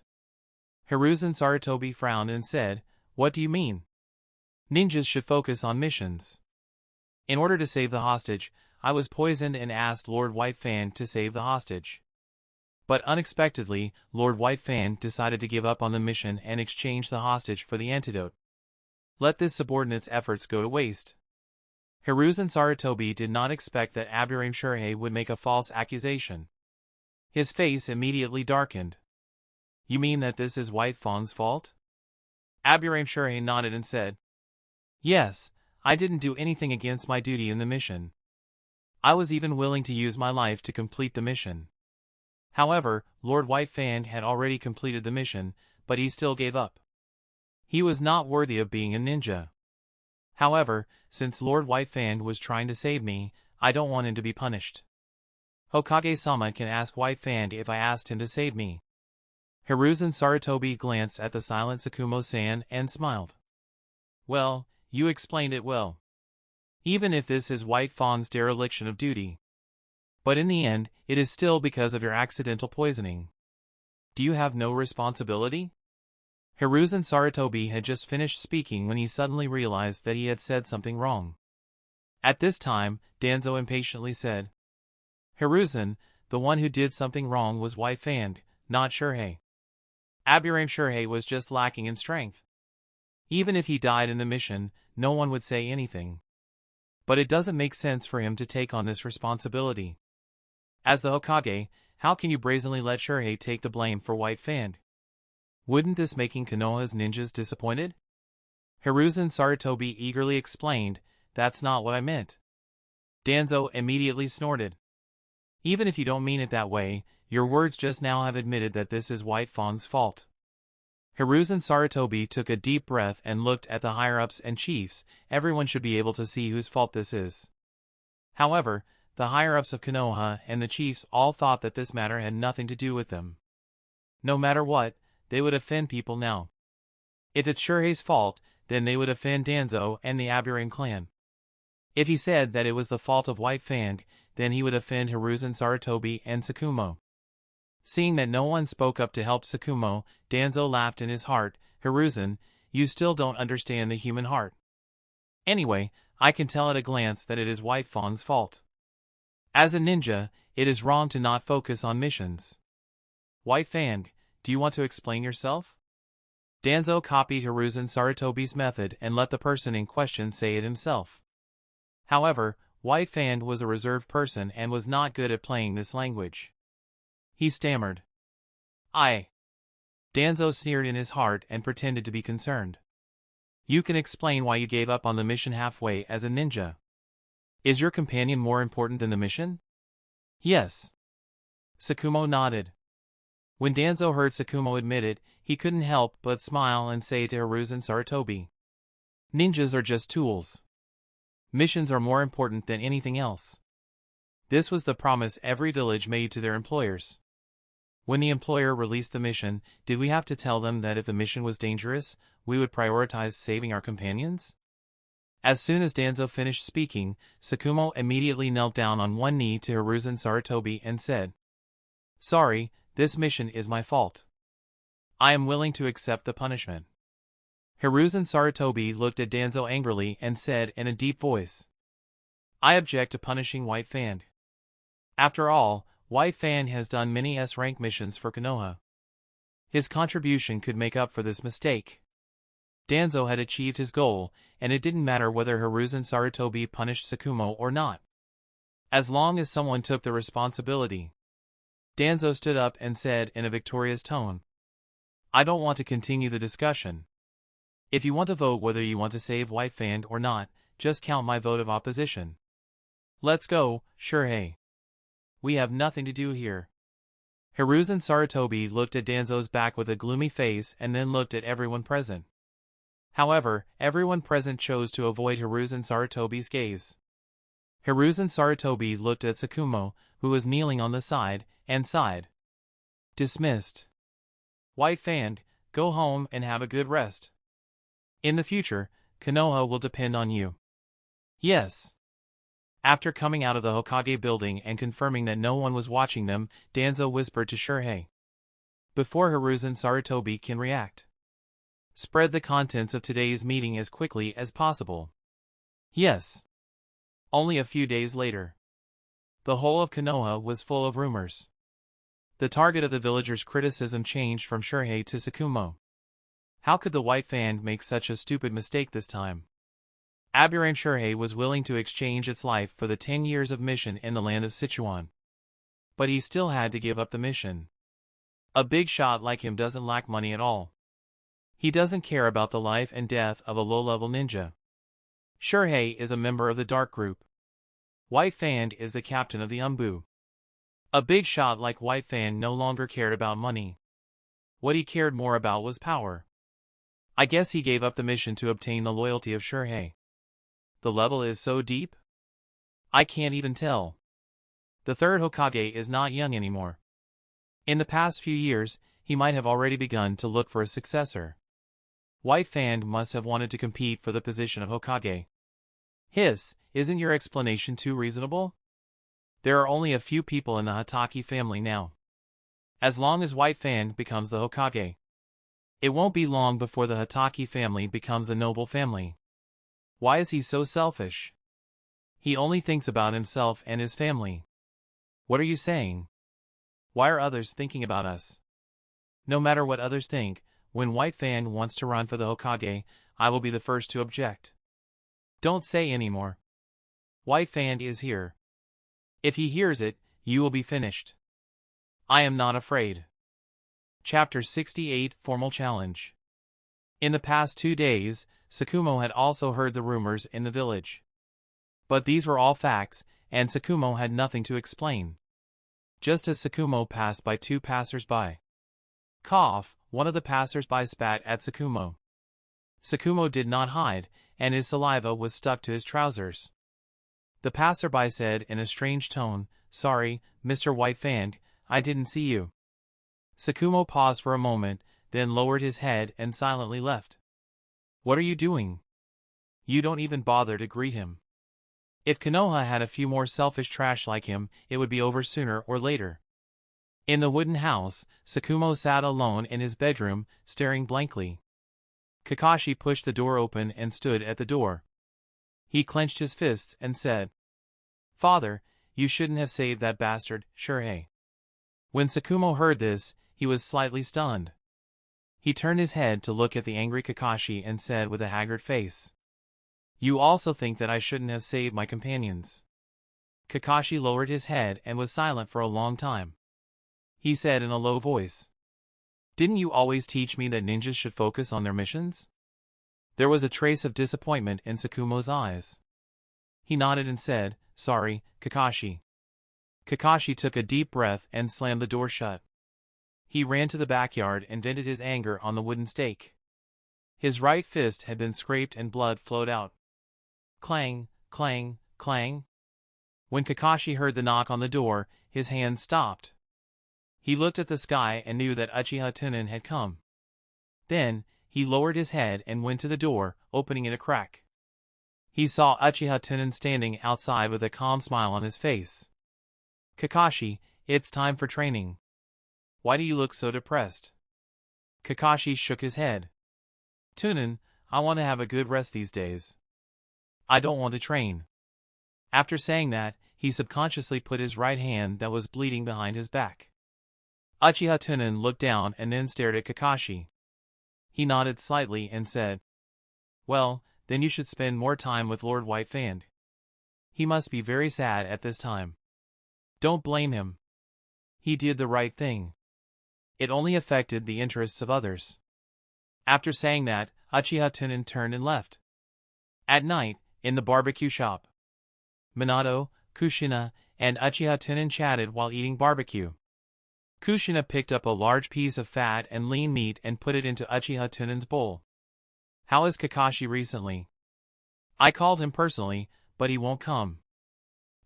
Hiruzen Sarutobi frowned and said, What do you mean? Ninjas should focus on missions. In order to save the hostage, I was poisoned and asked Lord White Fang to save the hostage. But unexpectedly, Lord White Fang decided to give up on the mission and exchange the hostage for the antidote. Let this subordinate's efforts go to waste. Hiruzen Sarutobi did not expect that Aburame Shurhei would make a false accusation. His face immediately darkened. You mean that this is White Fang's fault? Aburame Shurhei nodded and said, Yes, I didn't do anything against my duty in the mission. I was even willing to use my life to complete the mission. However, Lord White Fang had already completed the mission, but he still gave up. He was not worthy of being a ninja. However, since Lord White Fang was trying to save me, I don't want him to be punished. Hokage-sama can ask White Fang if I asked him to save me. Hiruzen Sarutobi glanced at the silent Sakumo-san and smiled. Well, you explained it well. Even if this is White Fang's dereliction of duty. But in the end, it is still because of your accidental poisoning. Do you have no responsibility? Hiruzen Sarutobi had just finished speaking when he suddenly realized that he had said something wrong. At this time, Danzo impatiently said, Hiruzen, the one who did something wrong was White Fang, not Shurhei. Aburame Shurhei was just lacking in strength. Even if he died in the mission, no one would say anything. But it doesn't make sense for him to take on this responsibility. As the Hokage, how can you brazenly let Shurhei take the blame for White Fang? Wouldn't this making Konoha's ninjas disappointed? Hiruzen Sarutobi eagerly explained, "That's not what I meant." Danzo immediately snorted. "Even if you don't mean it that way, your words just now have admitted that this is White Fang's fault." Hiruzen Sarutobi took a deep breath and looked at the higher-ups and chiefs. Everyone should be able to see whose fault this is. However, the higher-ups of Konoha and the chiefs all thought that this matter had nothing to do with them. No matter what, they would offend people now. If it's Shurhei's fault, then they would offend Danzo and the Aburame clan. If he said that it was the fault of White Fang, then he would offend Hiruzen Sarutobi and Tsukumo. Seeing that no one spoke up to help Tsukumo, Danzo laughed in his heart. "Hiruzen, you still don't understand the human heart. Anyway, I can tell at a glance that it is White Fang's fault. As a ninja, it is wrong to not focus on missions. White Fang, do you want to explain yourself?" Danzo copied Hiruzen Sarutobi's method and let the person in question say it himself. However, White Fang was a reserved person and was not good at playing this language. He stammered. "I." Danzo sneered in his heart and pretended to be concerned. "You can explain why you gave up on the mission halfway as a ninja. Is your companion more important than the mission?" "Yes." Tsukumo nodded. When Danzo heard Tsukumo admit it, he couldn't help but smile and say to Hiruzen Sarutobi, "Ninjas are just tools. Missions are more important than anything else." This was the promise every village made to their employers. When the employer released the mission, did we have to tell them that if the mission was dangerous, we would prioritize saving our companions? As soon as Danzo finished speaking, Tsukumo immediately knelt down on one knee to Hiruzen Sarutobi and said, "Sorry, this mission is my fault. I am willing to accept the punishment." Hiruzen Sarutobi looked at Danzo angrily and said in a deep voice, "I object to punishing White Fang. After all, White Fang has done many S-rank missions for Konoha. His contribution could make up for this mistake." Danzo had achieved his goal, and it didn't matter whether Hiruzen Sarutobi punished Tsukumo or not. As long as someone took the responsibility. Danzo stood up and said in a victorious tone, "I don't want to continue the discussion. If you want to vote whether you want to save White Fang or not, just count my vote of opposition. Let's go, Shurhei. We have nothing to do here." Hiruzen Sarutobi looked at Danzo's back with a gloomy face and then looked at everyone present. However, everyone present chose to avoid Hiruzen Sarutobi's gaze. Hiruzen Sarutobi looked at Tsukumo, who was kneeling on the side, and sighed. "Dismissed. White Fang, go home and have a good rest. In the future, Konoha will depend on you." "Yes." After coming out of the Hokage building and confirming that no one was watching them, Danzo whispered to Shurhei, "Before Hiruzen Sarutobi can react, spread the contents of today's meeting as quickly as possible." "Yes." Only a few days later. The whole of Konoha was full of rumors. The target of the villagers' criticism changed from Shurhei to Tsukumo. How could the White Fang make such a stupid mistake this time? Aburame Shurhei was willing to exchange its life for the 10 years of mission in the land of Sichuan. But he still had to give up the mission. A big shot like him doesn't lack money at all. He doesn't care about the life and death of a low-level ninja. Shurhei is a member of the Dark Group. White Fang is the captain of the Umbu. A big shot like White Fang no longer cared about money. What he cared more about was power. I guess he gave up the mission to obtain the loyalty of Shurhei. The level is so deep? I can't even tell. The third Hokage is not young anymore. In the past few years, he might have already begun to look for a successor. White Fang must have wanted to compete for the position of Hokage. Isn't your explanation too reasonable? There are only a few people in the Hatake family now. As long as White Fang becomes the Hokage, it won't be long before the Hatake family becomes a noble family. Why is he so selfish? He only thinks about himself and his family. What are you saying? Why are others thinking about us? No matter what others think, when White Fang wants to run for the Hokage, I will be the first to object. Don't say any more. White Fang is here. If he hears it, you will be finished. I am not afraid. Chapter 68 Formal Challenge. In the past 2 days, Sakumo had also heard the rumors in the village. But these were all facts, and Sakumo had nothing to explain. Just as Sakumo passed by 2 passers-by. Cough, one of the passers-by spat at Sakumo. Sakumo did not hide, and his saliva was stuck to his trousers. The passerby said in a strange tone, "Sorry, Mr. White Fang, I didn't see you." Sakumo paused for a moment, then lowered his head and silently left. "What are you doing? You don't even bother to greet him." If Konoha had a few more selfish trash like him, it would be over sooner or later. In the wooden house, Sakumo sat alone in his bedroom, staring blankly. Kakashi pushed the door open and stood at the door. He clenched his fists and said, "Father, you shouldn't have saved that bastard, Shurei." When Sakumo heard this, he was slightly stunned. He turned his head to look at the angry Kakashi and said with a haggard face, "You also think that I shouldn't have saved my companions?" Kakashi lowered his head and was silent for a long time. He said in a low voice, "Didn't you always teach me that ninjas should focus on their missions?" There was a trace of disappointment in Sakumo's eyes. He nodded and said, "Sorry, Kakashi." Kakashi took a deep breath and slammed the door shut. He ran to the backyard and vented his anger on the wooden stake. His right fist had been scraped and blood flowed out. Clang, clang, clang. When Kakashi heard the knock on the door, his hand stopped. He looked at the sky and knew that Uchiha Tunan had come. Then, he lowered his head and went to the door, opening it a crack. He saw Uchiha Tunan standing outside with a calm smile on his face. "Kakashi, it's time for training. Why do you look so depressed?" Kakashi shook his head. "Tunan, I want to have a good rest these days. I don't want to train." After saying that, he subconsciously put his right hand that was bleeding behind his back. Uchiha Tunan looked down and then stared at Kakashi. He nodded slightly and said, "Well, then you should spend more time with Lord White Fang. He must be very sad at this time. Don't blame him. He did the right thing. It only affected the interests of others." After saying that, Uchiha Tunan turned and left. At night, in the barbecue shop, Minato, Kushina, and Uchiha Tunan chatted while eating barbecue. Kushina picked up a large piece of fat and lean meat and put it into Uchiha Tunan's bowl. "How is Kakashi recently? I called him personally, but he won't come."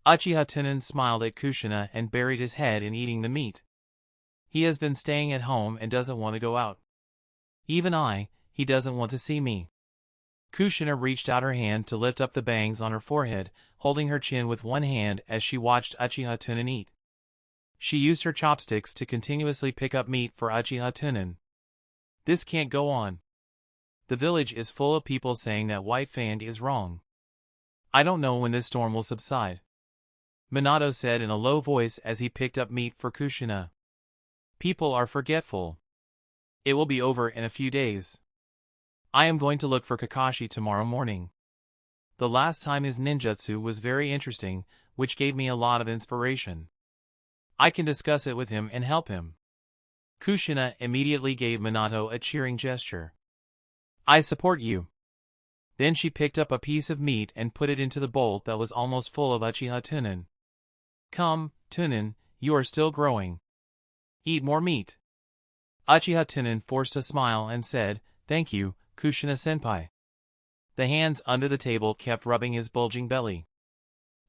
Uchiha Tunan smiled at Kushina and buried his head in eating the meat. "He has been staying at home and doesn't want to go out. Even he doesn't want to see me." Kushina reached out her hand to lift up the bangs on her forehead, holding her chin with one hand as she watched Uchiha Tunan eat. She used her chopsticks to continuously pick up meat for Uchiha Tunan. This can't go on. The village is full of people saying that White Fang is wrong. I don't know when this storm will subside. Minato said in a low voice as he picked up meat for Kushina. People are forgetful. It will be over in a few days. I am going to look for Kakashi tomorrow morning. The last time his ninjutsu was very interesting, which gave me a lot of inspiration. I can discuss it with him and help him. Kushina immediately gave Minato a cheering gesture. I support you. Then she picked up a piece of meat and put it into the bowl that was almost full of Uchiha Tunan. Come, Tunan, you are still growing. Eat more meat. Uchiha Tunan forced a smile and said, Thank you, Kushina-senpai. The hands under the table kept rubbing his bulging belly.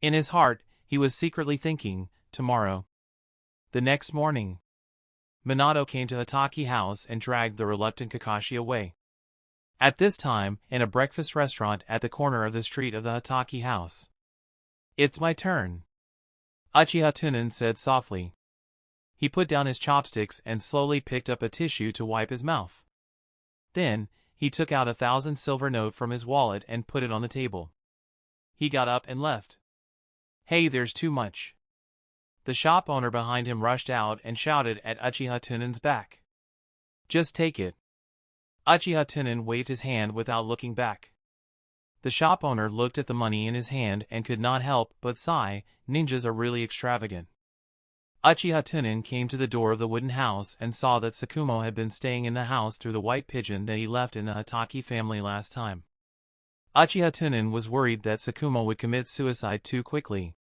In his heart, he was secretly thinking, tomorrow. The next morning, Minato came to Hataki's house and dragged the reluctant Kakashi away. At this time, in a breakfast restaurant at the corner of the street of the Hataki house. It's my turn. Uchiha Tunan said softly. He put down his chopsticks and slowly picked up a tissue to wipe his mouth. Then, he took out 1,000 silver note from his wallet and put it on the table. He got up and left. Hey, there's too much. The shop owner behind him rushed out and shouted at Uchiha Tunan's back. Just take it. Uchiha Tunan waved his hand without looking back. The shop owner looked at the money in his hand and could not help but sigh. Ninjas are really extravagant. Uchiha Tunan came to the door of the wooden house and saw that Sakumo had been staying in the house through the white pigeon that he left in the Hatake family last time. Uchiha Tunan was worried that Sakumo would commit suicide too quickly.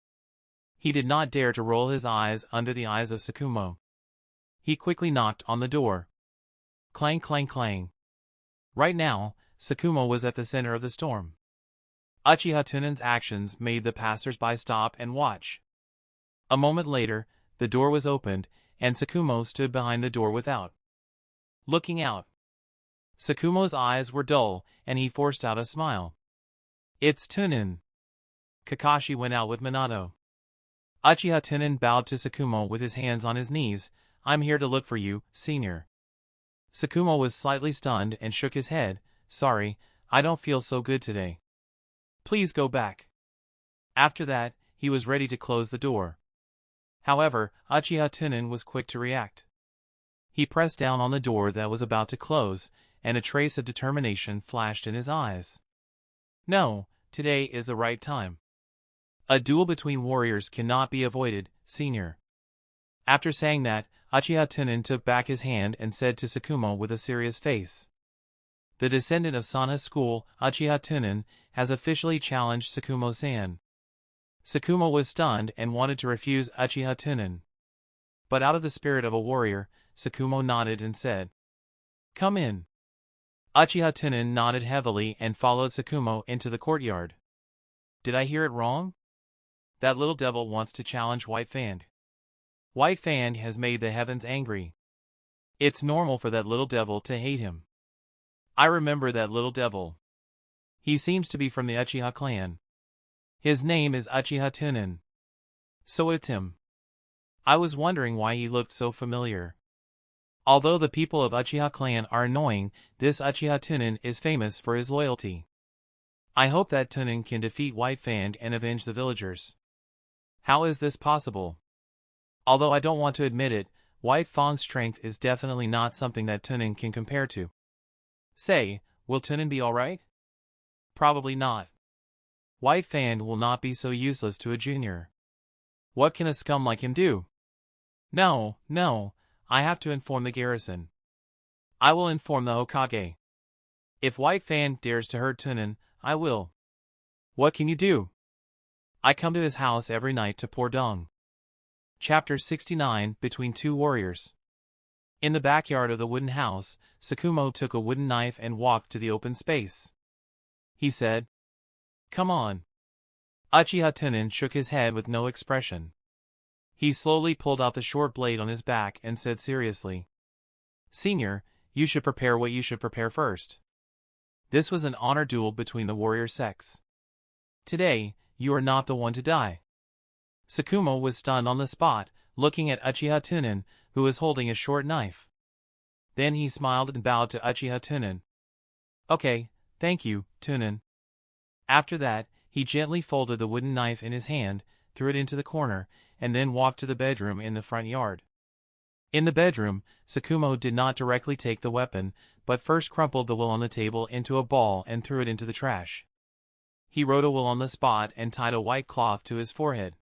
He did not dare to roll his eyes under the eyes of Sakumo. He quickly knocked on the door. Clang, clang, clang. Right now, Sakumo was at the center of the storm. Uchiha Tunan's actions made the passers-by stop and watch. A moment later, the door was opened, and Sakumo stood behind the door without looking out. Sakumo's eyes were dull, and he forced out a smile. It's Tunan. Kakashi went out with Minato. Uchiha Tunan bowed to Sakumo with his hands on his knees. I'm here to look for you, senior. Sakumo was slightly stunned and shook his head. Sorry, I don't feel so good today. Please go back. After that, he was ready to close the door. However, Uchiha Tunan was quick to react. He pressed down on the door that was about to close, and a trace of determination flashed in his eyes. No, today is the right time. A duel between warriors cannot be avoided, senior. After saying that, Uchiha Tunan took back his hand and said to Sakumo with a serious face. The descendant of Sana's school, Uchiha Tunan, has officially challenged Sakumo-san. Sakumo was stunned and wanted to refuse Uchiha Tunan. But out of the spirit of a warrior, Sakumo nodded and said, Come in. Uchiha Tunan nodded heavily and followed Sakumo into the courtyard. Did I hear it wrong? That little devil wants to challenge White Fang. White Fang has made the heavens angry. It's normal for that little devil to hate him. I remember that little devil. He seems to be from the Uchiha clan. His name is Uchiha Tunan. So it's him. I was wondering why he looked so familiar. Although the people of Uchiha clan are annoying, this Uchiha Tunan is famous for his loyalty. I hope that Tunan can defeat White Fang and avenge the villagers. How is this possible? Although I don't want to admit it, White Fang's strength is definitely not something that Tunan can compare to. Say, will Tunan be alright? Probably not. White Fang will not be so useless to a junior. What can a scum like him do? No, I have to inform the garrison. I will inform the Hokage. If White Fang dares to hurt Tunan, I will. What can you do? I come to his house every night to pour dung. Chapter 69, Between Two Warriors. In the backyard of the wooden house, Sakumo took a wooden knife and walked to the open space. He said, Come on. Uchiha Tunan shook his head with no expression. He slowly pulled out the short blade on his back and said seriously, Senior, you should prepare what you should prepare first. This was an honor duel between the warrior sects. Today, you are not the one to die. Sakumo was stunned on the spot, looking at Uchiha Tunan, who was holding a short knife. Then he smiled and bowed to Uchiha Tunan. Okay, thank you, Tunan. After that, he gently folded the wooden knife in his hand, threw it into the corner, and then walked to the bedroom in the front yard. In the bedroom, Sakumo did not directly take the weapon, but first crumpled the wool on the table into a ball and threw it into the trash. He wrote a will on the spot and tied a white cloth to his forehead.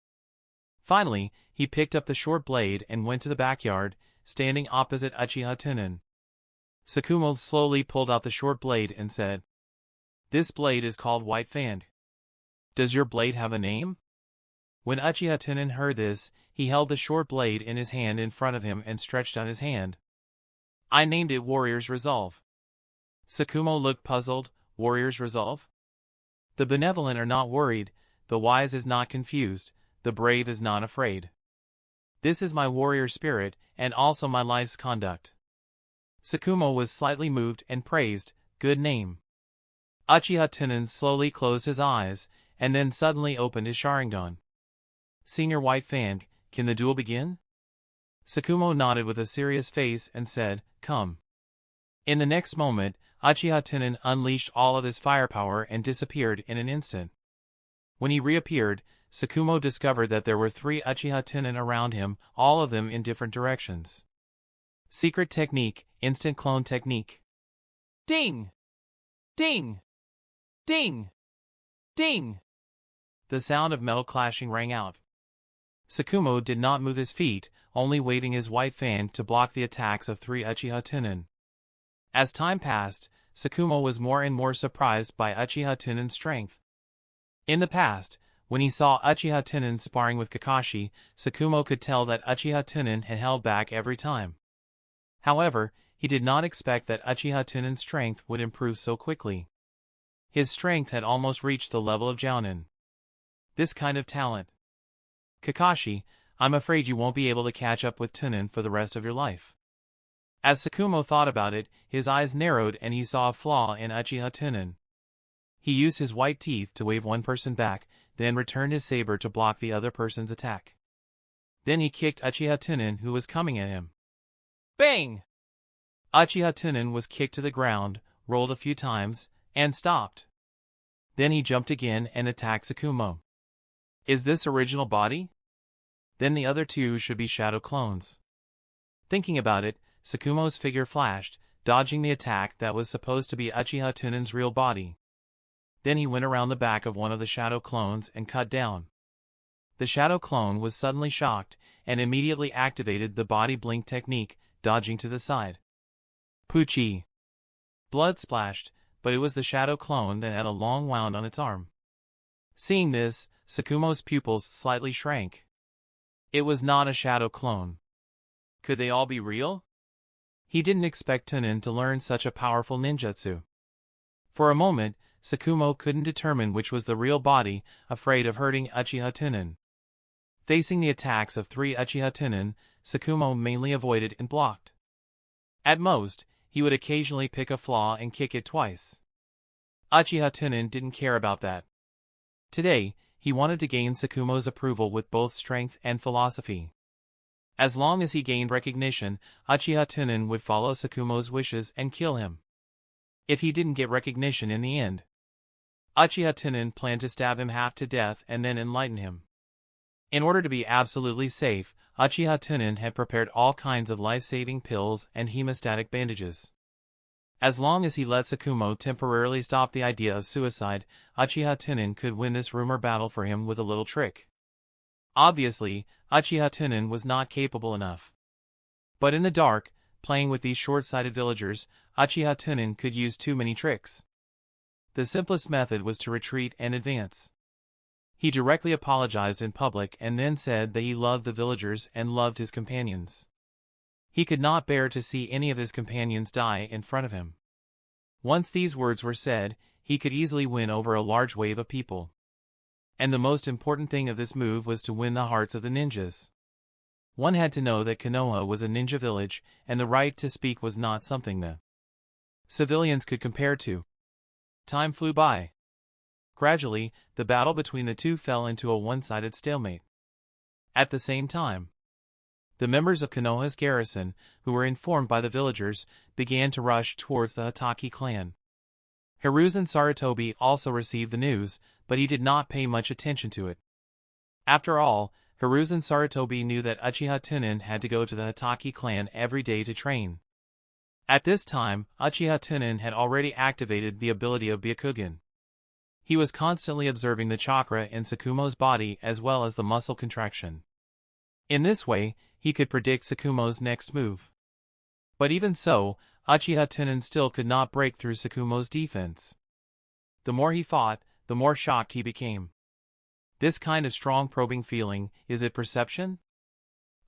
Finally, he picked up the short blade and went to the backyard, standing opposite Uchiha Tunan. Sakumo slowly pulled out the short blade and said, This blade is called White Fang. Does your blade have a name? When Uchiha Tunan heard this, he held the short blade in his hand in front of him and stretched out his hand. I named it Warrior's Resolve. Sakumo looked puzzled. Warrior's Resolve? The benevolent are not worried, the wise is not confused, the brave is not afraid. This is my warrior spirit, and also my life's conduct. Sakumo was slightly moved and praised, Good name. Uchiha Tunan slowly closed his eyes, and then suddenly opened his Sharingan. Senior White Fang, can the duel begin? Sakumo nodded with a serious face and said, Come. In the next moment, Uchiha Tunan unleashed all of his firepower and disappeared in an instant. When he reappeared, Sakumo discovered that there were 3 Uchiha Tunan around him, all of them in different directions. Secret technique, instant clone technique. Ding! Ding! Ding! Ding! The sound of metal clashing rang out. Tsukumo did not move his feet, only waving his white fan to block the attacks of 3 Uchiha Tunan. As time passed, Tsukumo was more and more surprised by Uchiha Tunan's strength. In the past, when he saw Uchiha Tunan sparring with Kakashi, Tsukumo could tell that Uchiha Tunan had held back every time. However, he did not expect that Uchiha Tunan's strength would improve so quickly. His strength had almost reached the level of Jounin. This kind of talent. Kakashi, I'm afraid you won't be able to catch up with Tunan for the rest of your life. As Tsukumo thought about it, his eyes narrowed and he saw a flaw in Uchiha Tunan. He used his white teeth to wave one person back, then returned his saber to block the other person's attack. Then he kicked Uchiha Tunan who was coming at him. Bang! Uchiha Tunan was kicked to the ground, rolled a few times, and stopped. Then he jumped again and attacked Tsukumo. Is this original body? Then the other two should be shadow clones. Thinking about it, Tsukumo's figure flashed, dodging the attack that was supposed to be Uchiha Tunan's real body. Then he went around the back of one of the shadow clones and cut down. The shadow clone was suddenly shocked and immediately activated the body blink technique, dodging to the side. Poochie! Blood splashed, but it was the shadow clone that had a long wound on its arm. Seeing this, Tsukumo's pupils slightly shrank. It was not a shadow clone. Could they all be real? He didn't expect Tunan to learn such a powerful ninjutsu. For a moment, Tsukumo couldn't determine which was the real body, afraid of hurting Uchiha Tunan. Facing the attacks of 3 Uchiha Tunan, Tsukumo mainly avoided and blocked. At most, he would occasionally pick a flaw and kick it twice. Uchiha Tunan didn't care about that. Today, he wanted to gain Tsukumo's approval with both strength and philosophy. As long as he gained recognition, Uchiha Tunan would follow Tsukumo's wishes and kill him. If he didn't get recognition in the end, Uchiha Tunan planned to stab him half to death and then enlighten him. In order to be absolutely safe, Uchiha Tunan had prepared all kinds of life-saving pills and hemostatic bandages. As long as he let Tsukumo temporarily stop the idea of suicide, Uchiha Tunan could win this rumor battle for him with a little trick. Obviously, Uchiha Tunan was not capable enough. But in the dark, playing with these short-sighted villagers, Uchiha Tunan could use too many tricks. The simplest method was to retreat and advance. He directly apologized in public and then said that he loved the villagers and loved his companions. He could not bear to see any of his companions die in front of him. Once these words were said, he could easily win over a large wave of people. And the most important thing of this move was to win the hearts of the ninjas. One had to know that Konoha was a ninja village, and the right to speak was not something the civilians could compare to. Time flew by. Gradually, the battle between the two fell into a one-sided stalemate. At the same time, the members of Konoha's garrison, who were informed by the villagers, began to rush towards the Hatake clan. Hiruzen Sarutobi also received the news, but he did not pay much attention to it. After all, Hiruzen Sarutobi knew that Uchiha Tunan had to go to the Hatake clan every day to train. At this time, Uchiha Tunan had already activated the ability of Byakugan. He was constantly observing the chakra in Tsukumo's body as well as the muscle contraction. In this way, he could predict Tsukumo's next move. But even so, Uchiha Tunan still could not break through Tsukumo's defense. The more he fought, the more shocked he became. This kind of strong probing feeling, is it perception?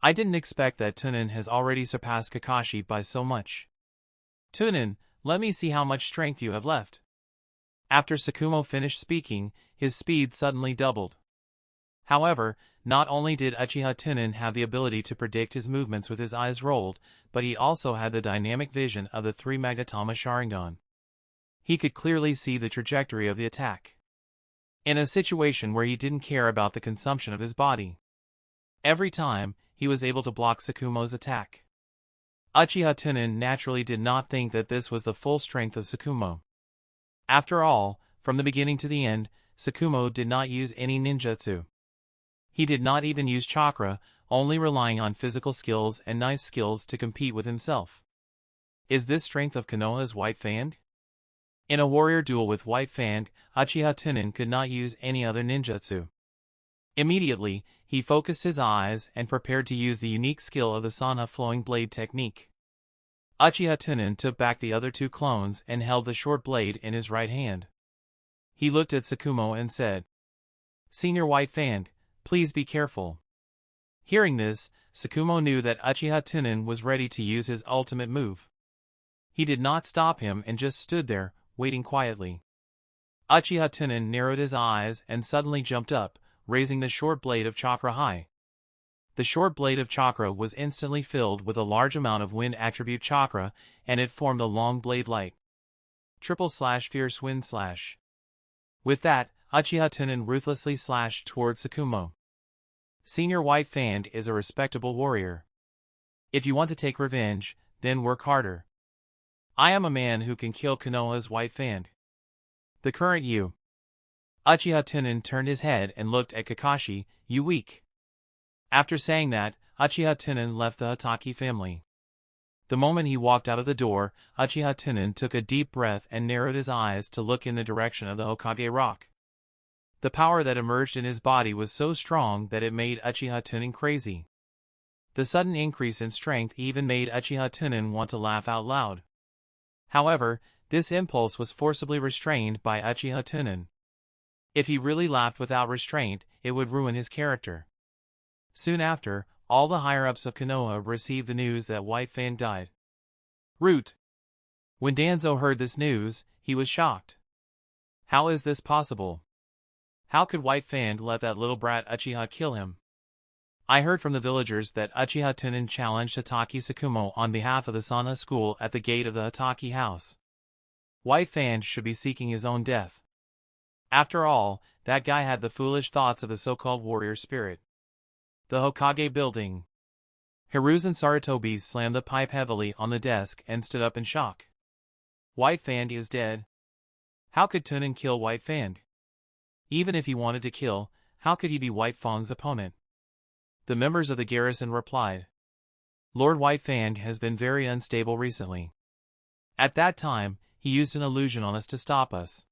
I didn't expect that Tunan has already surpassed Kakashi by so much. Tunan, let me see how much strength you have left. After Tsukumo finished speaking, his speed suddenly doubled. However, not only did Uchiha Tunan have the ability to predict his movements with his eyes rolled, but he also had the dynamic vision of the 3 Magatama Sharingan. He could clearly see the trajectory of the attack. In a situation where he didn't care about the consumption of his body. Every time, he was able to block Tsukumo's attack. Uchiha Tunan naturally did not think that this was the full strength of Tsukumo. After all, from the beginning to the end, Tsukumo did not use any ninjutsu. He did not even use chakra, only relying on physical skills and knife skills to compete with himself. Is this strength of Konoha's White Fang? In a warrior duel with White Fang, Uchiha Tunan could not use any other ninjutsu. Immediately, he focused his eyes and prepared to use the unique skill of the Sana flowing blade technique. Uchiha Tunan took back the other two clones and held the short blade in his right hand. He looked at Tsukumo and said, "Senior White Fang, please be careful." Hearing this, Tsukumo knew that Uchiha Tunan was ready to use his ultimate move. He did not stop him and just stood there, waiting quietly. Uchiha Tunan narrowed his eyes and suddenly jumped up, raising the short blade of chakra high. The short blade of chakra was instantly filled with a large amount of wind attribute chakra, and it formed a long blade like // wind slash. With that, Uchiha Tunan ruthlessly slashed towards Tsukumo. Senior White Fang is a respectable warrior. If you want to take revenge, then work harder. I am a man who can kill Konoha's White Fang. The current you. Uchiha Tunan turned his head and looked at Kakashi, "You weak." After saying that, Uchiha Tunan left the Hatake family. The moment he walked out of the door, Uchiha Tunan took a deep breath and narrowed his eyes to look in the direction of the Hokage rock. The power that emerged in his body was so strong that it made Uchiha Tunan crazy. The sudden increase in strength even made Uchiha Tunan want to laugh out loud. However, this impulse was forcibly restrained by Uchiha Tunan. If he really laughed without restraint, it would ruin his character. Soon after, all the higher-ups of Konoha received the news that White Fang died. Root. When Danzo heard this news, he was shocked. How is this possible? How could White Fang let that little brat Uchiha kill him? I heard from the villagers that Uchiha Tunan challenged Hatake Tsukumo on behalf of the Sana school at the gate of the Hatake house. White Fang should be seeking his own death. After all, that guy had the foolish thoughts of the so-called warrior spirit. The Hokage building. Hiruzen Sarutobi slammed the pipe heavily on the desk and stood up in shock. White Fang is dead. How could Tunan kill White Fang? Even if he wanted to kill, how could he be White Fang's opponent? The members of the garrison replied. Lord White Fang has been very unstable recently. At that time, he used an illusion on us to stop us.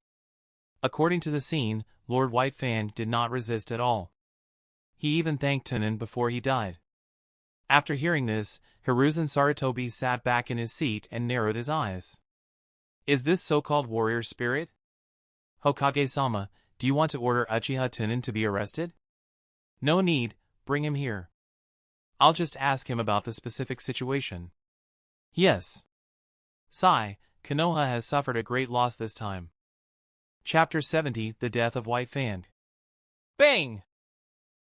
According to the scene, Lord White Fang did not resist at all. He even thanked Tunan before he died. After hearing this, Hiruzen Sarutobi sat back in his seat and narrowed his eyes. Is this so-called warrior spirit? Hokage-sama, do you want to order Uchiha Tunan to be arrested? No need, bring him here. I'll just ask him about the specific situation. Yes. Sigh, Konoha has suffered a great loss this time. Chapter 70, The Death of White Fang. Bang!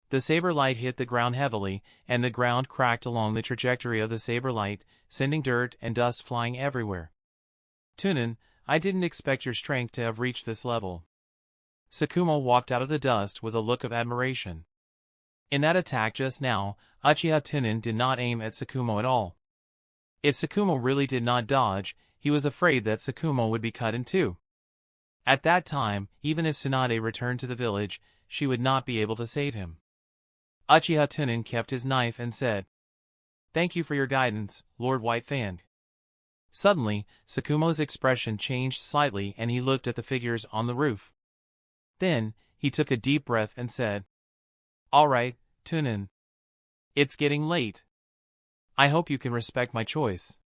The saber light hit the ground heavily, and the ground cracked along the trajectory of the saber light, sending dirt and dust flying everywhere. Tunan, I didn't expect your strength to have reached this level. Tsukumo walked out of the dust with a look of admiration. In that attack just now, Uchiha Tunan did not aim at Tsukumo at all. If Tsukumo really did not dodge, he was afraid that Tsukumo would be cut in two. At that time, even if Tsunade returned to the village, she would not be able to save him. Uchiha Tunan kept his knife and said, Thank you for your guidance, Lord White Fang. Suddenly, Tsukumo's expression changed slightly and he looked at the figures on the roof. Then, he took a deep breath and said, All right, Tunan. It's getting late. I hope you can respect my choice.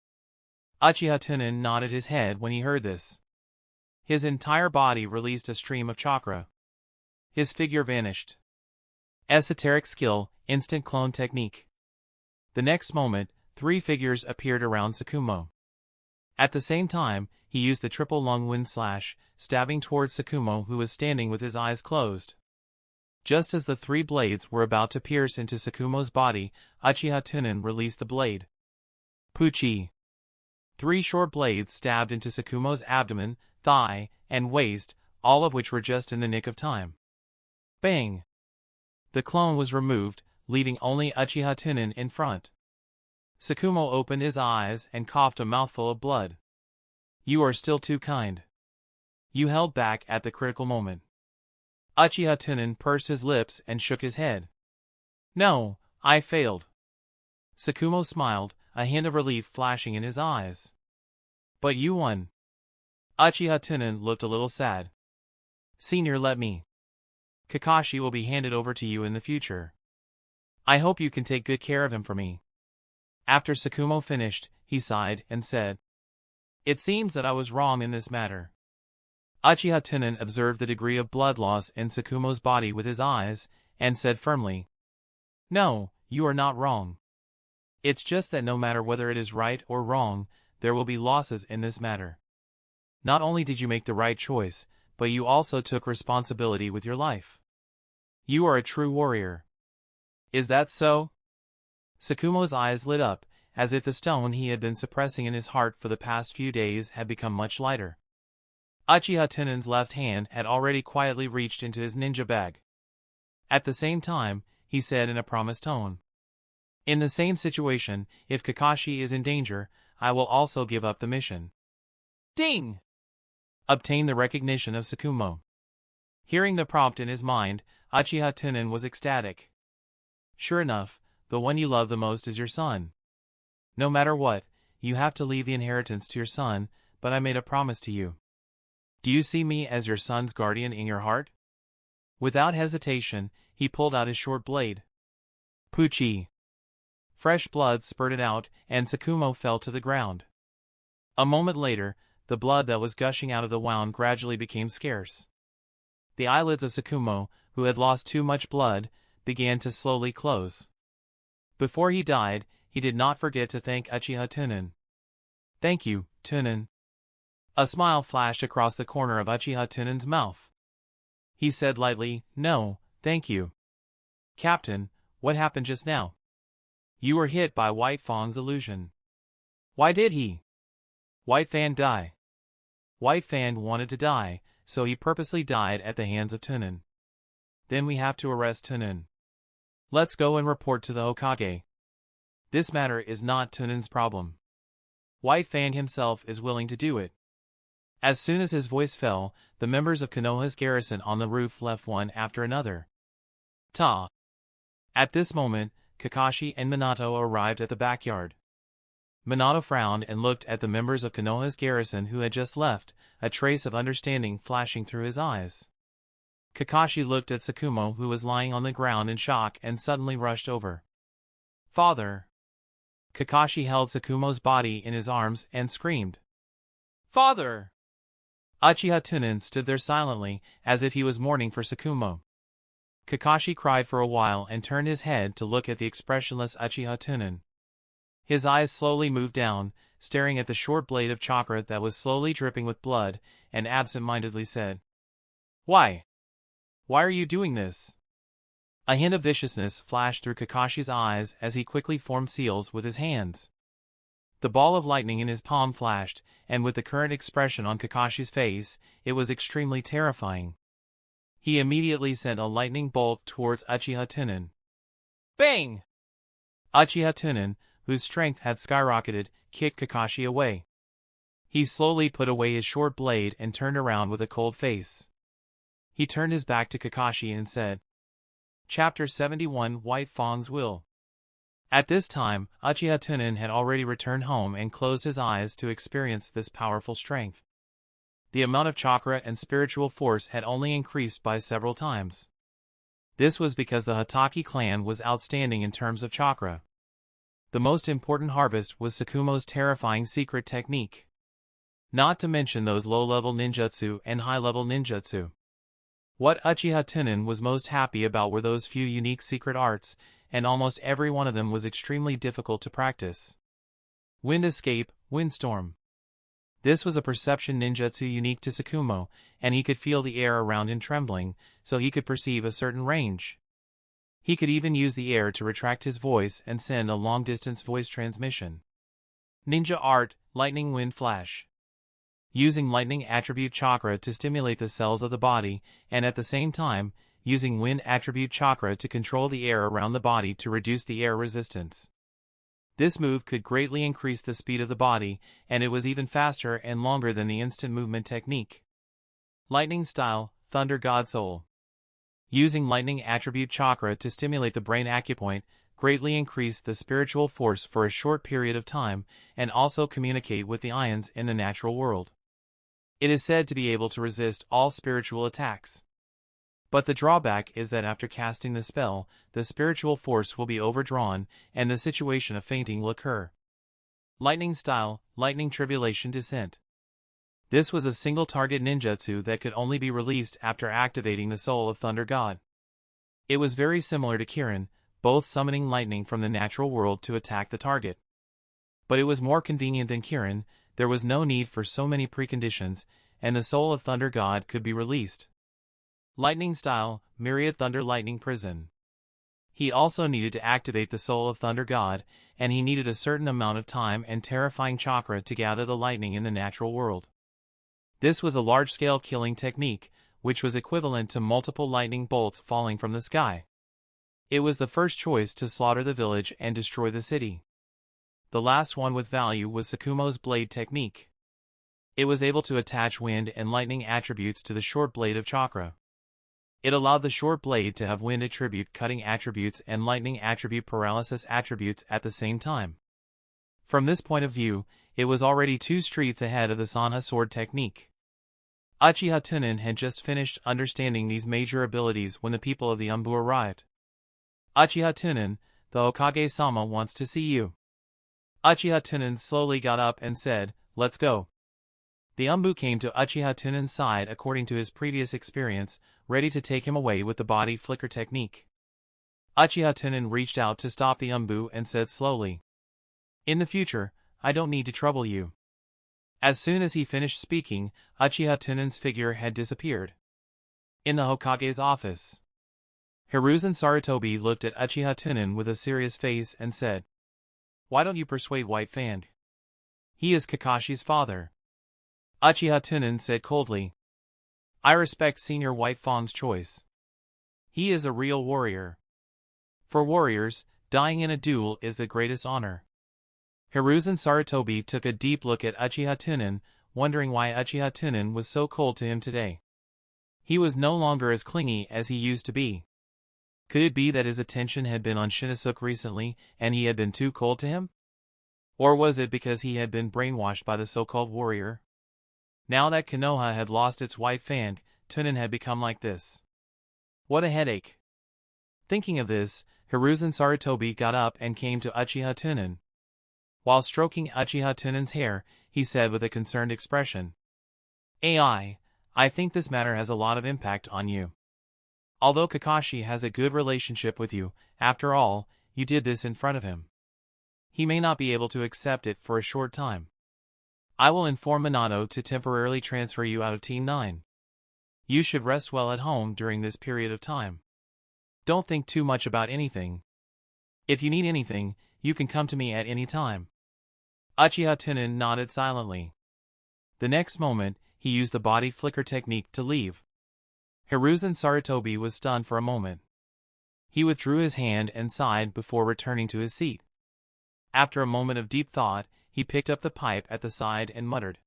Uchiha Tunan nodded his head when he heard this. His entire body released a stream of chakra. His figure vanished. Esoteric skill, instant clone technique. The next moment, 3 figures appeared around Tsukumo. At the same time, he used the triple lung wind slash, stabbing towards Tsukumo who was standing with his eyes closed. Just as the 3 blades were about to pierce into Tsukumo's body, Uchiha Tunan released the blade. Puchi. 3 short blades stabbed into Tsukumo's abdomen, thigh, and waist, all of which were just in the nick of time. Bang! The clone was removed, leaving only Uchiha Tunan in front. Tsukumo opened his eyes and coughed a mouthful of blood. You are still too kind. You held back at the critical moment. Uchiha Tunan pursed his lips and shook his head. No, I failed. Tsukumo smiled, a hint of relief flashing in his eyes. But you won. Uchiha Tunan looked a little sad. Senior, let me. Kakashi will be handed over to you in the future. I hope you can take good care of him for me. After Tsukumo finished, he sighed and said, It seems that I was wrong in this matter. Uchiha Tunan observed the degree of blood loss in Tsukumo's body with his eyes, and said firmly, No, you are not wrong. It's just that no matter whether it is right or wrong, there will be losses in this matter. Not only did you make the right choice, but you also took responsibility with your life. You are a true warrior. Is that so? Tsukumo's eyes lit up, as if the stone he had been suppressing in his heart for the past few days had become much lighter. Uchiha Tunan's left hand had already quietly reached into his ninja bag. At the same time, he said in a promised tone, In the same situation, if Kakashi is in danger, I will also give up the mission. Ding! Obtained the recognition of Tsukumo. Hearing the prompt in his mind, Uchiha Tunan was ecstatic. Sure enough, the one you love the most is your son. No matter what, you have to leave the inheritance to your son, but I made a promise to you. Do you see me as your son's guardian in your heart? Without hesitation, he pulled out his short blade. Puchi! Fresh blood spurted out, and Tsukumo fell to the ground. A moment later, the blood that was gushing out of the wound gradually became scarce. The eyelids of Tsukumo, who had lost too much blood, began to slowly close. Before he died, he did not forget to thank Uchiha Tunan. Thank you, Tunan. A smile flashed across the corner of Uchiha Tunan's mouth. He said lightly, No, thank you. Captain, what happened just now? You were hit by White Fang's illusion. Why did he? White Fang die. White Fang wanted to die, so he purposely died at the hands of Tunan. Then we have to arrest Tunan. Let's go and report to the Hokage. This matter is not Tunan's problem. White Fang himself is willing to do it. As soon as his voice fell, the members of Konoha's garrison on the roof left one after another. Ta! At this moment, Kakashi and Minato arrived at the backyard. Minato frowned and looked at the members of Konoha's garrison who had just left, a trace of understanding flashing through his eyes. Kakashi looked at Tsukumo, who was lying on the ground in shock, and suddenly rushed over. Father! Kakashi held Tsukumo's body in his arms and screamed. Father! Uchiha Tunan stood there silently, as if he was mourning for Tsukumo. Kakashi cried for a while and turned his head to look at the expressionless Uchiha Tunan. His eyes slowly moved down, staring at the short blade of chakra that was slowly dripping with blood, and absent-mindedly said, Why? Why are you doing this? A hint of viciousness flashed through Kakashi's eyes as he quickly formed seals with his hands. The ball of lightning in his palm flashed, and with the current expression on Kakashi's face, it was extremely terrifying. He immediately sent a lightning bolt towards Uchiha Tunan. Bang! Uchiha Tunan, whose strength had skyrocketed, kicked Kakashi away. He slowly put away his short blade and turned around with a cold face. He turned his back to Kakashi and said, Chapter 71 White Fang's Will. At this time, Uchiha Tunan had already returned home and closed his eyes to experience this powerful strength. The amount of chakra and spiritual force had only increased by several times. This was because the Hatake clan was outstanding in terms of chakra. The most important harvest was Tsukumo's terrifying secret technique. Not to mention those low-level ninjutsu and high-level ninjutsu. What Uchiha Tunan was most happy about were those few unique secret arts, and almost every one of them was extremely difficult to practice. Wind Escape, Windstorm. This was a perception ninjutsu unique to Tsukumo, and he could feel the air around him trembling, so he could perceive a certain range. He could even use the air to retract his voice and send a long-distance voice transmission. Ninja Art, Lightning Wind Flash. Using lightning attribute chakra to stimulate the cells of the body, and at the same time, using wind attribute chakra to control the air around the body to reduce the air resistance. This move could greatly increase the speed of the body, and it was even faster and longer than the instant movement technique. Lightning Style, Thunder God Soul. Using lightning attribute chakra to stimulate the brain acupoint, greatly increase the spiritual force for a short period of time, and also communicate with the ions in the natural world. It is said to be able to resist all spiritual attacks. But the drawback is that after casting the spell, the spiritual force will be overdrawn, and the situation of fainting will occur. Lightning Style, Lightning Tribulation Descent. This was a single-target ninjutsu that could only be released after activating the Soul of Thunder God. It was very similar to Kirin, both summoning lightning from the natural world to attack the target. But it was more convenient than Kirin, there was no need for so many preconditions, and the Soul of Thunder God could be released. Lightning Style, Myriad Thunder Lightning Prison. He also needed to activate the Soul of Thunder God, and he needed a certain amount of time and terrifying chakra to gather the lightning in the natural world. This was a large-scale killing technique, which was equivalent to multiple lightning bolts falling from the sky. It was the first choice to slaughter the village and destroy the city. The last one with value was Sakumo's blade technique. It was able to attach wind and lightning attributes to the short blade of chakra. It allowed the short blade to have wind attribute cutting attributes and lightning attribute paralysis attributes at the same time. From this point of view, it was already 2 streets ahead of the Sanha sword technique. Uchiha Tunan had just finished understanding these major abilities when the people of the Umbu arrived. Uchiha Tunan, the Hokage-sama wants to see you. Uchiha Tunan slowly got up and said, "Let's go." The Umbu came to Uchiha Tunan's side according to his previous experience, ready to take him away with the body flicker technique. Uchiha Tunan reached out to stop the Umbu and said slowly, "In the future, I don't need to trouble you." As soon as he finished speaking, Uchiha Tunan's figure had disappeared. In the Hokage's office, Hiruzen Sarutobi looked at Uchiha Tunan with a serious face and said, "Why don't you persuade White Fang? He is Kakashi's father." Uchiha Tunan said coldly, "I respect Senior White Fang's choice. He is a real warrior. For warriors, dying in a duel is the greatest honor." Hiruzen Sarutobi took a deep look at Uchiha Tunan, wondering why Uchiha Tunan was so cold to him today. He was no longer as clingy as he used to be. Could it be that his attention had been on Shinosuke recently, and he had been too cold to him? Or was it because he had been brainwashed by the so-called warrior? Now that Konoha had lost its White Fang, Tunan had become like this. What a headache. Thinking of this, Hiruzen Sarutobi got up and came to Uchiha Tunan. While stroking Uchiha Tunan's hair, he said with a concerned expression, "I think this matter has a lot of impact on you. Although Kakashi has a good relationship with you, after all, you did this in front of him. He may not be able to accept it for a short time. I will inform Minato to temporarily transfer you out of Team 9. You should rest well at home during this period of time. Don't think too much about anything. If you need anything, you can come to me at any time." Uchiha Tunan nodded silently. The next moment, he used the body flicker technique to leave. Hiruzen Sarutobi was stunned for a moment. He withdrew his hand and sighed before returning to his seat. After a moment of deep thought, he picked up the pipe at the side and muttered,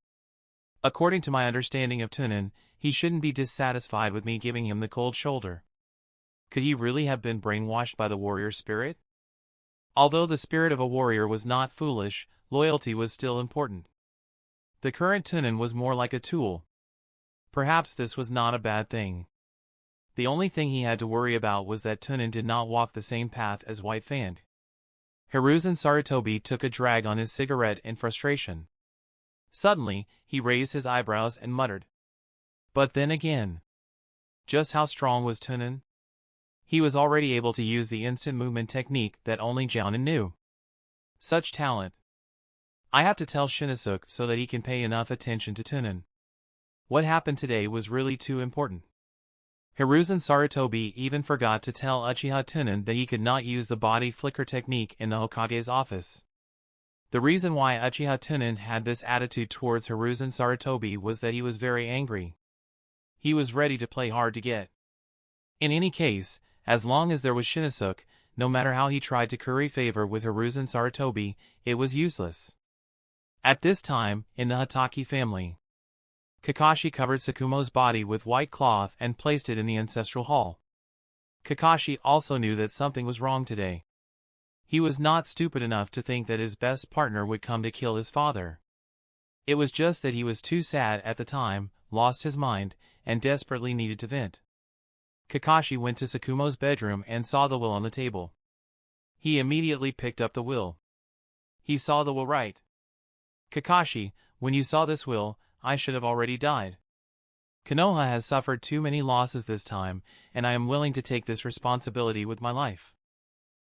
"According to my understanding of Tunan, he shouldn't be dissatisfied with me giving him the cold shoulder. Could he really have been brainwashed by the warrior spirit? Although the spirit of a warrior was not foolish, loyalty was still important. The current Tunan was more like a tool. Perhaps this was not a bad thing. The only thing he had to worry about was that Tunan did not walk the same path as White Fang." Hiruzen Sarutobi took a drag on his cigarette in frustration. Suddenly, he raised his eyebrows and muttered, "But then again, just how strong was Tunan? He was already able to use the instant movement technique that only Jounin knew. Such talent. I have to tell Shinosuke so that he can pay enough attention to Tunan. What happened today was really too important." Hiruzen Sarutobi even forgot to tell Uchiha Tunan that he could not use the body flicker technique in the Hokage's office. The reason why Uchiha Tunan had this attitude towards Hiruzen Sarutobi was that he was very angry. He was ready to play hard to get. In any case, as long as there was Shinosuke, no matter how he tried to curry favor with Hiruzen Sarutobi, it was useless. At this time, in the Hatake family, Kakashi covered Sakumo's body with white cloth and placed it in the ancestral hall. Kakashi also knew that something was wrong today. He was not stupid enough to think that his best partner would come to kill his father. It was just that he was too sad at the time, lost his mind, and desperately needed to vent. Kakashi went to Tsukumo's bedroom and saw the will on the table. He immediately picked up the will. He saw the will write, "Kakashi, when you saw this will, I should have already died. Konoha has suffered too many losses this time, and I am willing to take this responsibility with my life.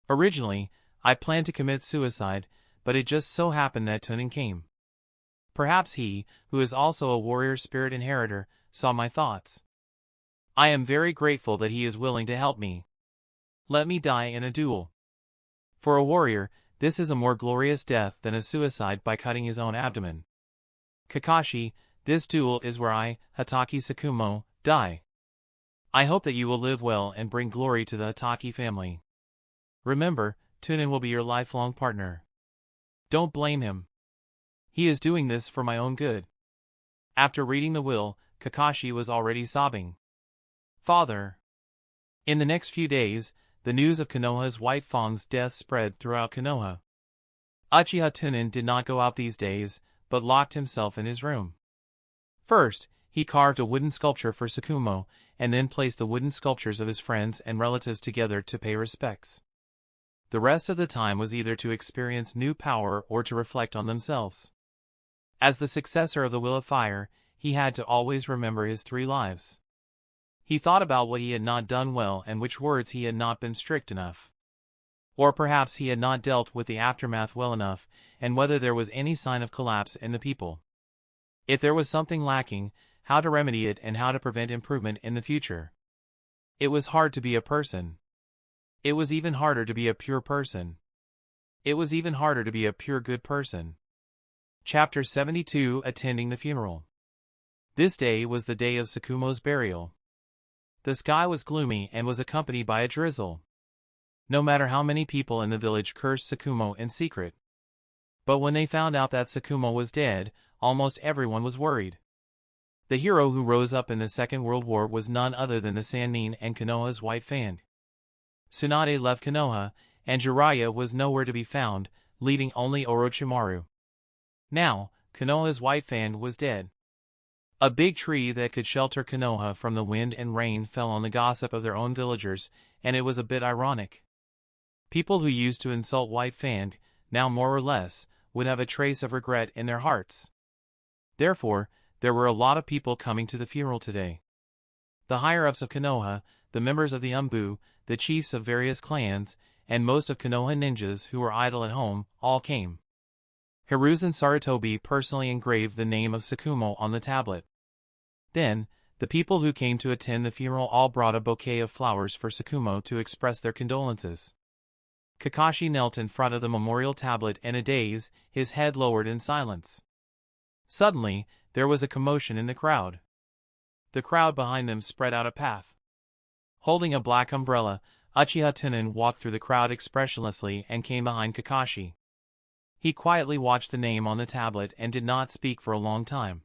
Originally, I planned to commit suicide, but it just so happened that Tunan came. Perhaps he, who is also a warrior spirit inheritor, saw my thoughts. I am very grateful that he is willing to help me. Let me die in a duel. For a warrior, this is a more glorious death than a suicide by cutting his own abdomen. Kakashi, this duel is where I, Hatake Tsukumo, die. I hope that you will live well and bring glory to the Hatake family. Remember, Tunan will be your lifelong partner. Don't blame him. He is doing this for my own good." After reading the will, Kakashi was already sobbing. Father. In the next few days, the news of Konoha's White Fang's death spread throughout Konoha. Uchiha Tunan did not go out these days, but locked himself in his room. First, he carved a wooden sculpture for Tsukumo, and then placed the wooden sculptures of his friends and relatives together to pay respects. The rest of the time was either to experience new power or to reflect on themselves. As the successor of the Will of Fire, he had to always remember his 3 lives. He thought about what he had not done well and which words he had not been strict enough. Or perhaps he had not dealt with the aftermath well enough, and whether there was any sign of collapse in the people. If there was something lacking, how to remedy it and how to prevent improvement in the future. It was hard to be a person. It was even harder to be a pure person. It was even harder to be a pure good person. Chapter 72 Attending the Funeral. This day was the day of Tsukumo's burial. The sky was gloomy and was accompanied by a drizzle. No matter how many people in the village cursed Tsukumo in secret. But when they found out that Tsukumo was dead, almost everyone was worried. The hero who rose up in the Second World War was none other than the Sannin and Konoha's White Fang. Tsunade left Konoha, and Jiraiya was nowhere to be found, leaving only Orochimaru. Now, Konoha's White Fang was dead. A big tree that could shelter Konoha from the wind and rain fell on the gossip of their own villagers, and it was a bit ironic. People who used to insult White Fang, now more or less, would have a trace of regret in their hearts. Therefore, there were a lot of people coming to the funeral today. The higher-ups of Konoha, the members of the Umbu, the chiefs of various clans, and most of Konoha ninjas who were idle at home, all came. Hiruzen Sarutobi personally engraved the name of Tsukumo on the tablet. Then, the people who came to attend the funeral all brought a bouquet of flowers for Tsukumo to express their condolences. Kakashi knelt in front of the memorial tablet in a daze, his head lowered in silence. Suddenly, there was a commotion in the crowd. The crowd behind them spread out a path. Holding a black umbrella, Uchiha Tunan walked through the crowd expressionlessly and came behind Kakashi. He quietly watched the name on the tablet and did not speak for a long time.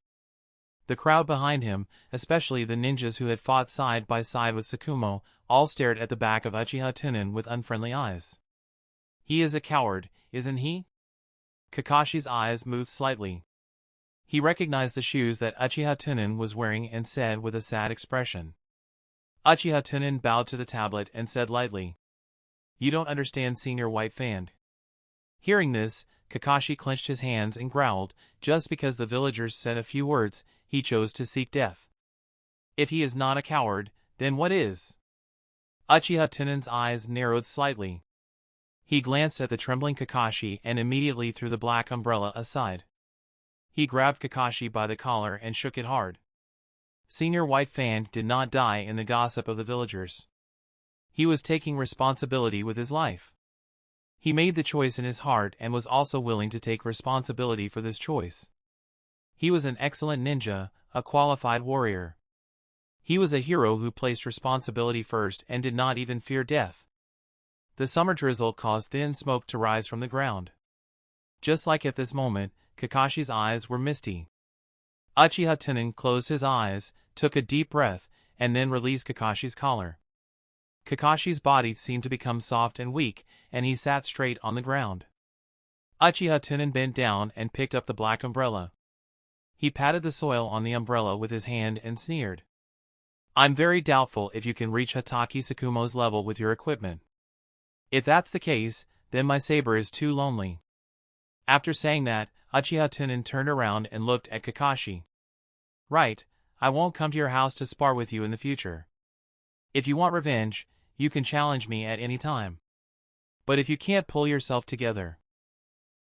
The crowd behind him, especially the ninjas who had fought side by side with Tsukumo, all stared at the back of Uchiha Tunan with unfriendly eyes. He is a coward, isn't he? Kakashi's eyes moved slightly. He recognized the shoes that Uchiha Tunan was wearing and said with a sad expression. Uchiha Tunan bowed to the tablet and said lightly, "You don't understand, Senior White Fang." Hearing this, Kakashi clenched his hands and growled. Just because the villagers said a few words, he chose to seek death. If he is not a coward, then what is? Uchiha Tunan's eyes narrowed slightly. He glanced at the trembling Kakashi and immediately threw the black umbrella aside. He grabbed Kakashi by the collar and shook it hard. Senior White Fang did not die in the gossip of the villagers. He was taking responsibility with his life. He made the choice in his heart and was also willing to take responsibility for this choice. He was an excellent ninja, a qualified warrior. He was a hero who placed responsibility first and did not even fear death. The summer drizzle caused thin smoke to rise from the ground. Just like at this moment, Kakashi's eyes were misty. Uchiha Tunan closed his eyes, took a deep breath, and then released Kakashi's collar. Kakashi's body seemed to become soft and weak, and he sat straight on the ground. Uchiha Tunan bent down and picked up the black umbrella. He patted the soil on the umbrella with his hand and sneered. I'm very doubtful if you can reach Hatake Tsukumo's level with your equipment. If that's the case, then my saber is too lonely. After saying that, Uchiha Tunan turned around and looked at Kakashi. Right, I won't come to your house to spar with you in the future. If you want revenge, you can challenge me at any time. But if you can't pull yourself together,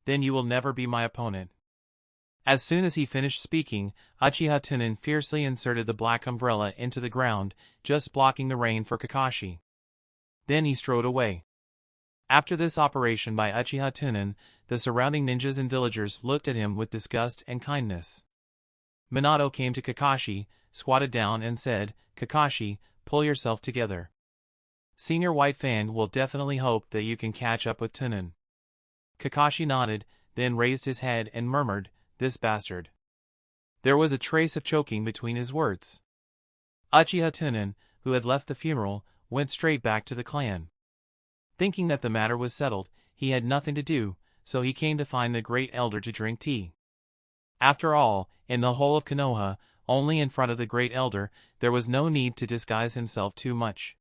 then you will never be my opponent. As soon as he finished speaking, Uchiha Tunan fiercely inserted the black umbrella into the ground, just blocking the rain for Kakashi. Then he strode away. After this operation by Uchiha Tunan, the surrounding ninjas and villagers looked at him with disgust and kindness. Minato came to Kakashi, squatted down and said, Kakashi, pull yourself together. Senior White Fang will definitely hope that you can catch up with Tunan. Kakashi nodded, then raised his head and murmured, this bastard. There was a trace of choking between his words. Uchiha Tunan, who had left the funeral, went straight back to the clan. Thinking that the matter was settled, he had nothing to do, so he came to find the Great Elder to drink tea. After all, in the whole of Konoha, only in front of the Great Elder, there was no need to disguise himself too much.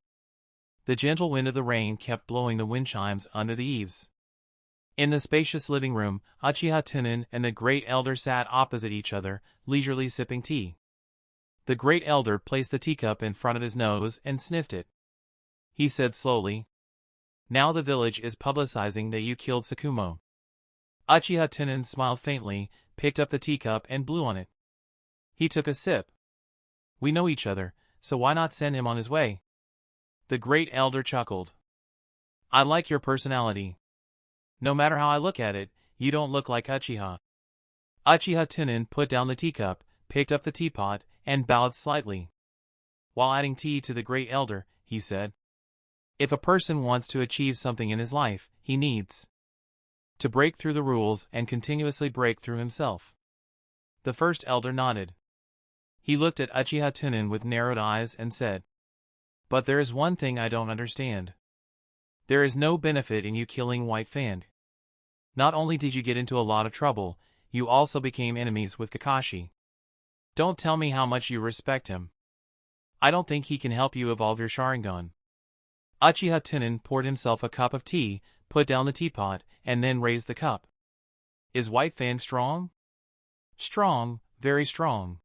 The gentle wind of the rain kept blowing the wind chimes under the eaves. In the spacious living room, Uchiha Tunan and the Great Elder sat opposite each other, leisurely sipping tea. The Great Elder placed the teacup in front of his nose and sniffed it. He said slowly, now the village is publicizing that you killed Tsukumo. Uchiha Tunan smiled faintly, picked up the teacup and blew on it. He took a sip. We know each other, so why not send him on his way? The Great Elder chuckled. I like your personality. No matter how I look at it, you don't look like Uchiha. Uchiha Tunan put down the teacup, picked up the teapot, and bowed slightly. While adding tea to the Great Elder, he said, if a person wants to achieve something in his life, he needs to break through the rules and continuously break through himself. The first elder nodded. He looked at Uchiha Tunan with narrowed eyes and said, but there is one thing I don't understand. There is no benefit in you killing White Fang. Not only did you get into a lot of trouble, you also became enemies with Kakashi. Don't tell me how much you respect him. I don't think he can help you evolve your Sharingan. Uchiha Tunan poured himself a cup of tea, put down the teapot, and then raised the cup. Is White Fang strong? Strong, very strong.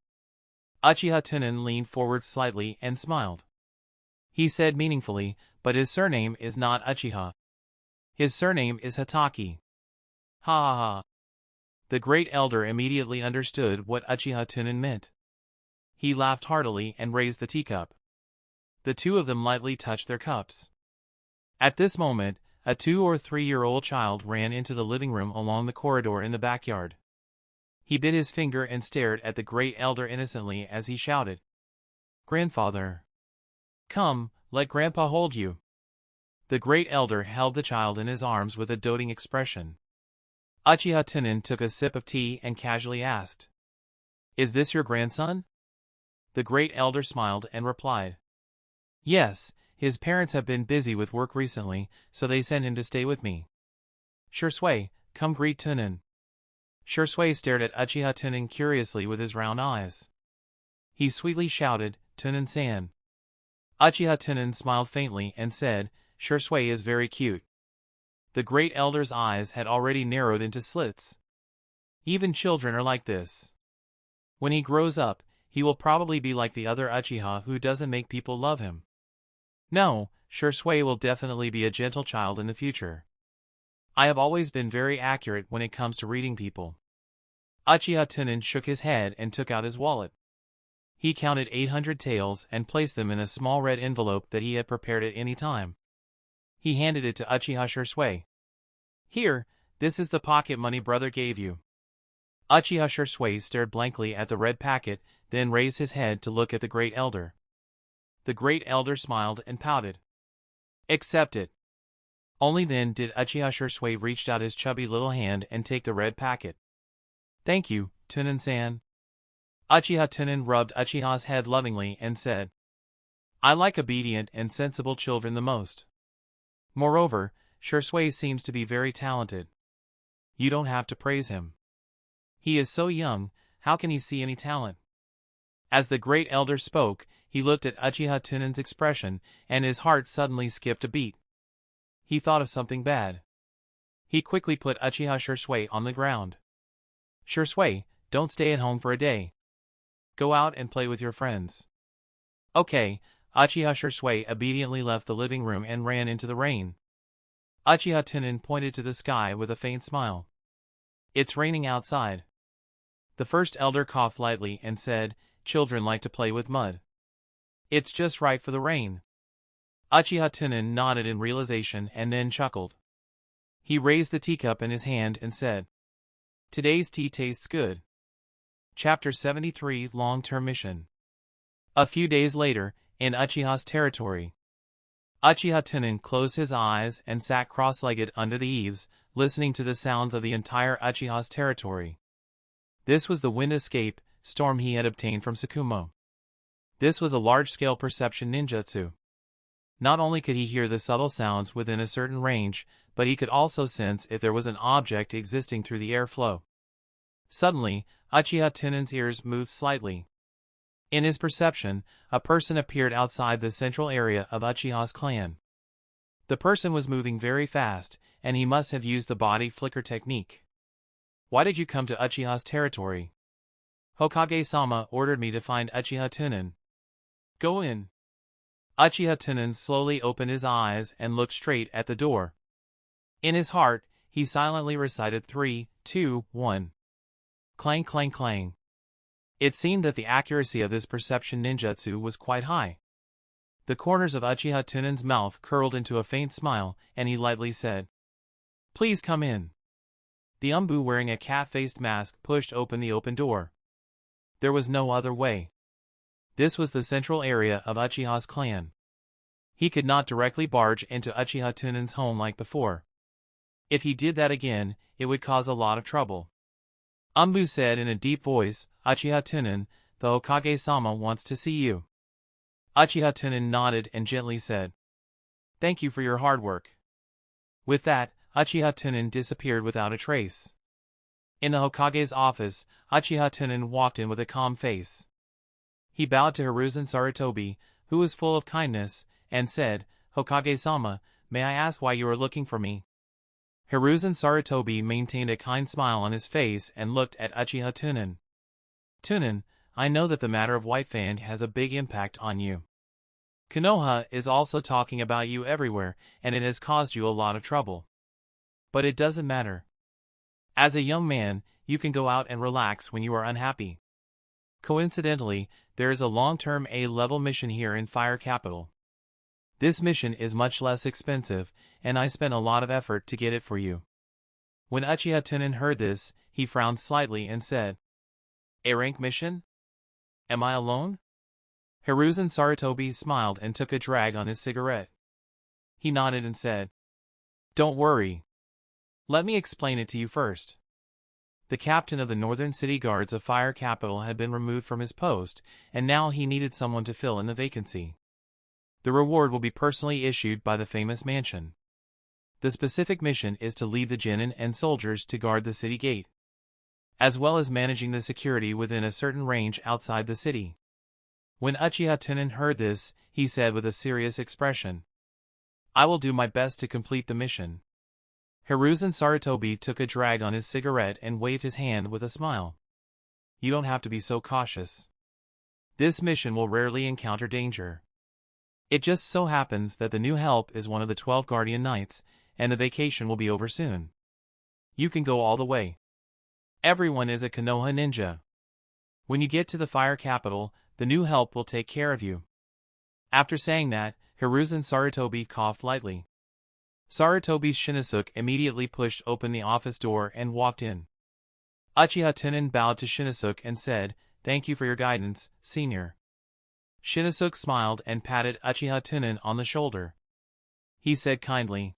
Uchiha Tunan leaned forward slightly and smiled. He said meaningfully, but his surname is not Uchiha. His surname is Hatake. Ha ha ha. The Great Elder immediately understood what Uchiha Tunan meant. He laughed heartily and raised the teacup. The two of them lightly touched their cups. At this moment, a 2 or 3-year-old child ran into the living room along the corridor in the backyard. He bit his finger and stared at the Great Elder innocently as he shouted, Grandfather! Come, let Grandpa hold you. The Great Elder held the child in his arms with a doting expression. Uchiha Tunan took a sip of tea and casually asked, is this your grandson? The Great Elder smiled and replied, yes, his parents have been busy with work recently, so they sent him to stay with me. Shursui, come greet Tunan. Shursui stared at Uchiha Tunan curiously with his round eyes. He sweetly shouted, Tunan-san. Uchiha Tunan smiled faintly and said, Shursui is very cute. The Great Elder's eyes had already narrowed into slits. Even children are like this. When he grows up, he will probably be like the other Uchiha who doesn't make people love him. No, Shursui will definitely be a gentle child in the future. I have always been very accurate when it comes to reading people. Uchiha Tunan shook his head and took out his wallet. He counted 800 taels and placed them in a small red envelope that he had prepared at any time. He handed it to Uchiha Shursui. Here, this is the pocket money brother gave you. Uchiha Shursui stared blankly at the red packet, then raised his head to look at the Great Elder. The Great Elder smiled and pouted. Accept it. Only then did Uchiha Shursui reach out his chubby little hand and take the red packet. Thank you, Tunan-san. Uchiha Tunan rubbed Uchiha's head lovingly and said, I like obedient and sensible children the most. Moreover, Shui seems to be very talented. You don't have to praise him. He is so young, how can he see any talent? As the great elder spoke, he looked at Uchiha Tunan's expression, and his heart suddenly skipped a beat. He thought of something bad. He quickly put Uchiha Shui on the ground. Shui, don't stay at home for a day. Go out and play with your friends. Okay, Uchiha Shui obediently left the living room and ran into the rain. Uchiha Tunan pointed to the sky with a faint smile. It's raining outside. The first elder coughed lightly and said, children like to play with mud. It's just right for the rain. Uchiha Tunan nodded in realization and then chuckled. He raised the teacup in his hand and said, today's tea tastes good. Chapter 73 Long-Term Mission. A few days later, in Uchiha's territory, Uchiha Tunan closed his eyes and sat cross-legged under the eaves, listening to the sounds of the entire Uchiha's territory. This was the wind escape storm he had obtained from Tsukumo. This was a large-scale perception ninjutsu. Not only could he hear the subtle sounds within a certain range, but he could also sense if there was an object existing through the airflow. Suddenly, Uchiha Tunan's ears moved slightly. In his perception, a person appeared outside the central area of Uchiha's clan. The person was moving very fast, and he must have used the body flicker technique. Why did you come to Uchiha's territory? Hokage-sama ordered me to find Uchiha Tunan. Go in. Uchiha Tunan slowly opened his eyes and looked straight at the door. In his heart, he silently recited 3, 2, 1. Clang clang clang. It seemed that the accuracy of this perception ninjutsu was quite high. The corners of Uchiha Tunan's mouth curled into a faint smile, and he lightly said, please come in. The Umbu wearing a cat-faced mask pushed open the open door. There was no other way. This was the central area of Uchiha's clan. He could not directly barge into Uchiha Tunan's home like before. If he did that again, it would cause a lot of trouble. Umbu said in a deep voice, Uchiha Tunan, the Hokage-sama wants to see you. Uchiha Tunan nodded and gently said, thank you for your hard work. With that, Uchiha Tunan disappeared without a trace. In the Hokage's office, Uchiha Tunan walked in with a calm face. He bowed to Hiruzen Sarutobi, who was full of kindness, and said, Hokage-sama, may I ask why you are looking for me? Hiruzen Sarutobi maintained a kind smile on his face and looked at Uchiha Tunan. Tunan, I know that the matter of White Fan has a big impact on you. Konoha is also talking about you everywhere, and it has caused you a lot of trouble. But it doesn't matter. As a young man, you can go out and relax when you are unhappy. Coincidentally, there is a long-term A-level mission here in Fire Capital. This mission is much less expensive, and I spent a lot of effort to get it for you. When Uchiha Tunan heard this, he frowned slightly and said, A rank mission? Am I alone? Hiruzen Sarutobi smiled and took a drag on his cigarette. He nodded and said, Don't worry. Let me explain it to you first. The captain of the Northern City Guards of Fire Capital had been removed from his post, and now he needed someone to fill in the vacancy. The reward will be personally issued by the famous mansion. The specific mission is to lead the genin and soldiers to guard the city gate, as well as managing the security within a certain range outside the city. When Uchiha Tunan heard this, he said with a serious expression, I will do my best to complete the mission. Hiruzen Sarutobi took a drag on his cigarette and waved his hand with a smile. You don't have to be so cautious. This mission will rarely encounter danger. It just so happens that the new help is one of the 12 Guardian Knights, and the vacation will be over soon. You can go all the way. Everyone is a Konoha ninja. When you get to the Fire Capital, the new help will take care of you. After saying that, Hiruzen Sarutobi coughed lightly. Sarutobi's Shinnosuke immediately pushed open the office door and walked in. Uchiha Tunan bowed to Shinnosuke and said, Thank you for your guidance, senior. Shinnosuke smiled and patted Uchiha Tunan on the shoulder. He said kindly,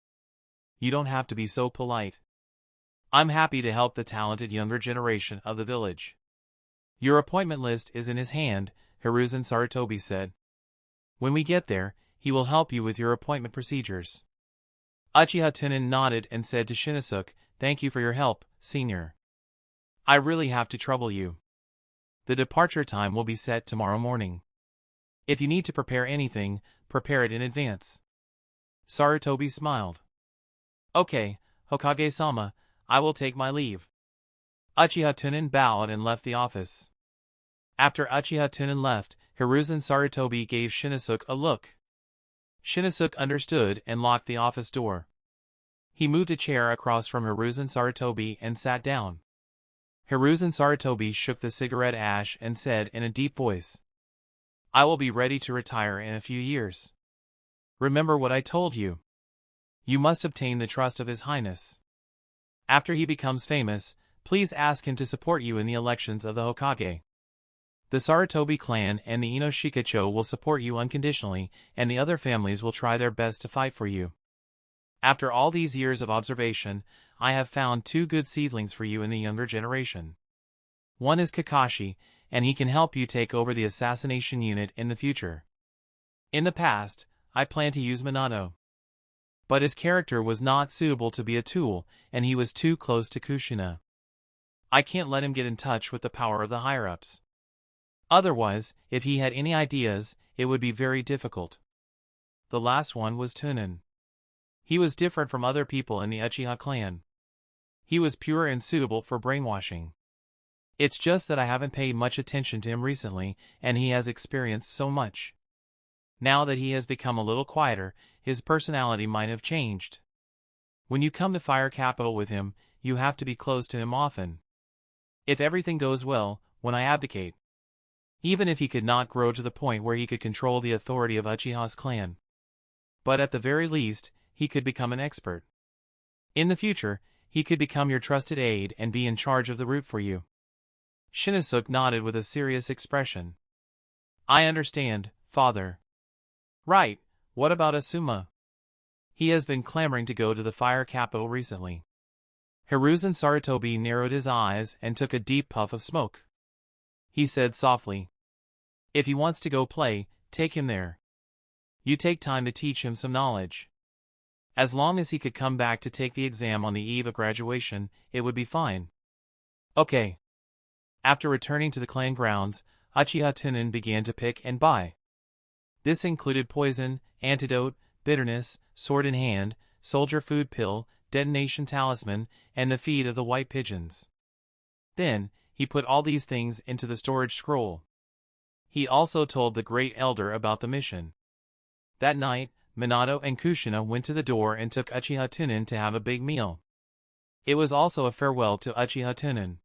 You don't have to be so polite. I'm happy to help the talented younger generation of the village. Your appointment list is in his hand, Hiruzen Sarutobi said. When we get there, he will help you with your appointment procedures. Uchiha Tunan nodded and said to Shinosuke, "Thank you for your help, senior. I really have to trouble you. The departure time will be set tomorrow morning. If you need to prepare anything, prepare it in advance." Sarutobi smiled. "Okay, Hokage-sama, I will take my leave." Uchiha Tunan bowed and left the office. After Uchiha Tunan left, Hiruzen Sarutobi gave Shinosuke a look. Shinosuke understood and locked the office door. He moved a chair across from Hiruzen Sarutobi and sat down. Hiruzen Sarutobi shook the cigarette ash and said in a deep voice, "I will be ready to retire in a few years. Remember what I told you. You must obtain the trust of His Highness. After he becomes famous, please ask him to support you in the elections of the Hokage. The Sarutobi clan and the Inoshikacho will support you unconditionally, and the other families will try their best to fight for you. After all these years of observation, I have found 2 good seedlings for you in the younger generation. One is Kakashi, and he can help you take over the assassination unit in the future. In the past, I planned to use Minato. But his character was not suitable to be a tool, and he was too close to Kushina. I can't let him get in touch with the power of the higher-ups. Otherwise, if he had any ideas, it would be very difficult. The last one was Tunan. He was different from other people in the Uchiha clan. He was pure and suitable for brainwashing. It's just that I haven't paid much attention to him recently, and he has experienced so much. Now that he has become a little quieter, his personality might have changed. When you come to Fire Capital with him, you have to be close to him often. If everything goes well, when I abdicate. Even if he could not grow to the point where he could control the authority of Uchiha's clan. But at the very least, he could become an expert. In the future, he could become your trusted aide and be in charge of the route for you." Shinosuke nodded with a serious expression. "I understand, father." "Right, what about Asuma? He has been clamoring to go to the Fire Capital recently." Hiruzen Sarutobi narrowed his eyes and took a deep puff of smoke. He said softly, "If he wants to go play, take him there. You take time to teach him some knowledge. As long as he could come back to take the exam on the eve of graduation, it would be fine." "Okay." After returning to the clan grounds, Uchiha Tunan began to pick and buy. This included poison, antidote, bitterness, sword in hand, soldier food pill, detonation talisman, and the feed of the white pigeons. Then, he put all these things into the storage scroll. He also told the Great Elder about the mission. That night, Minato and Kushina went to the door and took Uchiha Tunan to have a big meal. It was also a farewell to Uchiha Tunan.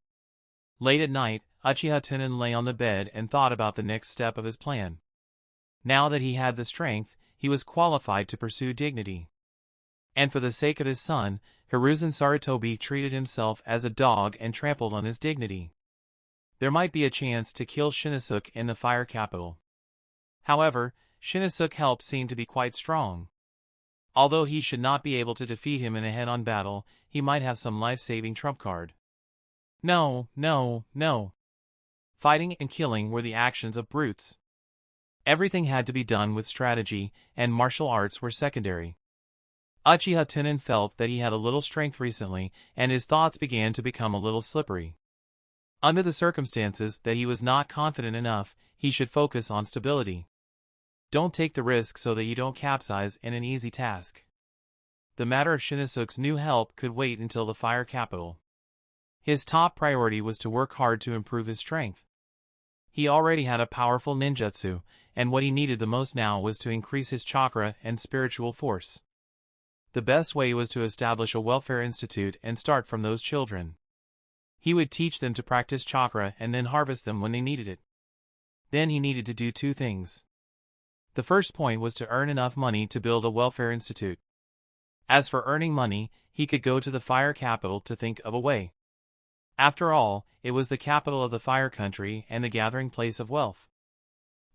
Late at night, Uchiha Tunan lay on the bed and thought about the next step of his plan. Now that he had the strength, he was qualified to pursue dignity. And for the sake of his son, Hiruzen Sarutobi treated himself as a dog and trampled on his dignity. There might be a chance to kill Shinosuke in the Fire Capital. However, Shinosuke's help seemed to be quite strong. Although he should not be able to defeat him in a head-on battle, he might have some life-saving trump card. No. Fighting and killing were the actions of brutes. Everything had to be done with strategy, and martial arts were secondary. Uchiha Tunan felt that he had a little strength recently, and his thoughts began to become a little slippery. Under the circumstances that he was not confident enough, he should focus on stability. Don't take the risk so that you don't capsize in an easy task. The matter of Shinosuke's new help could wait until the Fire Capital. His top priority was to work hard to improve his strength. He already had a powerful ninjutsu, and what he needed the most now was to increase his chakra and spiritual force. The best way was to establish a welfare institute and start from those children. He would teach them to practice chakra and then harvest them when they needed it. Then he needed to do 2 things. The first point was to earn enough money to build a welfare institute. As for earning money, he could go to the Fire Capital to think of a way. After all, it was the capital of the Fire Country and the gathering place of wealth.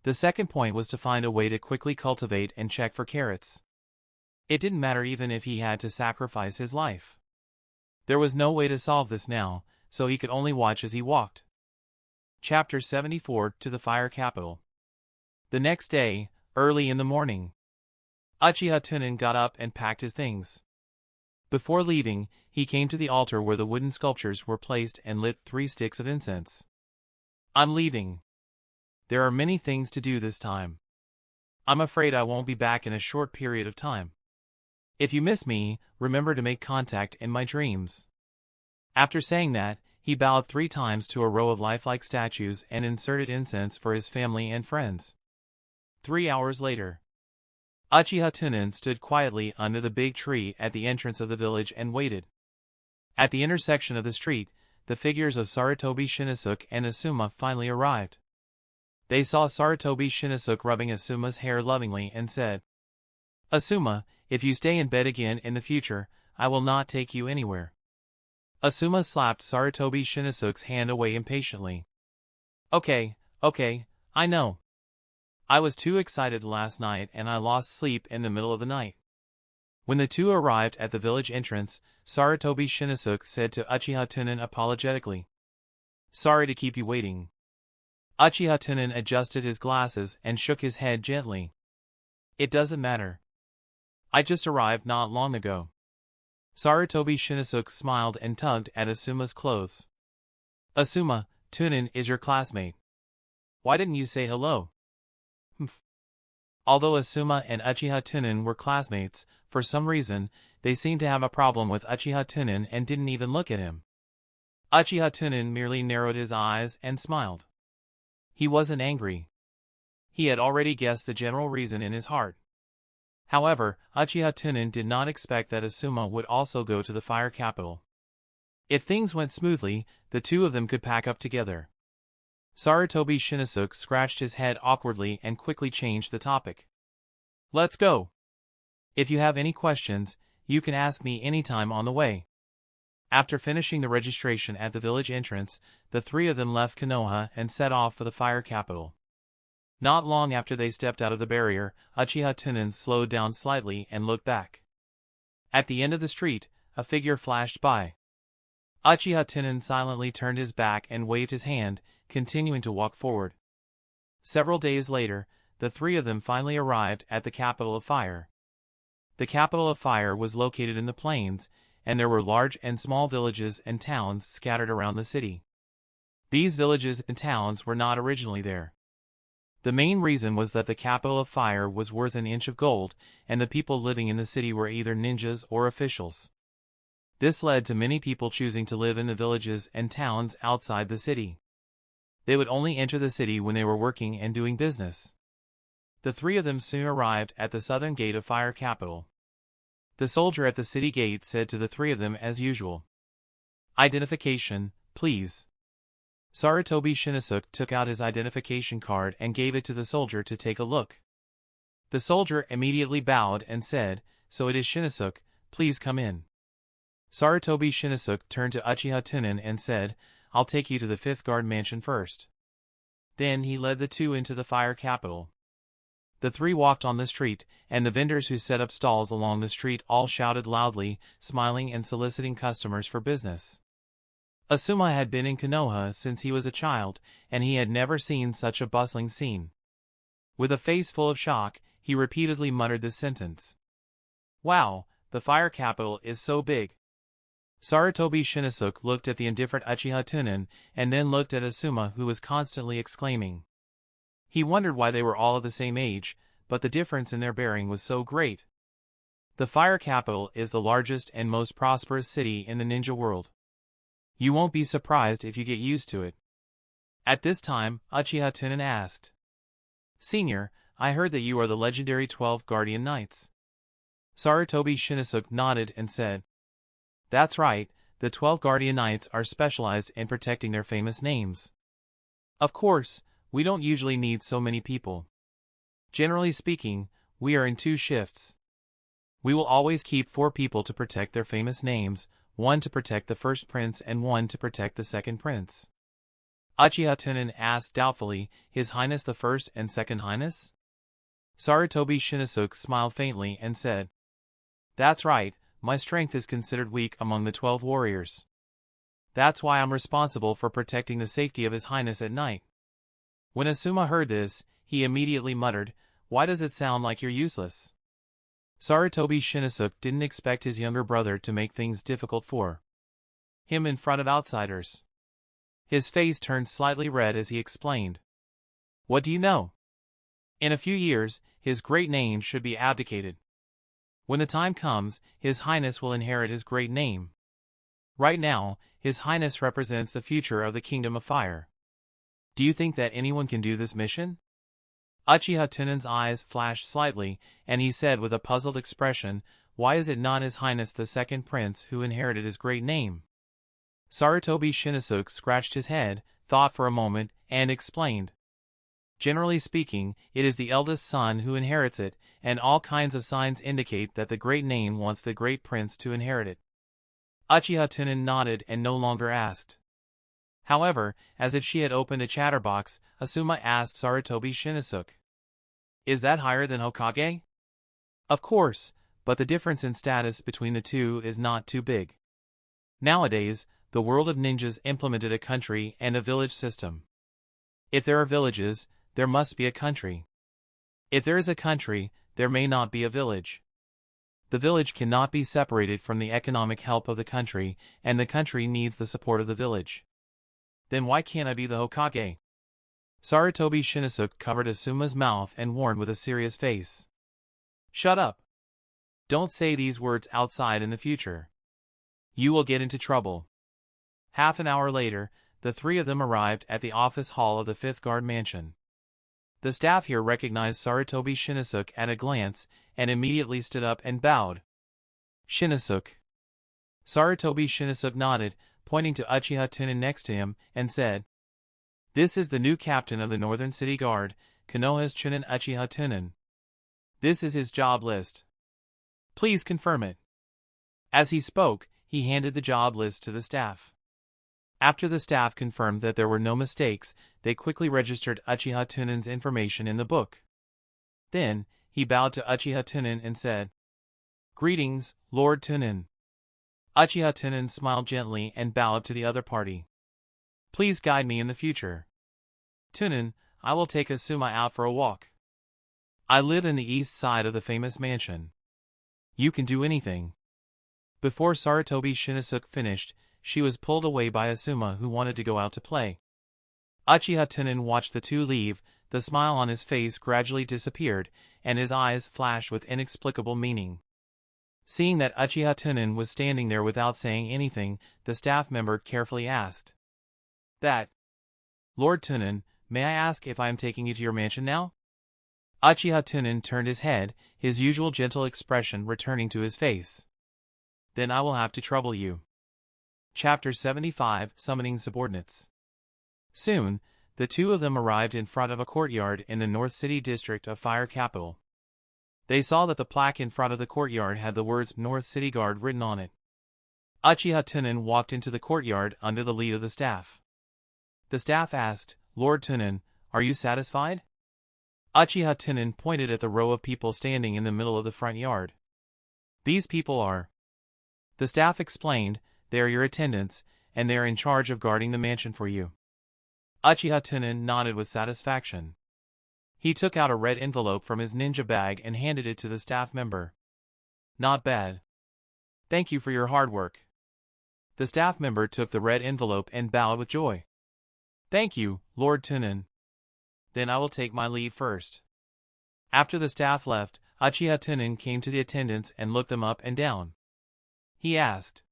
The second point was to find a way to quickly cultivate and check for carrots. It didn't matter even if he had to sacrifice his life. There was no way to solve this now, so he could only watch as he walked. Chapter 74 To the Fire Capital. The next day, Early in the morning, Uchiha Tunan got up and packed his things. Before leaving, he came to the altar where the wooden sculptures were placed and lit 3 sticks of incense. I'm leaving. There are many things to do this time. I'm afraid I won't be back in a short period of time. If you miss me, remember to make contact in my dreams. After saying that, he bowed 3 times to a row of lifelike statues and inserted incense for his family and friends. 3 hours later, Uchiha Tunan stood quietly under the big tree at the entrance of the village and waited. At the intersection of the street, the figures of Sarutobi Shinosuke and Asuma finally arrived. They saw Sarutobi Shinosuke rubbing Asuma's hair lovingly and said, "Asuma, if you stay in bed again in the future, I will not take you anywhere." Asuma slapped Sarutobi Shinosuke's hand away impatiently. Okay, I know. I was too excited last night and I lost sleep in the middle of the night." When the two arrived at the village entrance, Sarutobi Shinosuke said to Uchiha Tunan apologetically, "Sorry to keep you waiting." Uchiha Tunan adjusted his glasses and shook his head gently. "It doesn't matter. I just arrived not long ago." Sarutobi Shinosuke smiled and tugged at Asuma's clothes. "Asuma, Tunan is your classmate. Why didn't you say hello?" Although Asuma and Uchiha Tunan were classmates, for some reason, they seemed to have a problem with Uchiha Tunan and didn't even look at him. Uchiha Tunan merely narrowed his eyes and smiled. He wasn't angry. He had already guessed the general reason in his heart. However, Uchiha Tunan did not expect that Asuma would also go to the fire capital. If things went smoothly, the two of them could pack up together. Sarutobi Shinosuke scratched his head awkwardly and quickly changed the topic. "Let's go. If you have any questions, you can ask me anytime on the way." After finishing the registration at the village entrance, the 3 of them left Konoha and set off for the fire capital. Not long after they stepped out of the barrier, Uchiha Tunan slowed down slightly and looked back. At the end of the street, a figure flashed by. Uchiha Tunan silently turned his back and waved his hand, continuing to walk forward. Several days later, the 3 of them finally arrived at the capital of fire. The capital of fire was located in the plains, and there were large and small villages and towns scattered around the city. These villages and towns were not originally there. The main reason was that the capital of fire was worth an inch of gold, and the people living in the city were either ninjas or officials. This led to many people choosing to live in the villages and towns outside the city. They would only enter the city when they were working and doing business. The 3 of them soon arrived at the southern gate of Fire Capital. The soldier at the city gate said to the 3 of them as usual, "Identification, please." Sarutobi Shinosuke took out his identification card and gave it to the soldier to take a look. The soldier immediately bowed and said, "So it is Shinosuke, please come in." Sarutobi Shinosuke turned to Uchiha Tunan and said, "I'll take you to the 5th guard mansion first." Then he led the 2 into the fire capital. The 3 walked on the street, and the vendors who set up stalls along the street all shouted loudly, smiling and soliciting customers for business. Asuma had been in Konoha since he was a child, and he had never seen such a bustling scene. With a face full of shock, he repeatedly muttered this sentence. "Wow, the fire capital is so big." Sarutobi Shinosuke looked at the indifferent Uchiha Tunan, and then looked at Asuma, who was constantly exclaiming. He wondered why they were all of the same age, but the difference in their bearing was so great. The fire capital is the largest and most prosperous city in the ninja world. You won't be surprised if you get used to it. At this time, Uchiha Tunan asked, "Senior, I heard that you are the legendary 12 Guardian Knights." Sarutobi Shinosuke nodded and said, "That's right, the 12 Guardian Knights are specialized in protecting their famous names. Of course, we don't usually need so many people. Generally speaking, we are in 2 shifts. We will always keep 4 people to protect their famous names, 1 to protect the first prince and 1 to protect the second prince." Uchiha Tunan asked doubtfully, "His Highness the First and Second Highness?" Sarutobi Shinosuke smiled faintly and said, "That's right, my strength is considered weak among the 12 warriors. That's why I'm responsible for protecting the safety of His Highness at night." When Asuma heard this, he immediately muttered, Why does it sound like you're useless? Sarutobi Shinosuke didn't expect his younger brother to make things difficult for him in front of outsiders. His face turned slightly red as he explained. What do you know? In a few years, his great name should be abdicated. When the time comes, His Highness will inherit his great name. Right now, His Highness represents the future of the Kingdom of Fire. Do you think that anyone can do this mission? Uchiha Tunan's eyes flashed slightly, and he said with a puzzled expression, why is it not His Highness the second prince who inherited his great name? Sarutobi Shinosuke scratched his head, thought for a moment, and explained. Generally speaking, it is the eldest son who inherits it, and all kinds of signs indicate that the great name wants the great prince to inherit it. Uchiha Tunan nodded and no longer asked. However, as if she had opened a chatterbox, Asuma asked Sarutobi Shinosuke. Is that higher than Hokage? Of course, but the difference in status between the two is not too big. Nowadays, the world of ninjas implemented a country and a village system. If there are villages, there must be a country. If there is a country, there may not be a village. The village cannot be separated from the economic help of the country, and the country needs the support of the village. Then why can't I be the Hokage? Sarutobi Shinosuke covered Asuma's mouth and warned with a serious face. Shut up. Don't say these words outside in the future. You will get into trouble. Half an hour later, the three of them arrived at the office hall of the Fifth Guard Mansion. The staff here recognized Sarutobi Shinosuke at a glance, and immediately stood up and bowed. Shinosuke. Sarutobi Shinosuke nodded, pointing to Uchiha Tunan next to him, and said, This is the new captain of the Northern City Guard, Konoha's Chunin Uchiha Tunan. This is his job list. Please confirm it. As he spoke, he handed the job list to the staff. After the staff confirmed that there were no mistakes, they quickly registered Uchiha Tunan's information in the book. Then, he bowed to Uchiha Tunan and said, Greetings, Lord Tunan. Uchiha Tunan smiled gently and bowed to the other party. Please guide me in the future. Tunan, I will take Asuma out for a walk. I live in the east side of the famous mansion. You can do anything. Before Sarutobi Shinosuke finished, she was pulled away by Asuma, who wanted to go out to play. Uchiha Tunan watched the two leave, the smile on his face gradually disappeared, and his eyes flashed with inexplicable meaning. Seeing that Uchiha Tunan was standing there without saying anything, the staff member carefully asked. Lord Tunan, may I ask if I am taking you to your mansion now? Uchiha Tunan turned his head, his usual gentle expression returning to his face. Then I will have to trouble you. Chapter 75, Summoning Subordinates. Soon, the two of them arrived in front of a courtyard in the North City district of Fire Capital. They saw that the plaque in front of the courtyard had the words North City Guard written on it. Uchiha Tunan walked into the courtyard under the lead of the staff. The staff asked, Lord Tunan, are you satisfied? Uchiha Tunan pointed at the row of people standing in the middle of the front yard. These people are. The staff explained, they are your attendants, and they are in charge of guarding the mansion for you. Uchiha Tunan nodded with satisfaction. He took out a red envelope from his ninja bag and handed it to the staff member. Not bad. Thank you for your hard work. The staff member took the red envelope and bowed with joy. Thank you, Lord Tunan. Then I will take my leave first. After the staff left, Uchiha Tunan came to the attendants and looked them up and down. He asked,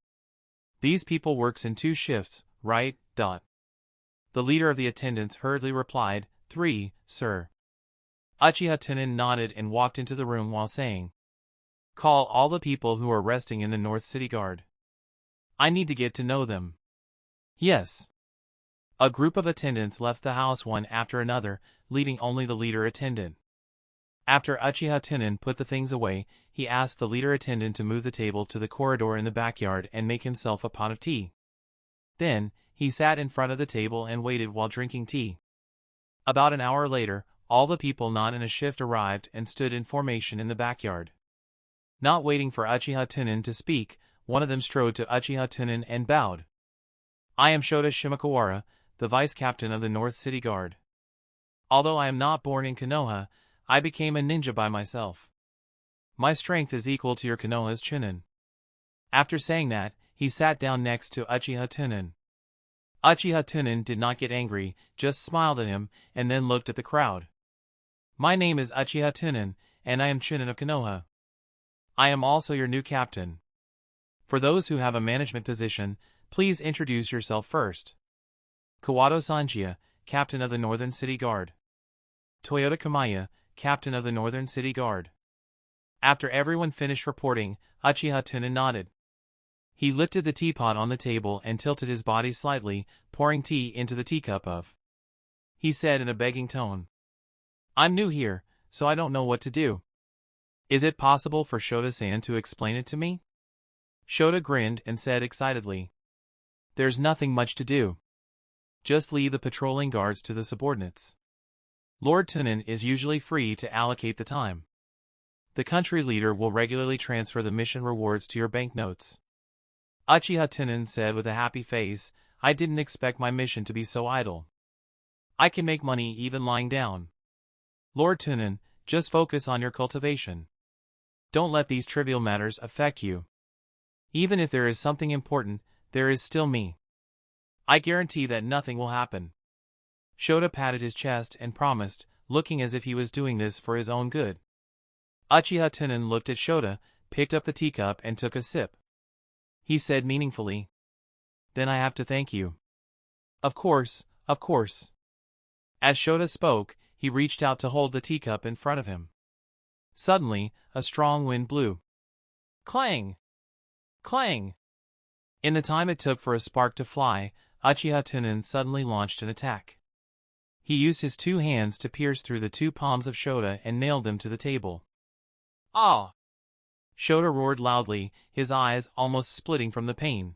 These people works in 2 shifts, right? The leader of the attendants hurriedly replied, 3, sir. Uchiha Tunan nodded and walked into the room while saying, Call all the people who are resting in the North City Guard. I need to get to know them. Yes. A group of attendants left the house one after another, leaving only the leader attendant. After Uchiha Tunan put the things away, he asked the leader attendant to move the table to the corridor in the backyard and make himself a pot of tea. Then, he sat in front of the table and waited while drinking tea. About an hour later, all the people not in a shift arrived and stood in formation in the backyard. Not waiting for Uchiha Tunan to speak, one of them strode to Uchiha Tunan and bowed. I am Shota Shimokawara, the vice captain of the North City Guard. Although I am not born in Konoha, I became a ninja by myself. My strength is equal to your Konoha's Chunin. After saying that, he sat down next to Uchiha Tunan. Uchiha Tunan did not get angry, just smiled at him, and then looked at the crowd. My name is Uchiha Tunan, and I am Chunin of Konoha. I am also your new captain. For those who have a management position, please introduce yourself first. Kawato Sanjia, captain of the Northern City Guard. Toyota Kamaya, captain of the Northern City Guard. After everyone finished reporting, Uchiha Tunan nodded. He lifted the teapot on the table and tilted his body slightly, pouring tea into the teacup. He said in a begging tone, I'm new here, so I don't know what to do. Is it possible for Shota-san to explain it to me? Shota grinned and said excitedly, There's nothing much to do. Just leave the patrolling guards to the subordinates. Lord Tunan is usually free to allocate the time. The country leader will regularly transfer the mission rewards to your banknotes. Uchiha Tunan said with a happy face, I didn't expect my mission to be so idle. I can make money even lying down. Lord Tunan, just focus on your cultivation. Don't let these trivial matters affect you. Even if there is something important, there is still me. I guarantee that nothing will happen. Shota patted his chest and promised, looking as if he was doing this for his own good. Uchiha Tunan looked at Shota, picked up the teacup and took a sip. He said meaningfully, Then I have to thank you. Of course, of course. As Shota spoke, he reached out to hold the teacup in front of him. Suddenly, a strong wind blew. Clang! Clang! In the time it took for a spark to fly, Uchiha Tunan suddenly launched an attack. He used his two hands to pierce through the two palms of Shota and nailed them to the table. Ah! Shota roared loudly, his eyes almost splitting from the pain.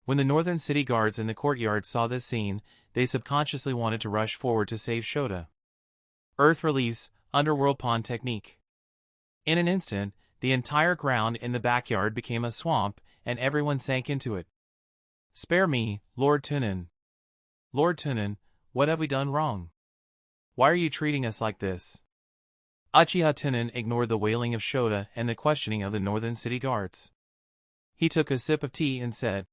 When the Northern City Guards in the courtyard saw this scene, they subconsciously wanted to rush forward to save Shota. Earth Release, Underworld Pond Technique. In an instant, the entire ground in the backyard became a swamp, and everyone sank into it. Spare me, Lord Tunan. Lord Tunan, what have we done wrong? Why are you treating us like this? Uchiha Tunan ignored the wailing of Shota and the questioning of the Northern City Guards. He took a sip of tea and said,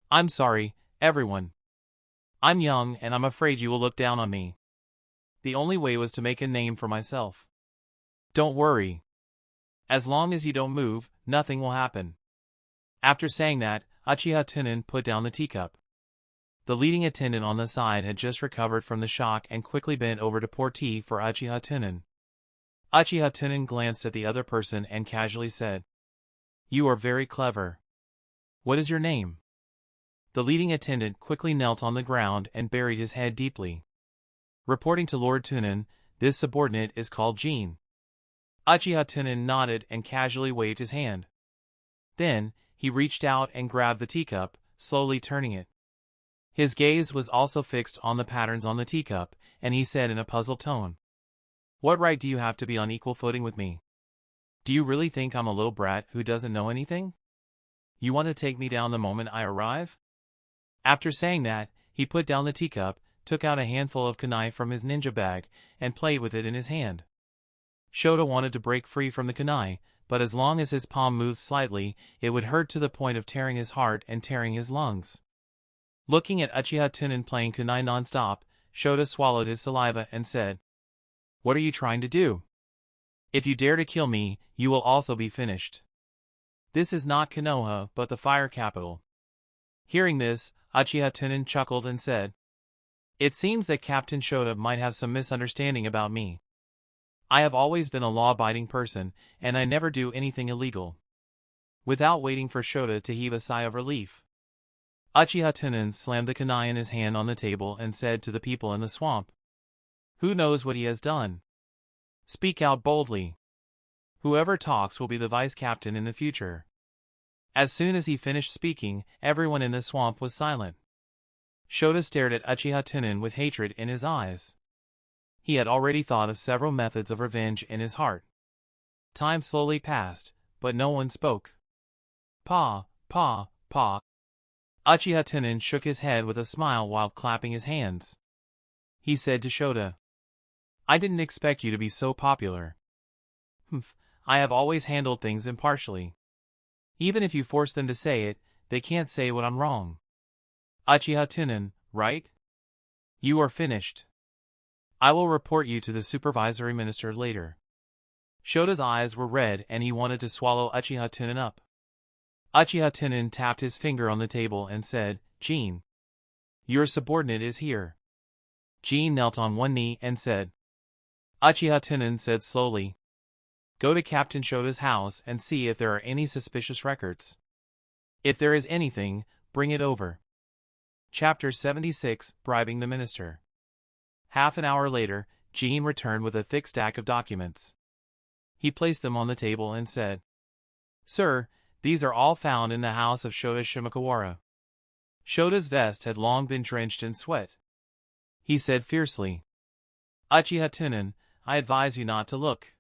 I'm sorry, everyone. I'm young and I'm afraid you will look down on me. The only way was to make a name for myself. Don't worry. As long as you don't move, nothing will happen. After saying that, Uchiha Tunan put down the teacup. The leading attendant on the side had just recovered from the shock and quickly bent over to pour tea for Uchiha Tunan. Uchiha Tunan glanced at the other person and casually said, You are very clever. What is your name? The leading attendant quickly knelt on the ground and buried his head deeply. Reporting to Lord Tunan, this subordinate is called Jean. Uchiha Tunan nodded and casually waved his hand. Then, he reached out and grabbed the teacup, slowly turning it. His gaze was also fixed on the patterns on the teacup, and he said in a puzzled tone, What right do you have to be on equal footing with me? Do you really think I'm a little brat who doesn't know anything? You want to take me down the moment I arrive? After saying that, he put down the teacup, took out a handful of kunai from his ninja bag, and played with it in his hand. Shota wanted to break free from the kunai, but as long as his palm moved slightly, it would hurt to the point of tearing his heart and tearing his lungs. Looking at Uchiha Tunan playing kunai non-stop, Shota swallowed his saliva and said, What are you trying to do? If you dare to kill me, you will also be finished. This is not Konoha, but the fire capital. Hearing this, Uchiha Tunan chuckled and said, It seems that Captain Shota might have some misunderstanding about me. I have always been a law-abiding person, and I never do anything illegal. Without waiting for Shota to heave a sigh of relief, Uchiha Tunan slammed the kunai in his hand on the table and said to the people in the swamp, Who knows what he has done? Speak out boldly. Whoever talks will be the vice captain in the future. As soon as he finished speaking, everyone in the swamp was silent. Shota stared at Uchiha Tunan with hatred in his eyes. He had already thought of several methods of revenge in his heart. Time slowly passed, but no one spoke. Pa. Uchiha Tunan shook his head with a smile while clapping his hands. He said to Shota, I didn't expect you to be so popular. Humph, I have always handled things impartially. Even if you force them to say it, they can't say when I'm wrong. Uchiha Tunan, right? You are finished. I will report you to the supervisory minister later. Shota's eyes were red and he wanted to swallow Uchiha Tunan up. Uchiha Tunan tapped his finger on the table and said, Jean. Your subordinate is here. Jean knelt on one knee and said. Uchiha Tunan said slowly. Go to Captain Shota's house and see if there are any suspicious records. If there is anything, bring it over. Chapter 76, Bribing the Minister. Half an hour later, Jean returned with a thick stack of documents. He placed them on the table and said, Sir, these are all found in the house of Shota Shimokawara. Shota's vest had long been drenched in sweat. He said fiercely, Uchiha Tunan, I advise you not to look.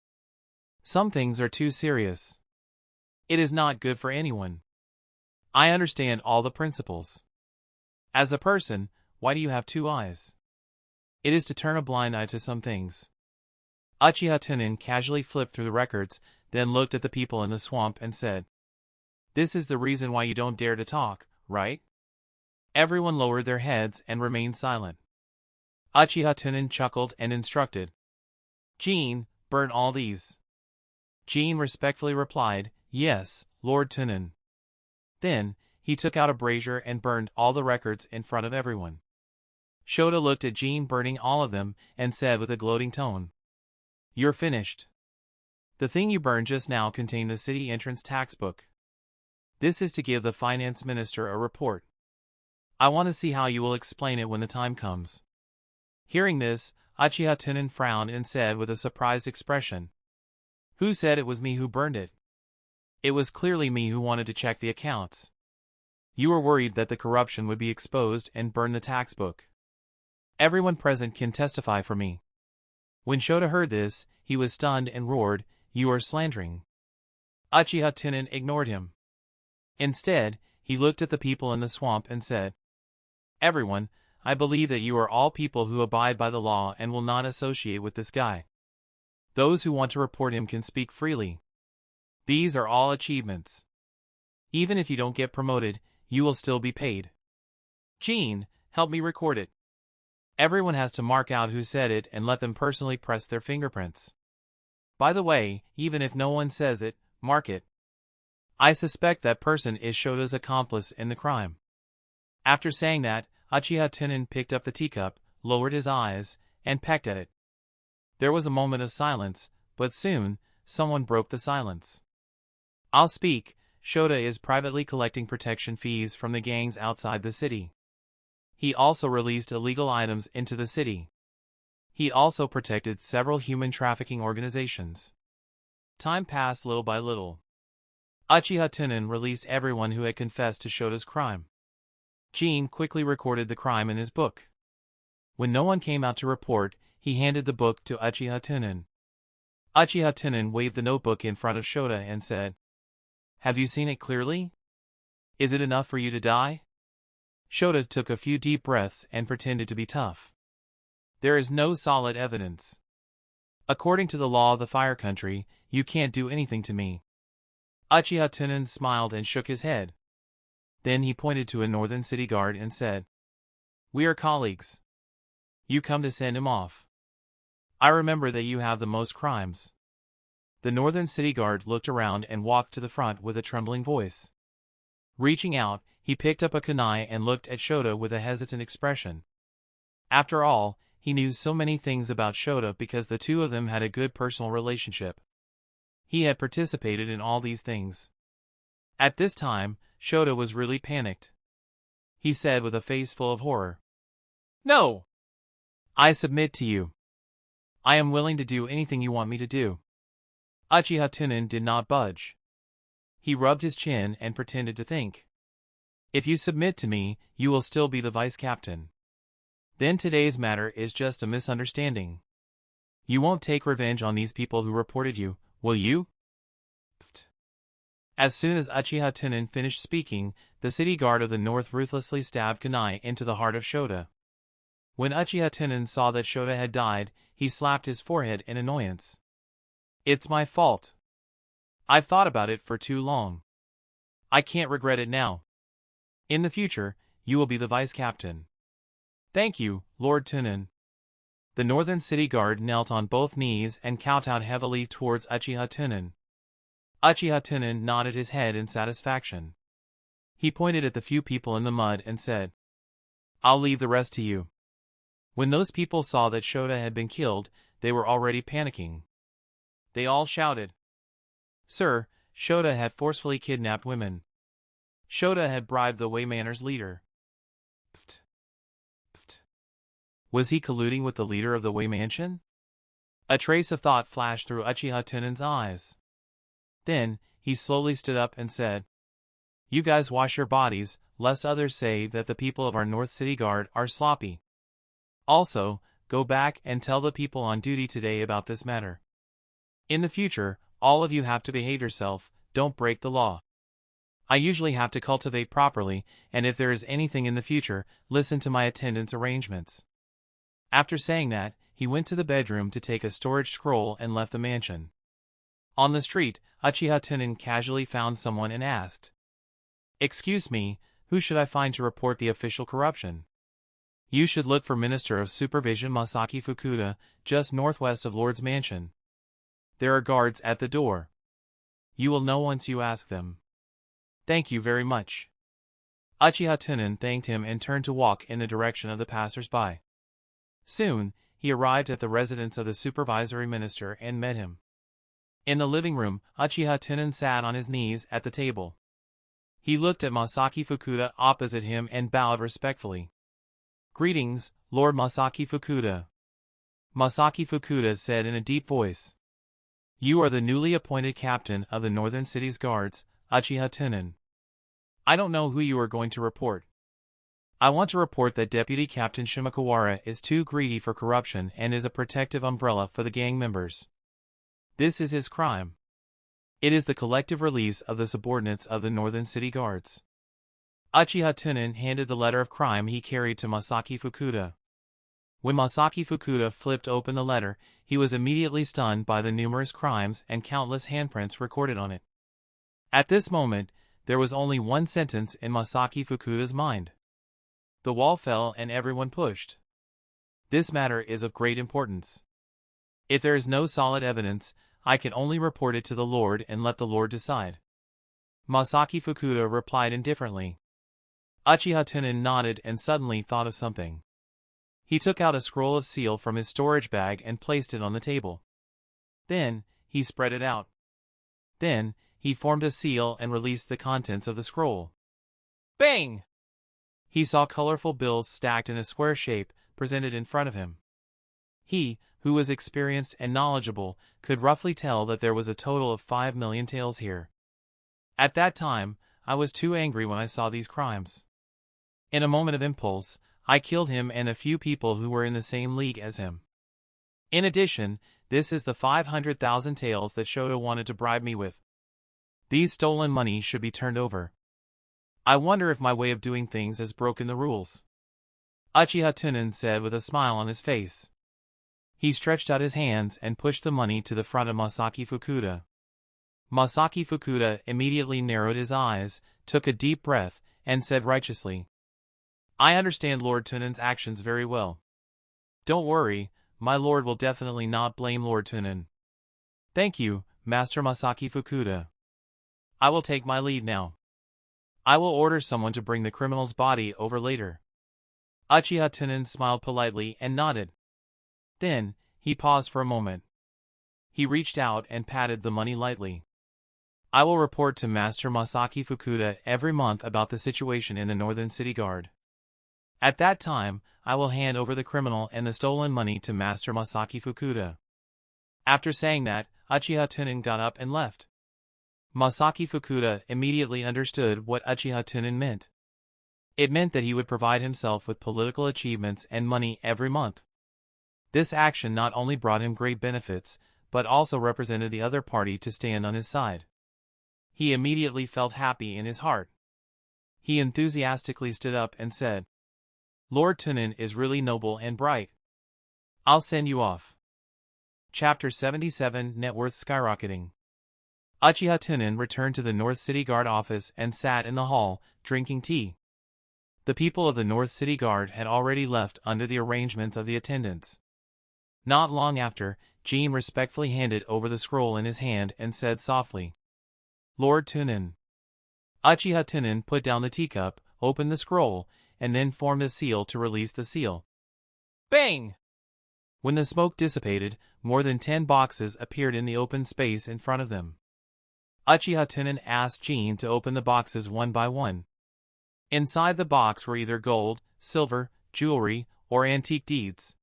Some things are too serious. It is not good for anyone. I understand all the principles. As a person, why do you have two eyes? It is to turn a blind eye to some things. Uchiha Tunan casually flipped through the records, then looked at the people in the swamp and said, This is the reason why you don't dare to talk, right? Everyone lowered their heads and remained silent. Uchiha Tunan chuckled and instructed, Jean, burn all these. Jean respectfully replied, Yes, Lord Tunan. Then, he took out a brazier and burned all the records in front of everyone. Shota looked at Jean burning all of them and said with a gloating tone, You're finished. The thing you burned just now contained the city entrance tax book. This is to give the finance minister a report. I want to see how you will explain it when the time comes. Hearing this, Uchiha Tunan frowned and said with a surprised expression, Who said it was me who burned it? It was clearly me who wanted to check the accounts. You were worried that the corruption would be exposed and burn the tax book. Everyone present can testify for me. When Shota heard this, he was stunned and roared, You are slandering. Uchiha Tunan ignored him. Instead, he looked at the people in the swamp and said, Everyone, I believe that you are all people who abide by the law and will not associate with this guy. Those who want to report him can speak freely. These are all achievements. Even if you don't get promoted, you will still be paid. Jean, help me record it. Everyone has to mark out who said it and let them personally press their fingerprints. By the way, even if no one says it, mark it. I suspect that person is Shota's accomplice in the crime. After saying that, Uchiha Tunan picked up the teacup, lowered his eyes, and pecked at it. There was a moment of silence, but soon, someone broke the silence. I'll speak. Shota is privately collecting protection fees from the gangs outside the city. He also released illegal items into the city. He also protected several human trafficking organizations. Time passed little by little. Uchiha Tunan released everyone who had confessed to Shota's crime. Jean quickly recorded the crime in his book. When no one came out to report, he handed the book to Uchiha Tunan. Uchiha Tunan waved the notebook in front of Shota and said, Have you seen it clearly? Is it enough for you to die? Shota took a few deep breaths and pretended to be tough. There is no solid evidence. According to the law of the Fire Country, you can't do anything to me. Uchiha Tunan smiled and shook his head. Then he pointed to a northern city guard and said, We are colleagues. You come to send him off. I remember that you have the most crimes. The northern city guard looked around and walked to the front with a trembling voice. Reaching out, he picked up a kunai and looked at Shota with a hesitant expression. After all, he knew so many things about Shota because the two of them had a good personal relationship. He had participated in all these things. At this time, Shota was really panicked. He said with a face full of horror, No! I submit to you. I am willing to do anything you want me to do. Uchiha Tunan did not budge. He rubbed his chin and pretended to think. If you submit to me, you will still be the vice captain. Then today's matter is just a misunderstanding. You won't take revenge on these people who reported you, will you? As soon as Uchiha Tunan finished speaking, the city guard of the north ruthlessly stabbed kunai into the heart of Shota. When Uchiha Tunan saw that Shota had died, he slapped his forehead in annoyance. It's my fault. I've thought about it for too long. I can't regret it now. In the future, you will be the vice captain. Thank you, Lord Tunan. The Northern City Guard knelt on both knees and kowtowed heavily towards Uchiha Tunan. Uchiha Tunan nodded his head in satisfaction. He pointed at the few people in the mud and said, I'll leave the rest to you. When those people saw that Shota had been killed, they were already panicking. They all shouted, Sir, Shota had forcefully kidnapped women. Shota had bribed the Waymanner's leader. Was he colluding with the leader of the Wei Mansion? A trace of thought flashed through Uchiha Tunan's eyes. Then, he slowly stood up and said, You guys wash your bodies, lest others say that the people of our North City Guard are sloppy. Also, go back and tell the people on duty today about this matter. In the future, all of you have to behave yourself, don't break the law. I usually have to cultivate properly, and if there is anything in the future, listen to my attendance arrangements. After saying that, he went to the bedroom to take a storage scroll and left the mansion. On the street, Uchiha Tunan casually found someone and asked, Excuse me, who should I find to report the official corruption? You should look for Minister of Supervision Masaki Fukuda, just northwest of Lord's Mansion. There are guards at the door. You will know once you ask them. Thank you very much. Uchiha Tunan thanked him and turned to walk in the direction of the passers-by. Soon, he arrived at the residence of the supervisory minister and met him. In the living room, Uchiha Tunan sat on his knees at the table. He looked at Masaki Fukuda opposite him and bowed respectfully. Greetings, Lord Masaki Fukuda. Masaki Fukuda said in a deep voice. You are the newly appointed captain of the Northern City's Guards, Uchiha Tunan. I don't know who you are going to report. I want to report that Deputy Captain Shimokawara is too greedy for corruption and is a protective umbrella for the gang members. This is his crime. It is the collective release of the subordinates of the Northern City Guards. Uchiha Tunan handed the letter of crime he carried to Masaki Fukuda. When Masaki Fukuda flipped open the letter, he was immediately stunned by the numerous crimes and countless handprints recorded on it. At this moment, there was only one sentence in Masaki Fukuda's mind. The wall fell and everyone pushed. This matter is of great importance. If there is no solid evidence, I can only report it to the Lord and let the Lord decide. Masaki Fukuda replied indifferently. Uchiha Tunan nodded and suddenly thought of something. He took out a scroll of seal from his storage bag and placed it on the table. Then, he spread it out. Then, he formed a seal and released the contents of the scroll. Bang! He saw colorful bills stacked in a square shape, presented in front of him. He, who was experienced and knowledgeable, could roughly tell that there was a total of 5 million taels here. At that time, I was too angry when I saw these crimes. In a moment of impulse, I killed him and a few people who were in the same league as him. In addition, this is the 500,000 taels that Shota wanted to bribe me with. These stolen money should be turned over. I wonder if my way of doing things has broken the rules. Uchiha Tunan said with a smile on his face. He stretched out his hands and pushed the money to the front of Masaki Fukuda. Masaki Fukuda immediately narrowed his eyes, took a deep breath, and said righteously, I understand Lord Tunan's actions very well. Don't worry, my lord will definitely not blame Lord Tunan. Thank you, Master Masaki Fukuda. I will take my leave now. I will order someone to bring the criminal's body over later. Uchiha Tunan smiled politely and nodded. Then, he paused for a moment. He reached out and patted the money lightly. I will report to Master Masaki Fukuda every month about the situation in the Northern City Guard. At that time, I will hand over the criminal and the stolen money to Master Masaki Fukuda. After saying that, Uchiha Tunan got up and left. Masaki Fukuda immediately understood what Uchiha Tunan meant. It meant that he would provide himself with political achievements and money every month. This action not only brought him great benefits, but also represented the other party to stand on his side. He immediately felt happy in his heart. He enthusiastically stood up and said, Lord Tunan is really noble and bright. I'll send you off. Chapter 77 Net Worth Skyrocketing. Uchiha Tunan returned to the North City Guard office and sat in the hall, drinking tea. The people of the North City Guard had already left under the arrangements of the attendants. Not long after, Jean respectfully handed over the scroll in his hand and said softly, "Lord Tunan." Uchiha Tunan put down the teacup, opened the scroll, and then formed a seal to release the seal. Bang! When the smoke dissipated, more than 10 boxes appeared in the open space in front of them. Uchiha Tunan asked Jean to open the boxes one by one. Inside the box were either gold, silver, jewelry, or antique deeds.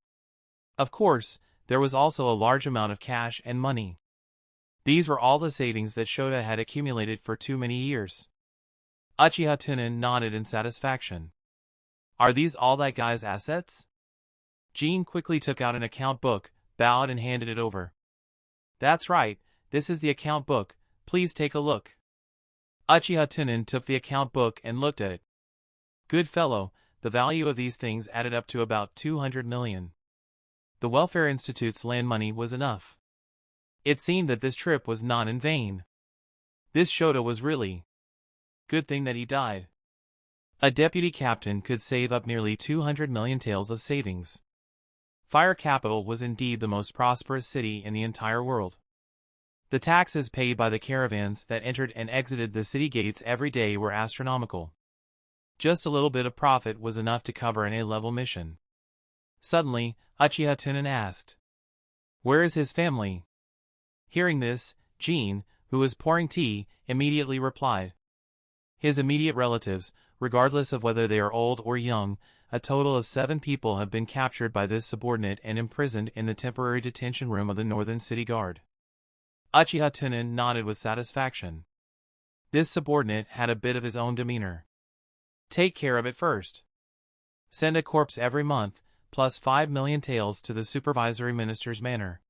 Of course, there was also a large amount of cash and money. These were all the savings that Shota had accumulated for too many years. Uchiha Tunan nodded in satisfaction. "Are these all that guy's assets?" Jean quickly took out an account book, bowed and handed it over. "That's right, this is the account book, please take a look." Uchiha Tunan took the account book and looked at it. Good fellow, the value of these things added up to about 200 million. The Welfare Institute's land money was enough. It seemed that this trip was not in vain. This Shota was really... Good thing that he died. A deputy captain could save up nearly 200 million taels of savings. Fire Capital was indeed the most prosperous city in the entire world. The taxes paid by the caravans that entered and exited the city gates every day were astronomical. Just a little bit of profit was enough to cover an A-level mission. Suddenly, Uchiha Tunan asked, "Where is his family?" Hearing this, Jean, who was pouring tea, immediately replied, "His immediate relatives, regardless of whether they are old or young, a total of 7 people have been captured by this subordinate and imprisoned in the temporary detention room of the Northern City Guard." Uchiha Tunan nodded with satisfaction. This subordinate had a bit of his own demeanor. Take care of it first. Send a corpse every month, plus 5 million taels to the supervisory minister's manor.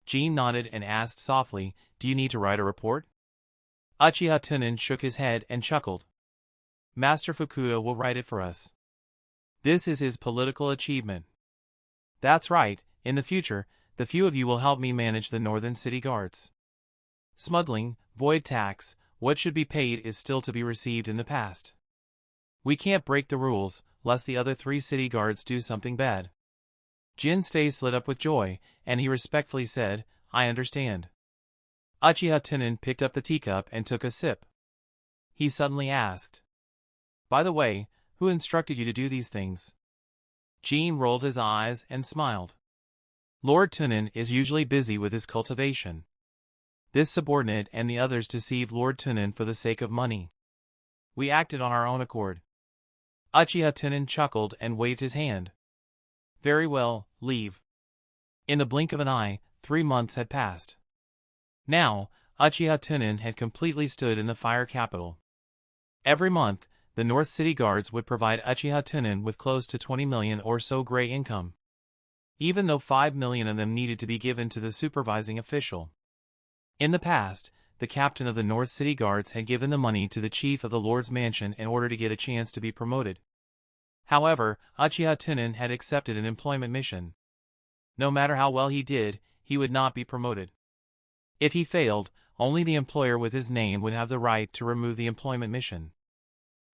Jean nodded and asked softly, "Do you need to write a report?" Uchiha Tunan shook his head and chuckled. "Master Fukuda will write it for us. This is his political achievement." "That's right, in the future, the few of you will help me manage the Northern City Guards. Smuggling, void tax, what should be paid is still to be received in the past. We can't break the rules, lest the other 3 city guards do something bad." Jin's face lit up with joy, and he respectfully said, "I understand." Uchiha Tunan picked up the teacup and took a sip. He suddenly asked, "By the way, who instructed you to do these things?" Jean rolled his eyes and smiled. "Lord Tunan is usually busy with his cultivation. This subordinate and the others deceived Lord Tunan for the sake of money. We acted on our own accord." Uchiha Tunan chuckled and waved his hand. "Very well, leave." In the blink of an eye, 3 months had passed. Now, Uchiha Tunan had completely stood in the Fire Capital. Every month, the North City Guards would provide Uchiha Tunan with close to 20 million or so gray income. Even though 5 million of them needed to be given to the supervising official. In the past, the captain of the North City Guards had given the money to the chief of the Lord's Mansion in order to get a chance to be promoted. However, Uchiha Tunan had accepted an employment mission. No matter how well he did, he would not be promoted. If he failed, only the employer with his name would have the right to remove the employment mission.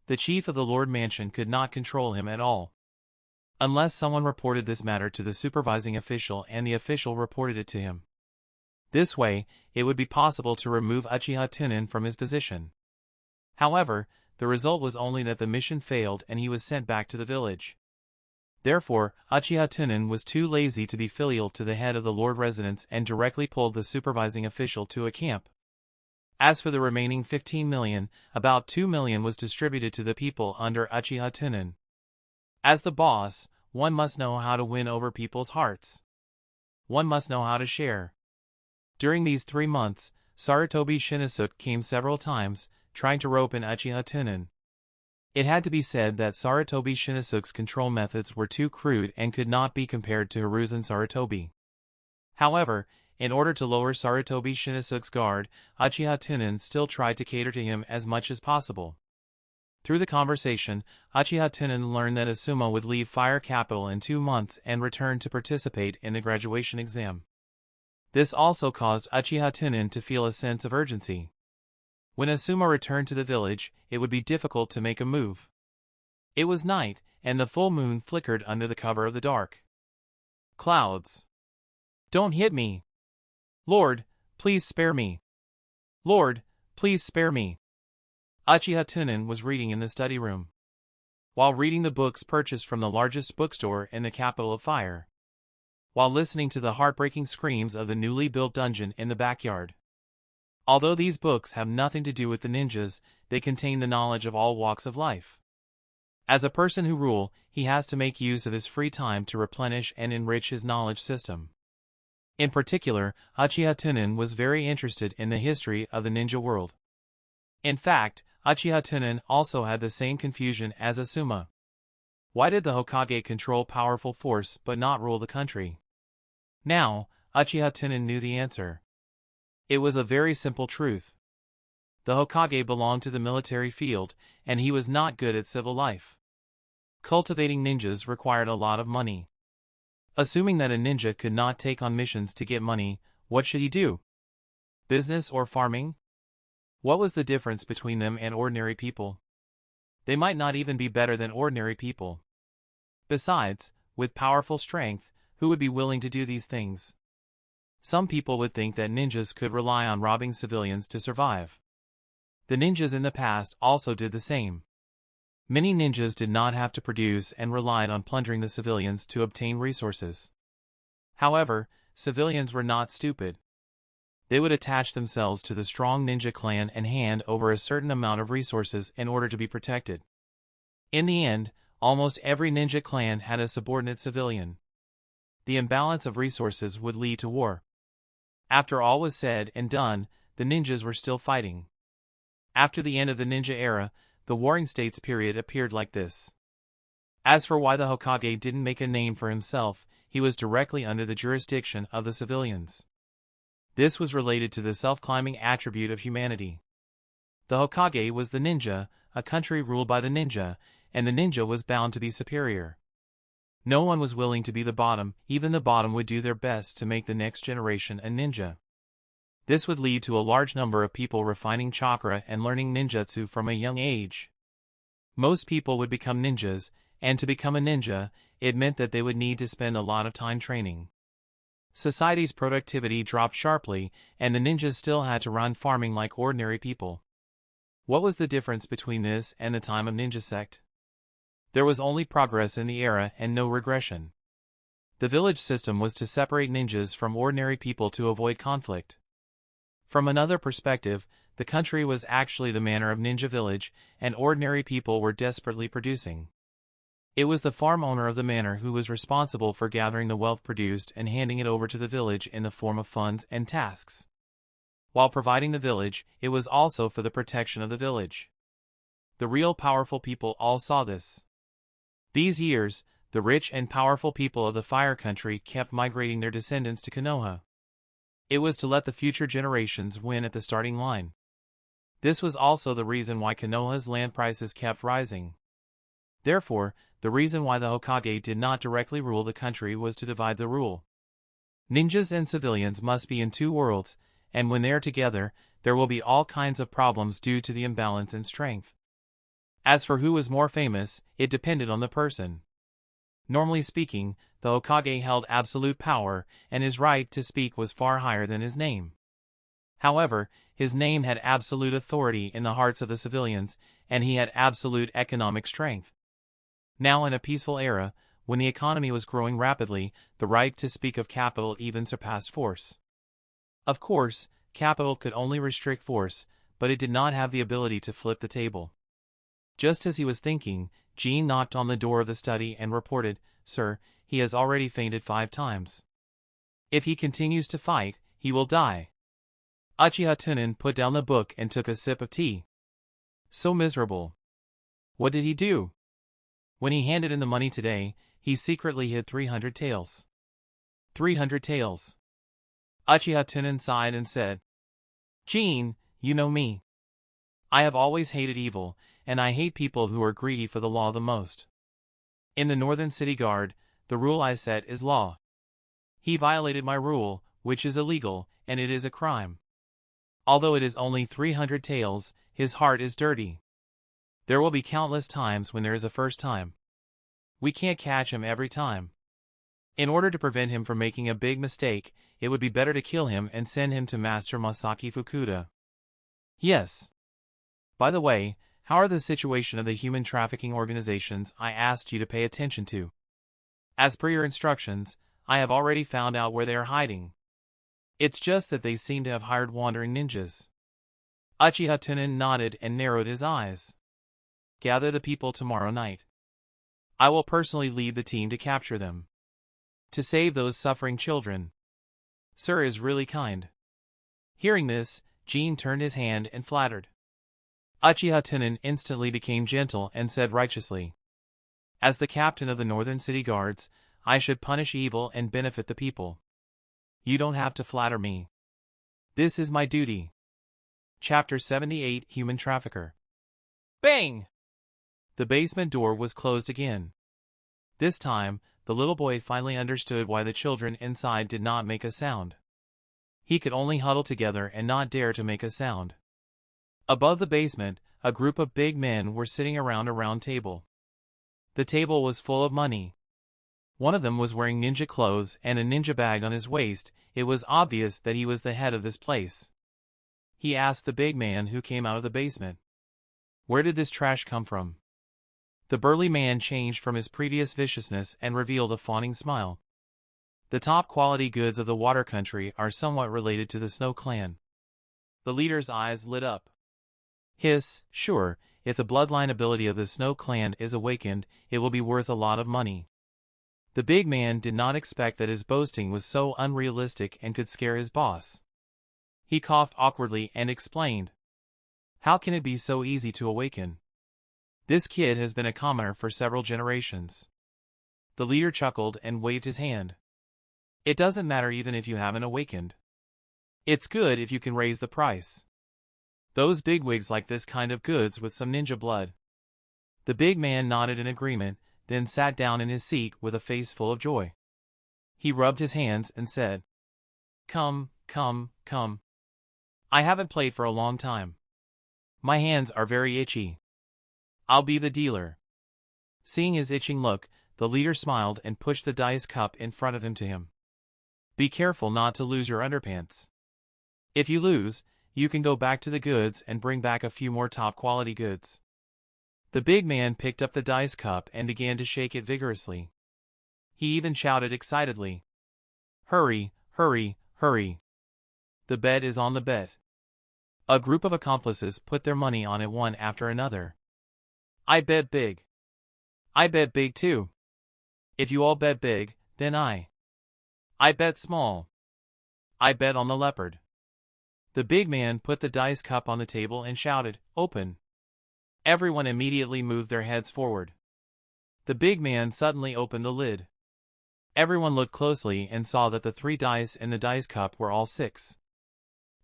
The chief of the Lord Mansion could not control him at all. Unless someone reported this matter to the supervising official and the official reported it to him. This way, it would be possible to remove Uchiha Tunan from his position. However, the result was only that the mission failed and he was sent back to the village. Therefore, Uchiha Tunan was too lazy to be filial to the head of the Lord Residence and directly pulled the supervising official to a camp. As for the remaining 15 million, about 2 million was distributed to the people under Uchiha Tunan. As the boss, one must know how to win over people's hearts. One must know how to share. During these 3 months, Sarutobi Shinnosuke came several times, trying to rope in Uchiha Tunan. It had to be said that Sarutobi Shinnosuke's control methods were too crude and could not be compared to Hiruzen Sarutobi. However, in order to lower Sarutobi Shinnosuke's guard, Uchiha Tunan still tried to cater to him as much as possible. Through the conversation, Uchiha Tunan learned that Asuma would leave Fire Capital in 2 months and return to participate in the graduation exam. This also caused Uchiha Tunan to feel a sense of urgency. When Asuma returned to the village, it would be difficult to make a move. It was night, and the full moon flickered under the cover of the dark clouds. "Don't hit me! Lord, please spare me! Lord, please spare me!" Uchiha Tunan was reading in the study room, while reading the books purchased from the largest bookstore in the capital of fire, while listening to the heartbreaking screams of the newly built dungeon in the backyard. Although these books have nothing to do with the ninjas, they contain the knowledge of all walks of life. As a person who rules, he has to make use of his free time to replenish and enrich his knowledge system. In particular, Uchiha Tunan was very interested in the history of the ninja world. In fact, Uchiha Tunan also had the same confusion as Asuma. Why did the Hokage control powerful force but not rule the country? Now, Uchiha Tunan knew the answer. It was a very simple truth. The Hokage belonged to the military field, and he was not good at civil life. Cultivating ninjas required a lot of money. Assuming that a ninja could not take on missions to get money, what should he do? Business or farming? What was the difference between them and ordinary people? They might not even be better than ordinary people. Besides, with powerful strength, who would be willing to do these things? Some people would think that ninjas could rely on robbing civilians to survive. The ninjas in the past also did the same. Many ninjas did not have to produce and relied on plundering the civilians to obtain resources. However, civilians were not stupid. They would attach themselves to the strong ninja clan and hand over a certain amount of resources in order to be protected. In the end, almost every ninja clan had a subordinate civilian. The imbalance of resources would lead to war. After all was said and done, the ninjas were still fighting. After the end of the ninja era, the Warring States period appeared like this. As for why the Hokage didn't make a name for himself, he was directly under the jurisdiction of the civilians. This was related to the self-climbing attribute of humanity. The Hokage was the ninja, a country ruled by the ninja, and the ninja was bound to be superior. No one was willing to be the bottom, even the bottom would do their best to make the next generation a ninja. This would lead to a large number of people refining chakra and learning ninjutsu from a young age. Most people would become ninjas, and to become a ninja, it meant that they would need to spend a lot of time training. Society's productivity dropped sharply, and the ninjas still had to run farming like ordinary people. What was the difference between this and the time of ninja sect? There was only progress in the era and no regression. The village system was to separate ninjas from ordinary people to avoid conflict. From another perspective, the country was actually the manner of ninja village, and ordinary people were desperately producing. It was the farm owner of the manor who was responsible for gathering the wealth produced and handing it over to the village in the form of funds and tasks. While providing the village, it was also for the protection of the village. The real powerful people all saw this. These years, the rich and powerful people of the Fire Country kept migrating their descendants to Konoha. It was to let the future generations win at the starting line. This was also the reason why Konoha's land prices kept rising. Therefore, the reason why the Hokage did not directly rule the country was to divide the rule. Ninjas and civilians must be in two worlds, and when they are together, there will be all kinds of problems due to the imbalance in strength. As for who was more famous, it depended on the person. Normally speaking, the Hokage held absolute power, and his right to speak was far higher than his name. However, his name had absolute authority in the hearts of the civilians, and he had absolute economic strength. Now in a peaceful era, when the economy was growing rapidly, the right to speak of capital even surpassed force. Of course, capital could only restrict force, but it did not have the ability to flip the table. Just as he was thinking, Jean knocked on the door of the study and reported, "Sir, he has already fainted 5 times. If he continues to fight, he will die." Uchiha Tunan put down the book and took a sip of tea. So miserable. What did he do? When he handed in the money today, he secretly hid 300 taels. 300 taels. Uchiha Tunan sighed and said, "Jean, you know me. I have always hated evil, and I hate people who are greedy for the law the most. In the Northern City Guard, the rule I set is law. He violated my rule, which is illegal, and it is a crime. Although it is only 300 taels, his heart is dirty. There will be countless times when there is a first time. We can't catch him every time. In order to prevent him from making a big mistake, it would be better to kill him and send him to Master Masaki Fukuda. Yes. By the way, how are the situation of the human trafficking organizations I asked you to pay attention to? As per your instructions, I have already found out where they are hiding. It's just that they seem to have hired wandering ninjas. Uchiha Tunan nodded and narrowed his eyes. Gather the people tomorrow night. I will personally lead the team to capture them. To save those suffering children. Sir is really kind. Hearing this, Jean turned his hand and flattered. Uchiha Tunan instantly became gentle and said righteously. As the captain of the Northern City Guards, I should punish evil and benefit the people. You don't have to flatter me. This is my duty. Chapter 78 Human Trafficker. Bang! The basement door was closed again. This time, the little boy finally understood why the children inside did not make a sound. He could only huddle together and not dare to make a sound. Above the basement, a group of big men were sitting around a round table. The table was full of money. One of them was wearing ninja clothes and a ninja bag on his waist. It was obvious that he was the head of this place. He asked the big man who came out of the basement, "Where did this trash come from?" The burly man changed from his previous viciousness and revealed a fawning smile. The top quality goods of the water country are somewhat related to the Snow Clan. The leader's eyes lit up. Hiss, sure, if the bloodline ability of the Snow Clan is awakened, it will be worth a lot of money. The big man did not expect that his boasting was so unrealistic and could scare his boss. He coughed awkwardly and explained. How can it be so easy to awaken? This kid has been a commoner for several generations. The leader chuckled and waved his hand. It doesn't matter even if you haven't awakened. It's good if you can raise the price. Those bigwigs like this kind of goods with some ninja blood. The big man nodded in agreement, then sat down in his seat with a face full of joy. He rubbed his hands and said, Come, come, come. I haven't played for a long time. My hands are very itchy. I'll be the dealer. Seeing his itching look, the leader smiled and pushed the dice cup in front of him to him. Be careful not to lose your underpants. If you lose, you can go back to the goods and bring back a few more top quality goods. The big man picked up the dice cup and began to shake it vigorously. He even shouted excitedly. Hurry, hurry, hurry. The bet is on the bet. A group of accomplices put their money on it one after another. I bet big. I bet big too. If you all bet big, then I bet small. I bet on the leopard. The big man put the dice cup on the table and shouted, Open. Everyone immediately moved their heads forward. The big man suddenly opened the lid. Everyone looked closely and saw that the 3 dice in the dice cup were all 6.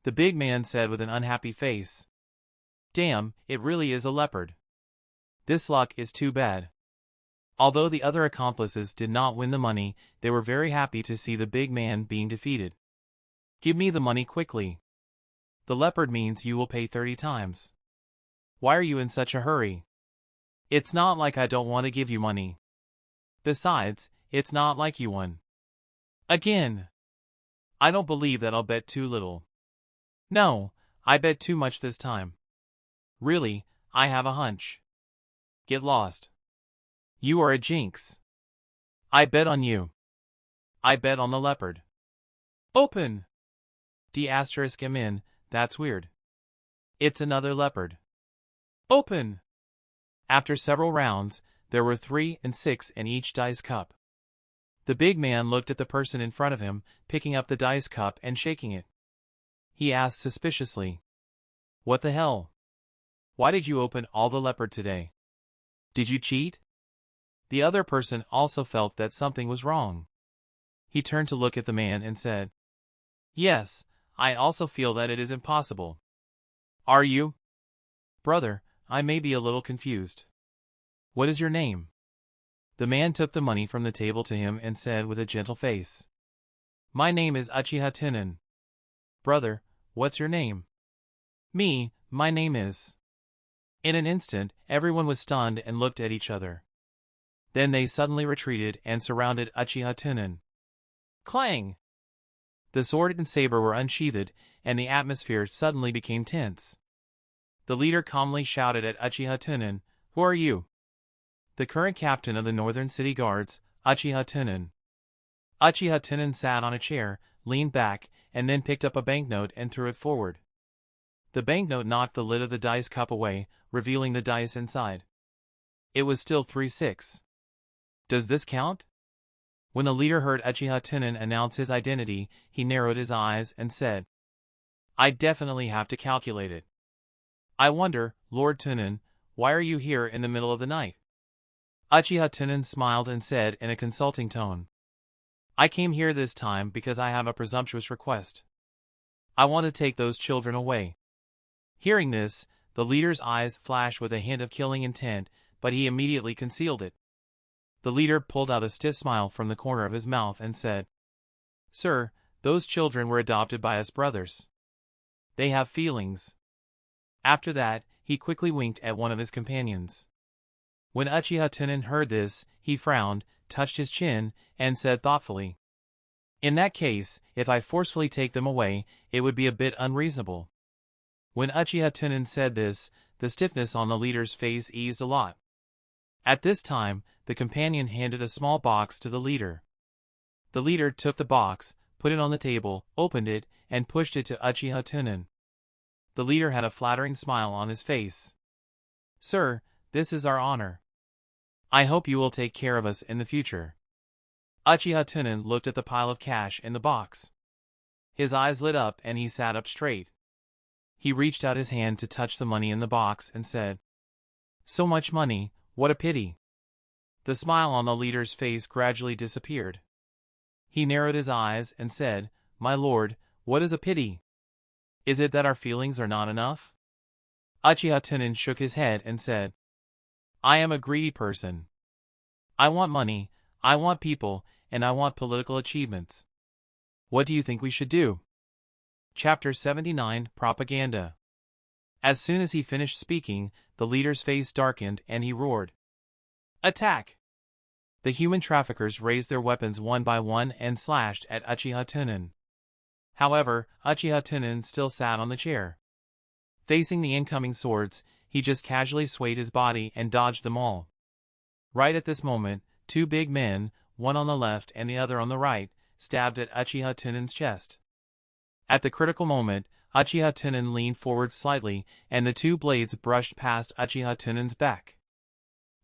The big man said with an unhappy face, Damn, it really is a leopard. This luck is too bad. Although the other accomplices did not win the money, they were very happy to see the big man being defeated. Give me the money quickly. The leopard means you will pay 30 times. Why are you in such a hurry? It's not like I don't want to give you money. Besides, it's not like you won. Again. I don't believe that I'll bet too little. No, I bet too much this time. Really, I have a hunch. Get lost. You are a jinx. I bet on you. I bet on the leopard. Open! D*M, that's weird. It's another leopard. Open! After several rounds, there were 3 and 6 in each dice cup. The big man looked at the person in front of him, picking up the dice cup and shaking it. He asked suspiciously, What the hell? Why did you open all the leopard today? Did you cheat? The other person also felt that something was wrong. He turned to look at the man and said, Yes, I also feel that it is impossible. Are you? Brother, I may be a little confused. What is your name? The man took the money from the table to him and said with a gentle face, My name is Uchiha Tunan. Brother, what's your name? My name is. In an instant, everyone was stunned and looked at each other. Then they suddenly retreated and surrounded Uchiha Tunan. Clang! The sword and saber were unsheathed, and the atmosphere suddenly became tense. The leader calmly shouted at Uchiha Tunan, "Who are you?" "The current captain of the Northern City Guards, Uchiha Tunan." Uchiha Tunan sat on a chair, leaned back, and then picked up a banknote and threw it forward. The banknote knocked the lid of the dice cup away, revealing the dice inside. It was still 3-6. Does this count? When the leader heard Uchiha Tunan announce his identity, he narrowed his eyes and said, "I definitely have to calculate it. I wonder, Lord Tunan, why are you here in the middle of the night?" Uchiha Tunan smiled and said in a consulting tone, "I came here this time because I have a presumptuous request. I want to take those children away." Hearing this, the leader's eyes flashed with a hint of killing intent, but he immediately concealed it. The leader pulled out a stiff smile from the corner of his mouth and said, "Sir, those children were adopted by us brothers. They have feelings." After that, he quickly winked at one of his companions. When Uchiha Tunan heard this, he frowned, touched his chin, and said thoughtfully, "In that case, if I forcefully take them away, it would be a bit unreasonable." When Uchiha Tunan said this, the stiffness on the leader's face eased a lot. At this time, the companion handed a small box to the leader. The leader took the box, put it on the table, opened it, and pushed it to Uchiha Tunan. The leader had a flattering smile on his face. "Sir, this is our honor. I hope you will take care of us in the future." Uchiha Tunan looked at the pile of cash in the box. His eyes lit up and he sat up straight. He reached out his hand to touch the money in the box and said, "So much money, what a pity." The smile on the leader's face gradually disappeared. He narrowed his eyes and said, "My lord, what is a pity? Is it that our feelings are not enough?" Uchiha Tunan shook his head and said, "I am a greedy person. I want money, I want people, and I want political achievements. What do you think we should do?" Chapter 79, Propaganda. As soon as he finished speaking, the leader's face darkened and he roared, "Attack!" The human traffickers raised their weapons one by one and slashed at Uchiha Tunan. However, Uchiha Tunan still sat on the chair. Facing the incoming swords, he just casually swayed his body and dodged them all. Right at this moment, two big men, one on the left and the other on the right, stabbed at Uchiha Tunan's chest. At the critical moment, Uchiha Tunan leaned forward slightly, and the two blades brushed past Uchiha Tunan's back.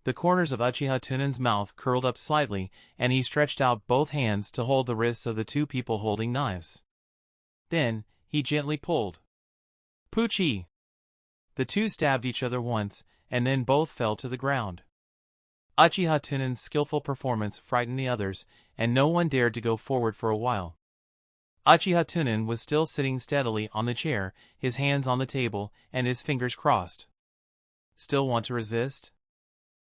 The corners of Uchiha Tunan's mouth curled up slightly, and he stretched out both hands to hold the wrists of the two people holding knives. Then, he gently pulled. Poochie! The two stabbed each other once, and then both fell to the ground. Uchiha Tunan's skillful performance frightened the others, and no one dared to go forward for a while. Uchiha Tunan was still sitting steadily on the chair, his hands on the table, and his fingers crossed. Still want to resist?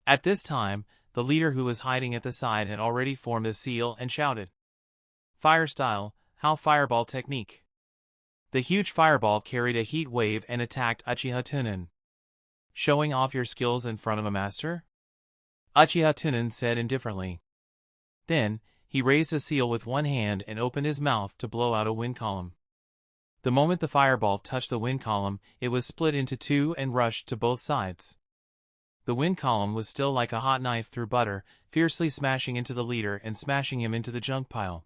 At this time, the leader who was hiding at the side had already formed a seal and shouted, "Fire style, how fireball technique." The huge fireball carried a heat wave and attacked Uchiha Tunan. "Showing off your skills in front of a master?" Uchiha Tunan said indifferently. Then, he raised a seal with one hand and opened his mouth to blow out a wind column. The moment the fireball touched the wind column, it was split into two and rushed to both sides. The wind column was still like a hot knife through butter, fiercely smashing into the leader and smashing him into the junk pile.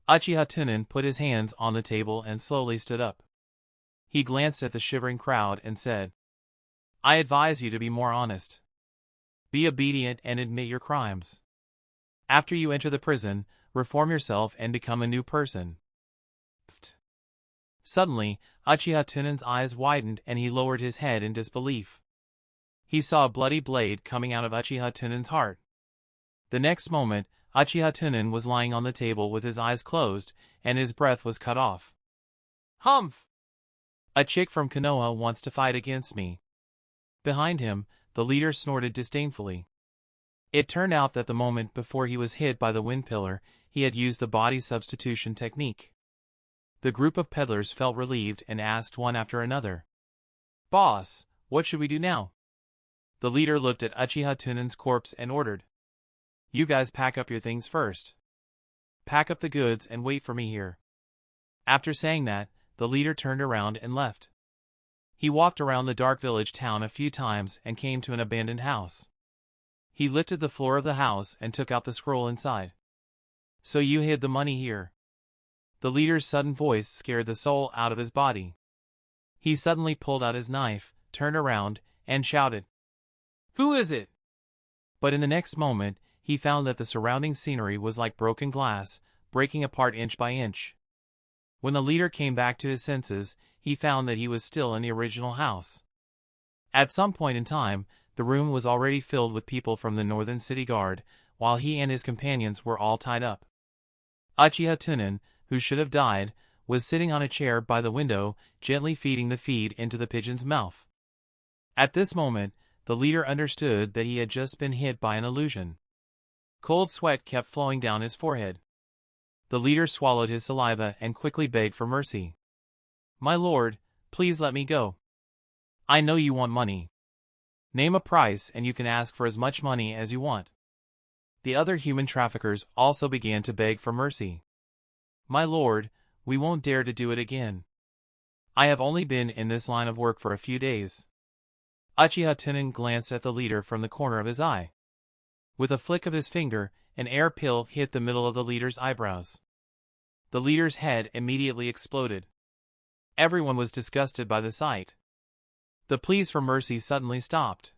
Uchiha Tunan put his hands on the table and slowly stood up. He glanced at the shivering crowd and said, "I advise you to be more honest. Be obedient and admit your crimes. After you enter the prison, reform yourself and become a new person." Suddenly, Uchiha Tunan's eyes widened and he lowered his head in disbelief. He saw a bloody blade coming out of Uchiha Tunan's heart. The next moment, Uchiha Tunan was lying on the table with his eyes closed, and his breath was cut off. "Humph! A chick from Konoha wants to fight against me." Behind him, the leader snorted disdainfully. It turned out that the moment before he was hit by the wind pillar, he had used the body substitution technique. The group of peddlers felt relieved and asked one after another, "Boss, what should we do now?" The leader looked at Uchiha Tunan's corpse and ordered, "You guys pack up your things first. Pack up the goods and wait for me here." After saying that, the leader turned around and left. He walked around the dark village town a few times and came to an abandoned house. He lifted the floor of the house and took out the scroll inside. "So you hid the money here?" The leader's sudden voice scared the soul out of his body. He suddenly pulled out his knife, turned around, and shouted, "Who is it?" But in the next moment, he found that the surrounding scenery was like broken glass, breaking apart inch by inch. When the leader came back to his senses, he found that he was still in the original house. At some point in time, the room was already filled with people from the Northern City Guard, while he and his companions were all tied up. Uchiha Tunan, who should have died, was sitting on a chair by the window, gently feeding the feed into the pigeon's mouth. At this moment, the leader understood that he had just been hit by an illusion. Cold sweat kept flowing down his forehead. The leader swallowed his saliva and quickly begged for mercy. "My lord, please let me go. I know you want money. Name a price and you can ask for as much money as you want." The other human traffickers also began to beg for mercy. "My lord, we won't dare to do it again. I have only been in this line of work for a few days." Uchiha Tunan glanced at the leader from the corner of his eye. With a flick of his finger, an air pill hit the middle of the leader's eyebrows. The leader's head immediately exploded. Everyone was disgusted by the sight. The pleas for mercy suddenly stopped.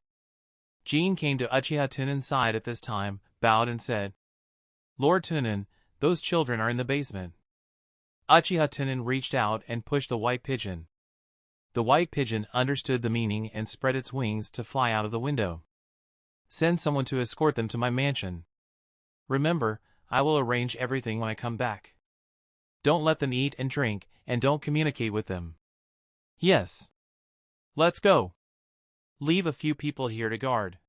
Jean came to Uchiha Tunan's side at this time, bowed and said, "Lord Tunan, those children are in the basement." Uchiha Tunan reached out and pushed the white pigeon. The white pigeon understood the meaning and spread its wings to fly out of the window. "Send someone to escort them to my mansion. Remember, I will arrange everything when I come back. Don't let them eat and drink, and don't communicate with them." "Yes. Let's go. Leave a few people here to guard.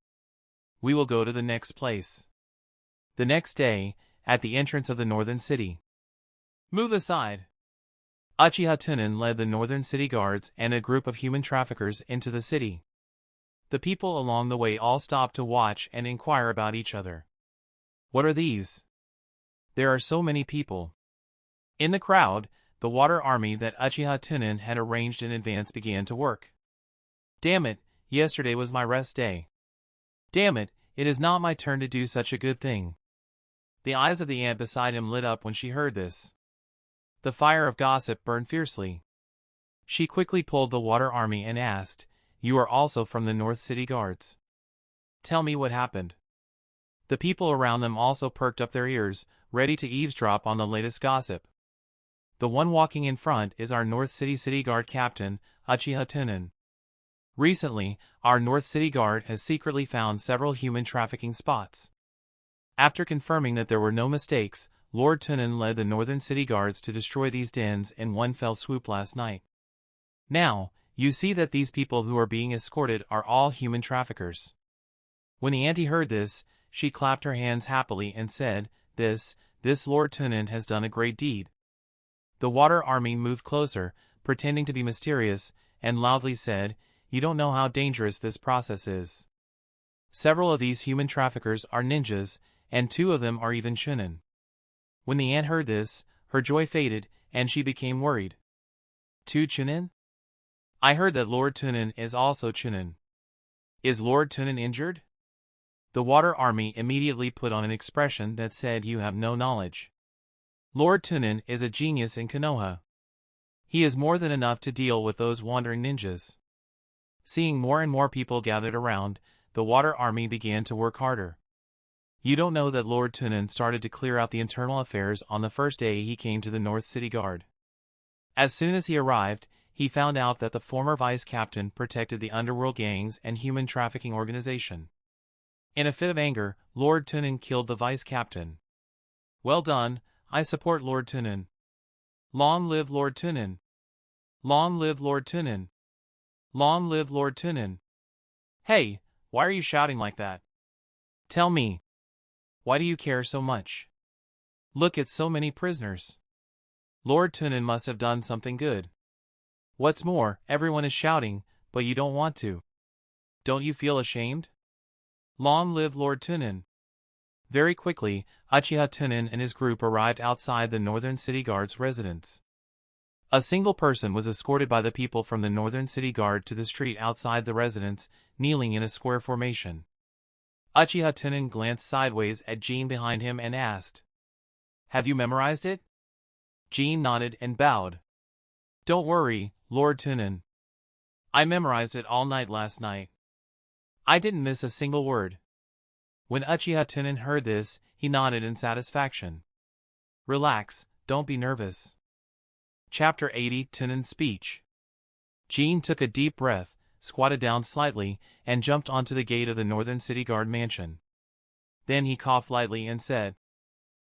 We will go to the next place." The next day, at the entrance of the northern city. "Move aside." Uchiha Tunan led the northern city guards and a group of human traffickers into the city. The people along the way all stopped to watch and inquire about each other. "What are these? There are so many people." In the crowd, the water army that Uchiha Tunan had arranged in advance began to work. "Damn it, yesterday was my rest day. Damn it, it is not my turn to do such a good thing." The eyes of the ant beside him lit up when she heard this. The fire of gossip burned fiercely. She quickly pulled the water army and asked, "You are also from the North City Guards. Tell me what happened." The people around them also perked up their ears, ready to eavesdrop on the latest gossip. "The one walking in front is our North City Guard captain, Uchiha Tunan. Recently, our North City Guard has secretly found several human trafficking spots. After confirming that there were no mistakes, Lord Tunan led the Northern City Guards to destroy these dens in one fell swoop last night. Now, you see that these people who are being escorted are all human traffickers." When the auntie heard this, she clapped her hands happily and said, This Lord Tunan has done a great deed." The water army moved closer, pretending to be mysterious, and loudly said, "You don't know how dangerous this process is. Several of these human traffickers are ninjas, and 2 of them are even Chunin." When the ant heard this, her joy faded, and she became worried. "2 Chunin? I heard that Lord Tunan is also Chunin. Is Lord Tunan injured?" The water army immediately put on an expression that said, "You have no knowledge. Lord Tunan is a genius in Konoha. He is more than enough to deal with those wandering ninjas." Seeing more and more people gathered around, the water army began to work harder. You don't know that Lord Tunan started to clear out the internal affairs on the first day he came to the North City Guard. As soon as he arrived, he found out that the former vice captain protected the underworld gangs and human trafficking organization. In a fit of anger, Lord Tunan killed the vice captain. "Well done, I support Lord Tunan. Long live Lord Tunan! Long live Lord Tunan! Long live Lord Tunan!" "Hey, why are you shouting like that? Tell me. Why do you care so much?" Look at so many prisoners. Lord Tunan must have done something good. What's more, everyone is shouting, but you don't want to. Don't you feel ashamed? Long live Lord Tunan. Very quickly, Uchiha Tunan and his group arrived outside the Northern City Guard's residence. A single person was escorted by the people from the Northern City Guard to the street outside the residence, kneeling in a square formation. Uchiha Tunan glanced sideways at Jean behind him and asked, "Have you memorized it?" Jean nodded and bowed. "Don't worry, Lord Tunan. I memorized it all night last night. I didn't miss a single word." When Uchiha Tunan heard this, he nodded in satisfaction. "Relax, don't be nervous." Chapter 80 Tunan's Speech. Jean took a deep breath, squatted down slightly, and jumped onto the gate of the Northern City Guard mansion. Then he coughed lightly and said,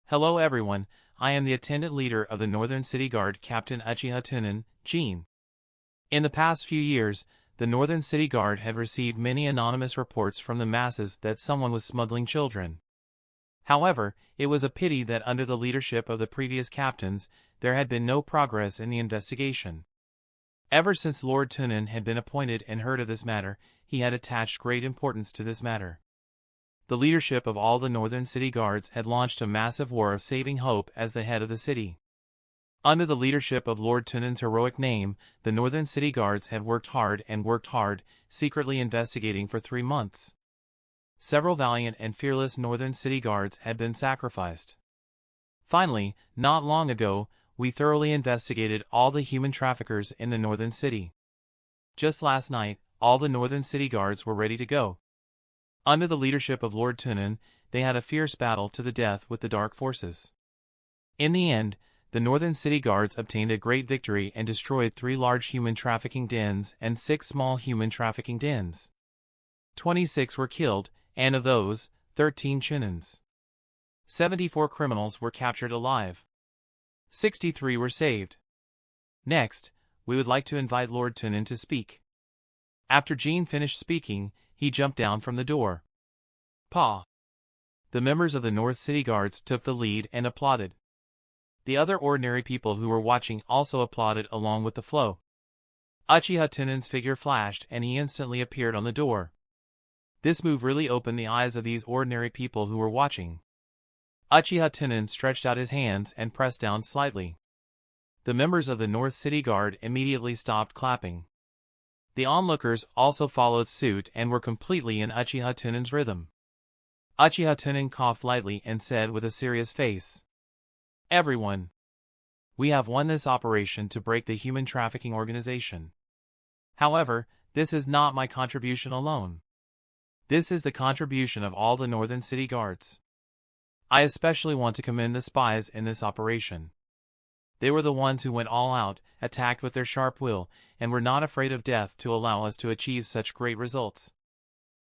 "Hello everyone, I am the attendant leader of the Northern City Guard, Captain Uchiha Tunan, Jean." In the past few years, the Northern City Guard had received many anonymous reports from the masses that someone was smuggling children. However, it was a pity that under the leadership of the previous captains, there had been no progress in the investigation. Ever since Lord Tunan had been appointed and heard of this matter, he had attached great importance to this matter. The leadership of all the Northern City Guards had launched a massive war of saving hope as the head of the city. Under the leadership of Lord Tunan's heroic name, the Northern City Guards had worked hard, secretly investigating for 3 months. Several valiant and fearless Northern City Guards had been sacrificed. Finally, not long ago, we thoroughly investigated all the human traffickers in the Northern City. Just last night, all the Northern City Guards were ready to go. Under the leadership of Lord Tunan, they had a fierce battle to the death with the dark forces. In the end, the Northern City Guards obtained a great victory and destroyed 3 large human trafficking dens and 6 small human trafficking dens. 26 were killed, and of those, 13 Tunans. 74 criminals were captured alive. 63 were saved. Next, we would like to invite Lord Tunan to speak. After Jean finished speaking, he jumped down from the door. "Pa!" The members of the North City Guards took the lead and applauded. The other ordinary people who were watching also applauded along with the flow. Uchiha Tunan's figure flashed and he instantly appeared on the door. This move really opened the eyes of these ordinary people who were watching. Uchiha Tunan stretched out his hands and pressed down slightly. The members of the North City Guard immediately stopped clapping. The onlookers also followed suit and were completely in Uchiha Tunan's rhythm. Uchiha Tunan coughed lightly and said with a serious face, "Everyone, we have won this operation to break the human trafficking organization. However, this is not my contribution alone. This is the contribution of all the Northern City Guards. I especially want to commend the spies in this operation. They were the ones who went all out, attacked with their sharp will, and were not afraid of death to allow us to achieve such great results.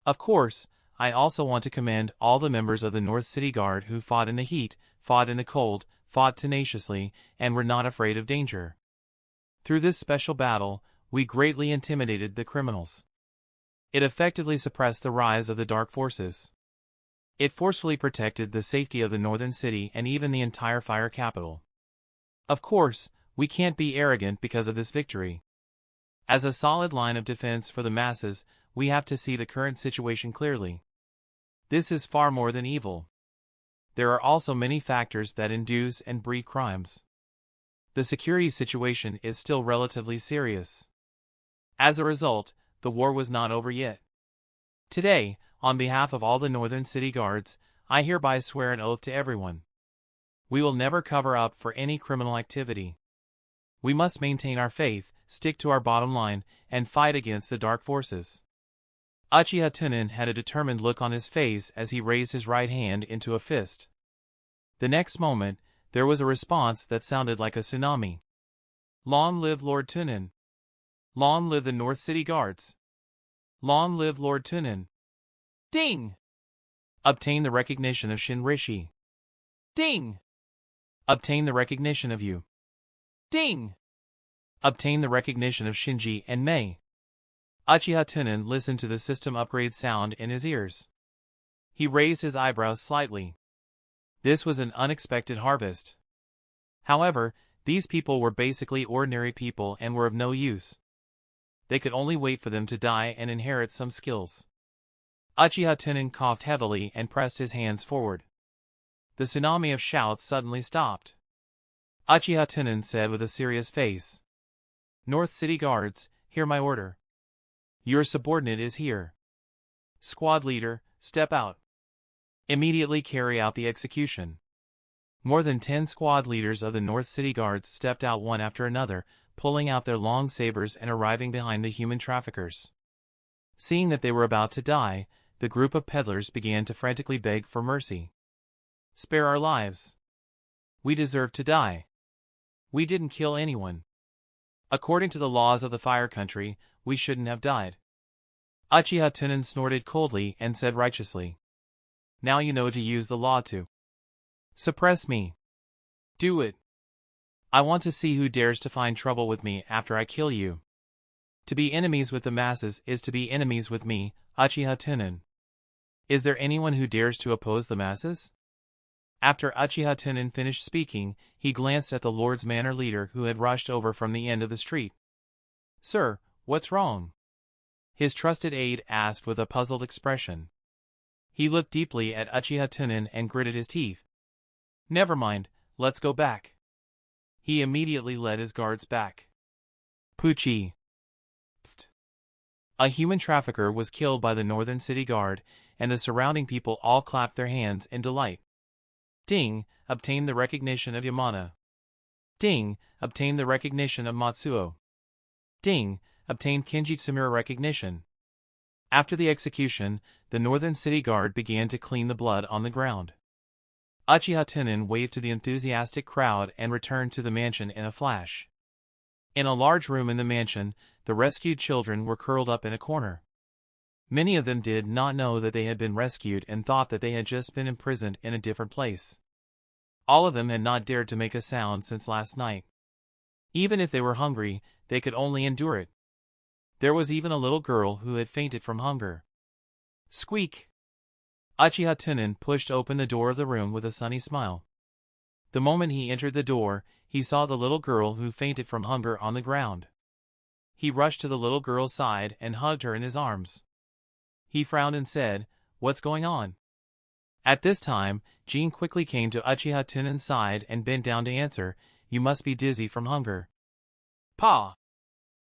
Of course, I also want to commend all the members of the North City Guard who fought in the heat, fought in the cold, fought tenaciously, and were not afraid of danger. Through this special battle, we greatly intimidated the criminals. It effectively suppressed the rise of the dark forces. It forcefully protected the safety of the Northern City and even the entire Fire Capital. Of course, we can't be arrogant because of this victory. As a solid line of defense for the masses, we have to see the current situation clearly. This is far more than evil. There are also many factors that induce and breed crimes. The security situation is still relatively serious. As a result, the war was not over yet. Today, on behalf of all the Northern City Guards, I hereby swear an oath to everyone. We will never cover up for any criminal activity. We must maintain our faith, stick to our bottom line, and fight against the dark forces. Uchiha Tunan had a determined look on his face as he raised his right hand into a fist. The next moment, there was a response that sounded like a tsunami. Long live Lord Tunan! Long live the North City Guards! Long live Lord Tunan! Ding! Obtain the recognition of Shin Rishi. Ding! Obtain the recognition of you. Ding! Obtain the recognition of Shinji and Mei. Uchiha Tunan listened to the system upgrade sound in his ears. He raised his eyebrows slightly. This was an unexpected harvest. However, these people were basically ordinary people and were of no use. They could only wait for them to die and inherit some skills. Uchiha Tunan coughed heavily and pressed his hands forward. The tsunami of shouts suddenly stopped. Uchiha Tunan said with a serious face, "North City Guards, hear my order. Your subordinate is here. Squad leader, step out. Immediately carry out the execution." More than 10 squad leaders of the North City Guards stepped out one after another, pulling out their long sabers and arriving behind the human traffickers. Seeing that they were about to die, the group of peddlers began to frantically beg for mercy. "Spare our lives. We deserve to die. We didn't kill anyone. According to the laws of the Fire Country, we shouldn't have died." Uchiha Tunan snorted coldly and said righteously, "Now you know to use the law to suppress me. Do it. I want to see who dares to find trouble with me after I kill you. To be enemies with the masses is to be enemies with me, Uchiha Tunan. Is there anyone who dares to oppose the masses?" After Uchiha Tunan finished speaking, he glanced at the Lord's Manor leader who had rushed over from the end of the street. "Sir, what's wrong?" his trusted aide asked with a puzzled expression. He looked deeply at Uchiha Tunan and gritted his teeth. "Never mind, let's go back." He immediately led his guards back. Pucci. A human trafficker was killed by the Northern City Guard, and the surrounding people all clapped their hands in delight. Ding, obtained the recognition of Yamana. Ding, obtained the recognition of Matsuo. Ding, obtained Kenji Tsamura recognition. After the execution, the Northern City Guard began to clean the blood on the ground. Uchiha Tunan waved to the enthusiastic crowd and returned to the mansion in a flash. In a large room in the mansion, the rescued children were curled up in a corner. Many of them did not know that they had been rescued and thought that they had just been imprisoned in a different place. All of them had not dared to make a sound since last night. Even if they were hungry, they could only endure it. There was even a little girl who had fainted from hunger. Squeak! Uchiha Tunan pushed open the door of the room with a sunny smile. The moment he entered the door, he saw the little girl who fainted from hunger on the ground. He rushed to the little girl's side and hugged her in his arms. He frowned and said, "What's going on?" At this time, Jean quickly came to Uchiha Tunan's side and bent down to answer, "You must be dizzy from hunger." "Pa!"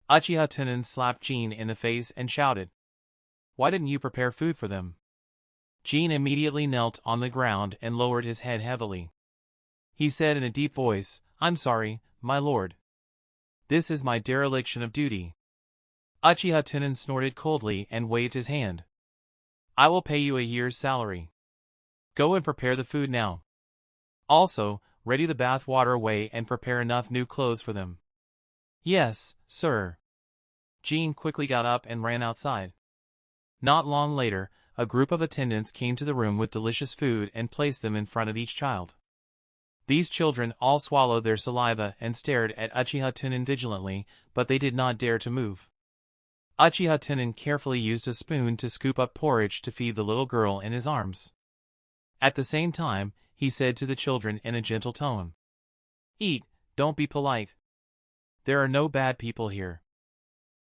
Uchiha Tunan slapped Jean in the face and shouted, "Why didn't you prepare food for them?" Jean immediately knelt on the ground and lowered his head heavily. He said in a deep voice, "I'm sorry, my lord. This is my dereliction of duty." Uchiha Tunan snorted coldly and waved his hand. "I will pay you a year's salary. Go and prepare the food now. Also, ready the bath water away and prepare enough new clothes for them." "Yes, sir." Jean quickly got up and ran outside. Not long later, a group of attendants came to the room with delicious food and placed them in front of each child. These children all swallowed their saliva and stared at Uchiha Tunan vigilantly, but they did not dare to move. Uchiha Tunan carefully used a spoon to scoop up porridge to feed the little girl in his arms. At the same time, he said to the children in a gentle tone, "Eat, don't be polite. There are no bad people here.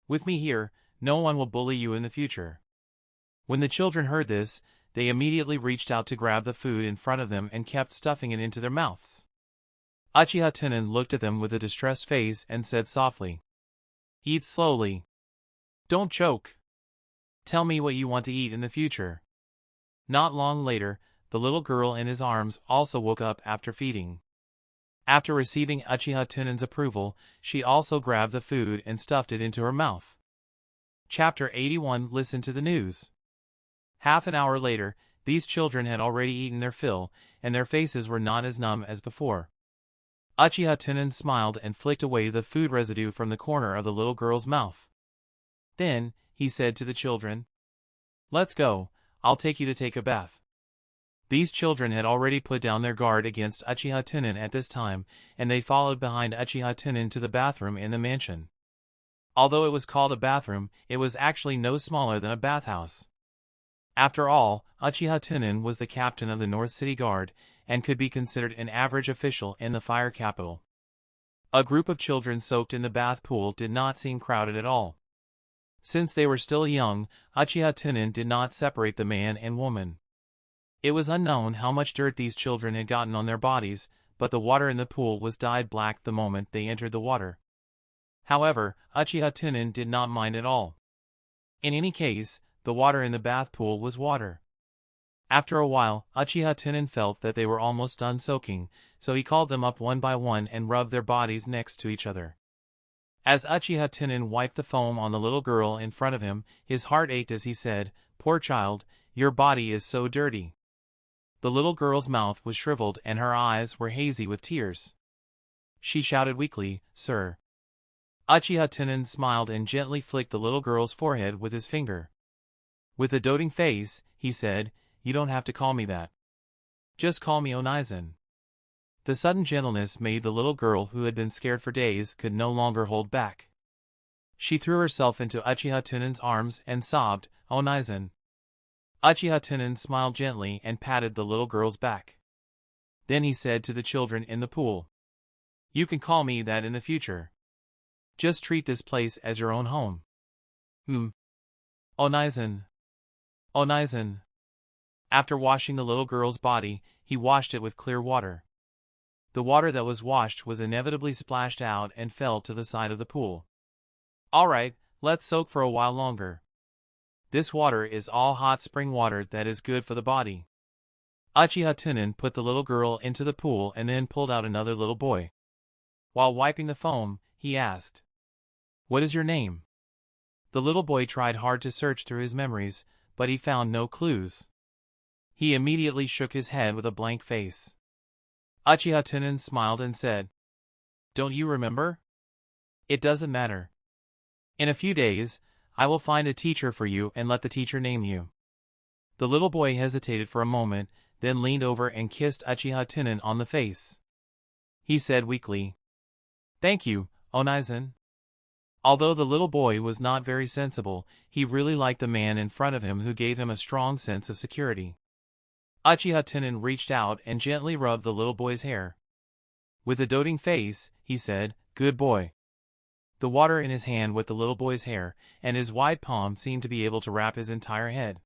With me here, no one will bully you in the future." When the children heard this, they immediately reached out to grab the food in front of them and kept stuffing it into their mouths. Uchiha Tunan looked at them with a distressed face and said softly, "Eat slowly. Don't choke. Tell me what you want to eat in the future." Not long later, the little girl in his arms also woke up after feeding. After receiving Uchiha Tunan's approval, she also grabbed the food and stuffed it into her mouth. Chapter 81. Listen to the news. Half an hour later, these children had already eaten their fill, and their faces were not as numb as before. Uchiha Tunan smiled and flicked away the food residue from the corner of the little girl's mouth. Then, he said to the children, "Let's go, I'll take you to take a bath." These children had already put down their guard against Uchiha Tunan at this time, and they followed behind Uchiha Tunan to the bathroom in the mansion. Although it was called a bathroom, it was actually no smaller than a bathhouse. After all, Uchiha Tunan was the captain of the North City Guard, and could be considered an average official in the fire capital. A group of children soaked in the bath pool did not seem crowded at all. Since they were still young, Uchiha Tunan did not separate the man and woman. It was unknown how much dirt these children had gotten on their bodies, but the water in the pool was dyed black the moment they entered the water. However, Uchiha Tunan did not mind at all. In any case, the water in the bath pool was water. After a while, Uchiha Tunan felt that they were almost done soaking, so he called them up one by one and rubbed their bodies next to each other. As Uchiha Tunan wiped the foam on the little girl in front of him, his heart ached as he said, "Poor child, your body is so dirty." The little girl's mouth was shriveled and her eyes were hazy with tears. She shouted weakly, "Sir." Uchiha Tunan smiled and gently flicked the little girl's forehead with his finger. With a doting face, he said, "You don't have to call me that. Just call me Onaizen." The sudden gentleness made the little girl who had been scared for days could no longer hold back. She threw herself into Uchiha Tunan's arms and sobbed, "Onaizen." Uchiha Tunan smiled gently and patted the little girl's back. Then he said to the children in the pool, "You can call me that in the future. Just treat this place as your own home." Onaizen. Onaizen. After washing the little girl's body, he washed it with clear water. The water that was washed was inevitably splashed out and fell to the side of the pool. "All right, let's soak for a while longer. This water is all hot spring water that is good for the body." Uchiha Tunan put the little girl into the pool and then pulled out another little boy. While wiping the foam, he asked, "What is your name?" The little boy tried hard to search through his memories, but he found no clues. He immediately shook his head with a blank face. Uchiha Tunan smiled and said, "Don't you remember? It doesn't matter. In a few days, I will find a teacher for you and let the teacher name you." The little boy hesitated for a moment, then leaned over and kissed Uchiha Tunan on the face. He said weakly, "Thank you, Onaizen." Although the little boy was not very sensible, he really liked the man in front of him who gave him a strong sense of security. Uchiha Tunan reached out and gently rubbed the little boy's hair. With a doting face, he said, "Good boy." The water in his hand wet the little boy's hair, and his wide palm seemed to be able to wrap his entire head.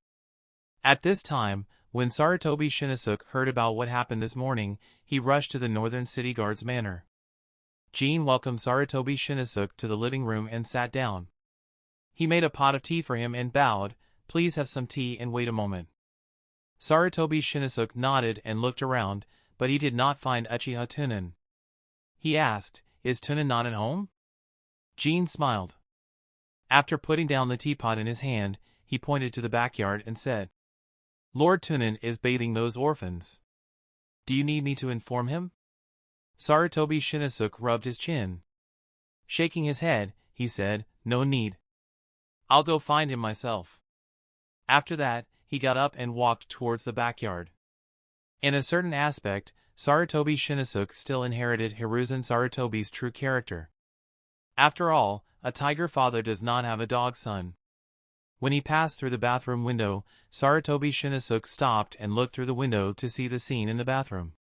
At this time, when Sarutobi Shinizuka heard about what happened this morning, he rushed to the Northern City Guard's manor. Jean welcomed Sarutobi Shinizuka to the living room and sat down. He made a pot of tea for him and bowed, "Please have some tea and wait a moment." Sarutobi Shinizuka nodded and looked around, but he did not find Uchiha Tunan. He asked, "Is Tunan not at home?" Jean smiled. After putting down the teapot in his hand, he pointed to the backyard and said, "Lord Tunan is bathing those orphans. Do you need me to inform him?" Sarutobi Shinizuka rubbed his chin. Shaking his head, he said, "No need. I'll go find him myself." After that, he got up and walked towards the backyard. In a certain aspect, Sarutobi Shinizuka still inherited Hiruzen Sarutobi's true character. After all, a tiger father does not have a dog son. When he passed through the bathroom window, Sarutobi Shinizuka stopped and looked through the window to see the scene in the bathroom.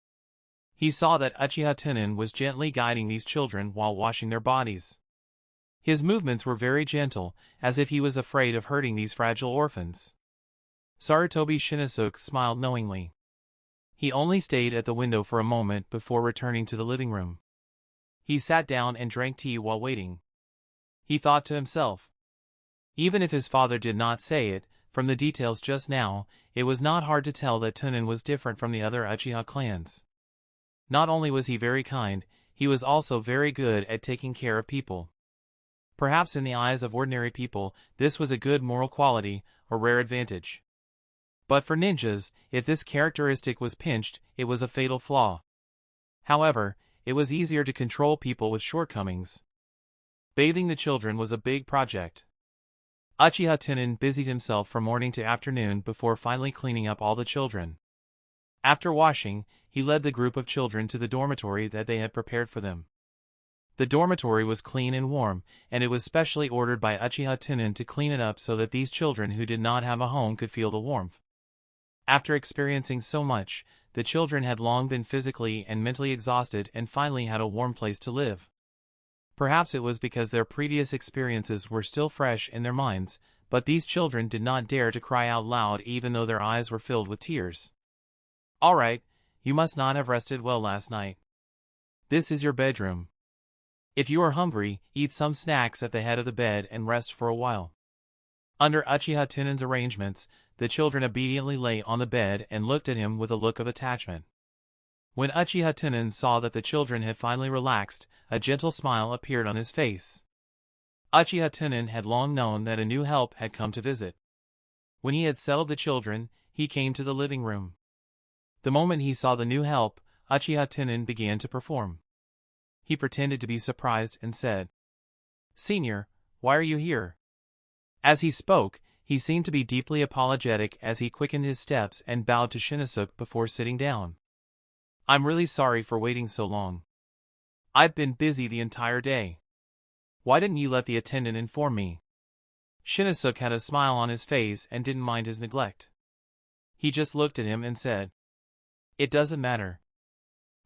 He saw that Uchiha Tunan was gently guiding these children while washing their bodies. His movements were very gentle, as if he was afraid of hurting these fragile orphans. Sarutobi Shinizuka smiled knowingly. He only stayed at the window for a moment before returning to the living room. He sat down and drank tea while waiting. He thought to himself. Even if his father did not say it, from the details just now, it was not hard to tell that Tunan was different from the other Uchiha clans. Not only was he very kind, he was also very good at taking care of people. Perhaps in the eyes of ordinary people, this was a good moral quality, or rare advantage. But for ninjas, if this characteristic was pinched, it was a fatal flaw. However, it was easier to control people with shortcomings. Bathing the children was a big project. Uchiha Tunan busied himself from morning to afternoon before finally cleaning up all the children. After washing, he led the group of children to the dormitory that they had prepared for them. The dormitory was clean and warm, and it was specially ordered by Uchiha Tunan to clean it up so that these children who did not have a home could feel the warmth. After experiencing so much, the children had long been physically and mentally exhausted and finally had a warm place to live. Perhaps it was because their previous experiences were still fresh in their minds, but these children did not dare to cry out loud even though their eyes were filled with tears. "All right, you must not have rested well last night. This is your bedroom. If you are hungry, eat some snacks at the head of the bed and rest for a while." Under Uchiha Tunan's arrangements, the children obediently lay on the bed and looked at him with a look of attachment. When Uchiha Tunan saw that the children had finally relaxed, a gentle smile appeared on his face. Uchiha Tunan had long known that a new help had come to visit. When he had settled the children, he came to the living room. The moment he saw the new help, Uchiha Tunan began to perform. He pretended to be surprised and said, "Senior, why are you here?" As he spoke, he seemed to be deeply apologetic as he quickened his steps and bowed to Shinosuke before sitting down. "I'm really sorry for waiting so long. I've been busy the entire day. Why didn't you let the attendant inform me?" Shinosuke had a smile on his face and didn't mind his neglect. He just looked at him and said, "It doesn't matter.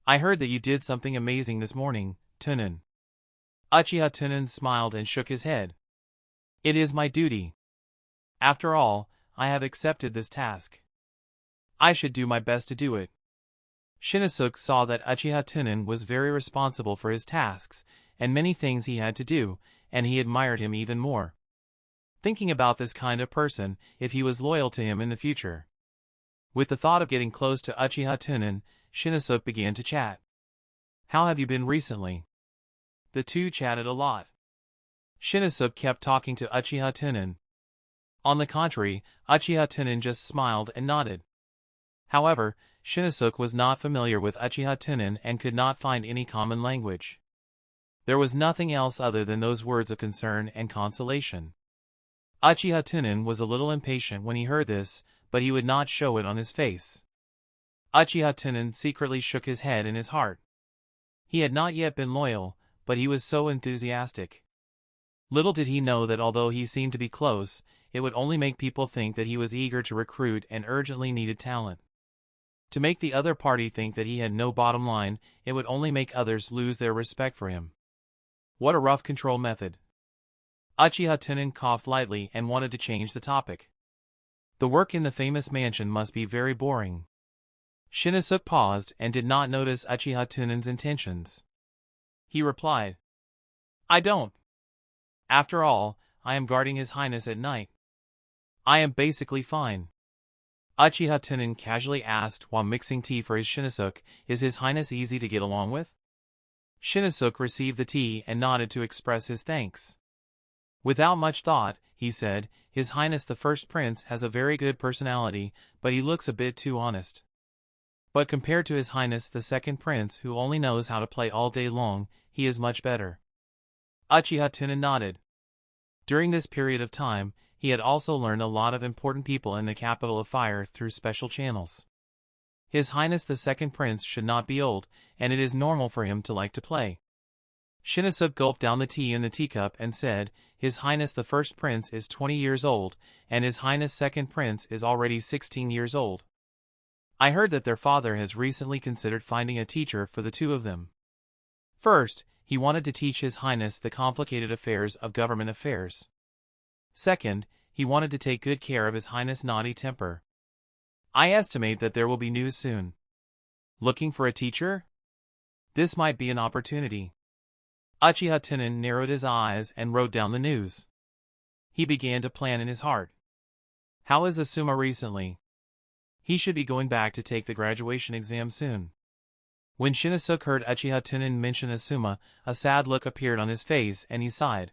I heard that you did something amazing this morning, Tunan." Uchiha Tunan smiled and shook his head. "It is my duty. After all, I have accepted this task. I should do my best to do it." Shinosuke saw that Uchiha Tunan was very responsible for his tasks, and many things he had to do, and he admired him even more. Thinking about this kind of person, if he was loyal to him in the future. With the thought of getting close to Uchiha Tunan, Shinosuke began to chat. "How have you been recently?" The two chatted a lot. Shinosuke kept talking to Uchiha Tunan. On the contrary, Uchiha Tunan just smiled and nodded. However, Shinosuke was not familiar with Uchiha Tunan and could not find any common language. There was nothing else other than those words of concern and consolation. Uchiha Tunan was a little impatient when he heard this, but he would not show it on his face. Uchiha Tunan secretly shook his head in his heart. He had not yet been loyal, but he was so enthusiastic. Little did he know that although he seemed to be close, it would only make people think that he was eager to recruit and urgently needed talent. To make the other party think that he had no bottom line, it would only make others lose their respect for him. What a rough control method. Uchiha Tunan coughed lightly and wanted to change the topic. The work in the famous mansion must be very boring. Shinosuke paused and did not notice Uchiha Tunan's intentions. He replied, "I don't. After all, I am guarding His Highness at night. I am basically fine." Uchiha Tunan casually asked while mixing tea for his Shinosuke, "Is His Highness easy to get along with?" Shinosuke received the tea and nodded to express his thanks. Without much thought, he said, "His Highness the First Prince has a very good personality, but he looks a bit too honest. But compared to His Highness the Second Prince who only knows how to play all day long, he is much better." Uchiha Tunan nodded. During this period of time, he had also learned a lot of important people in the capital of fire through special channels. His Highness the Second Prince should not be old, and it is normal for him to like to play. Shinosuke gulped down the tea in the teacup and said, "His Highness the First Prince is 20 years old, and His Highness Second Prince is already 16 years old. I heard that their father has recently considered finding a teacher for the two of them. First, he wanted to teach His Highness the complicated affairs of government affairs. Second, he wanted to take good care of His Highness' naughty temper. I estimate that there will be news soon. Looking for a teacher? This might be an opportunity." Uchiha Tunan narrowed his eyes and wrote down the news. He began to plan in his heart. How is Asuma recently? He should be going back to take the graduation exam soon. When Shinosuke heard Uchiha Tunan mention Asuma, a sad look appeared on his face and he sighed.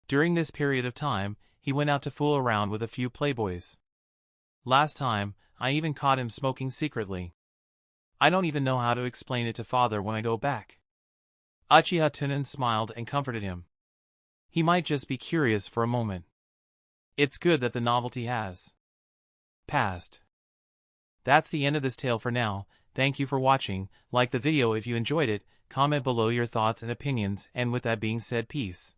During this period of time, he went out to fool around with a few playboys. Last time, I even caught him smoking secretly. I don't even know how to explain it to father when I go back." Uchiha Tunan smiled and comforted him. He might just be curious for a moment. It's good that the novelty has passed. That's the end of this tale for now. Thank you for watching. Like the video if you enjoyed it, comment below your thoughts and opinions, and with that being said, peace.